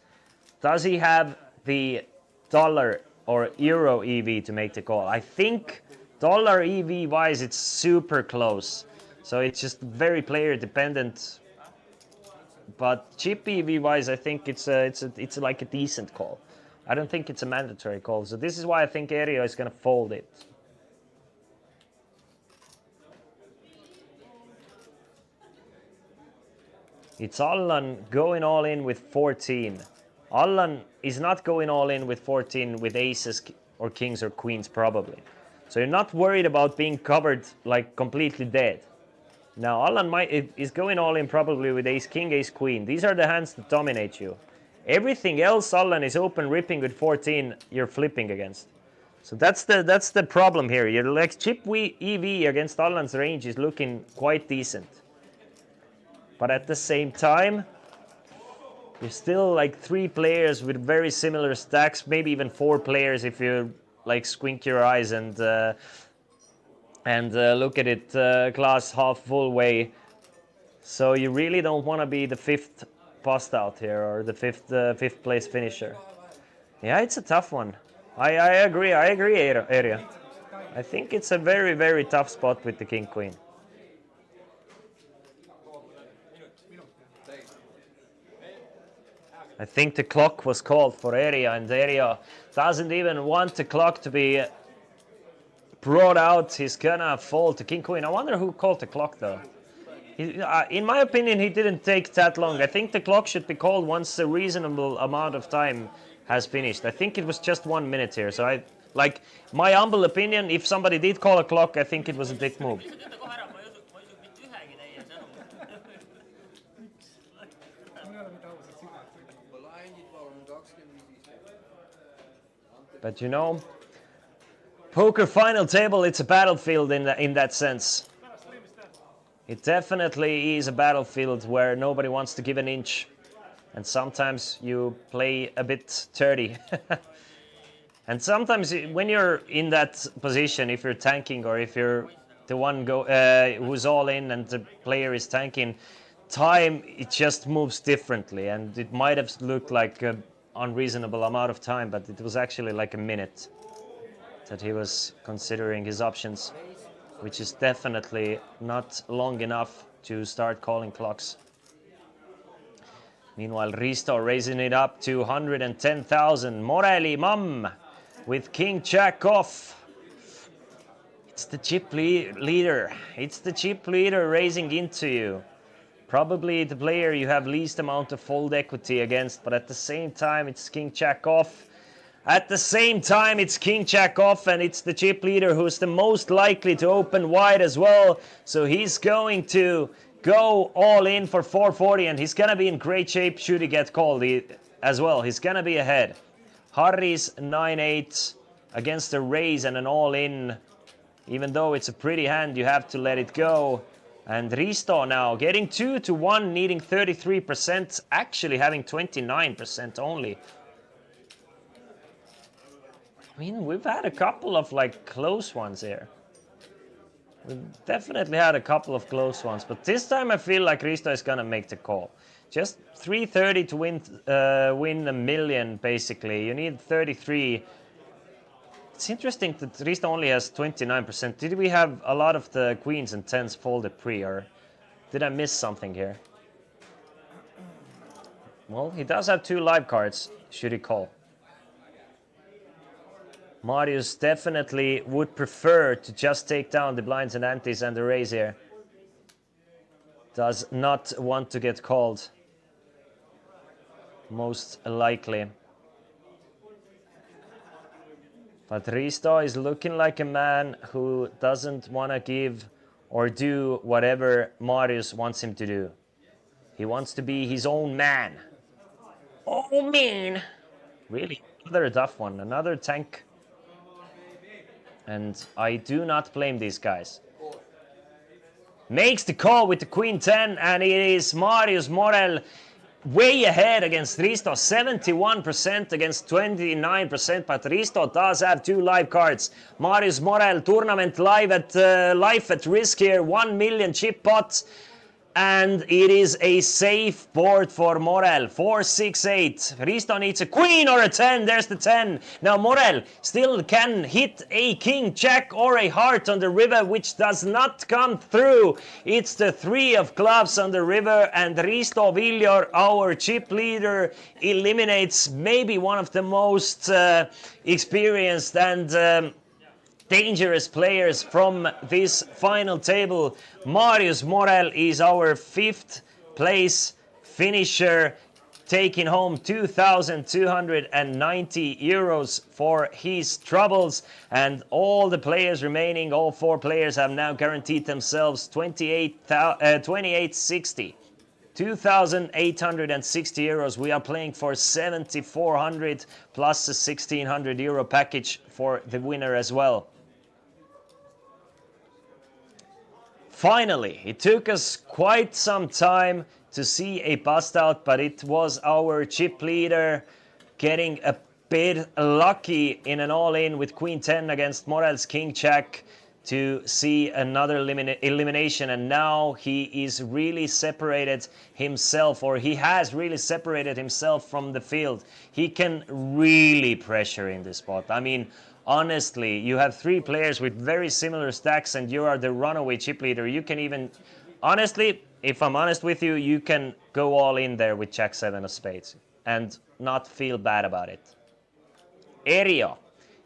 does he have the dollar or euro EV to make the call? I think dollar EV wise it's super close. So it's just very player dependent. But chip EV wise, I think it's like a decent call. I don't think it's a mandatory call. So this is why I think Erio is going to fold it. It's Allan going all in with 14. Allan is not going all in with 14 with aces or kings or queens probably. So you're not worried about being covered like completely dead. Now Allan is going all in probably with ace king, ace queen. These are the hands that dominate you. Everything else Allan is open ripping with 14 you're flipping against. So that's the problem here. Your like chip EV against Allan's range is looking quite decent. But at the same time, you're still like 3 players with very similar stacks, maybe even 4 players if you like squint your eyes and look at it glass half full way. So you really don't want to be the 5th post out here or the 5th place finisher. Yeah, it's a tough one. I agree, Area. I think it's a very, very tough spot with the king queen. I think the clock was called for Area, and Area doesn't even want the clock to be brought out. He's gonna fold to king queen. I wonder who called the clock though. In my opinion, he didn't take that long. I think the clock should be called once a reasonable amount of time has finished. I think it was just 1 minute here. So my humble opinion, if somebody did call a clock, I think it was a dick move. But you know, poker final table, it's a battlefield in that sense. It definitely is a battlefield where nobody wants to give an inch. And sometimes you play a bit dirty. And sometimes when you're in that position, if you're tanking or if you're the one who's all in and the player is tanking, time, it just moves differently. And it might have looked like an unreasonable amount of time, but it was actually like a minute that he was considering his options, which is definitely not long enough to start calling clocks. Meanwhile, Risto raising it up to 110,000. Morelli, mum, with King Jack off. It's the chip leader. It's the chip leader raising into you. Probably the player you have least amount of fold equity against, but at the same time, it's King Jack off. At the same time, it's King Jack off, and it's the chip leader who's the most likely to open wide as well. So he's going to go all in for 440, and he's going to be in great shape should he get called as well. He's going to be ahead. Harry's 9-8 against a raise and an all-in. Even though it's a pretty hand, you have to let it go. And Risto now getting 2-1, needing 33%, actually having 29% only. I mean, we've had a couple of like close ones here. We've definitely had a couple of close ones, but this time I feel like Risto is gonna make the call. Just 330 to win a million, basically. You need 33. It's interesting that Risto only has 29%. Did we have a lot of the queens and tens folded pre, or did I miss something here? Well, he does have 2 live cards, should he call. Marius definitely would prefer to just take down the blinds and antes and the raise here. Does not want to get called. Most likely. But Risto is looking like a man who doesn't want to give or do whatever Marius wants him to do. He wants to be his own man. Oh, man! Really? Another tough one. Another tank. And I do not blame these guys. Makes the call with the queen 10, and it is Marius Morel way ahead against Risto, 71% against 29%, but Risto does have 2 live cards. Marius Morel, tournament live at life at risk here, 1 million chip pot, and it is a safe board for Morel, 4-6-8. Risto needs a queen or a 10, there's the 10. Now Morel still can hit a king, jack, or a heart on the river, which does not come through. It's the 3 of clubs on the river, and Risto Viljor, our chip leader, eliminates maybe one of the most experienced and dangerous players from this final table. Marius Morel is our 5th place finisher, taking home 2,290 euros for his troubles, and all the players remaining, all 4 players, have now guaranteed themselves 2860. 2,860 euros. We are playing for 7,400 plus a 1,600 euro package for the winner as well. Finally, it took us quite some time to see a bust out, but it was our chip leader getting a bit lucky in an all-in with queen 10 against Morel's king jack to see another elimination, and now he is really separated himself, or he has really separated himself from the field. He can really pressure in this spot. I mean, honestly, you have 3 players with very similar stacks and you are the runaway chip leader. You can even, honestly, if I'm honest with you, you can go all in there with jack 7 of spades and not feel bad about it. Erio,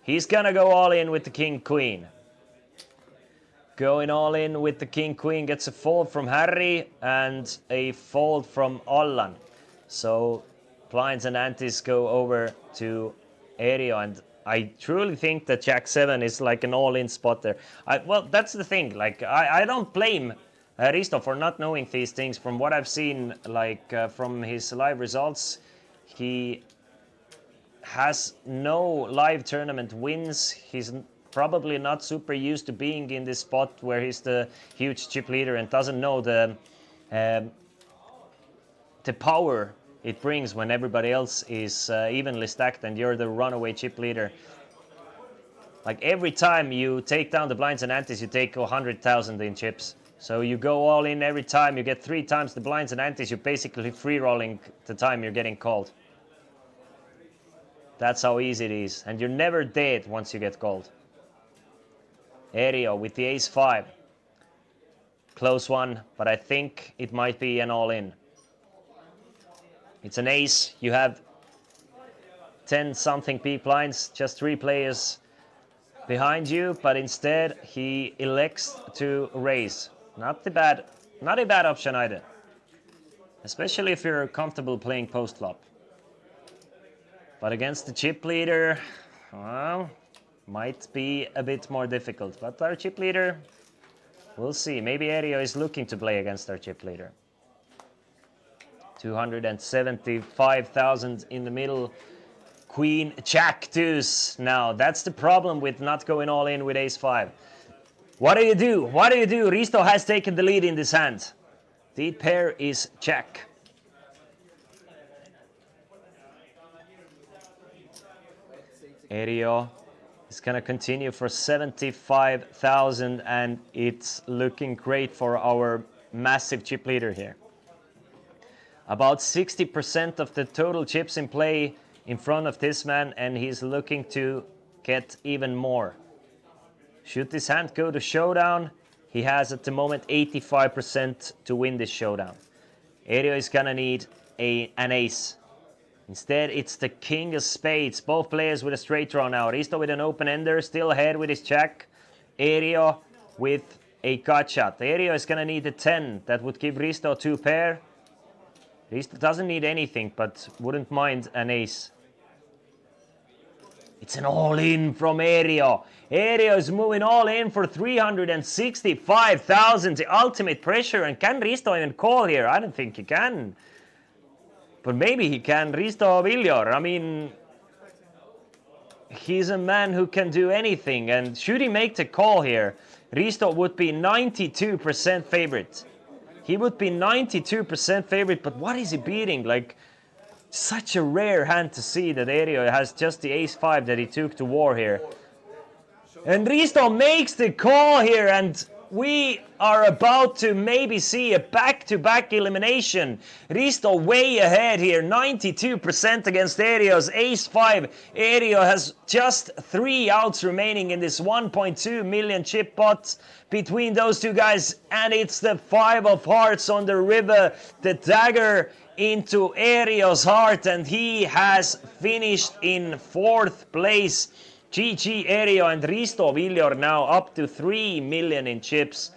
he's gonna go all in with the king queen. Going all in with the king queen, gets a fold from Harry and a fold from Ollan. So blinds and antes go over to Erio, and I truly think that jack 7 is like an all-in spot there. Well, that's the thing. Like, I don't blame Risto for not knowing these things. From what I've seen, like from his live results, he has no live tournament wins. He's probably not super used to being in this spot where he's the huge chip leader and doesn't know the power it brings when everybody else is evenly stacked and you're the runaway chip leader. Like, every time you take down the blinds and antes, you take 100,000 in chips. So you go all in every time, you get 3 times the blinds and antes, you're basically free rolling the time you're getting called. That's how easy it is. And you're never dead once you get called. Erio with the ace 5. Close one, but I think it might be an all-in. It's an ace. You have 10-something P blinds, just 3 players behind you, but instead he elects to raise. Not a bad option either. Especially if you're comfortable playing post-flop. But against the chip leader, well, might be a bit more difficult. But our chip leader, we'll see. Maybe Erio is looking to play against our chip leader. 275,000 in the middle. Queen, jack, deuce. Now, that's the problem with not going all in with ace 5. What do you do? What do you do? Risto has taken the lead in this hand. The pair is jack. Erio is going to continue for 75,000, and it's looking great for our massive chip leader here. About 60% of the total chips in play in front of this man, and he's looking to get even more. Should this hand go to showdown, he has at the moment 85% to win this showdown. Erio is gonna need an ace. Instead, it's the king of spades. Both players with a straight draw now. Risto with an open ender, still ahead with his jack. Erio with a gut shot. Erio is gonna need a 10. That would give Risto 2 pair. Risto doesn't need anything, but wouldn't mind an ace. It's an all-in from Erio. Erio is moving all in for 365,000. The ultimate pressure. And can Risto even call here? I don't think he can. But maybe he can. Risto Viljor. I mean, he's a man who can do anything. And should he make the call here, Risto would be 92% favorite. He would be 92% favorite. But what is he beating? Like, such a rare hand to see that Erio has just the ace-5 that he took to war here. And Risto makes the call here, and we are about to maybe see a back-to-back elimination. Risto way ahead here, 92% against Erio's ace-5. Erio has just 3 outs remaining in this 1.2 million chip pot between those two guys, and it's the 5 of hearts on the river, the dagger into Erio's heart, and he has finished in 4th place. GG Erio, and Risto Viljor now up to 3 million in chips.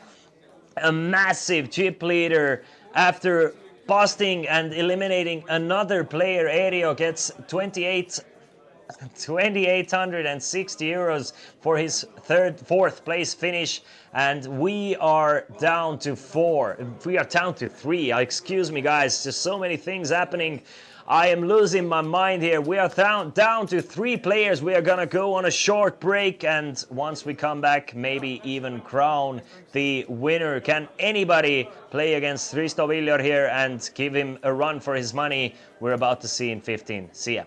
A massive chip leader after busting and eliminating another player. Erio gets 2,860 euros for his 4th place finish, and we are down to 4. We are down to 3. Excuse me, guys. Just so many things happening. I am losing my mind here. We are down to 3 players. We are gonna go on a short break, and once we come back, maybe even crown the winner. Can anybody play against Risto Viljor here and give him a run for his money? We're about to see in 15. See ya.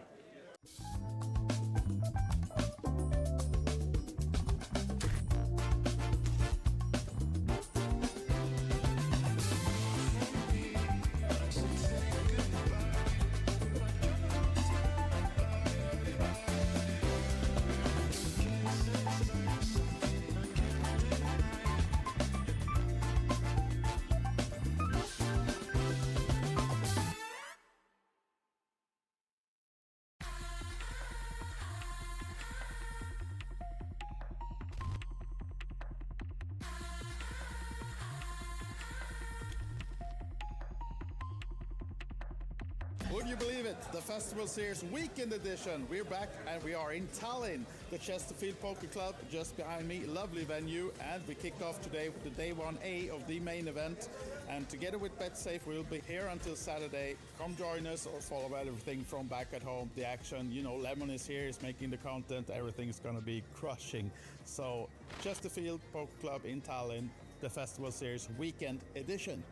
Would you believe it? The Festival Series Weekend Edition. We're back and we are in Tallinn, the Chesterfield Poker Club just behind me. Lovely venue, and we kicked off today with the day 1A of the main event. And together with Betsafe, we'll be here until Saturday. Come join us or follow everything from back at home. The action, you know, Lemon is here, is making the content. Everything's gonna be crushing. So Chesterfield Poker Club in Tallinn, the Festival Series Weekend Edition.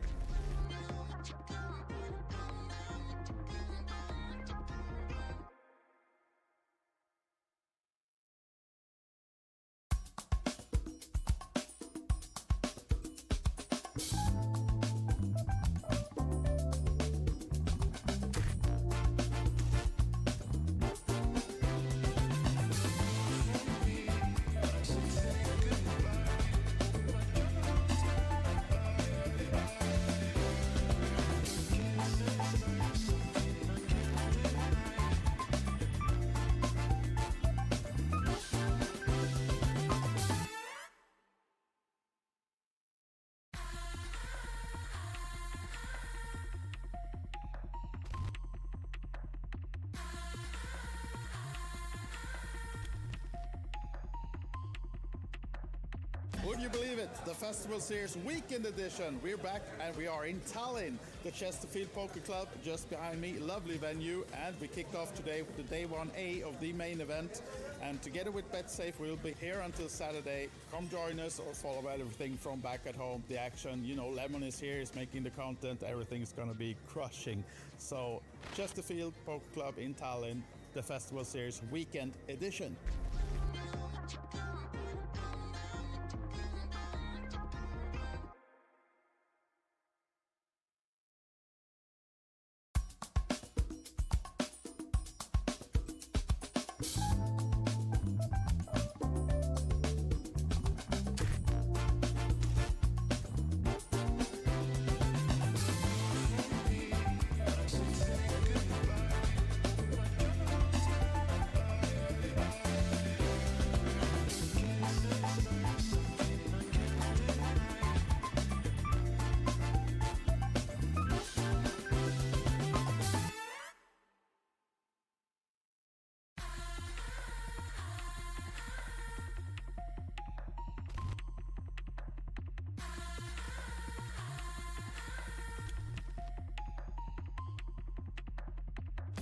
Would you believe it? The Festival Series Weekend Edition. We're back and we are in Tallinn, the Chesterfield Poker Club just behind me. Lovely venue, and we kicked off today with the day 1A of the main event. And together with Betsafe, we'll be here until Saturday. Come join us or follow everything from back at home. The action, you know, Lemon is here, is making the content. Everything's gonna be crushing. So Chesterfield Poker Club in Tallinn, the Festival Series Weekend Edition.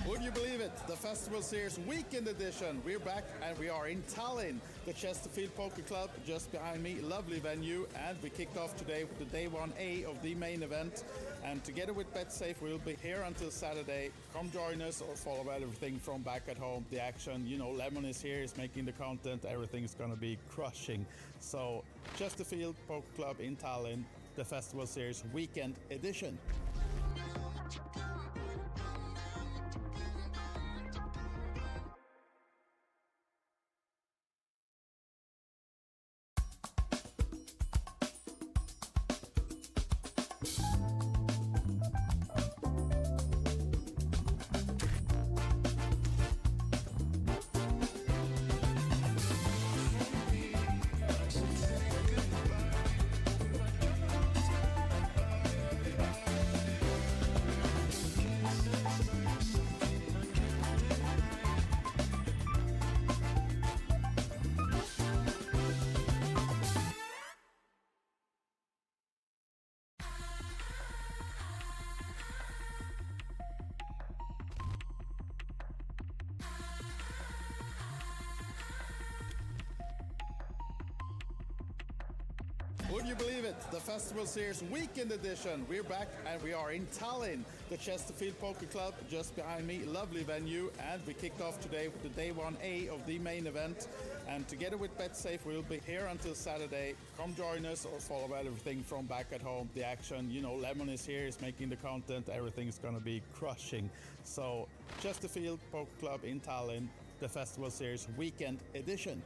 Would you believe it? The Festival Series Weekend Edition. We're back and we are in Tallinn, the Chesterfield Poker Club just behind me. Lovely venue, and we kicked off today with the day 1A of the main event. And together with Betsafe, we'll be here until Saturday. Come join us or follow everything from back at home. The action, you know, Lemon is here, is making the content. Everything's going to be crushing. So, Chesterfield Poker Club in Tallinn, the Festival Series Weekend Edition. Would you believe it? The Festival Series Weekend Edition. We're back and we are in Tallinn, the Chesterfield Poker Club just behind me. Lovely venue, and we kicked off today with the day 1A of the main event. And together with Betsafe, we'll be here until Saturday. Come join us or follow everything from back at home. The action, you know, Lemon is here, is making the content. Everything's going to be crushing. So, Chesterfield Poker Club in Tallinn, the Festival Series Weekend Edition.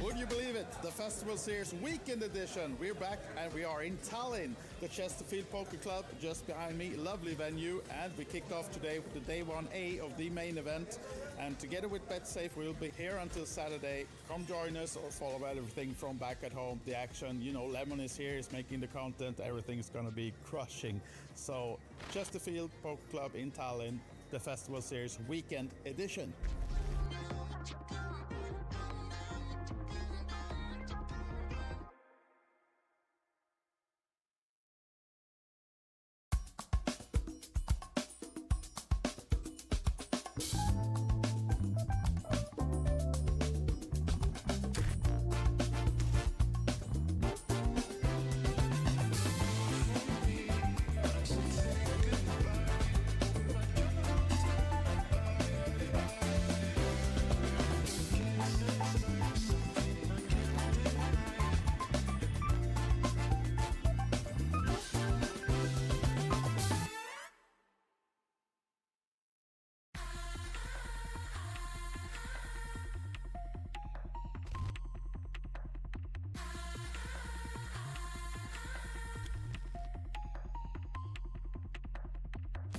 Would you believe it? The Festival Series Weekend Edition. We're back and we are in Tallinn, the Chesterfield Poker Club just behind me. Lovely venue, and we kicked off today with the day 1A of the main event. And together with Betsafe, we'll be here until Saturday. Come join us or follow everything from back at home. The action, you know, Lemon is here, is making the content. Everything's going to be crushing. So, Chesterfield Poker Club in Tallinn, the Festival Series Weekend Edition.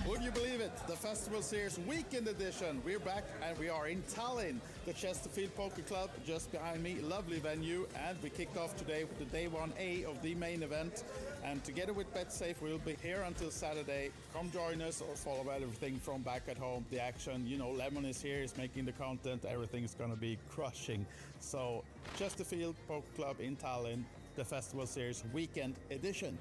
Would you believe it? The Festival Series Weekend Edition. We're back and we are in Tallinn, the Chesterfield Poker Club just behind me. Lovely venue, and we kicked off today with the day 1A of the main event. And together with Betsafe, we'll be here until Saturday. Come join us or follow everything from back at home. The action, you know, Lemon is here, is making the content. Everything's going to be crushing. So, Chesterfield Poker Club in Tallinn, the Festival Series Weekend Edition.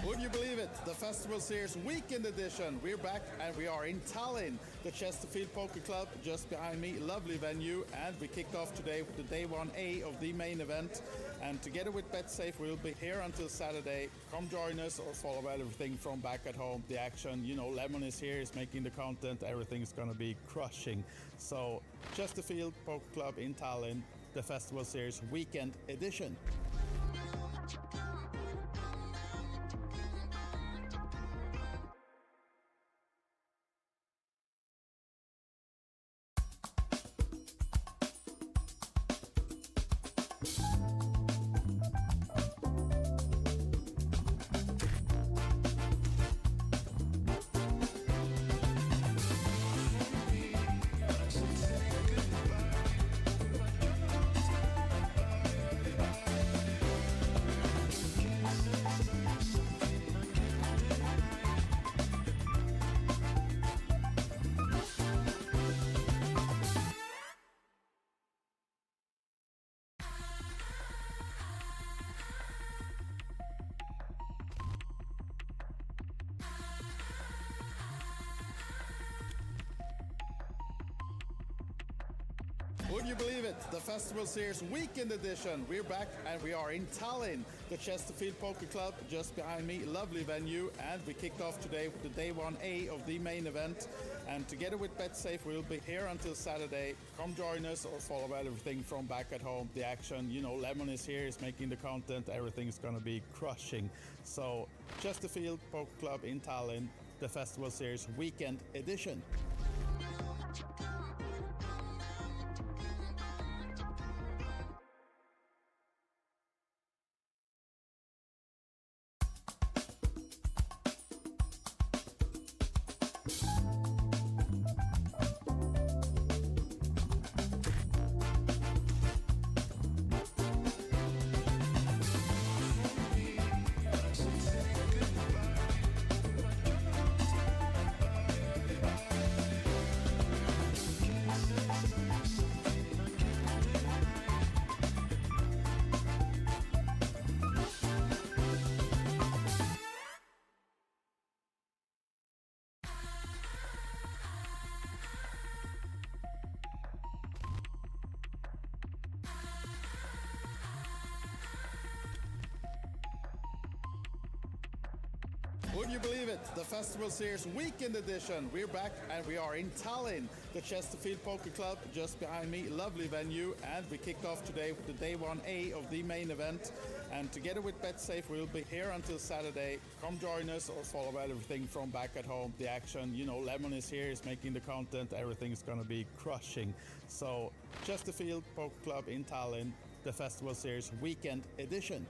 Would you believe it? The Festival Series Weekend Edition. We're back and we are in Tallinn, the Chesterfield Poker Club just behind me. Lovely venue, and we kicked off today with the day 1A of the main event. And together with Betsafe, we'll be here until Saturday. Come join us or follow everything from back at home. The action, you know, Lemon is here, is making the content. Everything's gonna be crushing. So Chesterfield Poker Club in Tallinn, the Festival Series Weekend Edition. Would you believe it? The Festival Series Weekend Edition. We're back and we are in Tallinn, the Chesterfield Poker Club just behind me. Lovely venue, and we kicked off today with the day 1A of the main event. And together with Betsafe, we'll be here until Saturday. Come join us or follow everything from back at home. The action, you know, Lemon is here, is making the content. Everything's gonna be crushing. So Chesterfield Poker Club in Tallinn, the Festival Series Weekend Edition. Would you believe it? The Festival Series Weekend Edition. We're back and we are in Tallinn, the Chesterfield Poker Club just behind me. Lovely venue, and we kicked off today with the day 1A of the main event. And together with Betsafe, we'll be here until Saturday. Come join us or follow everything from back at home. The action, you know, Lemon is here, is making the content. Everything's gonna be crushing. So Chesterfield Poker Club in Tallinn, the Festival Series Weekend Edition.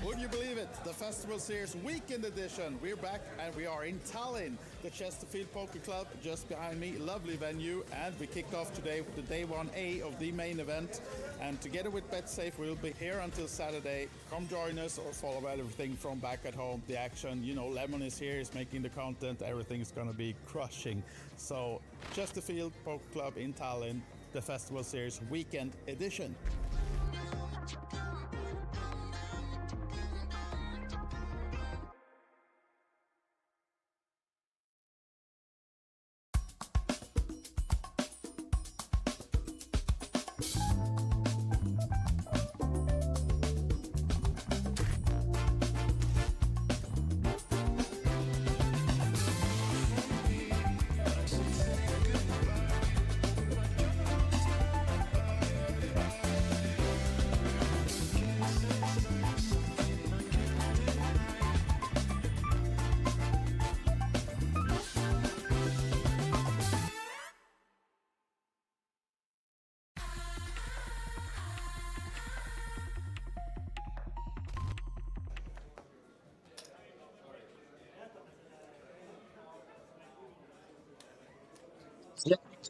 Would you believe it? The Festival Series Weekend Edition. We're back and we are in Tallinn, the Chesterfield Poker Club just behind me. Lovely venue, and we kicked off today with the day 1A of the main event. And together with Betsafe, we'll be here until Saturday. Come join us or follow everything from back at home. The action, you know, Lemon is here, is making the content. Everything's gonna be crushing. So Chesterfield Poker Club in Tallinn, the Festival Series Weekend Edition.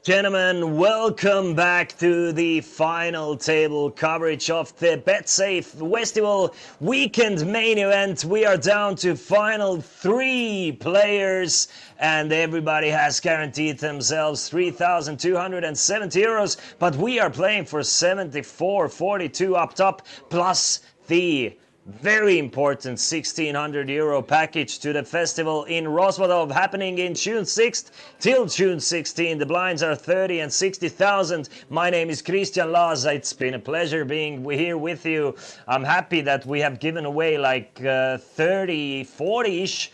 Gentlemen, welcome back to the final table coverage of the Betsafe Festival weekend main event. We are down to final 3 players and everybody has guaranteed themselves 3,270 euros, but we are playing for 74.42 up top plus the very important 1,600 euro package to the festival in Rosvadov happening in June 6th till June 16th. The blinds are 30 and 60,000. My name is Christian Laza. It's been a pleasure being here with you. I'm happy that we have given away like 30, 40-ish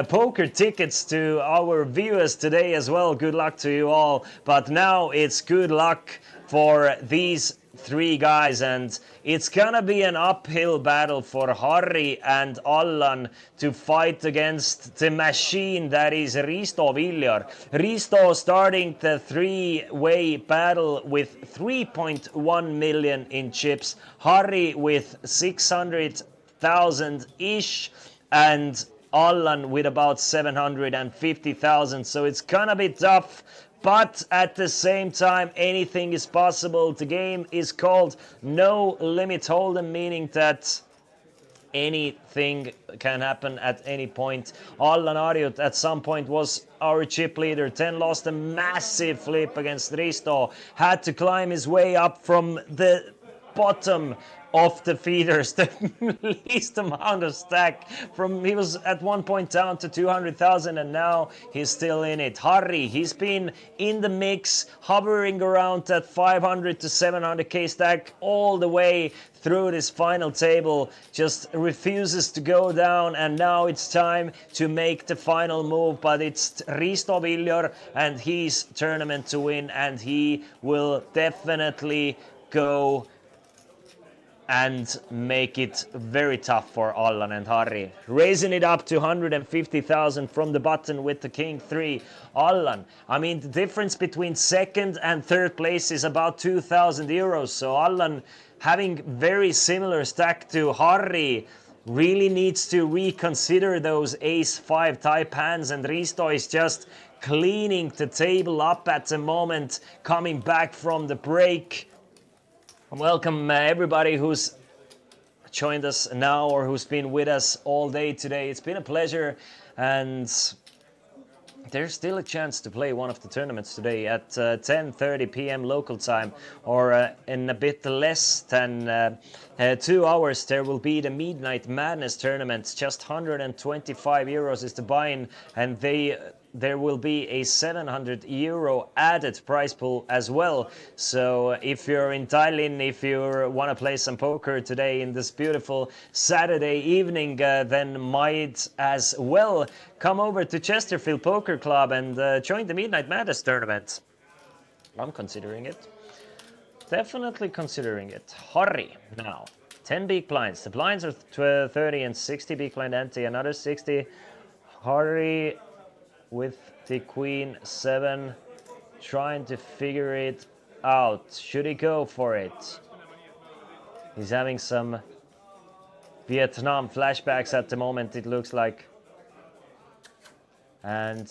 poker tickets to our viewers today as well. Good luck to you all. But now it's good luck for these 3 guys, and it's gonna be an uphill battle for Harri and Allan to fight against the machine that is Risto Viljar. Risto starting the 3-way battle with 3.1 million in chips, Harri with 600,000 ish, and Allan with about 750,000. So it's gonna be tough. But at the same time, anything is possible. The game is called No Limit Hold'em, meaning that anything can happen at any point. Allan Arjut at some point was our chip leader. 10 lost a massive flip against Risto. Had to climb his way up from the bottom of the feeders, the least amount of stack. He was at one point down to 200,000 and now he's still in it. Harri, he's been in the mix, hovering around that 500 to 700k stack all the way through this final table, just refuses to go down, and now it's time to make the final move. But it's Risto Viljar and his tournament to win, and he will definitely go and make it very tough for Allan and Harri. Raising it up to 150,000 from the button with the King 3. Allan, I mean, the difference between second and third place is about 2,000 euros. So Allan, having very similar stack to Harri, really needs to reconsider those ace-5 type hands, and Risto is just cleaning the table up at the moment, coming back from the break. Welcome everybody who's joined us now or who's been with us all day today. It's been a pleasure, and there's still a chance to play one of the tournaments today at 10:30 p.m. local time, or in a bit less than 2 hours there will be the Midnight Madness tournament. Just 125 euros is the buy-in, and there will be a 700 euro added prize pool as well. So if you're in Tallinn, if you want to play some poker today in this beautiful Saturday evening, then might as well come over to Chesterfield Poker Club and join the Midnight Madness tournament. I'm considering it. Definitely considering it. Harri now. 10 big blinds. The blinds are 30 and 60 big blind ante, another 60. Harri with the Queen 7, trying to figure it out. Should he go for it? He's having some Vietnam flashbacks at the moment, it looks like. And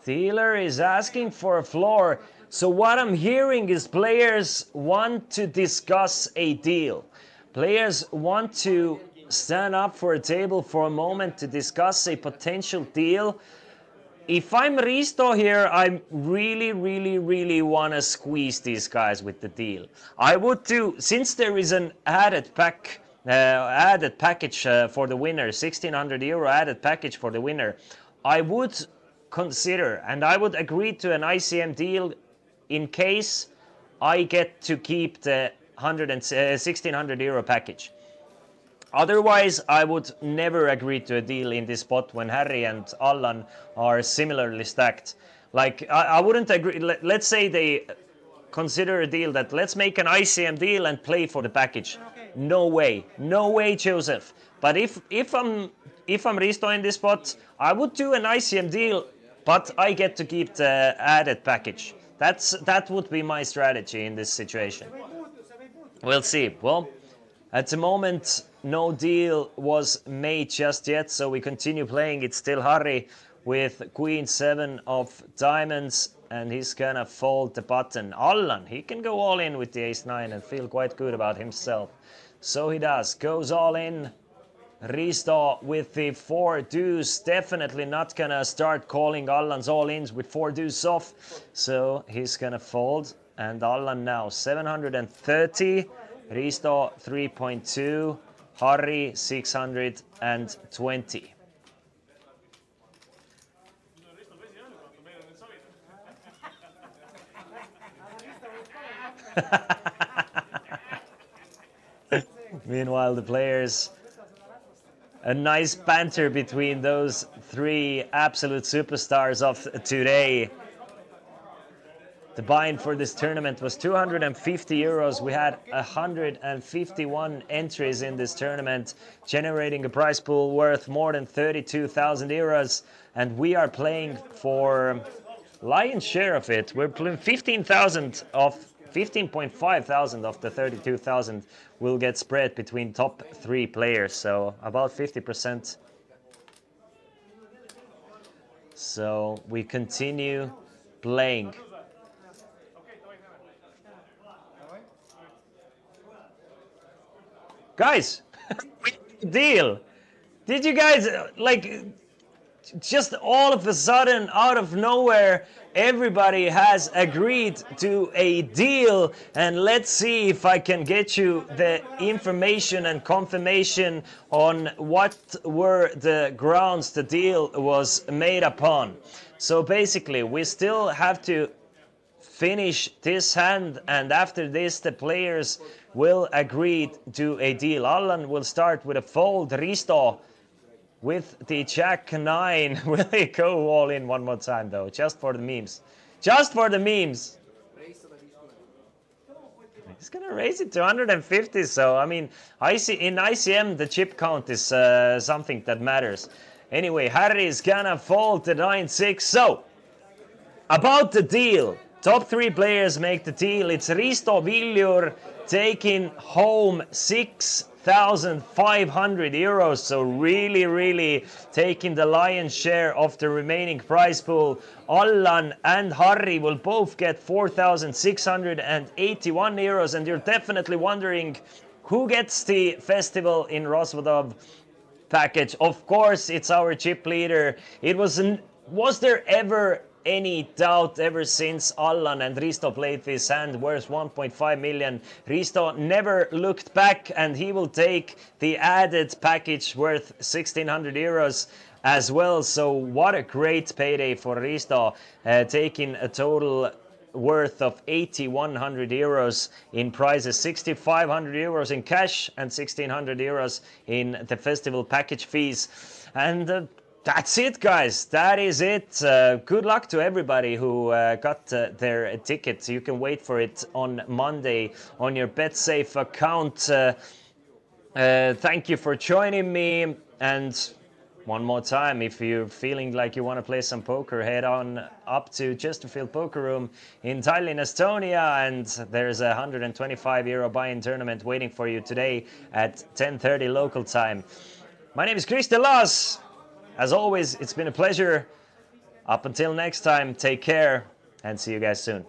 dealer is asking for a floor. So what I'm hearing is players want to discuss a deal. Players want to stand up for a table for a moment to discuss a potential deal. If I'm Risto here, I really want to squeeze these guys with the deal. I would do, since there is an added package for the winner, 1,600 euro added package for the winner, I would consider and I would agree to an ICM deal in case I get to keep the 1,600 euro package. Otherwise, I would never agree to a deal in this spot when Harri and Allan are similarly stacked. Like, I wouldn't agree. Let's say they consider a deal that let's make an ICM deal and play for the package. No way. No way, Joseph. But if I'm Risto in this spot, I would do an ICM deal, but I get to keep the added package. That would be my strategy in this situation. We'll see. Well, at the moment, no deal was made just yet, so we continue playing. It's still Harri with queen 7 of diamonds, and he's gonna fold the button. Allan, he can go all in with the ace 9 and feel quite good about himself. So he does, goes all in. Risto with the 4 deuce, definitely not gonna start calling Allan's all-ins with 4 deuce off, so he's gonna fold. And Allan now 730, Risto 3.2, Harry 620. Meanwhile, the players, a nice banter between those 3 absolute superstars of today. The buy-in for this tournament was 250 euros. We had 151 entries in this tournament, generating a prize pool worth more than 32,000 euros. And we are playing for lion's share of it. We're playing 15.5 thousand of the 32,000 will get spread between top 3 players. So about 50%. So we continue playing. Guys, deal. Did you guys, like, just all of a sudden, out of nowhere, everybody has agreed to a deal, and let's see if I can get you the information and confirmation on what were the grounds the deal was made upon. So basically, we still have to finish this hand, and after this the players will agree to a deal. Allan will start with a fold. Risto with the jack 9. Will he go all in one more time though? Just for the memes. Just for the memes. He's gonna raise it to 150, so I mean, in ICM the chip count is something that matters. Anyway, Harry is gonna fold the 9-6. So, about the deal. Top 3 players make the deal. It's Risto Viljur taking home 6,500 euros. So really taking the lion's share of the remaining prize pool. Allan and Harry will both get 4,681 euros. And you're definitely wondering who gets the Festival in Rosvodov package. Of course, it's our chip leader. Was there ever any doubt ever since Allan and Risto played this hand worth 1.5 million? Risto never looked back, and he will take the added package worth 1,600 euros as well. So what a great payday for Risto, taking a total worth of 8,100 euros in prizes, 6,500 euros in cash and 1,600 euros in the festival package fees. And that's it, guys. That is it. Good luck to everybody who got their ticket. You can wait for it on Monday on your Betsafe account. Thank you for joining me. And one more time, if you're feeling like you want to play some poker, head on up to Chesterfield Poker Room in Tallinn, Estonia. And there's a 125 euro buy-in tournament waiting for you today at 10:30 local time. My name is Krister Laas. As always, it's been a pleasure. Up until next time, take care and see you guys soon.